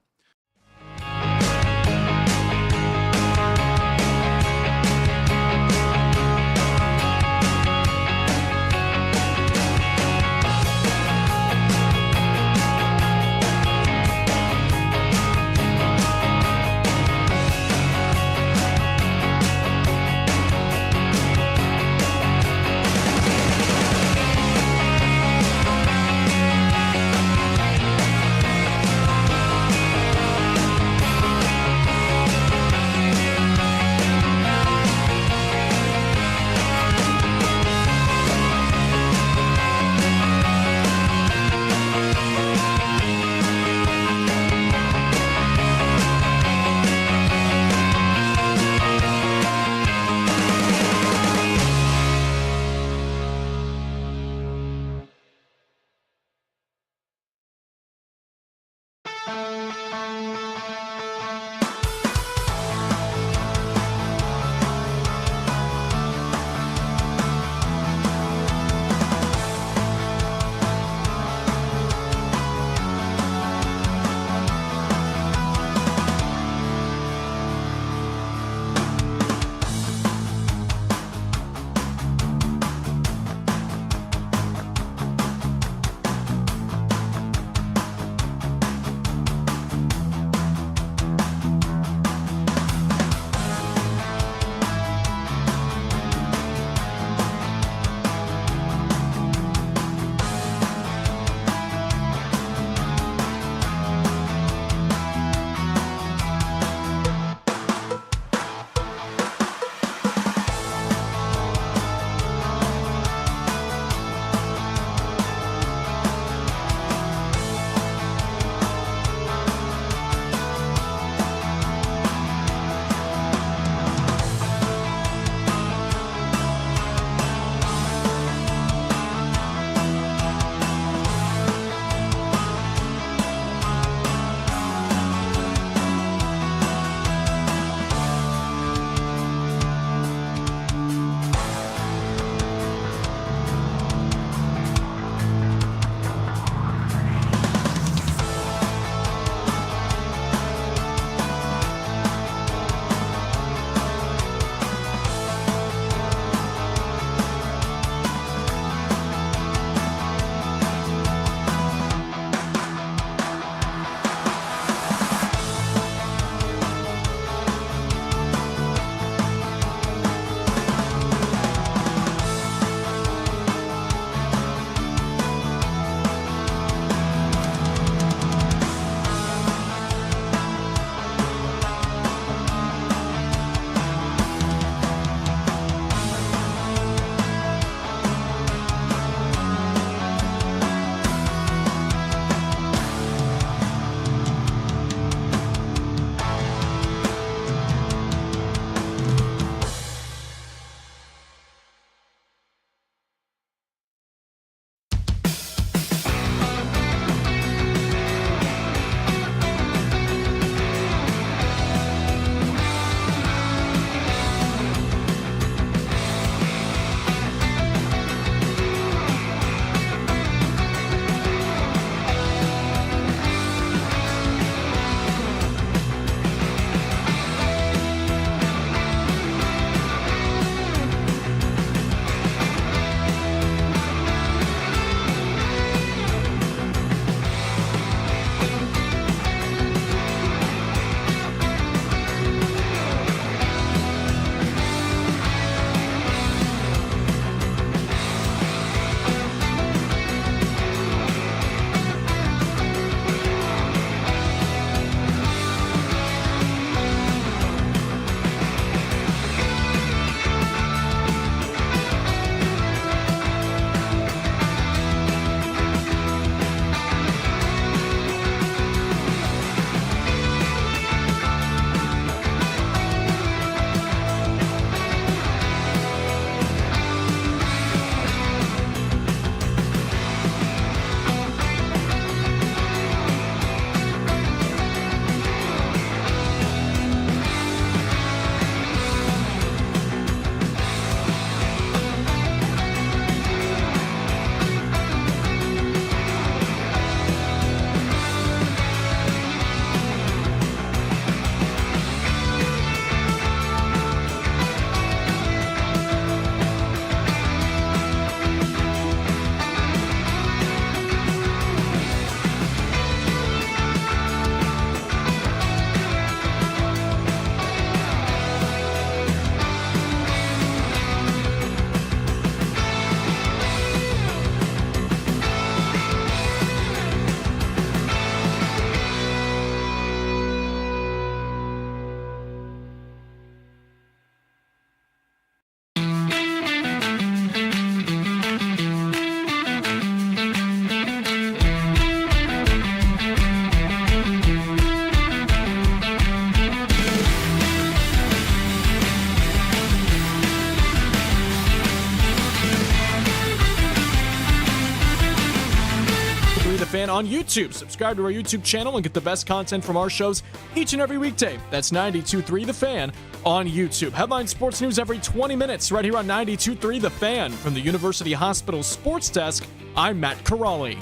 Fan on YouTube. Subscribe to our YouTube channel and get the best content from our shows each and every weekday. That's 92.3 The Fan on YouTube. Headline sports news every 20 minutes right here on 92.3 The Fan. From the University Hospital Sports Desk, I'm Matt Corrali.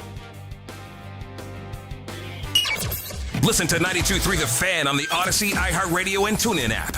Listen to 92.3 The Fan on the Odyssey, iHeartRadio, and TuneIn app.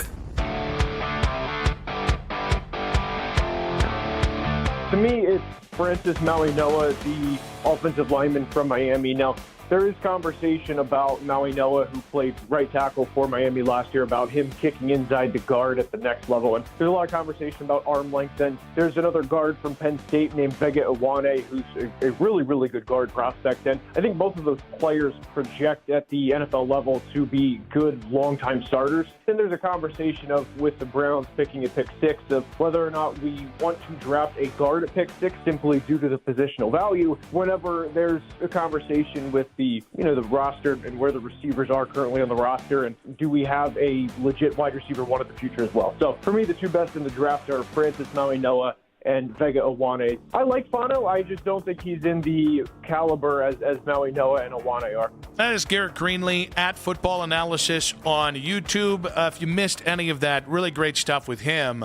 To me, it's Francis Mauigoa, the offensive lineman from Miami. Now, there is conversation about Mauigoa, who played right tackle for Miami last year, about him kicking inside the guard at the next level. And there's a lot of conversation about arm length. And there's another guard from Penn State named Vega Iwane, who's a really, really good guard prospect. And I think both of those players project at the NFL level to be good long-time starters. Then there's a conversation with the Browns picking at pick 6 of whether or not we want to draft a guard at pick 6 simply due to the positional value. Whenever there's a conversation with the roster and where the receivers are currently on the roster, and do we have a legit wide receiver one of the future as well? So for me, the two best in the draft are Francis Mauigoa and Vega Iwane. I like Fano. I just don't think he's in the caliber as Mauigoa and Iwane are. That is Garrett Greenlee at Football Analysis on YouTube. If you missed any of that, really great stuff with him.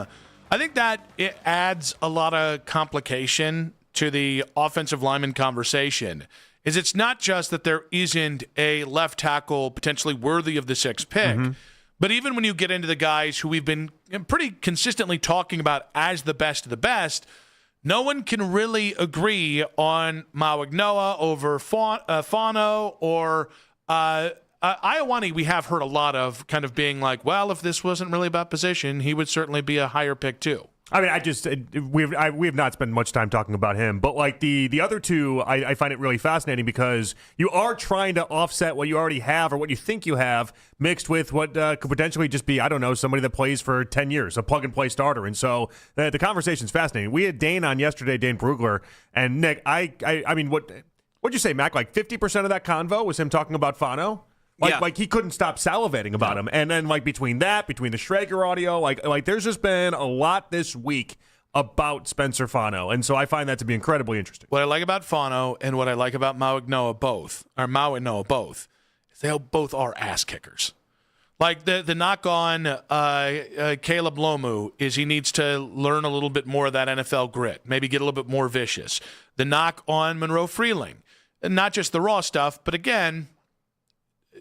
I think that it adds a lot of complication to the offensive lineman conversation. Is it's not just that there isn't a left tackle potentially worthy of the 6th pick, but even when you get into the guys who we've been pretty consistently talking about as the best of the best, no one can really agree on Mauigoa over Fano or Iwane. We have heard a lot of kind of being like, well, if this wasn't really about position, he would certainly be a higher pick too. I mean, we have not spent much time talking about him, but like the other two, I find it really fascinating because you are trying to offset what you already have or what you think you have mixed with what could potentially just be, I don't know, somebody that plays for 10 years, a plug-and-play starter. And so the conversation's fascinating. We had Dane on yesterday, Dane Brugler, and Nick, I mean, what'd you say, Mac? Like 50% of that convo was him talking about Fano? Like he couldn't stop salivating about him. And then between the Schrager audio, like there's just been a lot this week about Spencer Fano. And so I find that to be incredibly interesting. What I like about Fano and what I like about Mauigoa both, is they both are ass kickers. Like the knock on Caleb Lomu is he needs to learn a little bit more of that NFL grit, maybe get a little bit more vicious. The knock on Monroe Freeling, and not just the raw stuff, but again,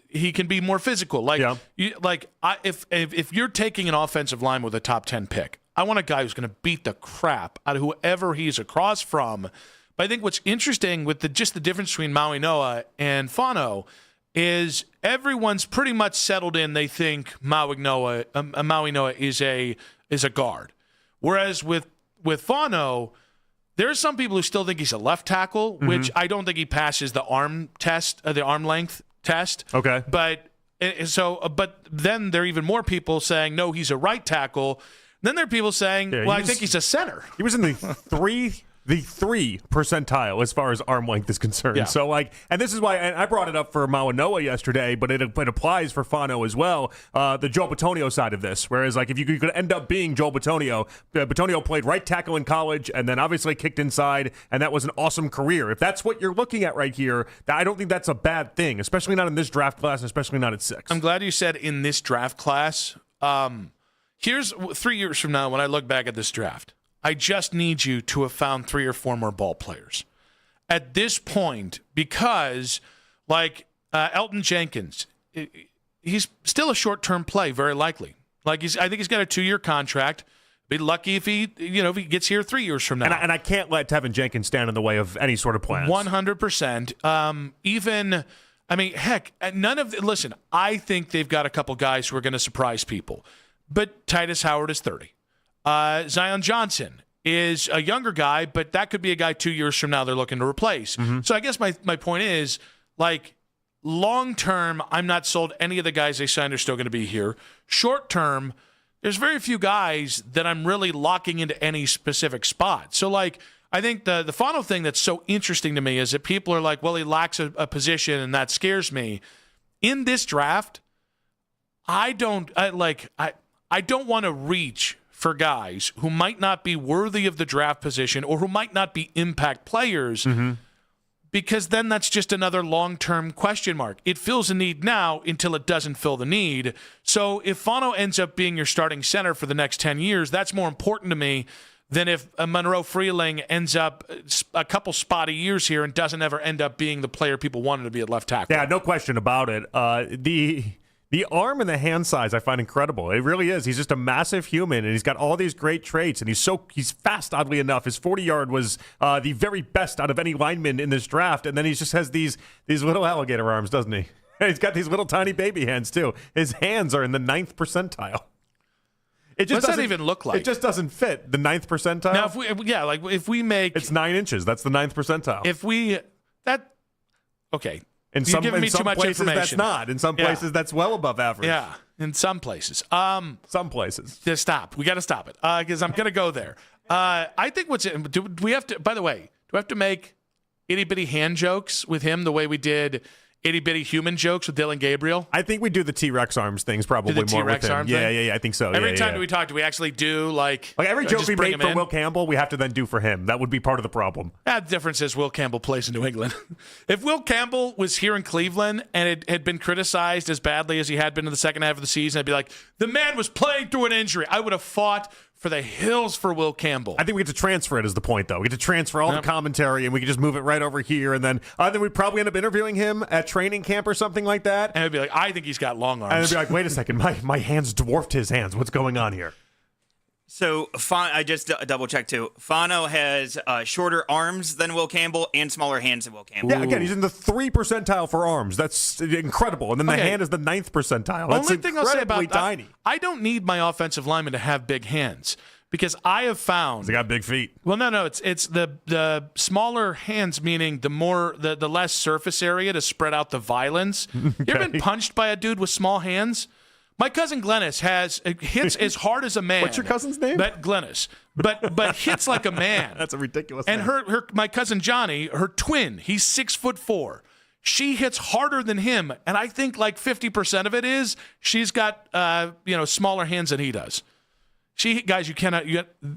he can be more physical. If you're taking an offensive line with a top 10 pick, I want a guy who's going to beat the crap out of whoever he's across from. But I think what's interesting with the difference between Mauigoa and Fano is everyone's pretty much settled in. They think Mauigoa is a guard, whereas with Fano, there are some people who still think he's a left tackle, which I don't think he passes the arm test, the arm length test. Okay. But then there are even more people saying, no, he's a right tackle. Then there are people saying, I think he's a center. He was in the three percentile as far as arm length is concerned. Yeah. So and this is why, and I brought it up for Mauigoa yesterday, but it applies for Fano as well. The Joe Bitonio side of this, whereas if you could end up being Joe Bitonio, Bitonio played right tackle in college and then obviously kicked inside, and that was an awesome career. If that's what you're looking at right here, I don't think that's a bad thing, especially not in this draft class, and especially not at 6. I'm glad you said in this draft class. Here's 3 years from now when I look back at this draft. I just need you to have found 3 or 4 more ball players. At this point, because Elton Jenkins, he's still a short-term play, very likely. I think he's got a 2-year contract. Be lucky if he gets here 3 years from now. And I can't let Tevin Jenkins stand in the way of any sort of plans. 100%. Listen, I think they've got a couple guys who are going to surprise people. But Titus Howard is 30. Zion Johnson is a younger guy, but that could be a guy 2 years from now they're looking to replace. So I guess my point is, long term, I'm not sold any of the guys they signed are still going to be here. Short term, there's very few guys that I'm really locking into any specific spot. So, I think the Fano thing that's so interesting to me is that people are like, well, he lacks a position, and that scares me. In this draft, I don't want to reach for guys who might not be worthy of the draft position or who might not be impact players, because then that's just another long-term question mark. It fills a need now until it doesn't fill the need. So if Fano ends up being your starting center for the next 10 years, that's more important to me than if Monroe Freeling ends up a couple spotty years here and doesn't ever end up being the player people wanted to be at left tackle. Yeah, no question about it. The arm and the hand size I find incredible. It really is. He's just a massive human, and he's got all these great traits, and he's fast, oddly enough. His 40-yard was the very best out of any lineman in this draft, and then he just has these little alligator arms, doesn't he? He's got these little tiny baby hands, too. His hands are in the 9th percentile. It just What's that even look like? It just doesn't fit the 9th percentile. Now, if we make... It's 9 inches. That's the 9th percentile. Okay. In You're giving me too much places, information. that's not. In some places, that's well above average. Yeah, in some places. Some places. Just stop. We got to stop it because I'm going to go there. I think do we have to, by the way, do we have to make itty-bitty hand jokes with him the way we did itty-bitty human jokes with Dylan Gabriel? I think we do the T-Rex arms things probably more with him. Yeah, I think so. Every time we talk, do we actually do like every joke we made for Will Campbell, we have to then do for him. That would be part of the problem. The difference is Will Campbell plays in New England. If Will Campbell was here in Cleveland and it had been criticized as badly as he had been in the second half of the season, I'd be like, the man was playing through an injury. I would have fought for the hills for Will Campbell. I think we get to transfer it is the point, though. We get to transfer all the commentary, and we can just move it right over here, and then we'd probably end up interviewing him at training camp or something like that. And it'd be like, I think he's got long arms. And it'd be like, wait a second, my hands dwarfed his hands. What's going on here? So I just double-checked, too. Fano has shorter arms than Will Campbell and smaller hands than Will Campbell. Yeah, again, he's in the 3 percentile for arms. That's incredible. And then the hand is the 9th percentile. That's Only thing I'll say about tiny. I don't need my offensive lineman to have big hands because I have found... They got big feet. Well, no. It's the smaller hands, meaning the less surface area to spread out the violence. You ever been punched by a dude with small hands? My cousin Glennis hits as hard as a man. What's your cousin's name? Glennis. But hits like a man. That's a ridiculous name. And my cousin Johnny, her twin, he's 6'4". She hits harder than him, and I think like 50% of it is she's got smaller hands than he does. Guys, you cannot.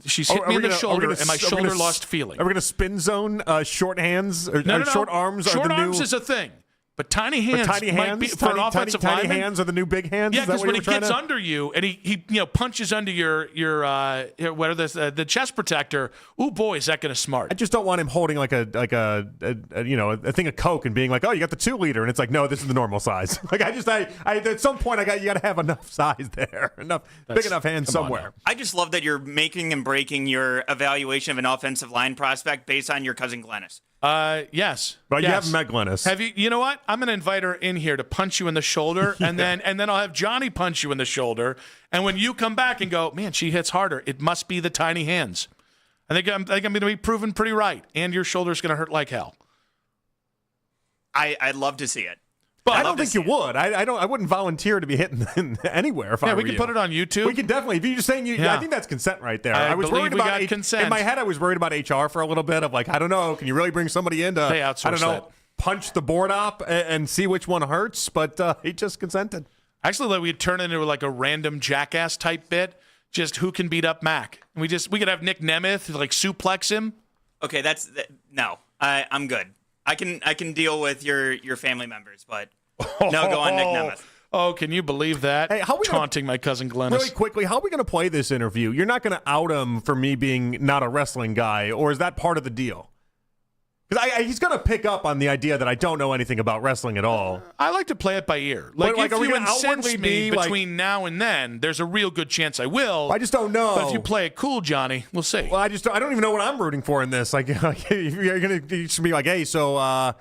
She's hit me in the shoulder, and my shoulder lost feeling. Are we going to spin zone short hands or no. short arms? Short arms is a thing. But tiny hands might be for an offensive lineman. Tiny hands are the new big hands. Yeah, because when he gets under you and he punches under your the chest protector, ooh boy, is that going to smart. I just don't want him holding like a thing of Coke and being like, oh, you got the 2-liter, and it's like, no, this is the normal size. Like I at some point you got to have enough size there, big enough hands somewhere. I just love that you're making and breaking your evaluation of an offensive line prospect based on your cousin Glennis. Yes. But you haven't met Glennis. Have you? You know what? I'm going to invite her in here to punch you in the shoulder, and then I'll have Johnny punch you in the shoulder. And when you come back and go, man, she hits harder. It must be the tiny hands. I think I'm going to be proven pretty right, and your shoulder's going to hurt like hell. I'd love to see it. But I don't think you would. I wouldn't volunteer to be hitting anywhere if I were you. We can put it on YouTube. We can definitely. If you're just saying I think that's consent right there. I was worried about consent. In my head, I was worried about HR for a little bit of like, I don't know, can you really bring somebody in to, they outsource I don't know, that. punch the board up and see which one hurts? But he just consented. Actually, we'd turn it into like a random jackass type bit. Just who can beat up Mac? And we could have Nick Nemeth like suplex him. Okay, no. I'm good. I can deal with your family members, but. No, go on Nick Nemeth. Oh, can you believe that? Hey, how are we taunting my cousin Glennis? Really quickly, how are we going to play this interview? You're not going to out him for me being not a wrestling guy, or is that part of the deal? Because he's going to pick up on the idea that I don't know anything about wrestling at all. I like to play it by ear. Like if are we you gonna incense outwardly me be between now and then, there's a real good chance I will. I just don't know. But if you play it cool, Johnny, we'll see. Well, I don't even know what I'm rooting for in this. Like you're going to be like, hey, so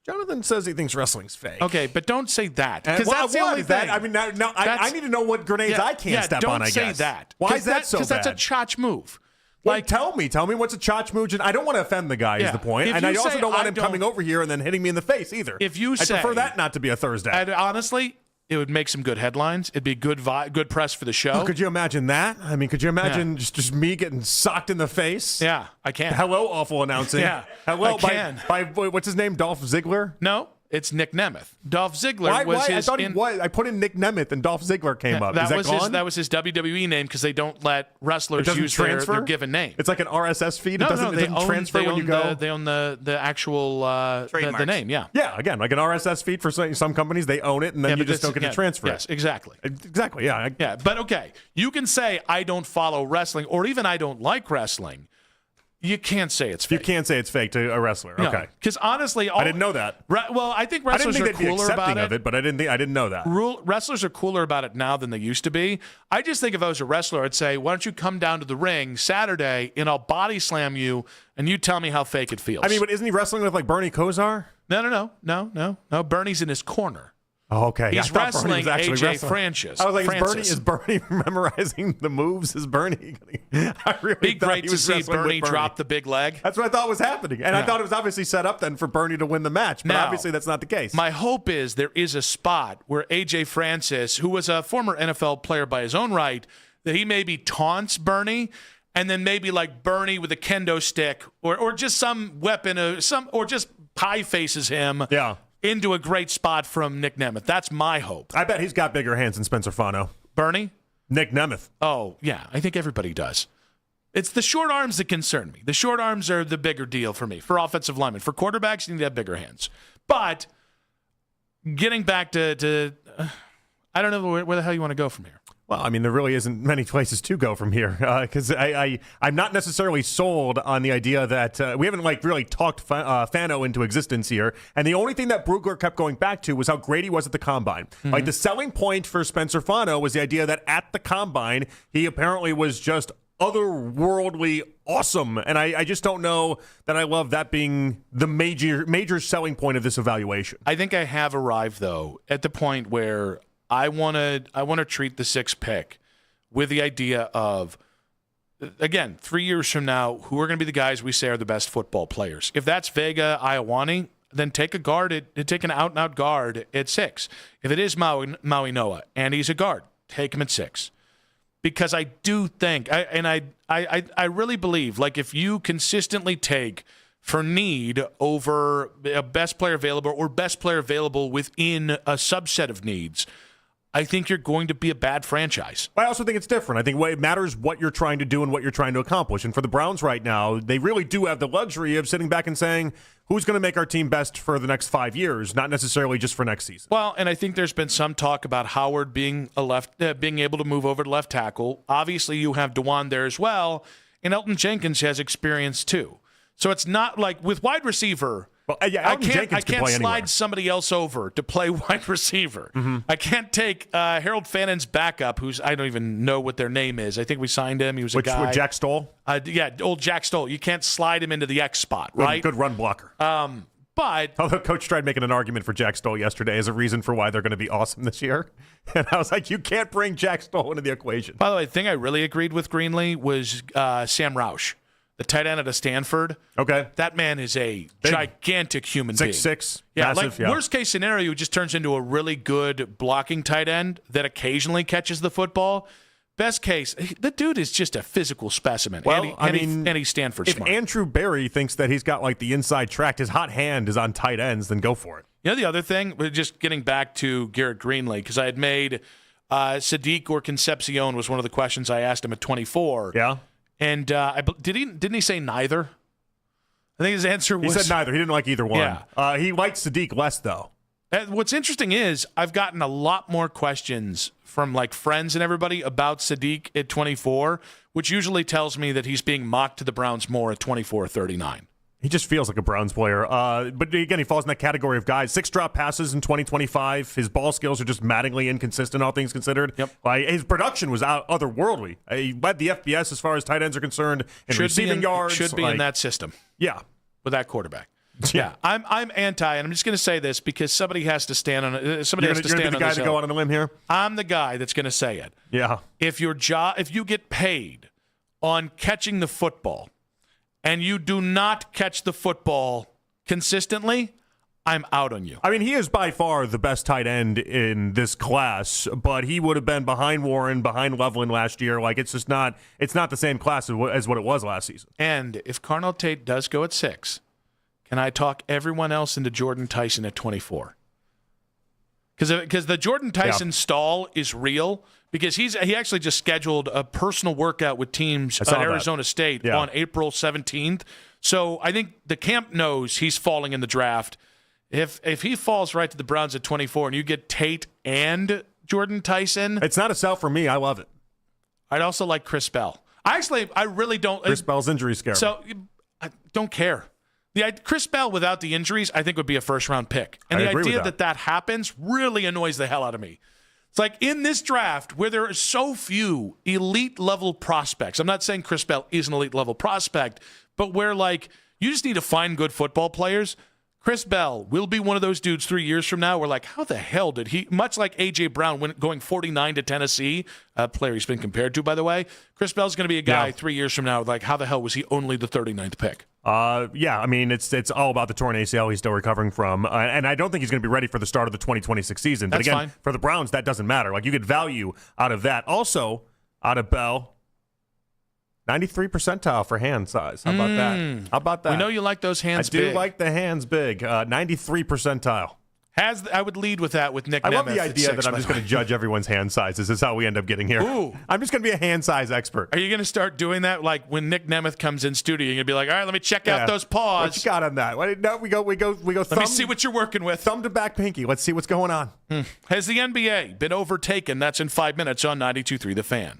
Jonathan says he thinks wrestling's fake. Okay, but don't say that. Because that's the only thing. I mean, I need to know what grenades I can't step on, I guess. Don't say that. Why is that so bad? Because that's a chotch move. Like, tell me what's a chotch move. I don't want to offend the guy, is the point. And I also don't want him coming over here and then hitting me in the face either. If you say... I prefer that not to be a Thursday. Honestly, it would make some good headlines. It'd be good press for the show. Oh, could you imagine that? I mean, could you imagine just me getting socked in the face? Yeah, I can. Hello, awful announcing. Yeah, Hello, I can. By what's his name, Dolph Ziggler? No. it's Nick Nemeth. Dolph Ziggler Why? was his. I put in Nick Nemeth and Dolph Ziggler came up. Is that gone? That was his WWE name because they don't let wrestlers doesn't use transfer? their given name. It's like an RSS feed. No, It doesn't transfer when you go. They own the actual the name. Yeah. Yeah, again, like an RSS feed for some companies, they own it, and then you just don't get to transfer Yes, it. exactly. Exactly, yeah. Yeah, but okay, you can say I don't follow wrestling, or even I don't like wrestling. You can't say it's fake. You can't say it's fake to a wrestler. No, Okay, because honestly, I didn't know that. Well, I think I didn't wrestlers think are they'd be cooler accepting about of it, but I didn't know that. Wrestlers are cooler about it now than they used to be. I just think if I was a wrestler, I'd say, why don't you come down to the ring Saturday and I'll body slam you and you tell me how fake it feels. I mean, but isn't he wrestling with like Bernie Kosar? No. Bernie's in his corner. Oh, okay. He's I thought Bernie wrestling was actually AJ wrestling. Francis. I was like, is Bernie memorizing the moves? Is Bernie? I really Be thought great he to was see wrestling with Bernie drop the big leg. That's what I thought was happening. And I thought it was obviously set up then for Bernie to win the match. But Now, obviously that's not the case. My hope is there is a spot where AJ Francis, who was a former NFL player by his own right, that he maybe taunts Bernie, and then maybe like Bernie with a kendo stick or just some weapon or just pie faces him. Yeah. Into a great spot from Nick Nemeth. That's my hope. I bet he's got bigger hands than Spencer Fano. Bernie? Nick Nemeth. Oh, yeah. I think everybody does. It's the short arms that concern me. The short arms are the bigger deal for me. For offensive linemen. For quarterbacks, you need to have bigger hands. But getting back to I don't know where the hell you want to go from here. Well, I mean, there really isn't many places to go from here because I'm not necessarily sold on the idea that we haven't really talked Fano into existence here. And the only thing that Brugler kept going back to was how great he was at the Combine. Mm-hmm. Like the selling point for Spencer Fano was the idea that at the Combine, he apparently was just otherworldly awesome. And I just don't know that I love that being the major selling point of this evaluation. I think I have arrived, though, at the point where I want to treat the sixth pick with the idea of, again, 3 years from now, who are going to be the guys we say are the best football players? If that's Vega Ioane, then take an out-and-out guard at 6. If it is Maui Noah and he's a guard, take him at 6. Because I do think, I really believe, like if you consistently take for need over a best player available or best player available within a subset of needs, I think you're going to be a bad franchise. I also think it's different. I think it matters what you're trying to do and what you're trying to accomplish. And for the Browns right now, they really do have the luxury of sitting back and saying, who's going to make our team best for the next 5 years, not necessarily just for next season. Well, and I think there's been some talk about Howard being being able to move over to left tackle. Obviously, you have DeJuan there as well, and Elton Jenkins has experience too. So it's not like with wide receiver. Well, yeah, I can't slide anywhere. somebody else over to play wide receiver. Mm-hmm. I can't take Harold Fannon's backup, who's I don't even know what their name is. I think we signed him. He was a guy. With Jack Stoll? Old Jack Stoll. You can't slide him into the X spot, right? Good run blocker. But although Coach tried making an argument for Jack Stoll yesterday as a reason for why they're going to be awesome this year, and I was like, you can't bring Jack Stoll into the equation. By the way, the thing I really agreed with Greenlee was Sam Roush, the tight end out of Stanford. Okay. That man is a gigantic human being. 6'6", Yeah, massive, like worst case scenario, just turns into a really good blocking tight end that occasionally catches the football. Best case, the dude is just a physical specimen. Well, and he's Stanford if smart. Andrew Berry thinks that he's got like the inside track, his hot hand is on tight ends, then go for it. You know the other thing, just getting back to Garrett Greenlee, because I had made Sadiq or Concepcion was one of the questions I asked him at 24. Yeah. And didn't he say neither? I think his answer was... He said neither. He didn't like either one. Yeah. He liked Sadiq less, though. What's interesting is I've gotten a lot more questions from like friends and everybody about Sadiq at 24, which usually tells me that he's being mocked to the Browns more at 24 or 39. He just feels like a Browns player. But again, he falls in that category of guys. 6 drop passes in 2025. His ball skills are just maddeningly inconsistent, all things considered. Yep. His production was otherworldly. He led the FBS as far as tight ends are concerned in receiving yards. Should be in that system. Yeah. With that quarterback. Yeah, I'm anti, and I'm just going to say this because somebody has to stand on it. Somebody has to stand on the guy to go out on a limb here. I'm the guy that's going to say it. Yeah. If you get paid on catching the football, and you do not catch the football consistently, I'm out on you. I mean, he is by far the best tight end in this class, but he would have been behind Warren, behind Loveland last year. Like it's not the same class as what it was last season. And if Carnell Tate does go at 6. can I talk everyone else into Jordan Tyson at 24? Because the Jordan Tyson stall is real, because he actually just scheduled a personal workout with teams at Arizona State on April 17th. So I think the camp knows he's falling in the draft. If he falls right to the Browns at 24 and you get Tate and Jordan Tyson. It's not a sell for me. I love it. I'd also like Chris Bell. I really don't. Chris Bell's injury scare me. So I don't care. Chris Bell without the injuries, I think would be a first-round pick. And the idea that happens really annoys the hell out of me. It's like in this draft where there are so few elite-level prospects. I'm not saying Chris Bell is an elite-level prospect, but where, like, you just need to find good football players. Chris Bell will be one of those dudes 3 years from now. We're like, how the hell did he, much like A.J. Brown going 49 to Tennessee, a player he's been compared to, by the way, Chris Bell's going to be a guy 3 years from now, like, how the hell was he only the 39th pick? Yeah, I mean, it's all about the torn ACL he's still recovering from. And I don't think he's going to be ready for the start of the 2026 season. But That's again, fine. For the Browns, that doesn't matter. Like, you get value out of that. Also, out of Bell, 93 percentile for hand size. How about that? How about that? We know you like those hands big. I do like the hands big. 93 percentile. I would lead with that with Nick Nemeth. I love the idea that I'm just going to judge everyone's hand sizes. This is how we end up getting here. Ooh. I'm just going to be a hand size expert. Are you going to start doing that? Like when Nick Nemeth comes in studio, you're going to be like, all right, let me check out those paws. What you got on that? No, we go. Let me see what you're working with. Thumb to back pinky. Let's see what's going on. Has the NBA been overtaken? That's in 5 minutes on 92.3 The Fan.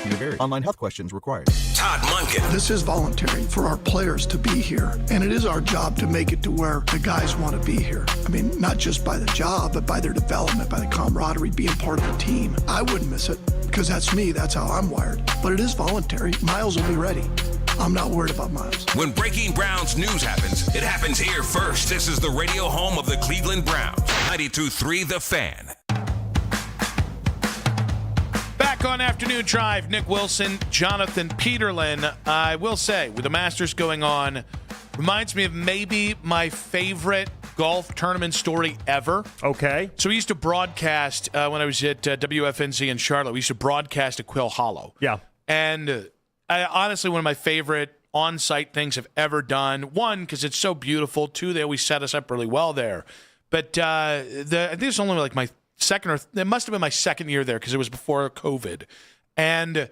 may vary. Online health questions required. Todd Monken. This is voluntary for our players to be here, and it is our job to make it to where the guys want to be here. I mean, not just by the job, but by their development, by the camaraderie, being part of the team. I wouldn't miss it because that's me. That's how I'm wired. But it is voluntary. Miles will be ready. I'm not worried about Miles. When breaking Browns news happens, it happens here first. This is the radio home of the Cleveland Browns. 92.3 The Fan. Back on Afternoon Drive, Nick Wilson, Jonathan Peterlin. I will say, with the Masters going on, reminds me of maybe my favorite golf tournament story ever. Okay. So we used to broadcast, when I was at WFNZ in Charlotte, we used to broadcast at Quill Hollow. Yeah. And honestly, one of my favorite on-site things I've ever done. One, because it's so beautiful. Two, they always set us up really well there. But I think it's only like my second it must have been my second year there because it was before COVID. And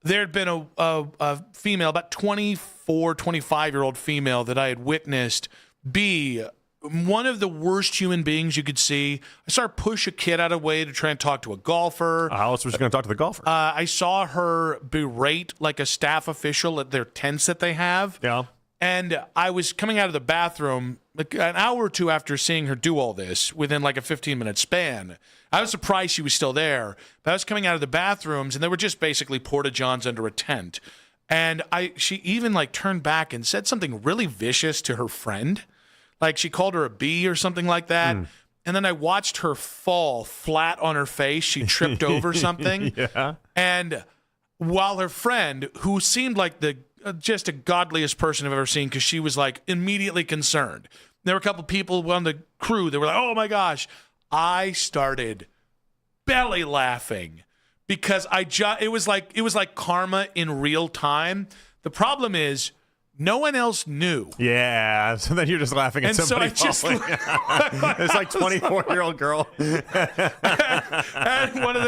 there had been a female, about 24, 25-year-old female that I had witnessed be one of the worst human beings you could see. I saw her push a kid out of the way to try and talk to a golfer. How else was she going to talk to the golfer? I saw her berate like a staff official at their tents that they have. Yeah. And I was coming out of the bathroom like an hour or two after seeing her do all this within like a 15-minute span. I was surprised she was still there. But I was coming out of the bathrooms, and they were just basically porta-johns under a tent. And she even like turned back and said something really vicious to her friend. Like she called her a bee or something like that. And then I watched her fall flat on her face. She tripped over something. Yeah. And while her friend, who seemed like just the godliest person I've ever seen, because she was like immediately concerned. There were a couple people on the crew that were like, oh my gosh. I started belly laughing because it was like karma in real time. The problem is, no one else knew. Yeah, so then you're just laughing at somebody falling. It's like 24-year-old girl. And one of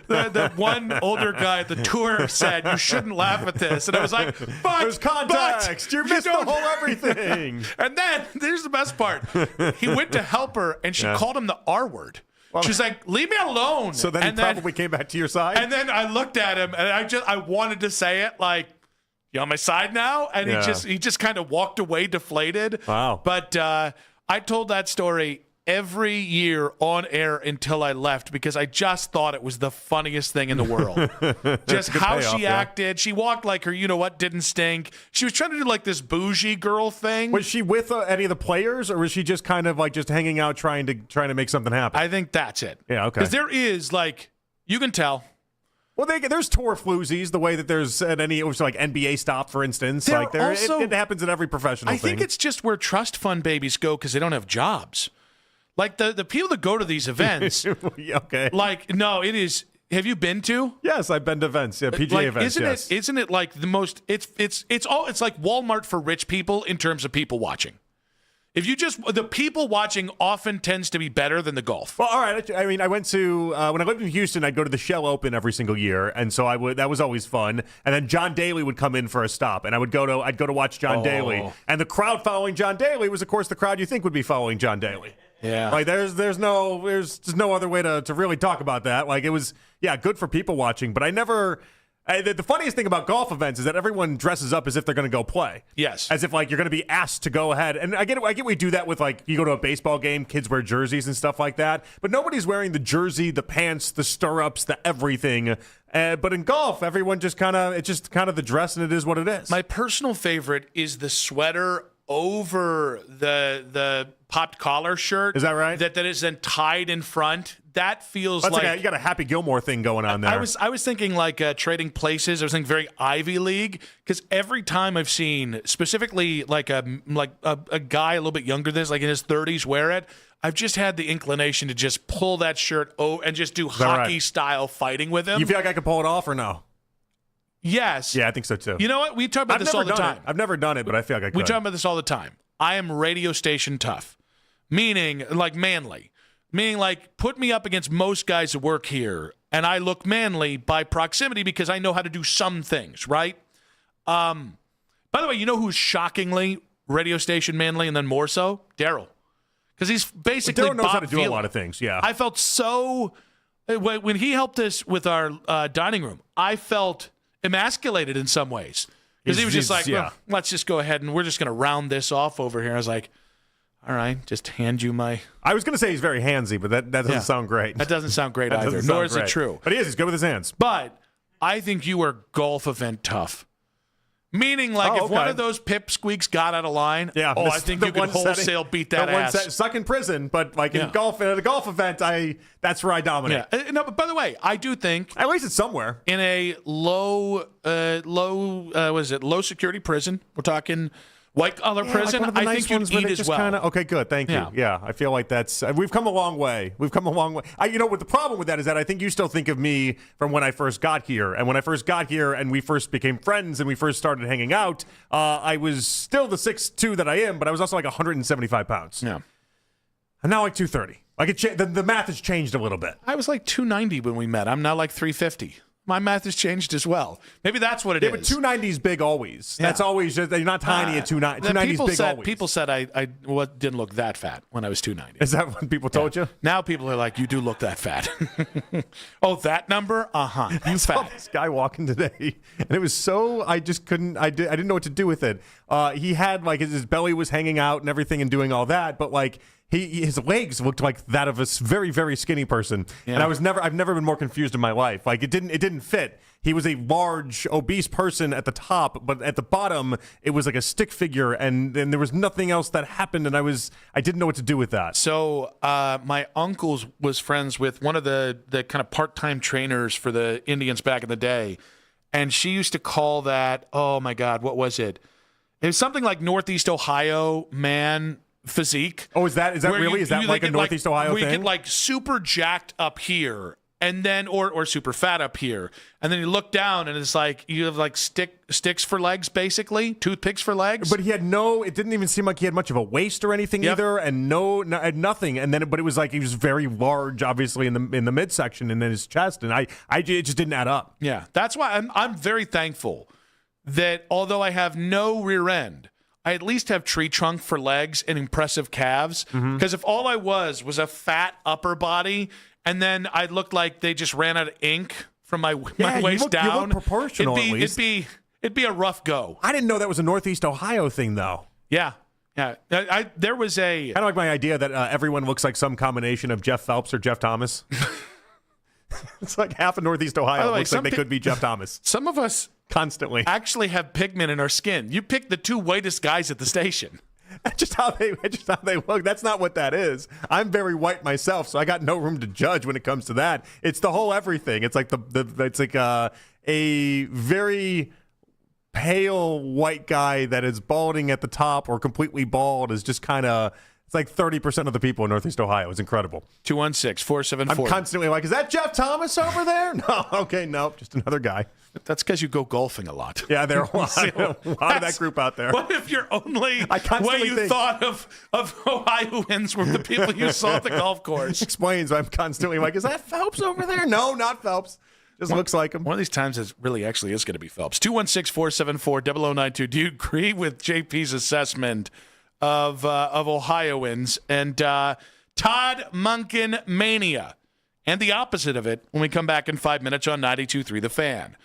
the one older guy at the tour said, you shouldn't laugh at this. And I was like, but there's context. You missed the whole everything. And then, here's the best part. He went to help her, and she called him the R word. She's like, leave me alone. So then he probably came back to your side? And then I looked at him, and I wanted to say it like, you on my side now? And he just kind of walked away deflated. Wow. But I told that story every year on air until I left because I just thought it was the funniest thing in the world. Just how payoff, she acted. She walked like her you-know-what didn't stink. She was trying to do like this bougie girl thing. Was she with any of the players, or was she just kind of like just hanging out trying to make something happen? I think that's it. Yeah, okay. Because there is like, you can tell. Well, there's tour floozies, the way that there's at any like NBA stop, for instance. It happens in every professional thing. I think it's just where trust fund babies go because they don't have jobs. Like the people that go to these events. Okay. Like, no, it is. Have you been to? Yes, I've been to events. Yeah, PGA events. Isn't it like the most? It's like Walmart for rich people in terms of people watching. If you the people watching often tends to be better than the golf. Well, all right. I mean, I went to when I lived in Houston, I'd go to the Shell Open every single year, and so that was always fun. And then John Daly would come in for a stop, and I'd go to watch John Daly, and the crowd following John Daly was, of course, the crowd you think would be following John Daly. Yeah. Like there's no other way to really talk about that. Like it was good for people watching, but I never. The funniest thing about golf events is that everyone dresses up as if they're going to go play. Yes. As if, like, you're going to be asked to go ahead. And I get we do that with, like, you go to a baseball game, kids wear jerseys and stuff like that. But nobody's wearing the jersey, the pants, the stirrups, the everything. But in golf, everyone it's just kind of the dress, and it is what it is. My personal favorite is the sweater over the popped collar shirt. Is that right? That is then tied in front. That feels That's like you got a Happy Gilmore thing going on there. I was thinking like Trading Places. I was thinking very Ivy League because every time I've seen specifically like a guy a little bit younger than this, like in his 30s, wear it, I've just had the inclination to just pull that shirt and just do hockey style fighting with him. You feel like I could pull it off or no? Yes. Yeah, I think so too. You know what? We talk about this all the time. I've never done it, but I feel like I could. We talk about this all the time. I am radio station tough, meaning like manly. Meaning, like, put me up against most guys that work here, and I look manly by proximity because I know how to do some things, right? By the way, you know who's shockingly radio station manly and then more so? Daryl. Because he's basically Daryl knows Bob how to do Phelan. a lot of things, yeah. I felt so... When he helped us with our dining room, I felt emasculated in some ways. Because he was just like, well, let's just go ahead and we're just going to round this off over here. I was like, all right, just hand you my... I was going to say he's very handsy, but that doesn't sound great. That doesn't sound great either, nor is it true. But he is. He's good with his hands. But I think you are golf event tough. Meaning, like, if one of those pipsqueaks got out of line, I think you could wholesale beat that ass. Stuck in prison, but like in golf, at a golf event, that's where I dominate. Yeah. No, but by the way, I do think at least it's somewhere in a low security prison. We're talking white collar prison. Like I think you'd eat as well. Okay, good. Thank you. Yeah, I feel like that's we've come a long way. What the problem with that is that I think you still think of me from when I first got here, and when I first got here and we first became friends and we first started hanging out, I was still the 6'2" that I am, but I was also like 175 pounds. Yeah, I'm now like 230. Like the math has changed a little bit. I was like 290 when we met. I'm now like 350. My math has changed as well. Maybe that's what it is. But 290 is big always. Yeah. That's always just, you're not tiny at 290. 290 is big always. People said I didn't look that fat when I was 290. Is that what people told you? Now people are like, you do look that fat. Oh, that number? Uh-huh. You I saw fat. this guy walking today, and it was so, I just couldn't, I didn't know what to do with it. He had, like, his belly was hanging out and everything and doing all that, but, like, his legs looked like that of a very, very skinny person. Yeah. And I've never been more confused in my life. Like it didn't fit. He was a large, obese person at the top, but at the bottom, it was like a stick figure, and there was nothing else that happened, and I didn't know what to do with that. So my uncle was friends with one of the kind of part-time trainers for the Indians back in the day, and she used to call that, oh my God, what was it? It was something like Northeast Ohio man physique. Oh, is that really? Is that like a Northeast Ohio thing? Where you get like super jacked up here, and then or super fat up here, and then you look down and it's like you have like sticks for legs, basically toothpicks for legs. But it didn't even seem like he had much of a waist or anything either, and nothing. And then, but it was like he was very large, obviously in the midsection and then his chest, and it just didn't add up. Yeah, that's why I'm very thankful that although I have no rear end, I at least have tree trunk for legs and impressive calves. Because if all I was a fat upper body, and then I looked like they just ran out of ink from my waist down, you look proportional, at least. It'd be a rough go. I didn't know that was a Northeast Ohio thing, though. Yeah. There was a kind of like my idea that everyone looks like some combination of Jeff Phelps or Jeff Thomas. It's like half of Northeast Ohio looks like they could be Jeff Thomas. Some of us constantly actually have pigment in our skin. You pick the two whitest guys at the station. That's just how they look. That's not what that is. I'm very white myself, so I got no room to judge when it comes to that. It's the whole everything. It's like it's like a very pale white guy that is balding at the top or completely bald is just kind of. It's like 30% of the people in Northeast Ohio. It's incredible. 216-474. I'm constantly like, is that Jeff Thomas over there? No. Okay, no, just another guy. That's because you go golfing a lot. Yeah, there are a lot of that group out there. What if your only way you thought of Ohioans were the people you saw at the golf course? Explains why I'm constantly like, is that Phelps over there? No, not Phelps. Just looks like him. One of these times it really actually is going to be Phelps. 216-474-0092. Do you agree with JP's assessment of Ohioans and Todd Monken mania and the opposite of it when we come back in 5 minutes on 92.3 The Fan?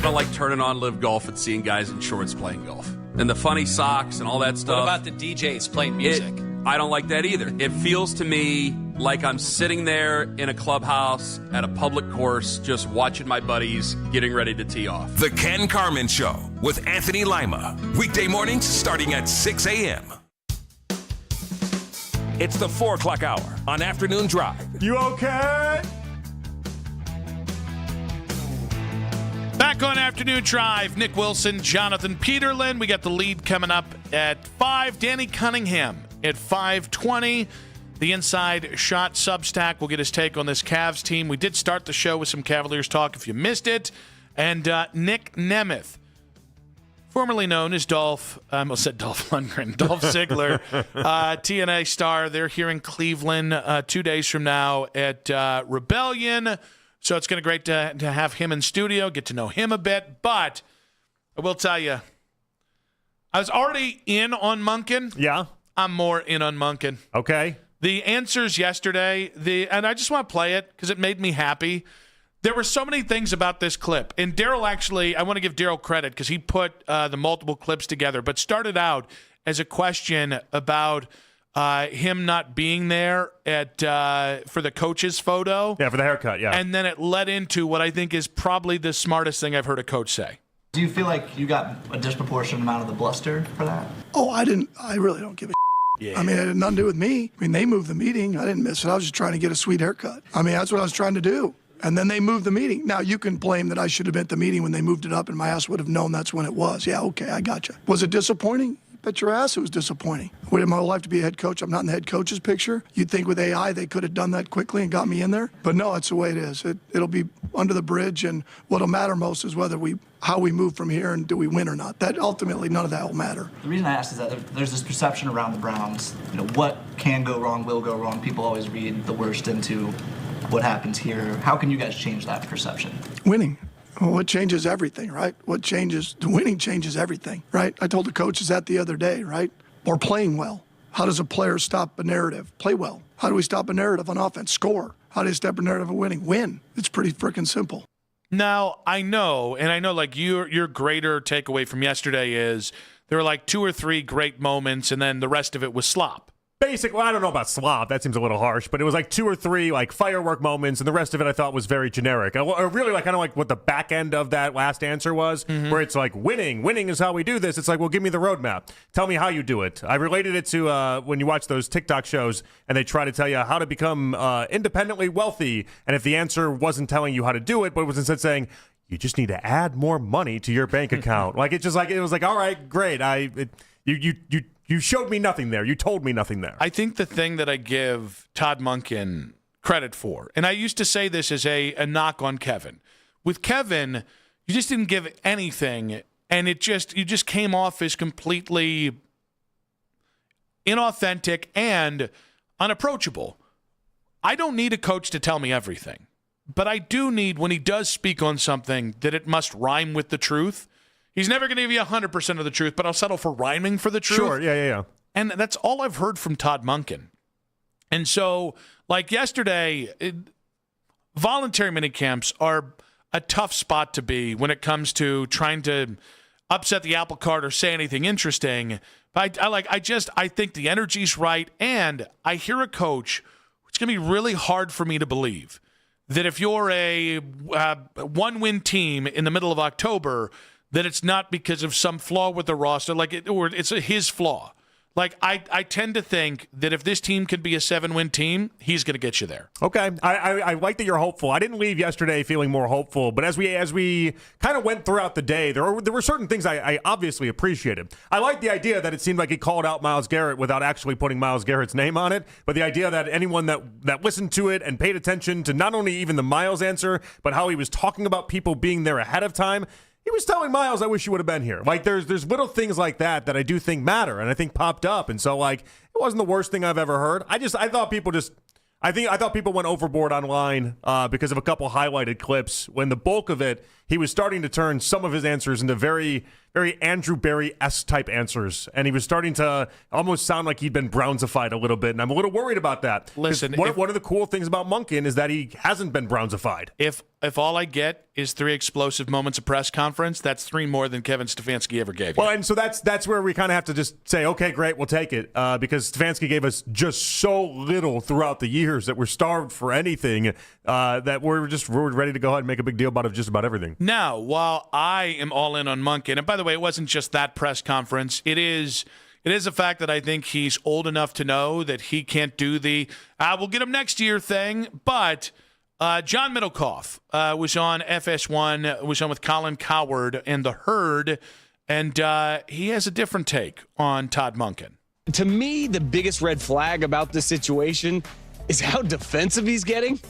don't like turning on Live Golf and seeing guys in shorts playing golf. And the funny socks and all that stuff. What about the DJs playing music? I don't like that either. It feels to me like I'm sitting there in a clubhouse at a public course just watching my buddies getting ready to tee off. The Ken Carman Show with Anthony Lima. Weekday mornings starting at 6 a.m. It's the 4 o'clock hour on Afternoon Drive. You okay? Back on Afternoon Drive, Nick Wilson, Jonathan Peterlin. We got the lead coming up at 5. Danny Cunningham at 5:20. The Inside Shot Substack will get his take on this Cavs team. We did start the show with some Cavaliers talk if you missed it. And Nick Nemeth, formerly known as Dolph, I almost said Dolph Lundgren, Dolph Ziggler, TNA star. They're here in Cleveland 2 days from now at Rebellion. So it's going to be great to have him in studio, get to know him a bit. But I will tell you, I was already in on Monken. Yeah. I'm more in on Monken. Okay. The answers yesterday, and I just want to play it because it made me happy. There were so many things about this clip. And Daryl actually, I want to give Daryl credit because he put the multiple clips together, but started out as a question about him not being there for the coach's photo. Yeah, for the haircut, yeah. And then it led into what I think is probably the smartest thing I've heard a coach say. Do you feel like you got a disproportionate amount of the bluster for that? Oh, I really don't give a Yeah. I mean, it had nothing to do with me. I mean, they moved the meeting. I didn't miss it. I was just trying to get a sweet haircut. I mean, that's what I was trying to do. And then they moved the meeting. Now, you can blame that I should have been at the meeting when they moved it up and my ass would have known that's when it was. Yeah, okay, I got you. Was it disappointing? Bet your ass it was disappointing. I waited my whole life to be a head coach. I'm not in the head coach's picture. You'd think with AI they could have done that quickly and got me in there. But no, it's the way it is. It'll be under the bridge, and what'll matter most is how we move from here and do we win or not. That ultimately, none of that will matter. The reason I asked is that there's this perception around the Browns, what can go wrong, will go wrong. People always read the worst into what happens here. How can you guys change that perception? Winning. Well, what changes everything, right? Winning changes everything, right? I told the coaches that the other day, right? Or playing well. How does a player stop a narrative? Play well. How do we stop a narrative on offense? Score. How do you stop a narrative of winning? Win. It's pretty freaking simple. Now, I know like your greater takeaway from yesterday is there were like 2 or 3 great moments and then the rest of it was slop. Basically, I don't know about slop. That seems a little harsh, but it was like 2 or 3 like firework moments, and the rest of it I thought was very generic. I really like kind of like what the back end of that last answer was, where it's like winning is how we do this. It's like, well, give me the roadmap. Tell me how you do it. I related it to when you watch those TikTok shows and they try to tell you how to become independently wealthy, and if the answer wasn't telling you how to do it, but it was instead saying you just need to add more money to your bank account. Like it was like, all right, great. You showed me nothing there. You told me nothing there. I think the thing that I give Todd Monken credit for, and I used to say this as a knock on Kevin. With Kevin, you just didn't give anything, and you just came off as completely inauthentic and unapproachable. I don't need a coach to tell me everything, but I do need, when he does speak on something, that it must rhyme with the truth. He's never going to give you 100% of the truth, but I'll settle for rhyming for the truth. Sure, yeah. And that's all I've heard from Todd Monken. And so, like yesterday, voluntary minicamps are a tough spot to be when it comes to trying to upset the apple cart or say anything interesting. But I think the energy's right, and I hear a coach, it's going to be really hard for me to believe that if you're a one-win team in the middle of October, that it's not because of some flaw with the roster, or it's his flaw. Like, I tend to think that if this team could be a 7-win team, he's going to get you there. Okay. I like that you're hopeful. I didn't leave yesterday feeling more hopeful, but as we kind of went throughout the day, there were certain things I obviously appreciated. I like the idea that it seemed like he called out Myles Garrett without actually putting Myles Garrett's name on it, but the idea that anyone that listened to it and paid attention to not only even the Myles answer, but how he was talking about people being there ahead of time, he was telling Myles, I wish you would have been here. Like, there's little things like that I do think matter and I think popped up. And so, like, it wasn't the worst thing I've ever heard. I thought people went overboard online because of a couple highlighted clips when the bulk of it, he was starting to turn some of his answers into very, very Andrew Barry-esque type answers. And he was starting to almost sound like he'd been Brownsified a little bit. And I'm a little worried about that. Listen, one of the cool things about Monken is that he hasn't been Brownsified. If all I get is 3 explosive moments of press conference, that's 3 more than Kevin Stefanski ever gave you. Well, and so that's where we kind of have to just say, okay, great, we'll take it, because Stefanski gave us just so little throughout the years that we're starved for anything, that we're ready to go ahead and make a big deal about just about everything. Now, while I am all in on Monken, and by the way, it wasn't just that press conference, it is a fact that I think he's old enough to know that he can't do the we'll get him next year thing, but John Middlecoff was on FS1, was on with Colin Cowherd and The Herd, and he has a different take on Todd Monken. To me, the biggest red flag about this situation is how defensive he's getting.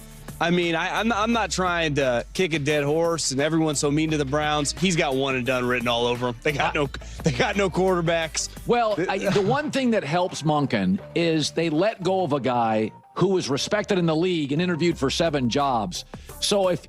I mean, I'm not trying to kick a dead horse, and everyone's so mean to the Browns. He's got one and done written all over him. They got no quarterbacks. Well, the one thing that helps Monken is they let go of a guy who was respected in the league and interviewed for 7 jobs. So if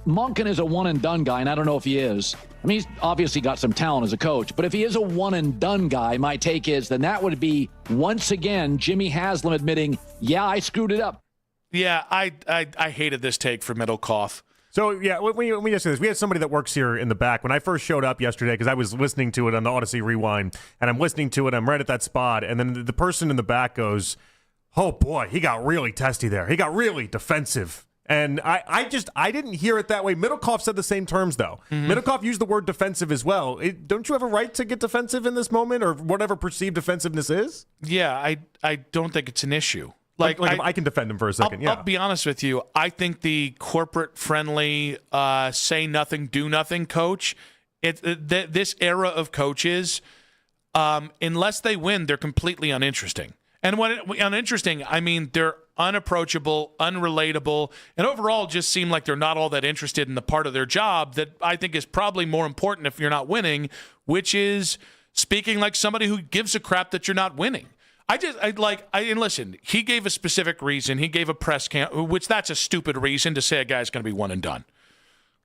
Monken is a one-and-done guy, and I don't know if he is, I mean, he's obviously got some talent as a coach, but if he is a one-and-done guy, my take is then that would be, once again, Jimmy Haslam admitting, yeah, I screwed it up. Yeah, I hated this take for Middlecoff. So, yeah, let me just say this. We had somebody that works here in the back. When I first showed up yesterday, because I was listening to it on the Odyssey Rewind, and I'm listening to it, I'm right at that spot, and then the person in the back goes, oh, boy, he got really testy there. He got really defensive. And I didn't hear it that way. Middlecoff said the same terms, though. Mm-hmm. Middlecoff used the word defensive as well. Don't you have a right to get defensive in this moment, or whatever perceived defensive is? Yeah, I don't think it's an issue. Like I can defend him for a second. I'll be honest with you. I think the corporate-friendly, say nothing, do nothing coach, this era of coaches, unless they win, they're completely uninteresting. And when uninteresting, I mean they're unapproachable, unrelatable, and overall just seem like they're not all that interested in the part of their job that I think is probably more important if you're not winning, which is speaking like somebody who gives a crap that you're not winning. And listen, he gave a specific reason. He gave a press camp, which that's a stupid reason to say a guy's going to be one and done.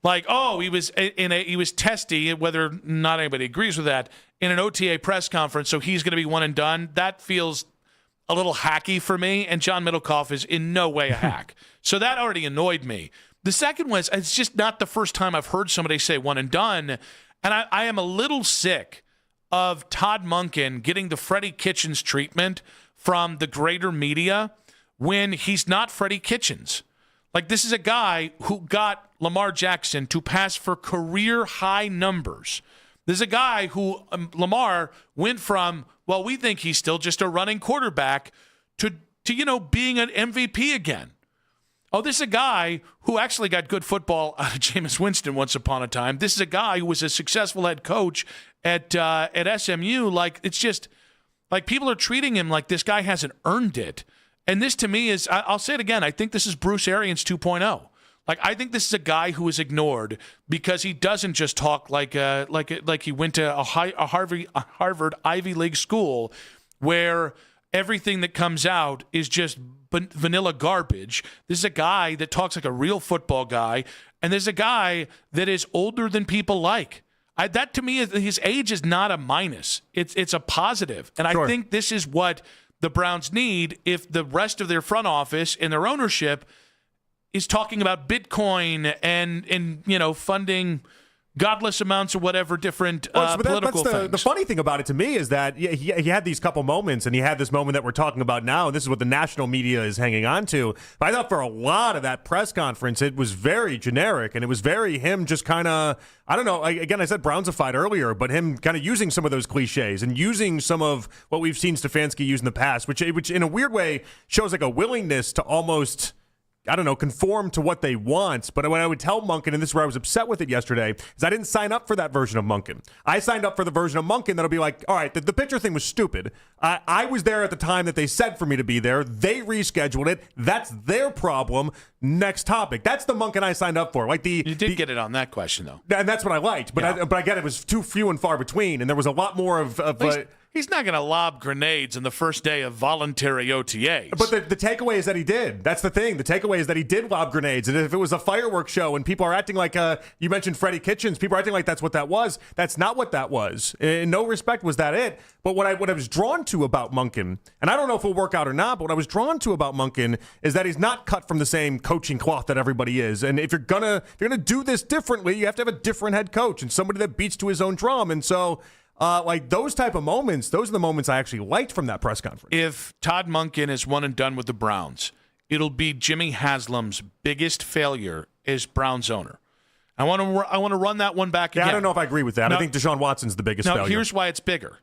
Like, oh, he was testy, whether or not anybody agrees with that, in an OTA press conference, so he's going to be one and done. That feels a little hacky for me, and John Middlecoff is in no way a hack. So that already annoyed me. The second was, it's just not the first time I've heard somebody say one and done, and I am a little sick of Todd Monken getting the Freddie Kitchens treatment from the greater media when he's not Freddie Kitchens. Like, this is a guy who got Lamar Jackson to pass for career-high numbers. This is a guy who Lamar went from, well, we think he's still just a running quarterback to being an MVP again. Oh, this is a guy who actually got good football out of Jameis Winston once upon a time. This is a guy who was a successful head coach at SMU. Like, it's just like people are treating him like this guy hasn't earned it. And this to me is, I'll say it again, I think this is Bruce Arians 2.0. Like, I think this is a guy who is ignored because he doesn't just talk like he went to a Harvard Ivy League school where everything that comes out is just vanilla garbage. This is a guy that talks like a real football guy, and there's a guy that is older than people like. That to me, his age is not a minus. It's a positive. And sure. I think this is what the Browns need if the rest of their front office and their ownership is talking about Bitcoin and funding godless amounts of whatever different political things. The funny thing about it to me is that he had these couple moments, and he had this moment that we're talking about now, and this is what the national media is hanging on to. But I thought for a lot of that press conference, it was very generic, and it was very him just kind of, I don't know, again, I said Brownsified earlier, but him kind of using some of those cliches and using some of what we've seen Stefanski use in the past, which in a weird way shows like a willingness to almost, I don't know, conform to what they want. But what I would tell Monken, and this is where I was upset with it yesterday, is I didn't sign up for that version of Monken. I signed up for the version of Monken that'll be like, all right, the picture thing was stupid. I was there at the time that they said for me to be there. They rescheduled it. That's their problem. Next topic. That's the Monken I signed up for. Like you did get it on that question, though. And that's what I liked. But, yeah. But I get it was too few and far between, and there was a lot more of He's not going to lob grenades on the first day of voluntary OTAs. But the takeaway is that he did. That's the thing. The takeaway is that he did lob grenades. And if it was a fireworks show and people are acting like, you mentioned Freddie Kitchens, people are acting like that's what that was. That's not what that was. In no respect was that it. But what I was drawn to about Monken, and I don't know if it'll work out or not, but what I was drawn to about Monken is that he's not cut from the same coaching cloth that everybody is. And if you're gonna do this differently, you have to have a different head coach and somebody that beats to his own drum. And so like those type of moments, those are the moments I actually liked from that press conference. If Todd Monken is one and done with the Browns, it'll be Jimmy Haslam's biggest failure as Browns owner. I want to run that one back again. I don't know if I agree with that. I think Deshaun Watson's the biggest failure. Here's why it's bigger.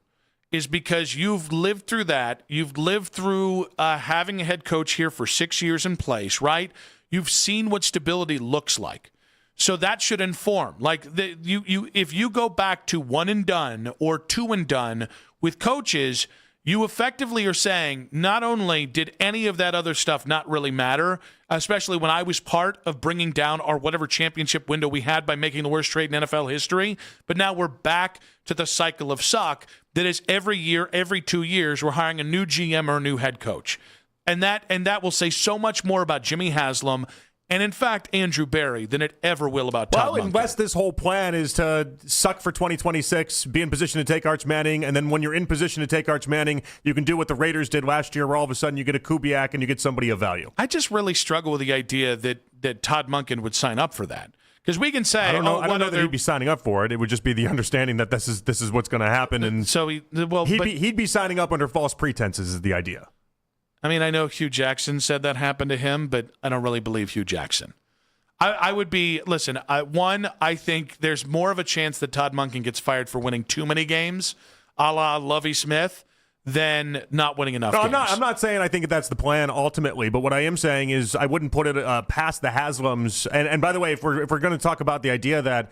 Is because you've lived through that. You've lived through having a head coach here for 6 years in place, right? You've seen what stability looks like. So that should inform. Like if you go back to one and done or two and done with coaches, you effectively are saying not only did any of that other stuff not really matter, especially when I was part of bringing down our whatever championship window we had by making the worst trade in NFL history, but now we're back to the cycle of suck that is every year, every 2 years, we're hiring a new GM or a new head coach. And that will say so much more about Jimmy Haslam and, in fact, Andrew Berry than it ever will about Todd Monken. Well, unless this whole plan is to suck for 2026, be in position to take Arch Manning, and then when you're in position to take Arch Manning, you can do what the Raiders did last year, where all of a sudden you get a Kubiak and you get somebody of value. I just really struggle with the idea that Todd Monken would sign up for that. Because we can say, I don't know that he'd be signing up for it. It would just be the understanding that this is what's going to happen, and so he'd be signing up under false pretenses. Is the idea? I mean, I know Hugh Jackson said that happened to him, but I don't really believe Hugh Jackson. I would be, listen, I think there's more of a chance that Todd Monken gets fired for winning too many games, a la Lovie Smith, than not winning enough games. I'm not saying I think that's the plan ultimately, but what I am saying is I wouldn't put it past the Haslams. And by the way, if we're going to talk about the idea that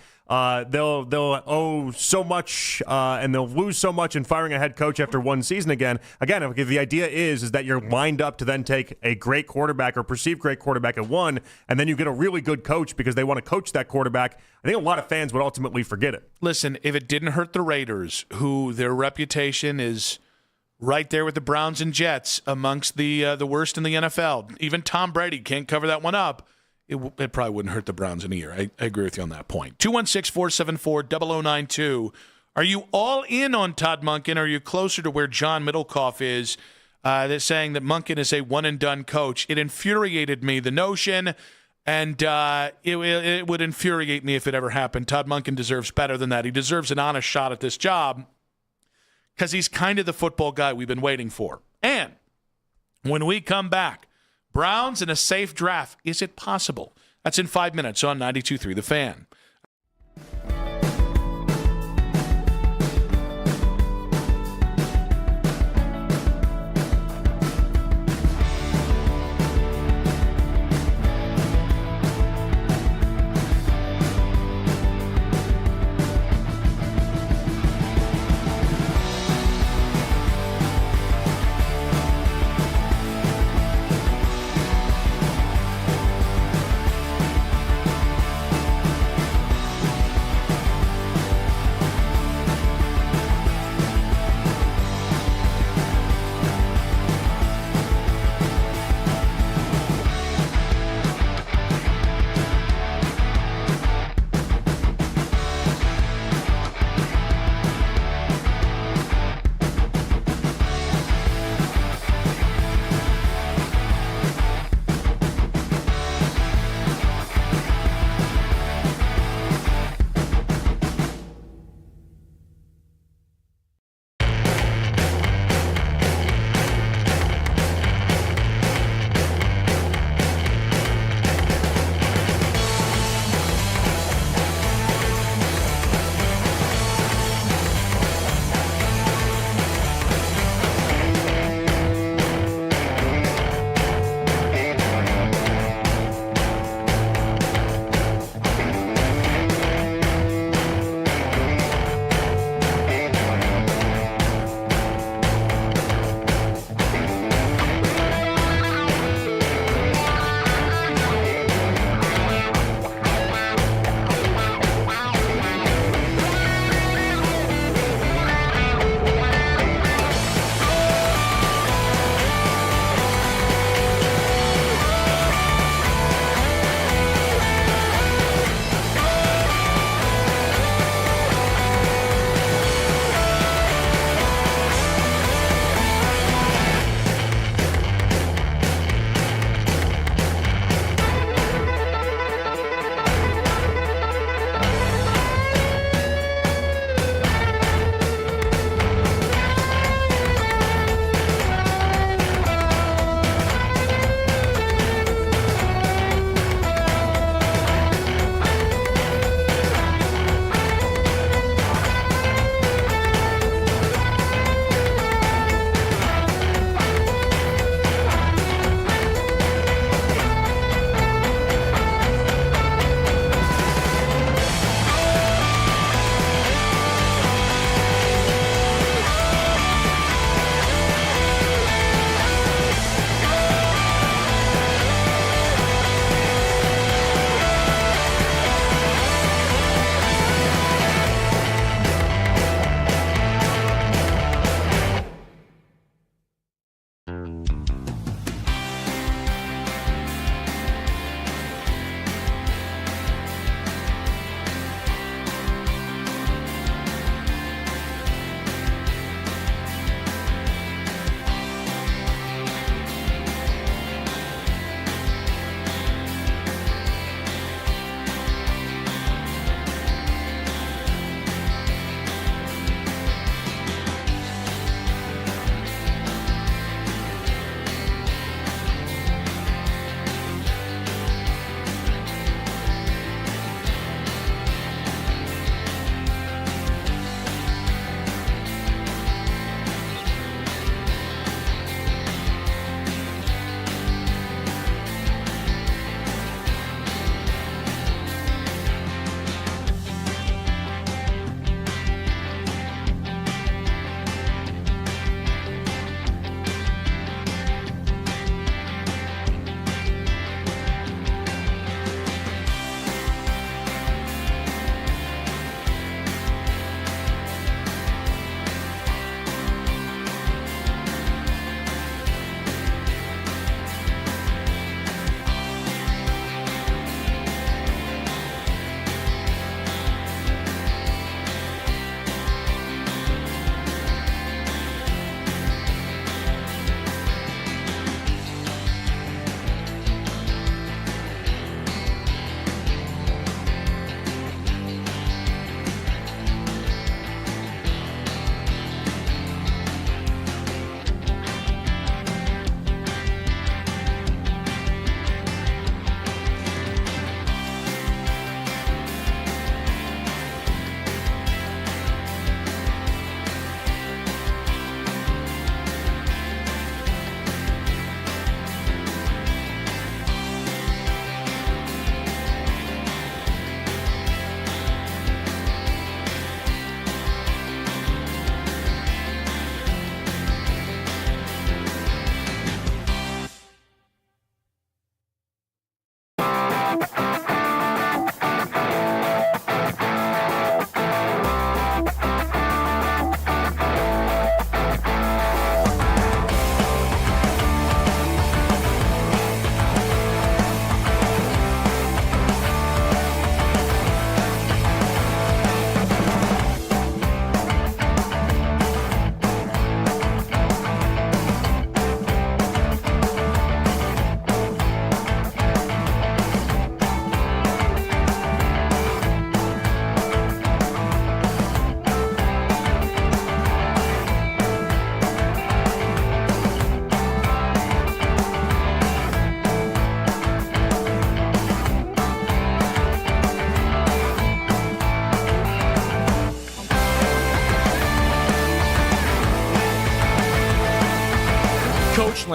they'll owe so much and they'll lose so much in firing a head coach after one season again, if the idea is that you're lined up to then take a great quarterback or perceived great quarterback at one, and then you get a really good coach because they want to coach that quarterback, I think a lot of fans would ultimately forget it. Listen, if it didn't hurt the Raiders, who their reputation is right there with the Browns and Jets amongst the worst in the NFL. Even Tom Brady can't cover that one up. It probably wouldn't hurt the Browns in a year. I agree with you on that point. 216-474-0092. Are you all in on Todd Monken? Or are you closer to where John Middlecoff is? They're saying that Monken is a one-and-done coach. It infuriated me, the notion, and it would infuriate me if it ever happened. Todd Monken deserves better than that. He deserves an honest shot at this job, because he's kind of the football guy we've been waiting for. And when we come back, Browns in a safe draft. Is it possible? That's in 5 minutes on 92.3 The Fan.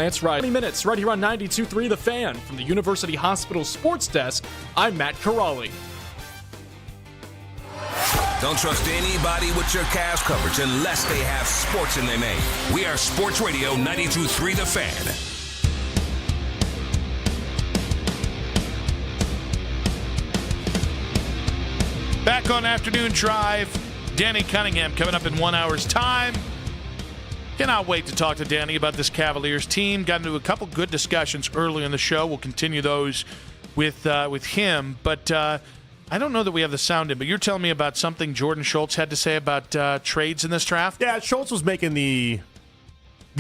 Lance Ride. 20 minutes right here on 92.3 The Fan. From the University Hospital Sports Desk, I'm Matt Corrali. Don't trust anybody with your Cavs coverage unless they have sports in their name. We are Sports Radio 92.3 The Fan. Back on Afternoon Drive. Danny Cunningham coming up in 1 hour's time. Cannot wait to talk to Danny about this Cavaliers team. Got into a couple good discussions early in the show. We'll continue those with him. But I don't know that we have the sound in, but you're telling me about something Jordan Schultz had to say about trades in this draft? Yeah, Schultz was making the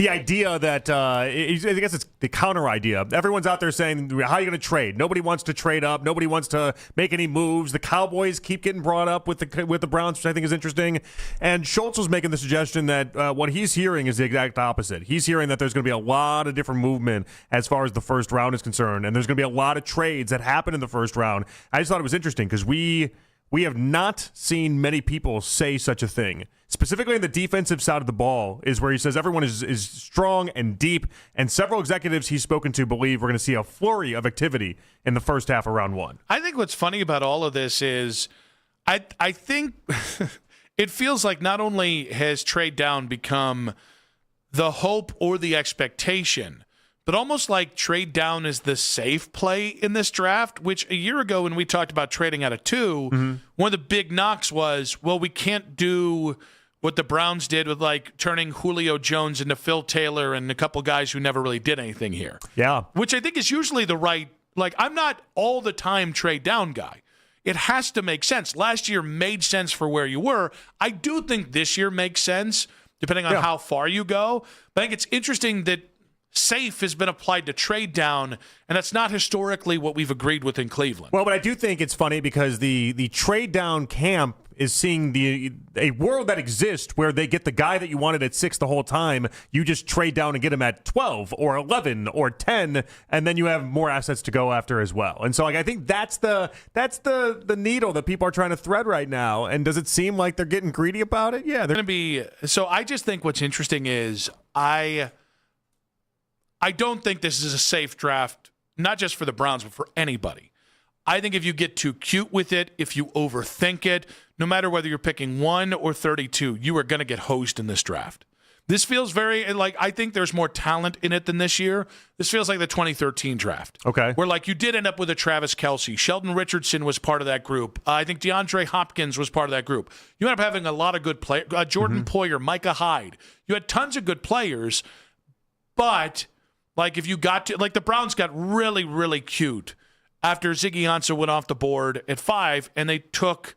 idea that I guess it's the counter idea. Everyone's out there saying, how are you going to trade? Nobody wants to trade up. Nobody wants to make any moves. The Cowboys keep getting brought up with the Browns, which I think is interesting. And Schultz was making the suggestion that what he's hearing is the exact opposite. He's hearing that there's going to be a lot of different movement as far as the first round is concerned, and there's going to be a lot of trades that happen in the first round. I just thought it was interesting because we have not seen many people say such a thing. Specifically on the defensive side of the ball is where he says everyone is strong and deep, and several executives he's spoken to believe we're going to see a flurry of activity in the first half of round one. I think what's funny about all of this is I think it feels like not only has trade down become the hope or the expectation, but almost like trade down is the safe play in this draft, which a year ago when we talked about trading out of 2, one of the big knocks was, well, we can't do what the Browns did with like turning Julio Jones into Phil Taylor and a couple guys who never really did anything here. Yeah. Which I think is usually the right, like I'm not all the time trade down guy. It has to make sense. Last year made sense for where you were. I do think this year makes sense depending on how far you go. But I think it's interesting that safe has been applied to trade down, and that's not historically what we've agreed with in Cleveland. Well, but I do think it's funny because the trade down camp is seeing a world that exists where they get the guy that you wanted at 6 the whole time. You just trade down and get him at 12 or 11 or 10, and then you have more assets to go after as well. And so, like, I think that's the needle that people are trying to thread right now. And does it seem like they're getting greedy about it? Yeah, they're going to be. So I just think what's interesting is I don't think this is a safe draft, not just for the Browns, but for anybody. I think if you get too cute with it, if you overthink it, no matter whether you're picking 1 or 32, you are going to get hosed in this draft. This feels very, like, I think there's more talent in it than this year. This feels like the 2013 draft. Okay. Where, like, you did end up with a Travis Kelce. Sheldon Richardson was part of that group. I think DeAndre Hopkins was part of that group. You end up having a lot of good players. Jordan Poyer, Micah Hyde. You had tons of good players, but, like, if you got to, like, the Browns got really, really cute after Ziggy Ansah went off the board at 5, and they took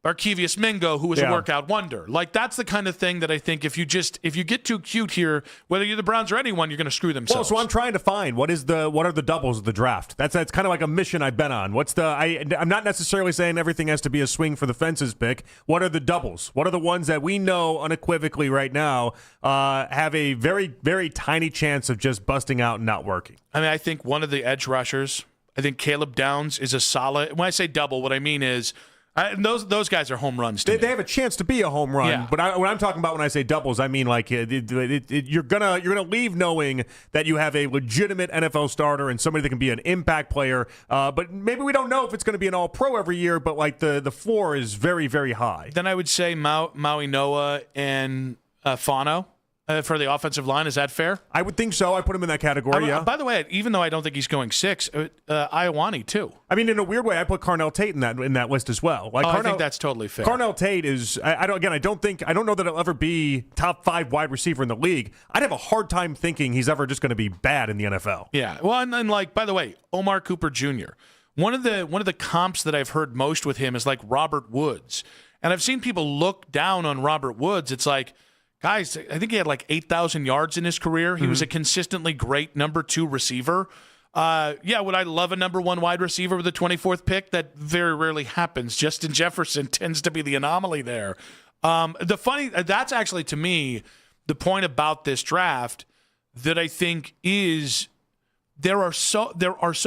Arkevious Mingo, who was a workout wonder. Like, that's the kind of thing that I think if you get too cute here, whether you're the Browns or anyone, you're going to screw themselves. Well, so I'm trying to find what are the doubles of the draft. That's kind of like a mission I've been on. I'm not necessarily saying everything has to be a swing for the fences pick. What are the doubles? What are the ones that we know unequivocally right now have a very, very tiny chance of just busting out and not working? I mean, I think one of the edge rushers, I think Caleb Downs is a solid. When I say double, what I mean is those guys are home runs to me. They have a chance to be a home run, yeah. But when I'm talking about when I say doubles, I mean like you're gonna leave knowing that you have a legitimate NFL starter and somebody that can be an impact player. But maybe we don't know if it's going to be an All-Pro every year, but like the floor is very, very high. Then I would say Maui Noah and Fano. For the offensive line, is that fair? I would think so. I put him in that category, yeah. By the way, even though I don't think he's going 6, Ioane too. I mean, in a weird way, I put Carnell Tate in that list as well. Like I think that's totally fair. Carnell Tate is. I don't know that he'll ever be top 5 wide receiver in the league. I'd have a hard time thinking he's ever just going to be bad in the NFL. Yeah. Well, and like, by the way, Omar Cooper Jr. One of the comps that I've heard most with him is like Robert Woods, and I've seen people look down on Robert Woods. It's like, guys, I think he had like 8,000 yards in his career. He was a consistently great number 2 receiver. Would I love a number 1 wide receiver with the 24th pick? That very rarely happens. Justin Jefferson tends to be the anomaly there. That's actually, to me, the point about this draft that I think is there are so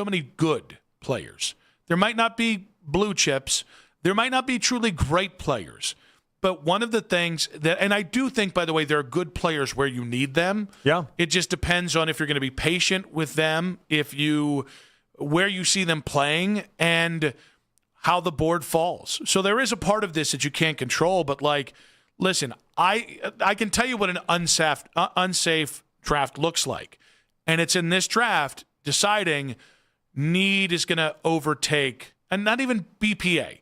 many good players. There might not be blue chips. There might not be truly great players. But one of the things that, and I do think, by the way, there are good players where you need them. Yeah. It just depends on if you're going to be patient with them, where you see them playing, and how the board falls. So there is a part of this that you can't control. But like, listen, I can tell you what an unsafe draft looks like, and it's in this draft deciding need is going to overtake, and not even BPA,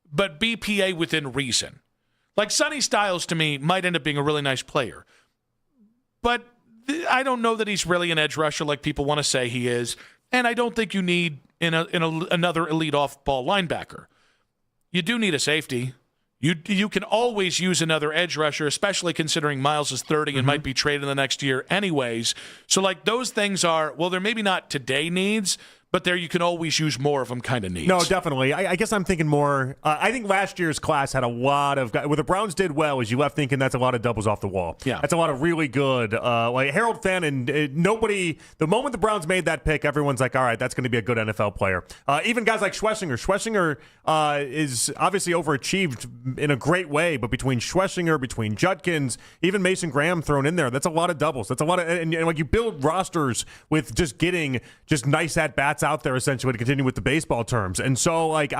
but BPA within reason. Like Sonny Styles, to me, might end up being a really nice player. But I don't know that he's really an edge rusher like people want to say he is. And I don't think you need another elite off-ball linebacker. You do need a safety. You can always use another edge rusher, especially considering Miles is 30 and might be traded in the next year anyways. So, like, those things are, well, they're maybe not today needs, but there you can always use more of them kind of needs. No, definitely. I guess I'm thinking more. I think last year's class had a lot of guys. What the Browns did well is you left thinking that's a lot of doubles off the wall. Yeah. That's a lot of really good. Like Harold Fannin, nobody, the moment the Browns made that pick, everyone's like, all right, that's going to be a good NFL player. Even guys like Schlesinger. Schlesinger is obviously overachieved in a great way, but between Schlesinger, between Judkins, even Mason Graham thrown in there, that's a lot of doubles. That's a lot of, and like you build rosters with just getting just nice at-bats out there essentially to continue with the baseball terms. And so like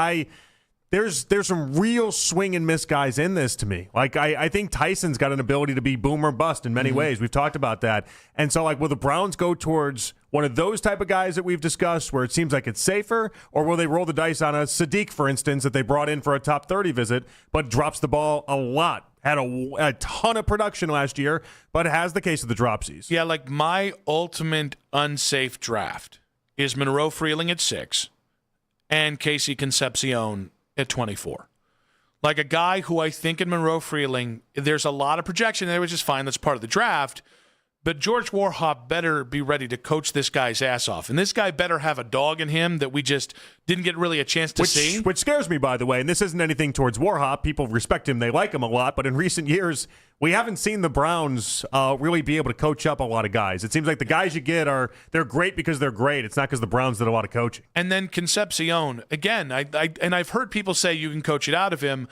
there's some real swing and miss guys in this to me. Like I think Tyson's got an ability to be boom or bust in many ways. We've talked about that. And so like will the Browns go towards one of those type of guys that we've discussed where it seems like it's safer, or will they roll the dice on a Sadiq, for instance, that they brought in for a top 30 visit but drops the ball a lot? Had a ton of production last year, but has the case of the dropsies. Yeah, like my ultimate unsafe draft is Monroe Freeling at 6 and Casey Concepcion at 24. Like a guy who I think in Monroe Freeling, there's a lot of projection there, which is fine. That's part of the draft. But George Warhop better be ready to coach this guy's ass off. And this guy better have a dog in him that we just didn't get really a chance to see. Which scares me, by the way. And this isn't anything towards Warhop. People respect him. They like him a lot. But in recent years, we haven't seen the Browns really be able to coach up a lot of guys. It seems like the guys you get they're great because they're great. It's not because the Browns did a lot of coaching. And then Concepcion, again, I've heard people say you can coach it out of him.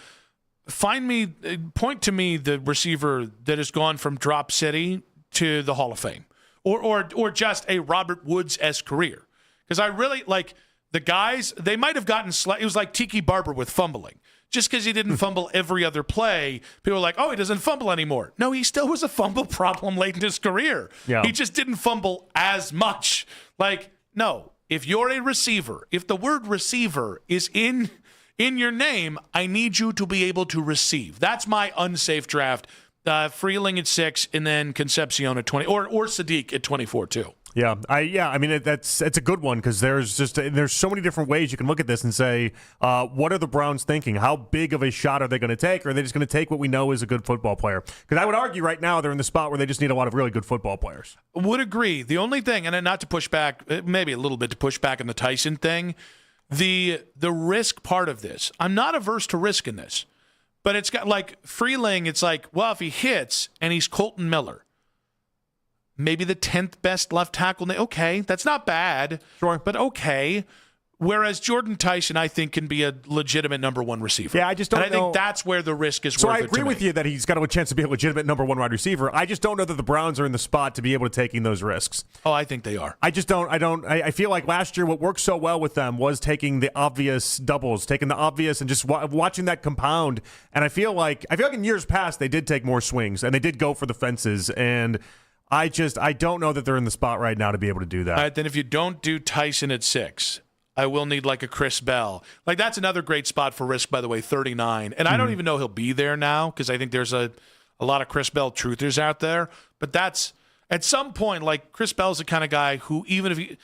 Point to me the receiver that has gone from drop city to the Hall of Fame, or just a Robert Woods-esque career. Because I really like the guys. They might have gotten it was like Tiki Barber with fumbling. Just because he didn't fumble every other play, people are like, oh, he doesn't fumble anymore. No, he still was a fumble problem late in his career. Yeah. He just didn't fumble as much. Like, no, if you're a receiver, if the word receiver is in your name, I need you to be able to receive. That's my unsafe draft. Freeling at 6, and then Concepcion at 20, or Sadiq at 24 too. Yeah, I mean it's a good one because there's so many different ways you can look at this and say, what are the Browns thinking? How big of a shot are they going to take? Or are they just going to take what we know is a good football player? Because I would argue right now they're in the spot where they just need a lot of really good football players. Would agree. The only thing, and not to push back, maybe a little bit to push back on the Tyson thing, the risk part of this. I'm not averse to risk in this. But it's got like Freeling, it's like, well, if he hits and he's Colton Miller, maybe the 10th best left tackle. Okay, that's not bad. Sure. But okay. Whereas Jordan Tyson, I think, can be a legitimate number one receiver. Yeah, I just don't know. I think that's where the risk is so worth it. So I agree with you that he's got a chance to be a legitimate number one wide receiver. I just don't know that the Browns are in the spot to be able to taking those risks. Oh, I think they are. I just don't. I feel like last year what worked so well with them was taking the obvious doubles, taking the obvious and just watching that compound. And I feel like in years past they did take more swings and they did go for the fences. And I don't know that they're in the spot right now to be able to do that. All right, then if you don't do Tyson at 6, I will need like a Chris Bell. Like that's another great spot for risk, by the way, 39. And I don't even know he'll be there now because I think there's a lot of Chris Bell truthers out there. But that's at some point, like Chris Bell's the kind of guy who even if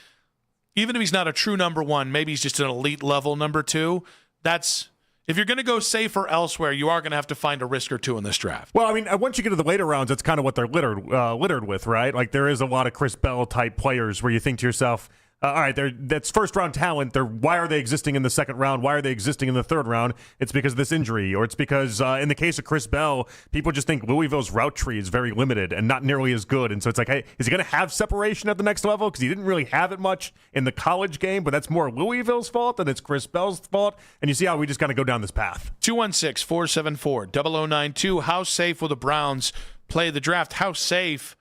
he's not a true number one, maybe he's just an elite level number 2. That's if you're going to go safer elsewhere, you are going to have to find a risk or 2 in this draft. Well, I mean, once you get to the later rounds, that's kind of what they're littered with, right? Like there is a lot of Chris Bell type players where you think to yourself, all right, that's first-round talent. Why are they existing in the second round? Why are they existing in the third round? It's because of this injury, or it's because, in the case of Chris Bell, people just think Louisville's route tree is very limited and not nearly as good. And so it's like, hey, is he going to have separation at the next level? Because he didn't really have it much in the college game, but that's more Louisville's fault than it's Chris Bell's fault. And you see how we just got to go down this path. 216-474-0092. How safe will the Browns play the draft? How safe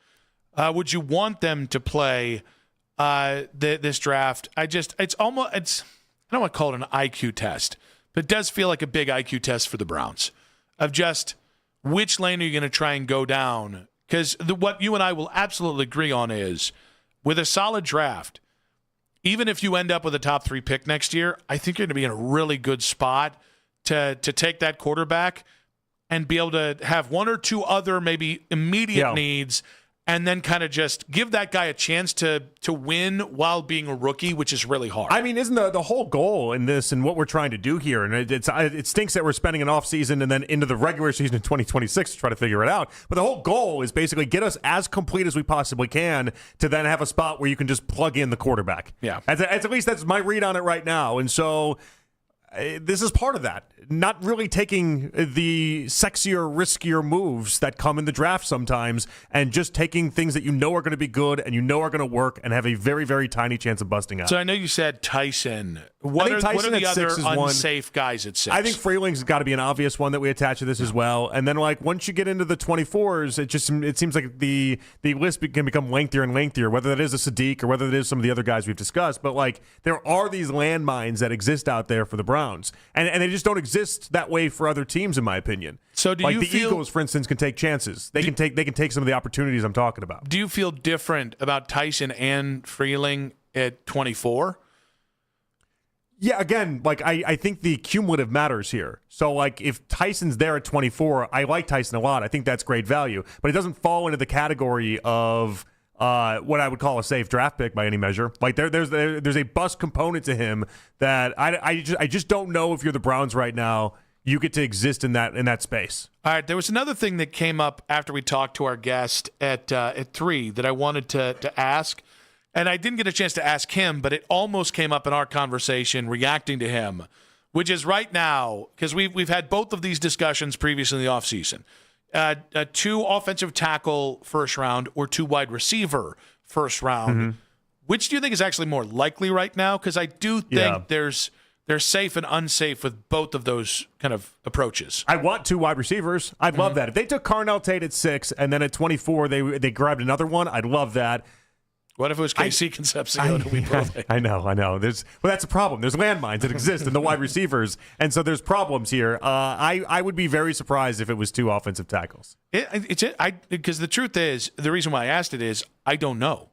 would you want them to play this draft? I don't want to call it an IQ test, but it does feel like a big IQ test for the Browns of just which lane are you going to try and go down? Because what you and I will absolutely agree on is with a solid draft, even if you end up with a top 3 pick next year, I think you're going to be in a really good spot to take that quarterback and be able to have one or two other maybe immediate needs, and then kind of just give that guy a chance to win while being a rookie, which is really hard. I mean, isn't the whole goal in this and what we're trying to do here, and it stinks that we're spending an offseason and then into the regular season in 2026 to try to figure it out, but the whole goal is basically get us as complete as we possibly can to then have a spot where you can just plug in the quarterback. Yeah. At least that's my read on it right now, and so this is part of that. Not really taking the sexier, riskier moves that come in the draft sometimes and just taking things that you know are going to be good and you know are going to work and have a very, very tiny chance of busting out. So I know you said Tyson. What are the other unsafe guys at 6? I think Freeling's got to be an obvious one that we attach to this as well. And then, like, once you get into the 24s, it seems like the list can become lengthier and lengthier, whether that is a Sadiq or whether it is some of the other guys we've discussed. But, like, there are these landmines that exist out there for the Browns. And they just don't exist that way for other teams, in my opinion. So do like you the feel, Eagles, for instance, can take chances. They can take some of the opportunities I'm talking about. Do you feel different about Tyson and Freeling at 24? Yeah, again, like I think the cumulative matters here. So, like, if Tyson's there at 24, I like Tyson a lot. I think that's great value. But it doesn't fall into the category of what I would call a safe draft pick by any measure. Like there's a bust component to him that I just don't know if you're the Browns right now, you get to exist in that space. All right, there was another thing that came up after we talked to our guest at 3 that I wanted to ask, and I didn't get a chance to ask him, but it almost came up in our conversation reacting to him, which is right now, because we've had both of these discussions previously in the offseason. 2 offensive tackle first round or 2 wide receiver first round. Mm-hmm. Which do you think is actually more likely right now? Because I do think there's safe and unsafe with both of those kind of approaches. I want 2 wide receivers. I'd love that. If they took Carnell Tate at 6 and then at 24 they grabbed another one, I'd love that. What if it was KC Concepcion? I know. That's a problem. There's landmines that exist in the wide receivers, and so there's problems here. I would be very surprised if it was 2 offensive tackles. Because the truth is, the reason why I asked it is I don't know.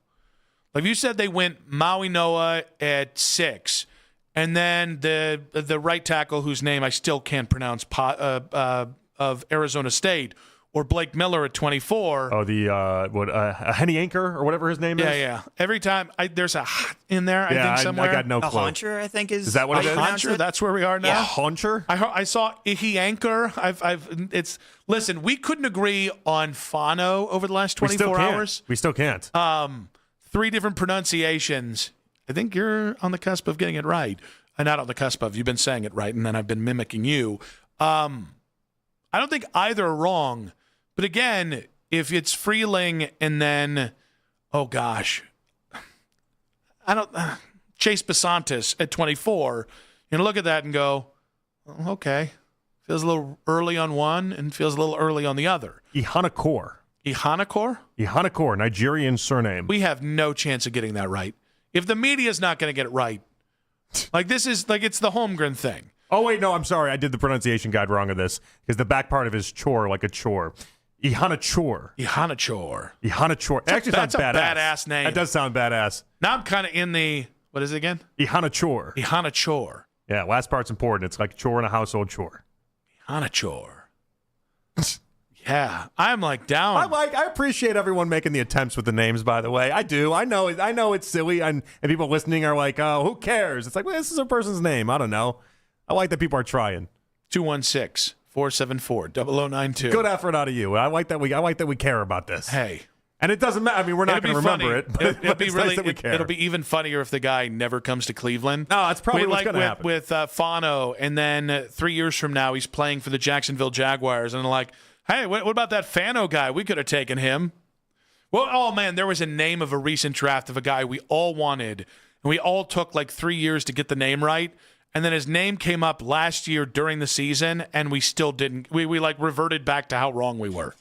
Like you said, they went Maui Noah at 6, and then the right tackle whose name I still can't pronounce of Arizona State. Or Blake Miller at 24. Oh, Henny Anchor or whatever his name is? Yeah. Every time there's a in there, I think somewhere. I got no clue. A hauncher, I think is. Is that what it is? Hauncher, that's where we are now. Yeah. Hauncher? I saw Ihi Anchor. Listen, we couldn't agree on Fano over the last 24 hours. We still can't. 3 different pronunciations. I think you're on the cusp of getting it right. Not on the cusp of. You've been saying it right, and then I've been mimicking you. I don't think either are wrong. But again, if it's Freeling and then, oh gosh, Chase Besantis at 24, you can look at that and go, okay, feels a little early on one and feels a little early on the other. Ihanakor, Nigerian surname. We have no chance of getting that right. If the media's not going to get it right, like this is like it's the Holmgren thing. Oh, wait, no, I'm sorry. I did the pronunciation guide wrong of this because the back part of his chore, like a chore. Ihanachor. It actually sounds badass. That's a badass name. That does sound badass. Now I'm kind of in the, what is it again? Ihanachor. Yeah, last part's important. It's like a chore and a household chore. Ihanachor. Yeah, I'm like down. I appreciate everyone making the attempts with the names, by the way. I do. I know it's silly, and people listening are like, oh, who cares? It's like, well, this is a person's name. I don't know. I like that people are trying. 216-474-0092. Good effort out of you. I like that we care about this. Hey, And it doesn't matter. I mean, we're not going to remember it. But It'll be it's really. nice that we care. It'll be even funnier if the guy never comes to Cleveland. No, that's probably what's going to happen. With Fano, and then 3 years from now, he's playing for the Jacksonville Jaguars, and they're like, hey, what about that Fano guy? We could have taken him. Well, oh man, there was a name of a recent draft of a guy we all wanted, and we all took like 3 years to get the name right. And then his name came up last year during the season, and we still didn't. We like reverted back to how wrong we were.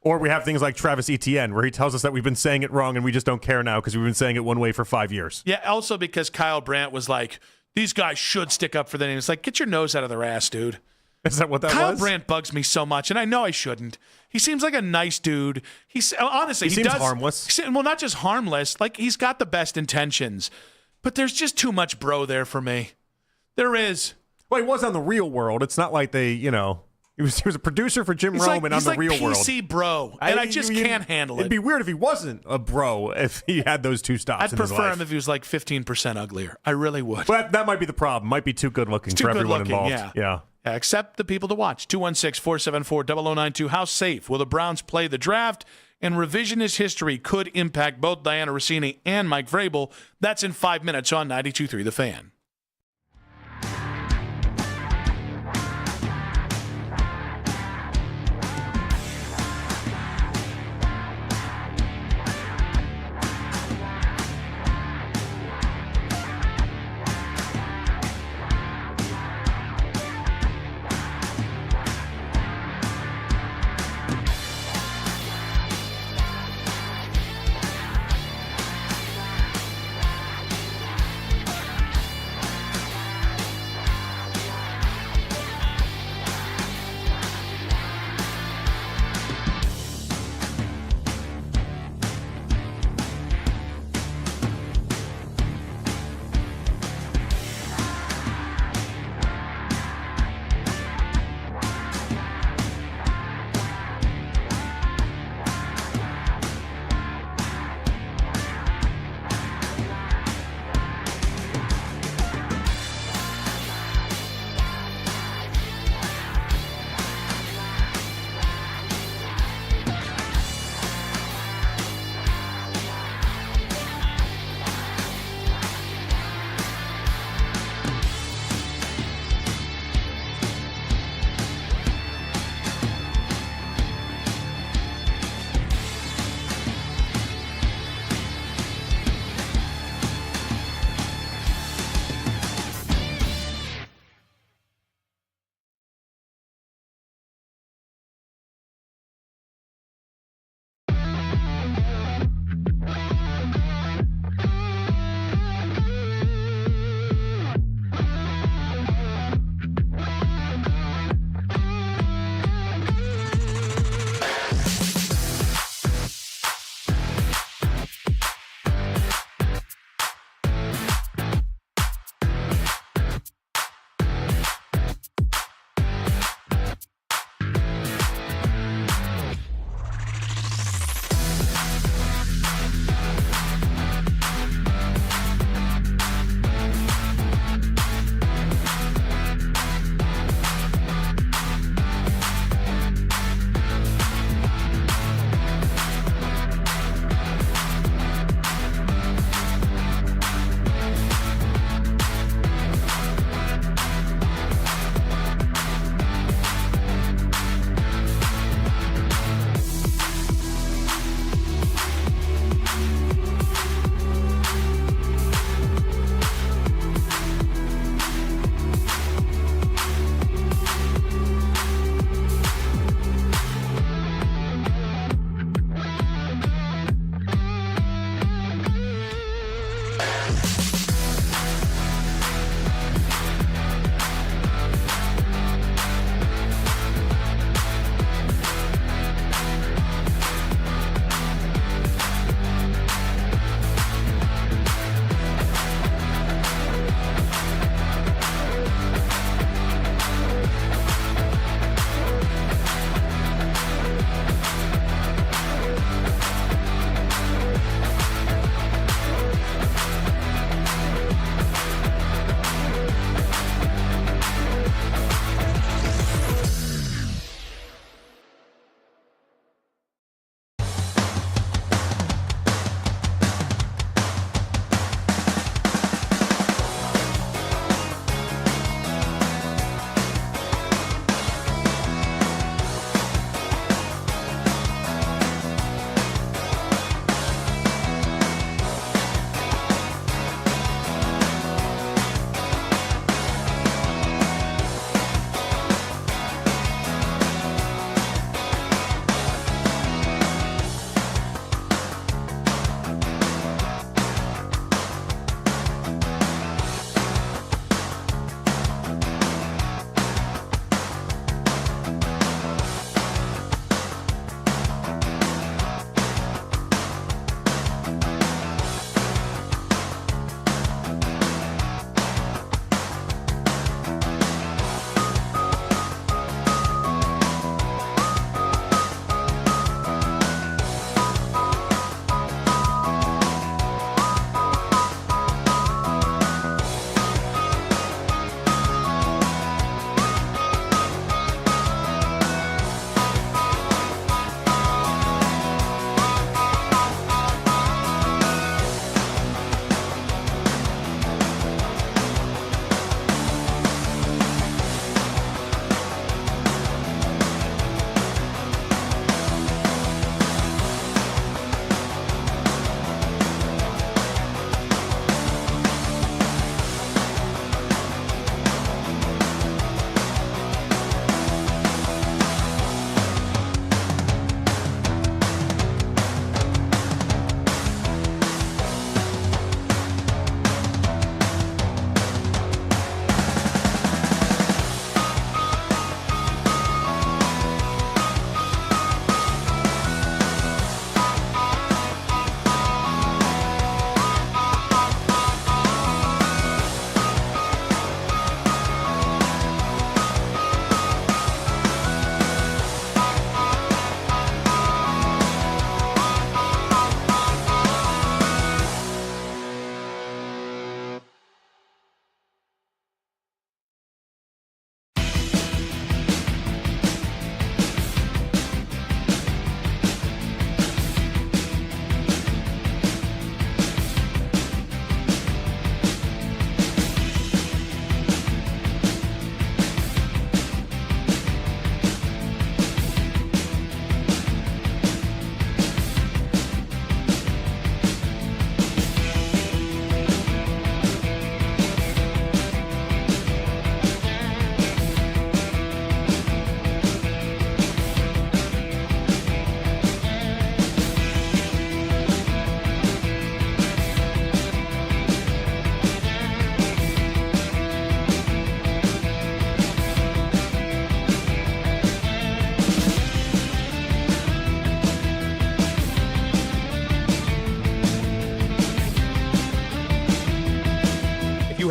Or we have things like Travis Etienne, where he tells us that we've been saying it wrong and we just don't care now because we've been saying it one way for 5 years. Yeah, also because Kyle Brandt was like, these guys should stick up for the name. It's like, get your nose out of their ass, dude. Is that what that Kyle was? Brandt bugs me so much, and I know I shouldn't. He seems like a nice dude. He's honestly, he seems harmless. Well, not just harmless. Like, he's got the best intentions, but there's just too much bro there for me. There is. Well, he was on The Real World. It's not like they, He was a producer for Jim Rome and on The Real World. He's like PC bro, and I just can't handle it. It'd be weird if he wasn't a bro if he had those two stops I'd in his life. prefer him if he was like 15% uglier. I really would. But that might be the problem. Might be too good looking for everyone involved. Yeah. Except the people to watch. 216-474-0092. How safe will the Browns play the draft? And revisionist history could impact both Diana Rossini and Mike Vrabel. That's in 5 minutes on 92.3 The Fan.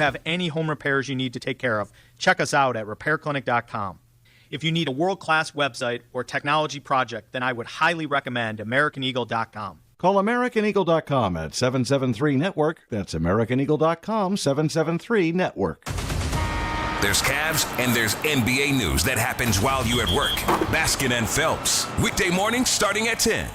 have any home repairs you need to take care of, check us out at repairclinic.com. If you need a world-class website or technology project, then I would highly recommend AmericanEagle.com. Call AmericanEagle.com at 773-NETWORK. That's AmericanEagle.com, 773-NETWORK. There's Cavs and there's NBA news that happens while you at work. Baskin and Phelps. Weekday mornings starting at 10.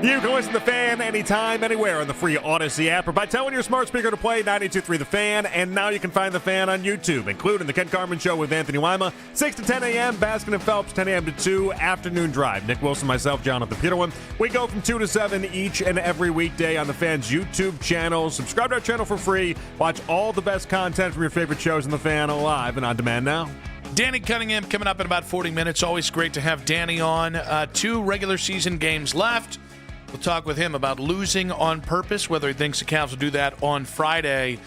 You can listen to The Fan anytime, anywhere on the free Odyssey app or by telling your smart speaker to play 92.3 The Fan. And now you can find The Fan on YouTube, including The Ken Carman Show with Anthony Lima, 6 to 10 a.m., Baskin and Phelps, 10 a.m. to 2, afternoon drive. Nick Wilson, myself, Jonathan Peterlin. We go from 2 to 7 each and every weekday on The Fan's YouTube channel. Subscribe to our channel for free. Watch all the best content from your favorite shows in The Fan live and on demand now. Danny Cunningham coming up in about 40 minutes. Always great to have Danny on. 2 regular season games left. We'll talk with him about losing on purpose, whether he thinks the Cavs will do that on Friday.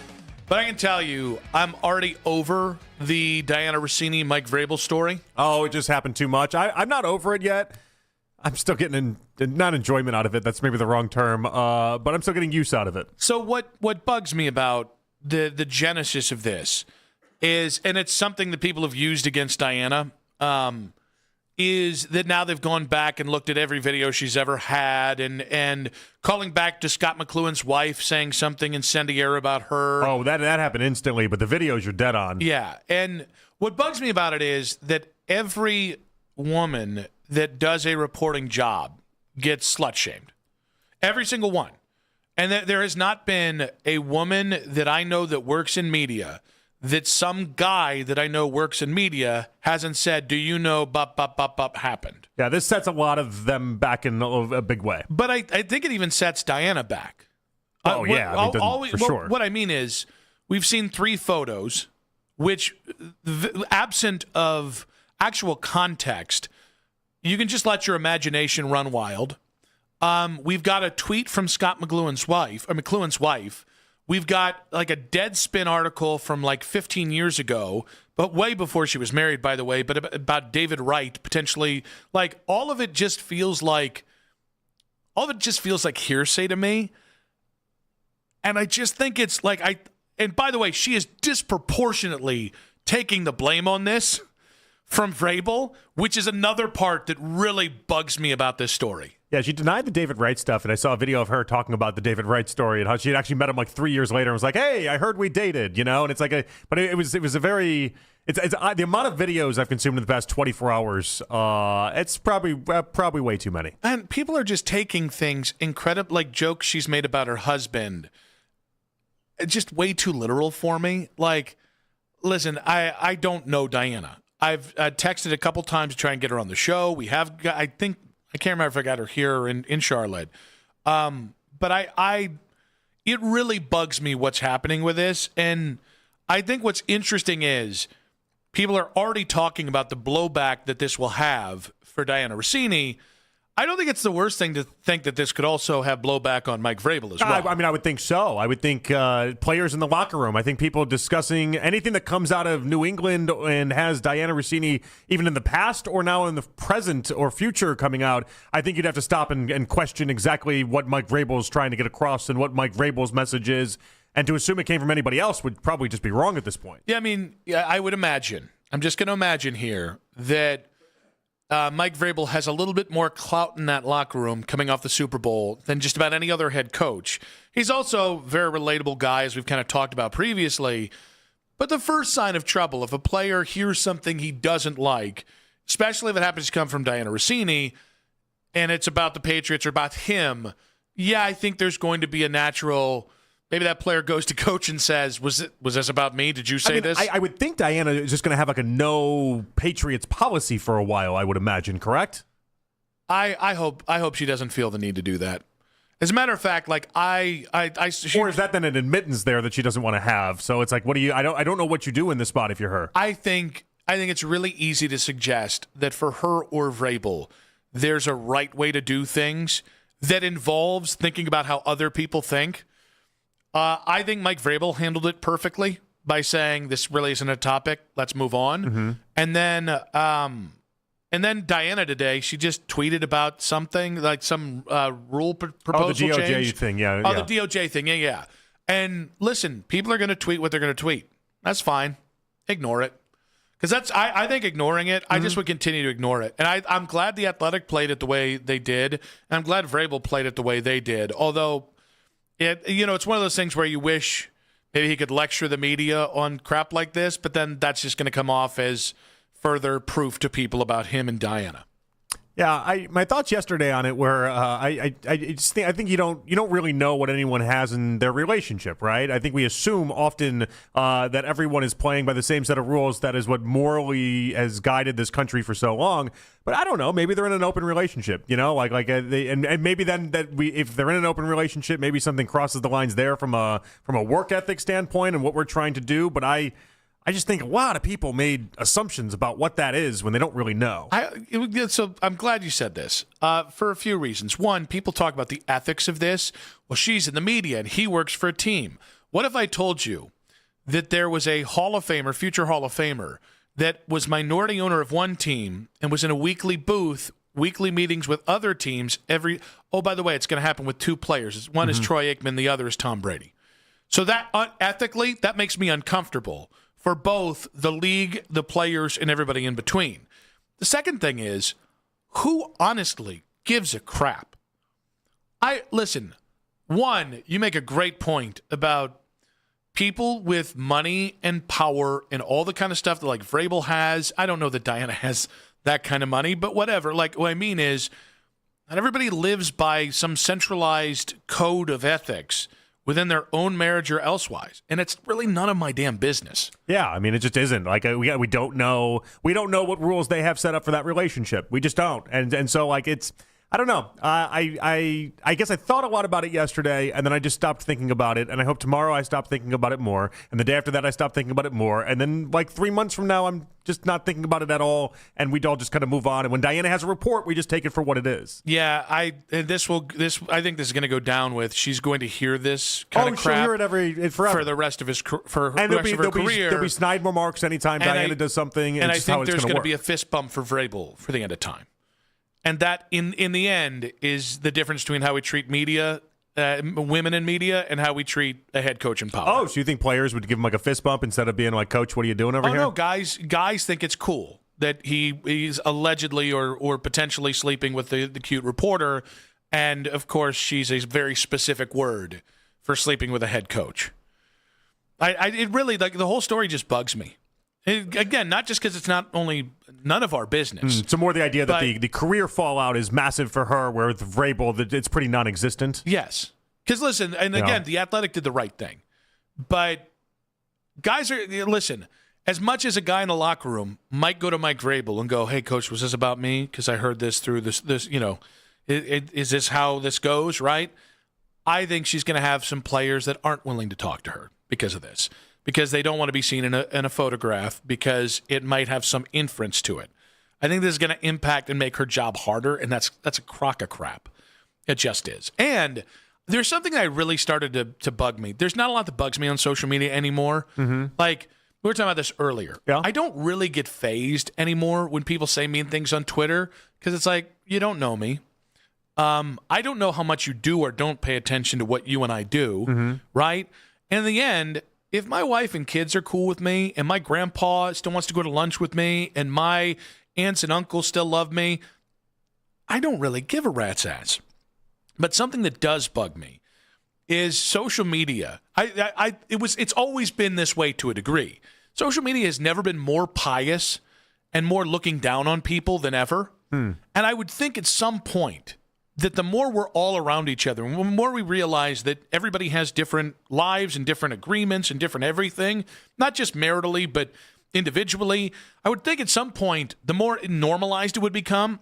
But I can tell you, I'm already over the Diana Rossini, Mike Vrabel story. Oh, it just happened too much. I'm not over it yet. I'm still getting not enjoyment out of it. That's maybe the wrong term. But I'm still getting use out of it. So what bugs me about the genesis of this is, and it's something that people have used against Diana, is that now they've gone back and looked at every video she's ever had and calling back to Scott McLuhan's wife saying something incendiary about her. Oh, that happened instantly, but the videos you're dead on. Yeah, and what bugs me about it is that every woman that does a reporting job gets slut-shamed. Every single one. And that there has not been a woman that I know that works in media that some guy that I know works in media hasn't said, do you know, happened. Yeah, this sets a lot of them back in a big way. But I think it even sets Diana back. Oh, yeah, for sure. What I mean is, we've seen 3 photos, which, absent of actual context, you can just let your imagination run wild. We've got a tweet from Scott McLuhan's wife. We've got like a Deadspin article from like 15 years ago, but way before she was married, by the way, but about David Wright potentially. Like all of it just feels like hearsay to me. And I just think it's like and by the way, she is disproportionately taking the blame on this from Vrabel, which is another part that really bugs me about this story. Yeah, she denied the David Wright stuff, and I saw a video of her talking about the David Wright story and how she had actually met him like 3 years later and was like, "Hey, I heard we dated," you know. And it's like it was a very the amount of videos I've consumed in the past 24 hours. It's probably way too many. And people are just taking things incredible, like jokes she's made about her husband, just way too literal for me. Like, listen, I don't know Diana. I've texted a couple times to try and get her on the show. We have, I can't remember if I got her here or in Charlotte. But it really bugs me what's happening with this. And I think what's interesting is people are already talking about the blowback that this will have for Diana Rossini. I don't think it's the worst thing to think that this could also have blowback on Mike Vrabel as well. I would think so. I would think players in the locker room. I think people discussing anything that comes out of New England and has Diana Rossini even in the past or now in the present or future coming out, I think you'd have to stop and question exactly what Mike Vrabel is trying to get across and what Mike Vrabel's message is. And to assume it came from anybody else would probably just be wrong at this point. Yeah, I mean, I would imagine. I'm just going to imagine here that Mike Vrabel has a little bit more clout in that locker room coming off the Super Bowl than just about any other head coach. He's also a very relatable guy, as we've kind of talked about previously. But the first sign of trouble, if a player hears something he doesn't like, especially if it happens to come from Diana Rossini, and it's about the Patriots or about him, yeah, I think there's going to be a natural... Maybe that player goes to coach and says, was this about me? Did you say this? I would think Diana is just going to have like a no Patriots policy for a while, I would imagine, correct? I hope she doesn't feel the need to do that. As a matter of fact, like or is that then an admittance there that she doesn't want to have? So it's like, what do you? I don't know what you do in this spot if you're her. I think it's really easy to suggest that for her or Vrabel, there's a right way to do things that involves thinking about how other people think. I think Mike Vrabel handled it perfectly by saying this really isn't a topic. Let's move on. Mm-hmm. And then Diana today, she just tweeted about something like some rule proposal the DOJ change. thing, yeah. The DOJ thing, yeah. And listen, people are going to tweet what they're going to tweet. That's fine. Ignore it. Because I think ignoring it, I just would continue to ignore it. And I'm glad the Athletic played it the way they did. And I'm glad Vrabel played it the way they did. Although, it's one of those things where you wish maybe he could lecture the media on crap like this, but then that's just going to come off as further proof to people about him and Diana. Yeah, my thoughts yesterday on it were I think you don't really know what anyone has in their relationship, right? I think we assume often that everyone is playing by the same set of rules. That is what morally has guided this country for so long. But I don't know. Maybe they're in an open relationship, and maybe then if they're in an open relationship, maybe something crosses the lines there from a work ethic standpoint and what we're trying to do. But I just think a lot of people made assumptions about what that is when they don't really know. So I'm glad you said this for a few reasons. One, people talk about the ethics of this. Well, she's in the media and he works for a team. What if I told you that there was a Hall of Famer, future Hall of Famer, that was minority owner of one team and was in a weekly booth, weekly meetings with other teams by the way, it's going to happen with two players. One is Troy Aikman, the other is Tom Brady. So that ethically, that makes me uncomfortable for both the league, the players, and everybody in between. The second thing is, who honestly gives a crap? Listen, one, you make a great point about people with money and power and all the kind of stuff that like Vrabel has. I don't know that Diana has that kind of money, but whatever. Like, what I mean is, not everybody lives by some centralized code of ethics within their own marriage or elsewise. And it's really none of my damn business. Yeah, I mean, it just isn't. Like, we don't know what rules they have set up for that relationship. We just don't. And so, like, it's, I don't know. I guess I thought a lot about it yesterday, and then I just stopped thinking about it. And I hope tomorrow I stop thinking about it more. And the day after that, I stop thinking about it more. And then, like, 3 months from now, I'm just not thinking about it at all. And we'd all just kind of move on. And when Diana has a report, we just take it for what it is. Yeah, I think this is going to go down with. She's going to hear this kind of crap. She'll hear it forever for the rest of her career. There'll be snide remarks anytime Diana does something. And I think there's going to be a fist bump for Vrabel for the end of time. And that, in the end, is the difference between how we treat media, women in media, and how we treat a head coach in power. Oh, so you think players would give him like a fist bump instead of being like, "Coach, what are you doing over here?" No, guys think it's cool that he's allegedly or potentially sleeping with the cute reporter, and of course she's a very specific word for sleeping with a head coach. It really, like, the whole story just bugs me. Again, not just because it's not only none of our business. So more the idea that the career fallout is massive for her, where with Vrabel, it's pretty non-existent. Yes. Because listen, and again, the Athletic did the right thing. But guys listen, as much as a guy in the locker room might go to Mike Vrabel and go, "Hey, Coach, was this about me? Because I heard this through this is this how this goes, right?" I think she's going to have some players that aren't willing to talk to her because of this. Because they don't want to be seen in a photograph, because it might have some inference to it. I think this is going to impact and make her job harder, and that's a crock of crap. It just is. And there's something that really started to bug me. There's not a lot that bugs me on social media anymore. Like, we were talking about this earlier. Yeah. I don't really get fazed anymore when people say mean things on Twitter, because it's like, you don't know me. I don't know how much you do or don't pay attention to what you and I do, right? And in the end, if my wife and kids are cool with me, and my grandpa still wants to go to lunch with me, and my aunts and uncles still love me, I don't really give a rat's ass. But something that does bug me is social media. It's always been this way to a degree. Social media has never been more pious and more looking down on people than ever. And I would think at some point that the more we're all around each other, and the more we realize that everybody has different lives and different agreements and different everything, not just maritally, but individually, I would think at some point the more normalized it would become.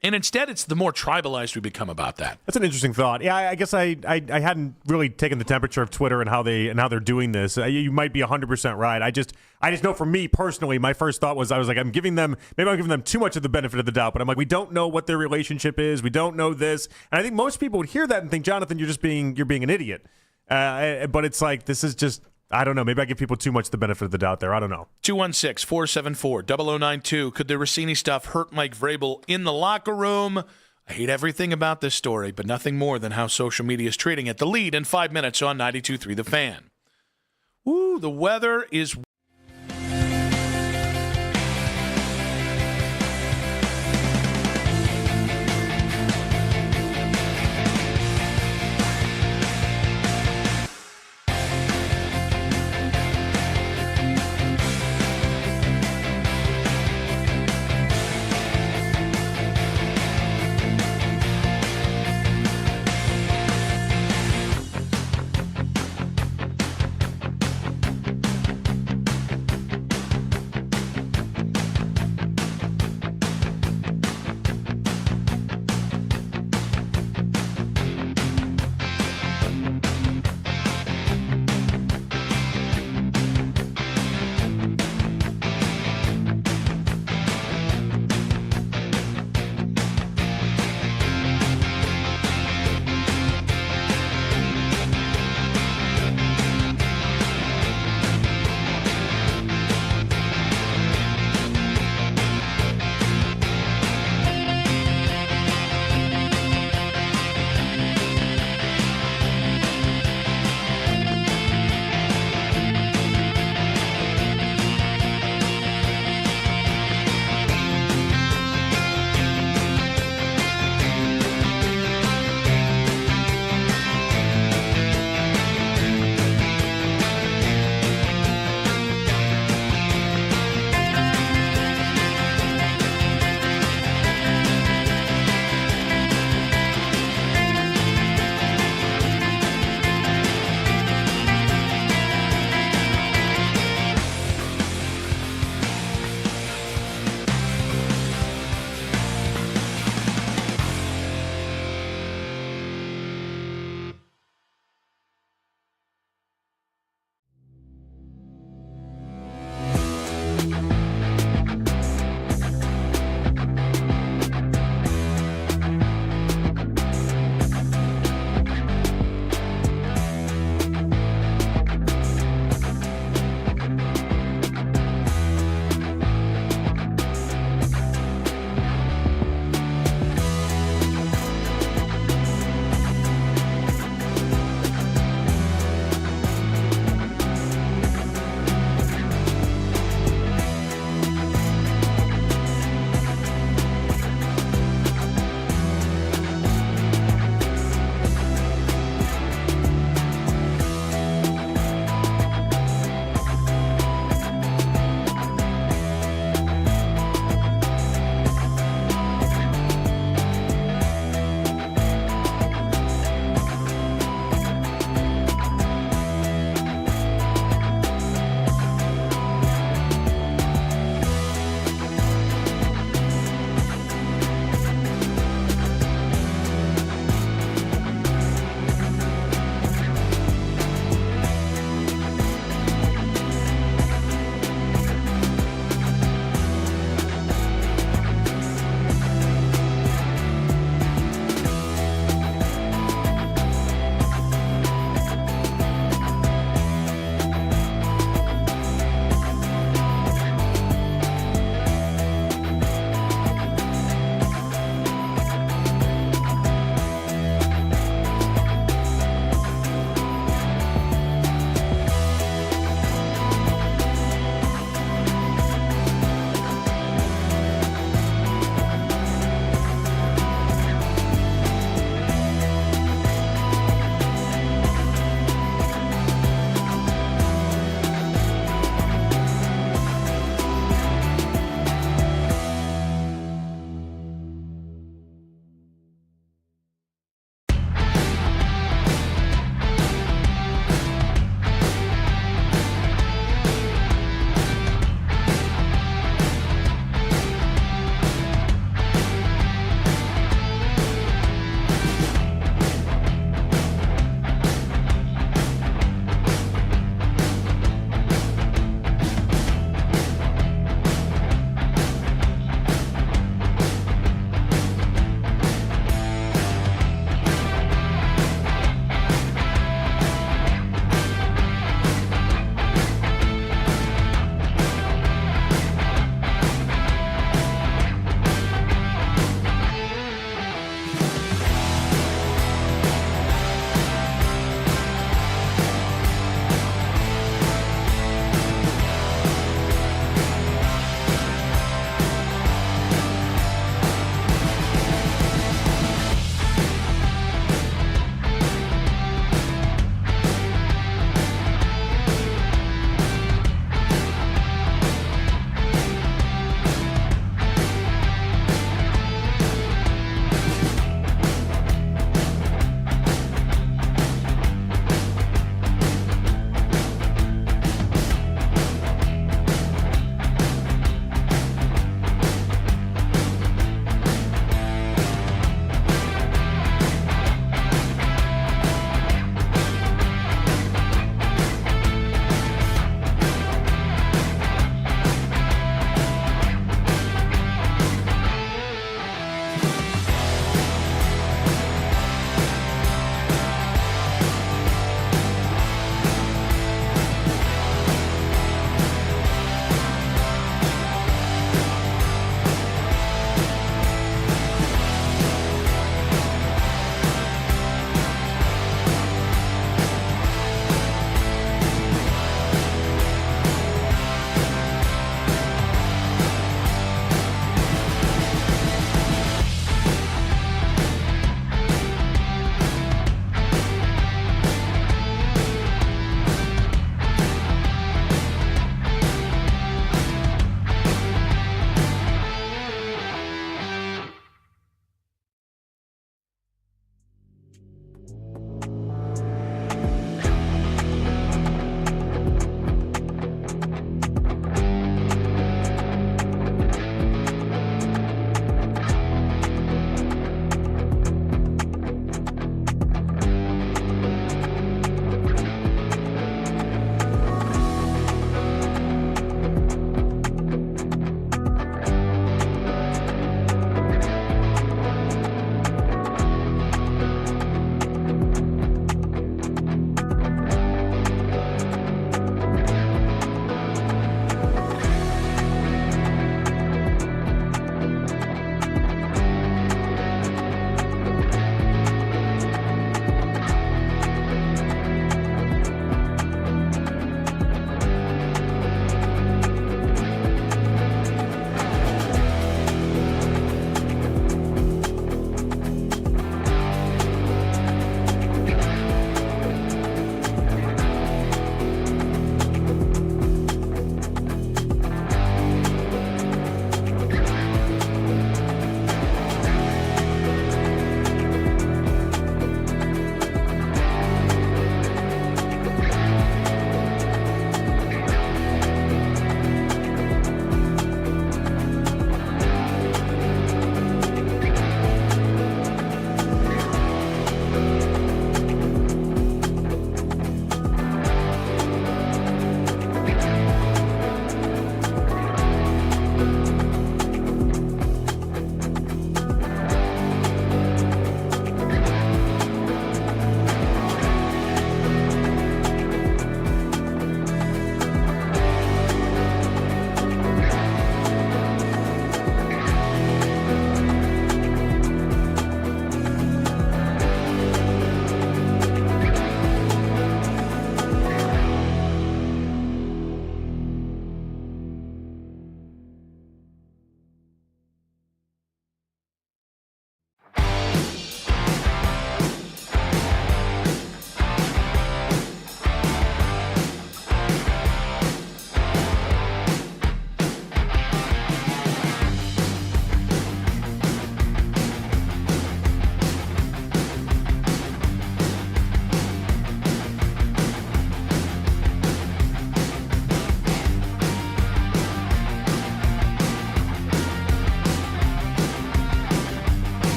And instead, it's the more tribalized we become about that. That's an interesting thought. Yeah, I guess I hadn't really taken the temperature of Twitter and how they're doing this. You might be 100% right. I just know for me personally, my first thought was I'm giving them too much of the benefit of the doubt. But I'm like, we don't know what their relationship is. We don't know this. And I think most people would hear that and think, Jonathan, you're being an idiot. But it's like, this is just, I don't know. Maybe I give people too much the benefit of the doubt there. I don't know. 216-474-0092. Could the Rossini stuff hurt Mike Vrabel in the locker room? I hate everything about this story, but nothing more than how social media is treating it. The Lead in 5 minutes on 92.3 The Fan. Woo, the weather is...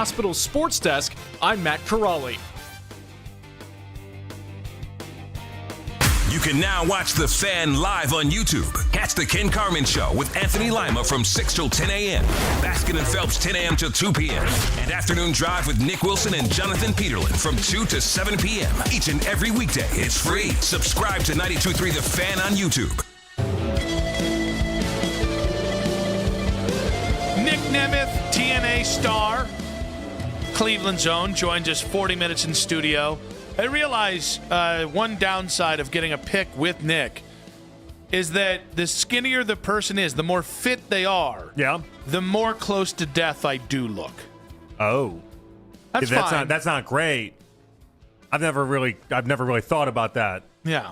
Hospital Sports Desk, I'm Matt Corrali. You can now watch The Fan live on YouTube. Catch The Ken Carman Show with Anthony Lima from 6 till 10 a.m. Baskin and Phelps 10 a.m. till 2 p.m. And Afternoon Drive with Nick Wilson and Jonathan Peterlin from 2 to 7 p.m. Each and every weekday. It's free. Subscribe to 92.3 The Fan on YouTube. Nick Nemeth, TNA star, Cleveland's own, joins us 40 minutes in studio. I realize one downside of getting a pick with Nick is that the skinnier the person is, the more fit they are, the more close to death I do look. Oh. That's fine. That's not great. I've never really thought about that. Yeah.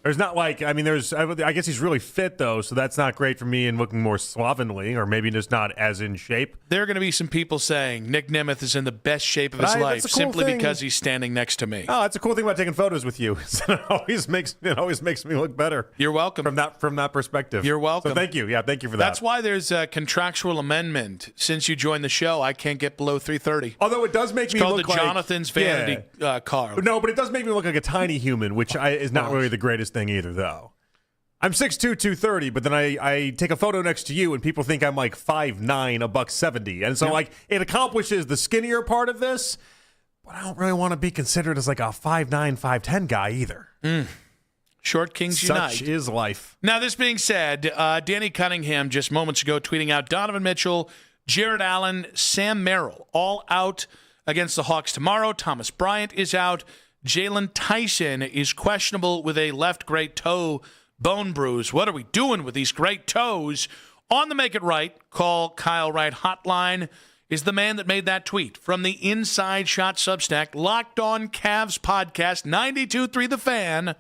There's not like, I guess he's really fit, though, so that's not great for me and looking more slovenly, or maybe just not as in shape. There are going to be some people saying Nick Nemeth is in the best shape of his life simply because he's standing next to me. Oh, that's a cool thing about taking photos with you. It always makes me look better. You're welcome. From that perspective. You're welcome. So thank you. Yeah, thank you for that. That's why there's a contractual amendment. Since you joined the show, I can't get below 330. Although it does make me look look like... like... Jonathan's vanity car. No, but it does make me look like a tiny human, which is not really the greatest thing either, though. I'm 6'2", 230, but then I take a photo next to you and people think I'm like 5'9", $170. And so like it accomplishes the skinnier part of this, but I don't really want to be considered as like a 5'9", 5'10 guy either. Short Kings Unite. Such is life. Now, this being said, Danny Cunningham just moments ago tweeting out Donovan Mitchell, Jared Allen, Sam Merrill, all out against the Hawks tomorrow. Thomas Bryant is out. Jalen Tyson is questionable with a left great toe bone bruise. What are we doing with these great toes? On the Make It Right, call Kyle Wright hotline is the man that made that tweet from the Inside Shot Substack, Locked On Cavs podcast, 92.3 The Fan,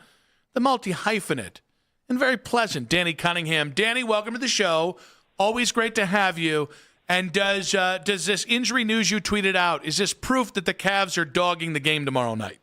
the multi-hyphenate, and very pleasant Danny Cunningham. Danny, welcome to the show. Always great to have you. And does this injury news you tweeted out, is this proof that the Cavs are dogging the game tomorrow night?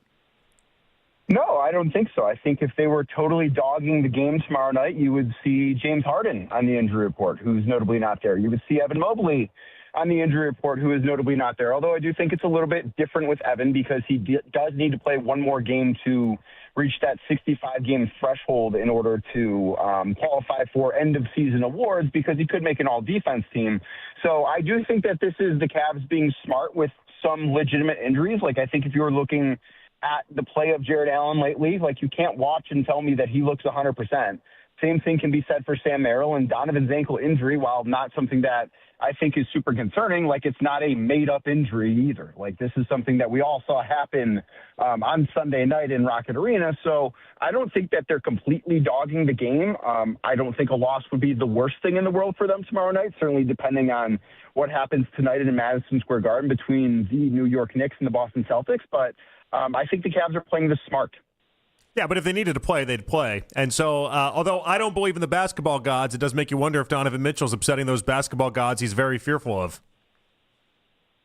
No, I don't think so. I think if they were totally dogging the game tomorrow night, you would see James Harden on the injury report, who's notably not there. You would see Evan Mobley on the injury report, who is notably not there. Although I do think it's a little bit different with Evan because he does need to play one more game to reach that 65-game threshold in order to qualify for end-of-season awards because he could make an all-defense team. So I do think that this is the Cavs being smart with some legitimate injuries. Like I think if you were looking at the play of Jared Allen lately, like you can't watch and tell me that he looks 100%. Same thing can be said for Sam Merrill, and Donovan's ankle injury, while not something that I think is super concerning, like it's not a made-up injury either. Like this is something that we all saw happen on Sunday night in Rocket Arena. So I don't think that they're completely dogging the game. I don't think a loss would be the worst thing in the world for them tomorrow night, certainly depending on what happens tonight in Madison Square Garden between the New York Knicks and the Boston Celtics. But I think the Cavs are playing this smart. Yeah, but if they needed to play, they'd play. And so, although I don't believe in the basketball gods, it does make you wonder if Donovan Mitchell's upsetting those basketball gods he's very fearful of.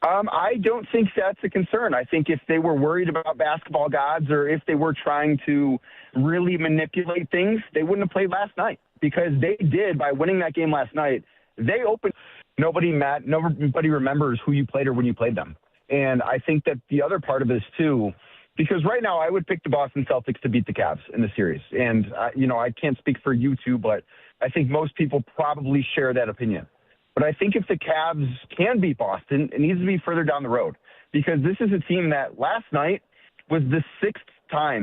I don't think that's a concern. I think if they were worried about basketball gods or if they were trying to really manipulate things, they wouldn't have played last night because they did by winning that game last night. They opened. Nobody remembers who you played or when you played them. And I think that the other part of this, too, because right now I would pick the Boston Celtics to beat the Cavs in the series. And, I can't speak for you two, but I think most people probably share that opinion. But I think if the Cavs can beat Boston, it needs to be further down the road because this is a team that last night was the sixth time